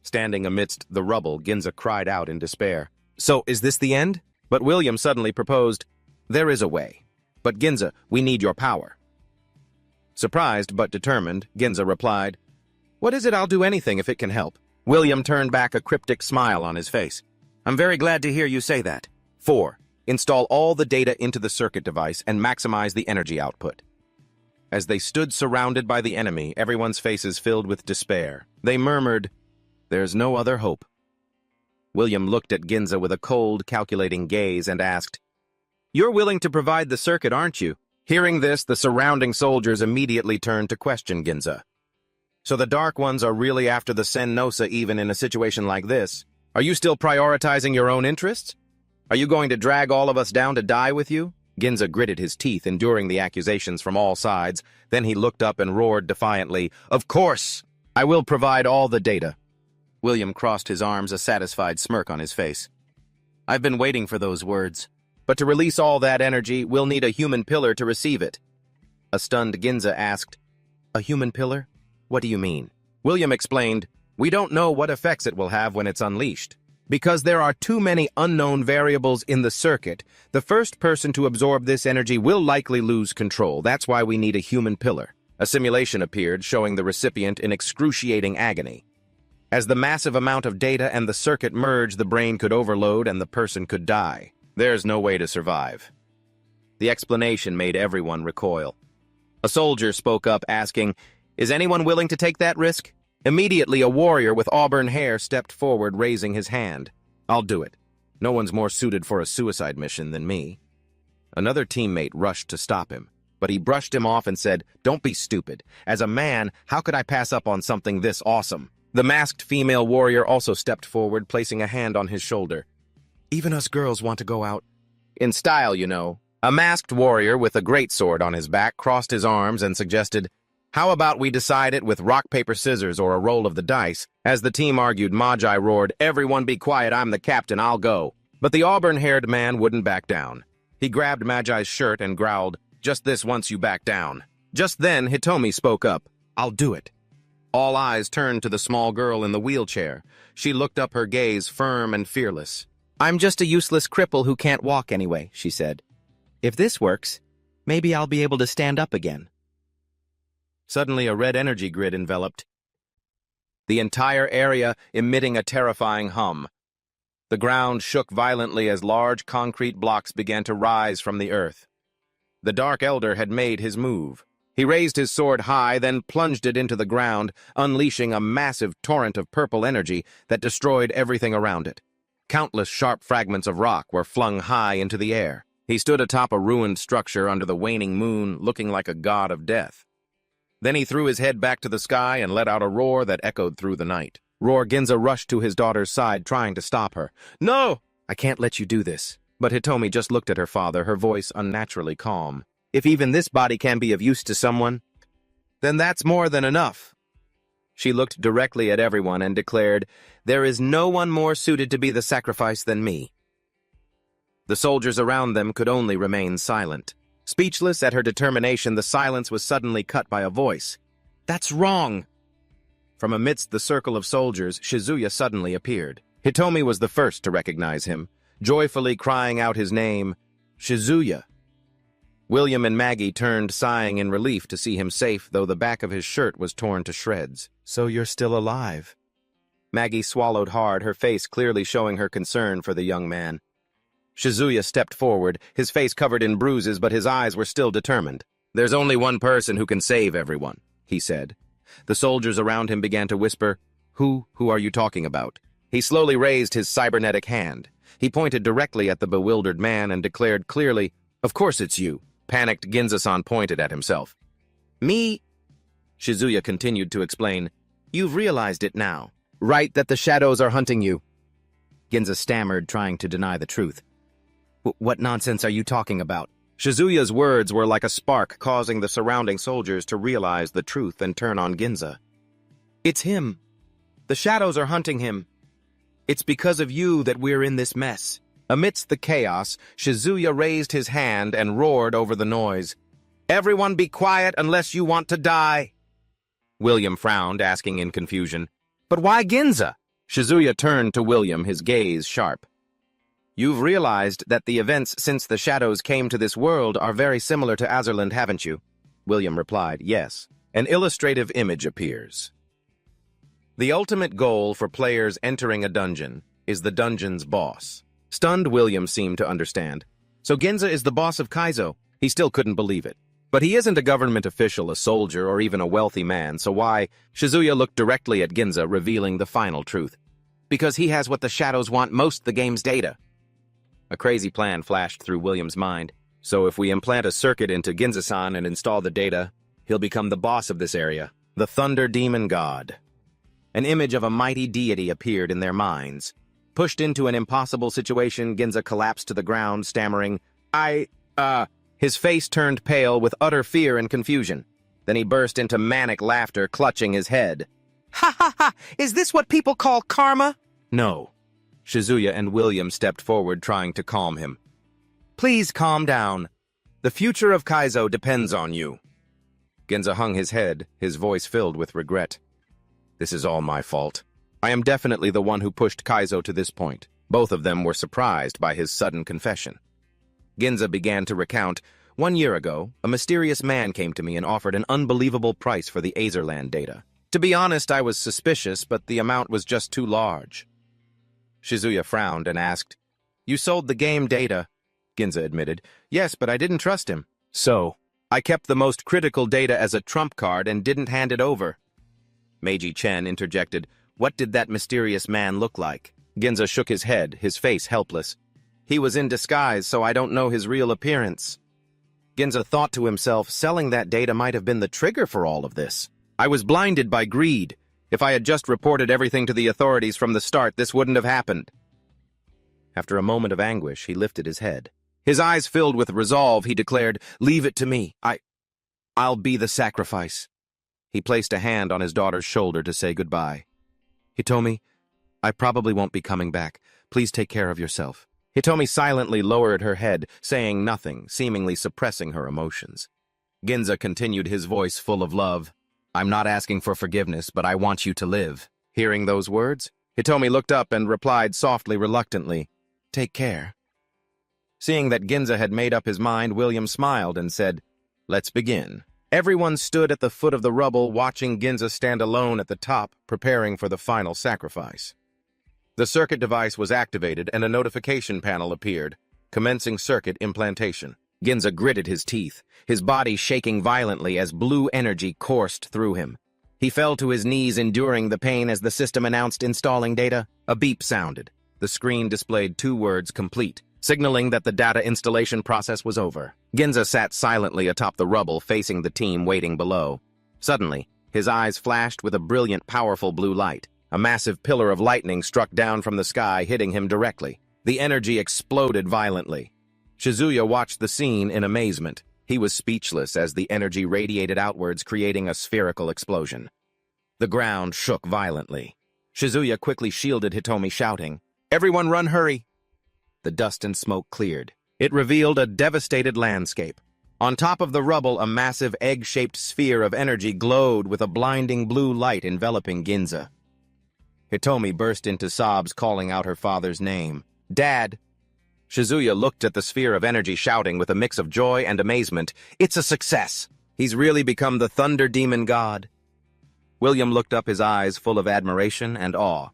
Standing amidst the rubble, Ginza cried out in despair. "So, is this the end?" But William suddenly proposed, "There is a way. But Ginza, we need your power." Surprised but determined, Ginza replied, "What is it? I'll do anything if it can help." William turned back, a cryptic smile on his face. "I'm very glad to hear you say that." 4. Install all the data into the circuit device and maximize the energy output. As they stood surrounded by the enemy, everyone's faces filled with despair. They murmured, "There's no other hope." William looked at Ginza with a cold, calculating gaze and asked, "You're willing to provide the circuit, aren't you?" Hearing this, the surrounding soldiers immediately turned to question Ginza. "So the Dark Ones are really after the Sennosa even in a situation like this? Are you still prioritizing your own interests? Are you going to drag all of us down to die with you?" Ginza gritted his teeth, enduring the accusations from all sides. Then he looked up and roared defiantly, "Of course! I will provide all the data." William crossed his arms, a satisfied smirk on his face. "I've been waiting for those words. But to release all that energy, we'll need a human pillar to receive it." A stunned Ginza asked, "A human pillar? What do you mean?" William explained, "We don't know what effects it will have when it's unleashed. Because there are too many unknown variables in the circuit, the first person to absorb this energy will likely lose control. That's why we need a human pillar. A simulation appeared showing the recipient in excruciating agony. As the massive amount of data and the circuit merged, the brain could overload and the person could die. There's no way to survive. The explanation made everyone recoil. A soldier spoke up asking, "Is anyone willing to take that risk?" Immediately, a warrior with auburn hair stepped forward, raising his hand. "I'll do it. No one's more suited for a suicide mission than me." Another teammate rushed to stop him, but he brushed him off and said, "Don't be stupid. As a man, how could I pass up on something this awesome?" The masked female warrior also stepped forward, placing a hand on his shoulder. "Even us girls want to go out." "In style, you know." A masked warrior with a greatsword on his back crossed his arms and suggested, "How about we decide it with rock, paper, scissors, or a roll of the dice?" As the team argued, Magi roared, "Everyone be quiet, I'm the captain, I'll go." But the auburn-haired man wouldn't back down. He grabbed Magi's shirt and growled, "Just this once you back down." Just then, Hitomi spoke up, "I'll do it." All eyes turned to the small girl in the wheelchair. She looked up, her gaze firm and fearless. "I'm just a useless cripple who can't walk anyway," she said. "If this works, maybe I'll be able to stand up again." Suddenly, a red energy grid enveloped the entire area, emitting a terrifying hum. The ground shook violently as large concrete blocks began to rise from the earth. The Dark Elder had made his move. He raised his sword high, then plunged it into the ground, unleashing a massive torrent of purple energy that destroyed everything around it. Countless sharp fragments of rock were flung high into the air. He stood atop a ruined structure under the waning moon, looking like a god of death. Then he threw his head back to the sky and let out a roar that echoed through the night. Ginza rushed to his daughter's side, trying to stop her. "No! I can't let you do this." But Hitomi just looked at her father, her voice unnaturally calm. "If even this body can be of use to someone, then that's more than enough." She looked directly at everyone and declared, "There is no one more suited to be the sacrifice than me." The soldiers around them could only remain silent. Speechless at her determination, the silence was suddenly cut by a voice. "That's wrong!" From amidst the circle of soldiers, Shizuya suddenly appeared. Hitomi was the first to recognize him, joyfully crying out his name, "Shizuya." William and Maggie turned, sighing in relief to see him safe, though the back of his shirt was torn to shreds. "So you're still alive." Maggie swallowed hard, her face clearly showing her concern for the young man. Shizuya stepped forward, his face covered in bruises, but his eyes were still determined. "There's only one person who can save everyone," he said. The soldiers around him began to whisper, Who are you talking about?" He slowly raised his cybernetic hand. He pointed directly at the bewildered man and declared clearly, "Of course it's you." Panicked, Ginza-san pointed at himself. "Me?" Shizuya continued to explain. "You've realized it now, right, that the shadows are hunting you?" Ginza stammered, trying to deny the truth. "What nonsense are you talking about?" Shizuya's words were like a spark, causing the surrounding soldiers to realize the truth and turn on Ginza. "It's him. The shadows are hunting him. It's because of you that we're in this mess." Amidst the chaos, Shizuya raised his hand and roared over the noise. "Everyone be quiet unless you want to die." William frowned, asking in confusion, "But why Ginza?" Shizuya turned to William, his gaze sharp. "You've realized that the events since the shadows came to this world are very similar to Azerland, haven't you?" William replied, "Yes." An illustrative image appears. The ultimate goal for players entering a dungeon is the dungeon's boss. Stunned, William seemed to understand. "So Ginza is the boss of Kaizo." He still couldn't believe it. But he isn't a government official, a soldier, or even a wealthy man, so why? Shizuya looked directly at Ginza, revealing the final truth. "Because he has what the shadows want most, the game's data." A crazy plan flashed through William's mind. "So if we implant a circuit into Ginza-san and install the data, he'll become the boss of this area, the Thunder Demon God." An image of a mighty deity appeared in their minds. Pushed into an impossible situation, Ginza collapsed to the ground, stammering, His face turned pale with utter fear and confusion. Then he burst into manic laughter, clutching his head. "Ha ha ha! Is this what people call karma?" "No." Shizuya and William stepped forward, trying to calm him. "Please calm down. The future of Kaizo depends on you." Ginza hung his head, his voice filled with regret. "This is all my fault. I am definitely the one who pushed Kaizo to this point." Both of them were surprised by his sudden confession. Ginza began to recount, 1 year ago, a mysterious man came to me and offered an unbelievable price for the Azerland data. To be honest, I was suspicious, but the amount was just too large. Shizuya frowned and asked, "You sold the game data?" Ginza admitted, "Yes, but I didn't trust him. So, I kept the most critical data as a trump card and didn't hand it over." Meiji Chen interjected, "What did that mysterious man look like?" Ginza shook his head, his face helpless. "He was in disguise, so I don't know his real appearance." Ginza thought to himself, selling that data might have been the trigger for all of this. I was blinded by greed. If I had just reported everything to the authorities from the start, this wouldn't have happened. After a moment of anguish, he lifted his head. His eyes filled with resolve, he declared, "Leave it to me. I'll be the sacrifice." He placed a hand on his daughter's shoulder to say goodbye. "Hitomi, I probably won't be coming back. Please take care of yourself." Hitomi silently lowered her head, saying nothing, seemingly suppressing her emotions. Ginza continued, his voice full of love. "I'm not asking for forgiveness, but I want you to live." Hearing those words, Hitomi looked up and replied softly, reluctantly, "Take care." Seeing that Ginza had made up his mind, William smiled and said, "Let's begin." Everyone stood at the foot of the rubble, watching Ginza stand alone at the top, preparing for the final sacrifice. The circuit device was activated and a notification panel appeared, commencing circuit implantation. Ginza gritted his teeth, his body shaking violently as blue energy coursed through him. He fell to his knees, enduring the pain as the system announced installing data. A beep sounded. The screen displayed 2 words, "complete," signaling that the data installation process was over. Ginza sat silently atop the rubble, facing the team waiting below. Suddenly, his eyes flashed with a brilliant, powerful blue light. A massive pillar of lightning struck down from the sky, hitting him directly. The energy exploded violently. Shizuya watched the scene in amazement. He was speechless as the energy radiated outwards, creating a spherical explosion. The ground shook violently. Shizuya quickly shielded Hitomi, shouting, "Everyone run, hurry!" The dust and smoke cleared. It revealed a devastated landscape. On top of the rubble, a massive egg-shaped sphere of energy glowed with a blinding blue light enveloping Ginza. Hitomi burst into sobs, calling out her father's name. "Dad!" Shizuya looked at the sphere of energy, shouting with a mix of joy and amazement, "It's a success! He's really become the Thunder Demon God." William looked up, his eyes full of admiration and awe.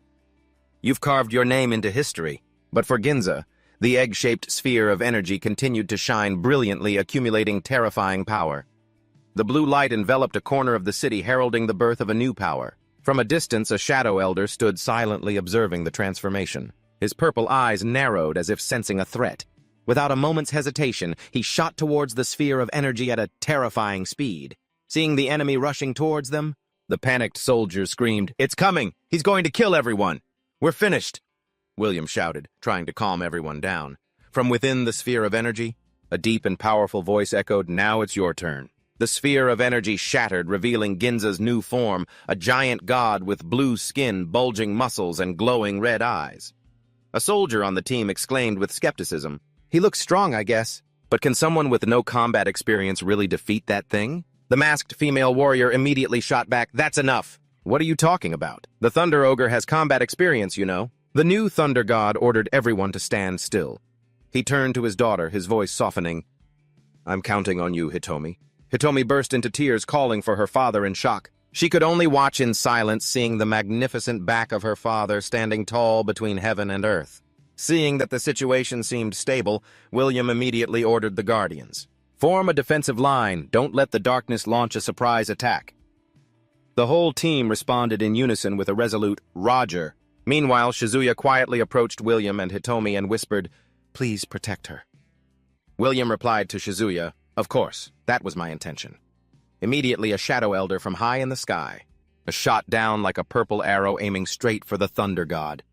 "You've carved your name into history." But for Ginza, the egg-shaped sphere of energy continued to shine brilliantly, accumulating terrifying power. The blue light enveloped a corner of the city, heralding the birth of a new power. From a distance, a shadow elder stood silently observing the transformation. His purple eyes narrowed as if sensing a threat. Without a moment's hesitation, he shot towards the sphere of energy at a terrifying speed. Seeing the enemy rushing towards them, the panicked soldiers screamed, "It's coming! He's going to kill everyone! We're finished!" William shouted, trying to calm everyone down. From within the sphere of energy, a deep and powerful voice echoed, "Now it's your turn." The sphere of energy shattered, revealing Ginza's new form, a giant god with blue skin, bulging muscles, and glowing red eyes. A soldier on the team exclaimed with skepticism, "He looks strong, I guess. But can someone with no combat experience really defeat that thing?" The masked female warrior immediately shot back, "That's enough. What are you talking about? The Thunder Ogre has combat experience, you know." The new Thunder God ordered everyone to stand still. He turned to his daughter, his voice softening. "I'm counting on you, Hitomi." Hitomi burst into tears, calling for her father in shock. She could only watch in silence, seeing the magnificent back of her father standing tall between heaven and earth. Seeing that the situation seemed stable, William immediately ordered the Guardians. "Form a defensive line. Don't let the darkness launch a surprise attack." The whole team responded in unison with a resolute, "Roger." Meanwhile, Shizuya quietly approached William and Hitomi and whispered, "Please protect her." William replied to Shizuya, "Of course, that was my intention." Immediately, a shadow elder from high in the sky, shot down like a purple arrow aiming straight for the Thunder God.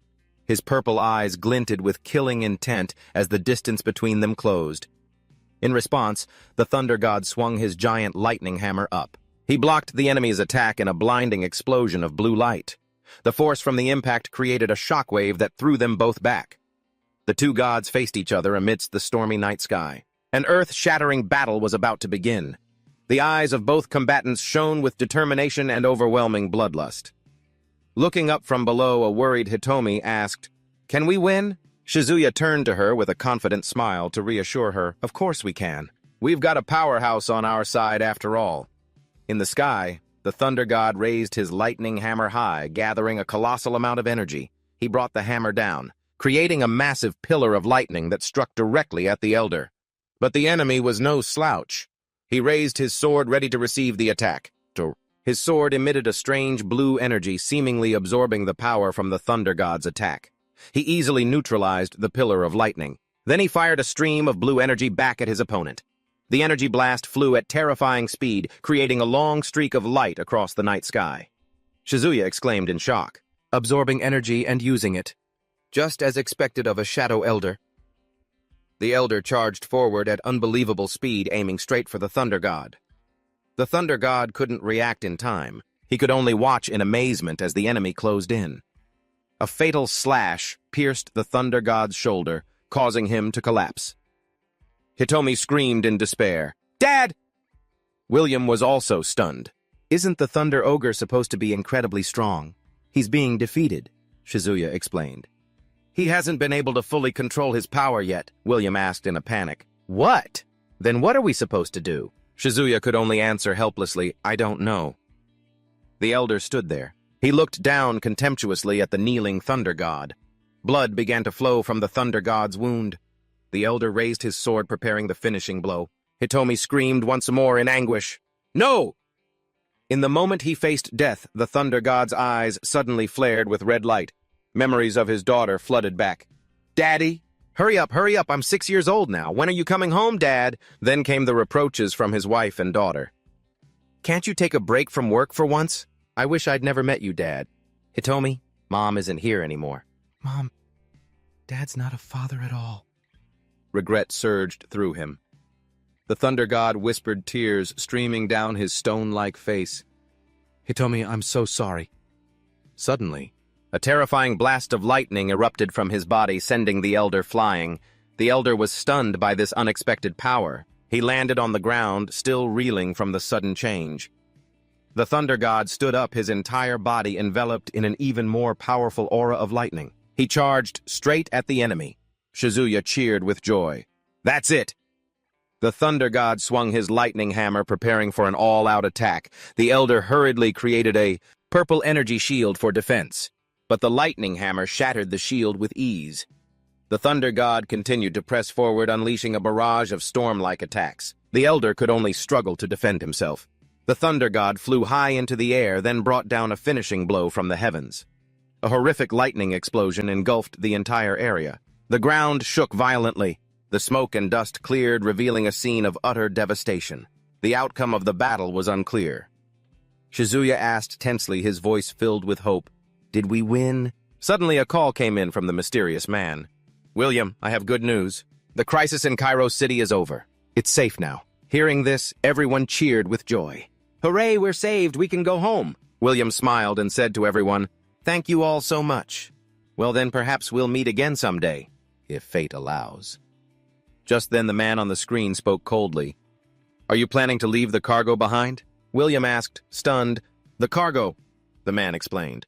His purple eyes glinted with killing intent as the distance between them closed. In response, the Thunder God swung his giant lightning hammer up. He blocked the enemy's attack in a blinding explosion of blue light. The force from the impact created a shockwave that threw them both back. The two gods faced each other amidst the stormy night sky. An earth-shattering battle was about to begin. The eyes of both combatants shone with determination and overwhelming bloodlust. Looking up from below, a worried Hitomi asked, "Can we win?" Shizuya turned to her with a confident smile to reassure her, "Of course we can." We've got a powerhouse on our side after all. In the sky, the thunder god raised his lightning hammer high, gathering a colossal amount of energy. He brought the hammer down, creating a massive pillar of lightning that struck directly at the elder. But the enemy was no slouch. He raised his sword ready to receive the attack. His sword emitted a strange blue energy, seemingly absorbing the power from the thunder god's attack. He easily neutralized the pillar of lightning. Then he fired a stream of blue energy back at his opponent. The energy blast flew at terrifying speed, creating a long streak of light across the night sky. Shizuya exclaimed in shock, absorbing energy and using it, just as expected of a shadow elder. The elder charged forward at unbelievable speed, aiming straight for the thunder god. The thunder god couldn't react in time. He could only watch in amazement as the enemy closed in. A fatal slash pierced the thunder god's shoulder, causing him to collapse. Hitomi screamed in despair, "Dad!" William was also stunned. "Isn't the thunder ogre supposed to be incredibly strong? He's being defeated," Shizuya explained. "He hasn't been able to fully control his power yet," William asked in a panic. "What? Then what are we supposed to do?" Shizuya could only answer helplessly, "I don't know." The elder stood there. He looked down contemptuously at the kneeling thunder god. Blood began to flow from the thunder god's wound. The elder raised his sword, preparing the finishing blow. Hitomi screamed once more in anguish, "No!" In the moment he faced death, the thunder god's eyes suddenly flared with red light. Memories of his daughter flooded back. "Daddy! Hurry up, I'm 6 years old now. When are you coming home, Dad?" Then came the reproaches from his wife and daughter. "Can't you take a break from work for once? I wish I'd never met you, Dad." "Hitomi, Mom isn't here anymore." "Mom, Dad's not a father at all." Regret surged through him. The thunder god whispered, tears streaming down his stone-like face. "Hitomi, I'm so sorry." Suddenly, a terrifying blast of lightning erupted from his body, sending the elder flying. The elder was stunned by this unexpected power. He landed on the ground, still reeling from the sudden change. The thunder god stood up, his entire body enveloped in an even more powerful aura of lightning. He charged straight at the enemy. Shizuya cheered with joy. "That's it!" The thunder god swung his lightning hammer, preparing for an all-out attack. The elder hurriedly created a purple energy shield for defense, but the lightning hammer shattered the shield with ease. The thunder god continued to press forward, unleashing a barrage of storm-like attacks. The elder could only struggle to defend himself. The thunder god flew high into the air, then brought down a finishing blow from the heavens. A horrific lightning explosion engulfed the entire area. The ground shook violently. The smoke and dust cleared, revealing a scene of utter devastation. The outcome of the battle was unclear. Shizuya asked tensely, his voice filled with hope, "Did we win?" Suddenly a call came in from the mysterious man. "William, I have good news. The crisis in Cairo City is over. It's safe now." Hearing this, everyone cheered with joy. "Hooray, we're saved, we can go home." William smiled and said to everyone, "Thank you all so much. Well then, perhaps we'll meet again someday, if fate allows." Just then the man on the screen spoke coldly. "Are you planning to leave the cargo behind?" William asked, stunned. "The cargo," the man explained.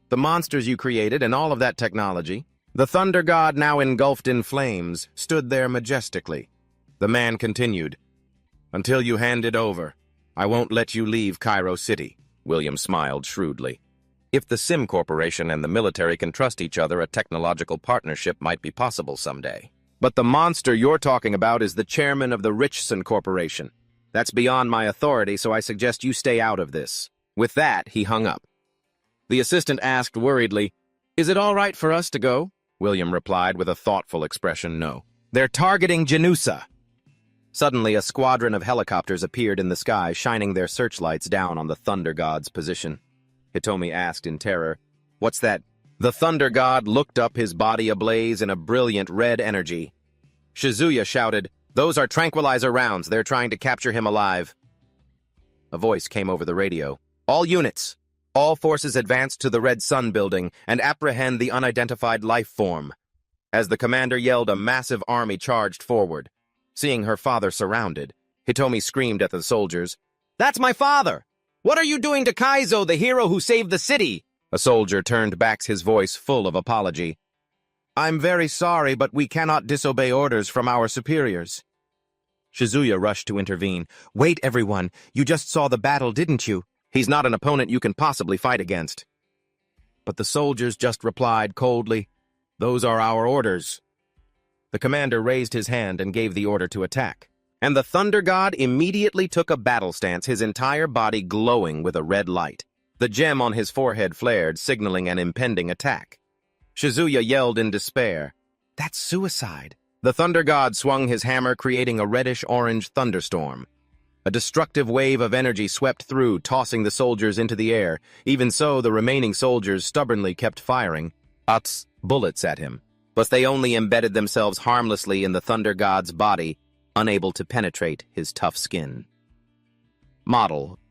"The monsters you created and all of that technology." The thunder god, now engulfed in flames, stood there majestically. The man continued, "Until you hand it over, I won't let you leave Cairo City." William smiled shrewdly. If the Sim Corporation and the military can trust each other, a technological partnership might be possible someday. "But the monster you're talking about is the chairman of the Richson Corporation. That's beyond my authority, so I suggest you stay out of this." With that, he hung up. The assistant asked worriedly, "Is it all right for us to go?" William replied with a thoughtful expression, "No. They're targeting Janusa." Suddenly, a squadron of helicopters appeared in the sky, shining their searchlights down on the thunder god's position. Hitomi asked in terror, "What's that?" The thunder god looked up, his body ablaze in a brilliant red energy. Shizuya shouted, "Those are tranquilizer rounds. They're trying to capture him alive." A voice came over the radio. "All units, all forces advance to the Red Sun building and apprehend the unidentified life form." As the commander yelled, a massive army charged forward. Seeing her father surrounded, Hitomi screamed at the soldiers, "That's my father! What are you doing to Kaizo, the hero who saved the city?" A soldier turned back, his voice full of apology. "I'm very sorry, but we cannot disobey orders from our superiors." Shizuya rushed to intervene. Wait, everyone. You just saw the battle, didn't you? He's not an opponent you can possibly fight against. But the soldiers just replied coldly, Those are our orders. The commander raised his hand and gave the order to attack. And the Thunder God immediately took a battle stance, his entire body glowing with a red light. The gem on his forehead flared, signaling an impending attack. Shizuya yelled in despair, That's suicide. The Thunder God swung his hammer, creating a reddish-orange thunderstorm. A destructive wave of energy swept through, tossing the soldiers into the air. Even so, the remaining soldiers stubbornly kept firing bullets at him. But they only embedded themselves harmlessly in the Thunder God's body, unable to penetrate his tough skin. Model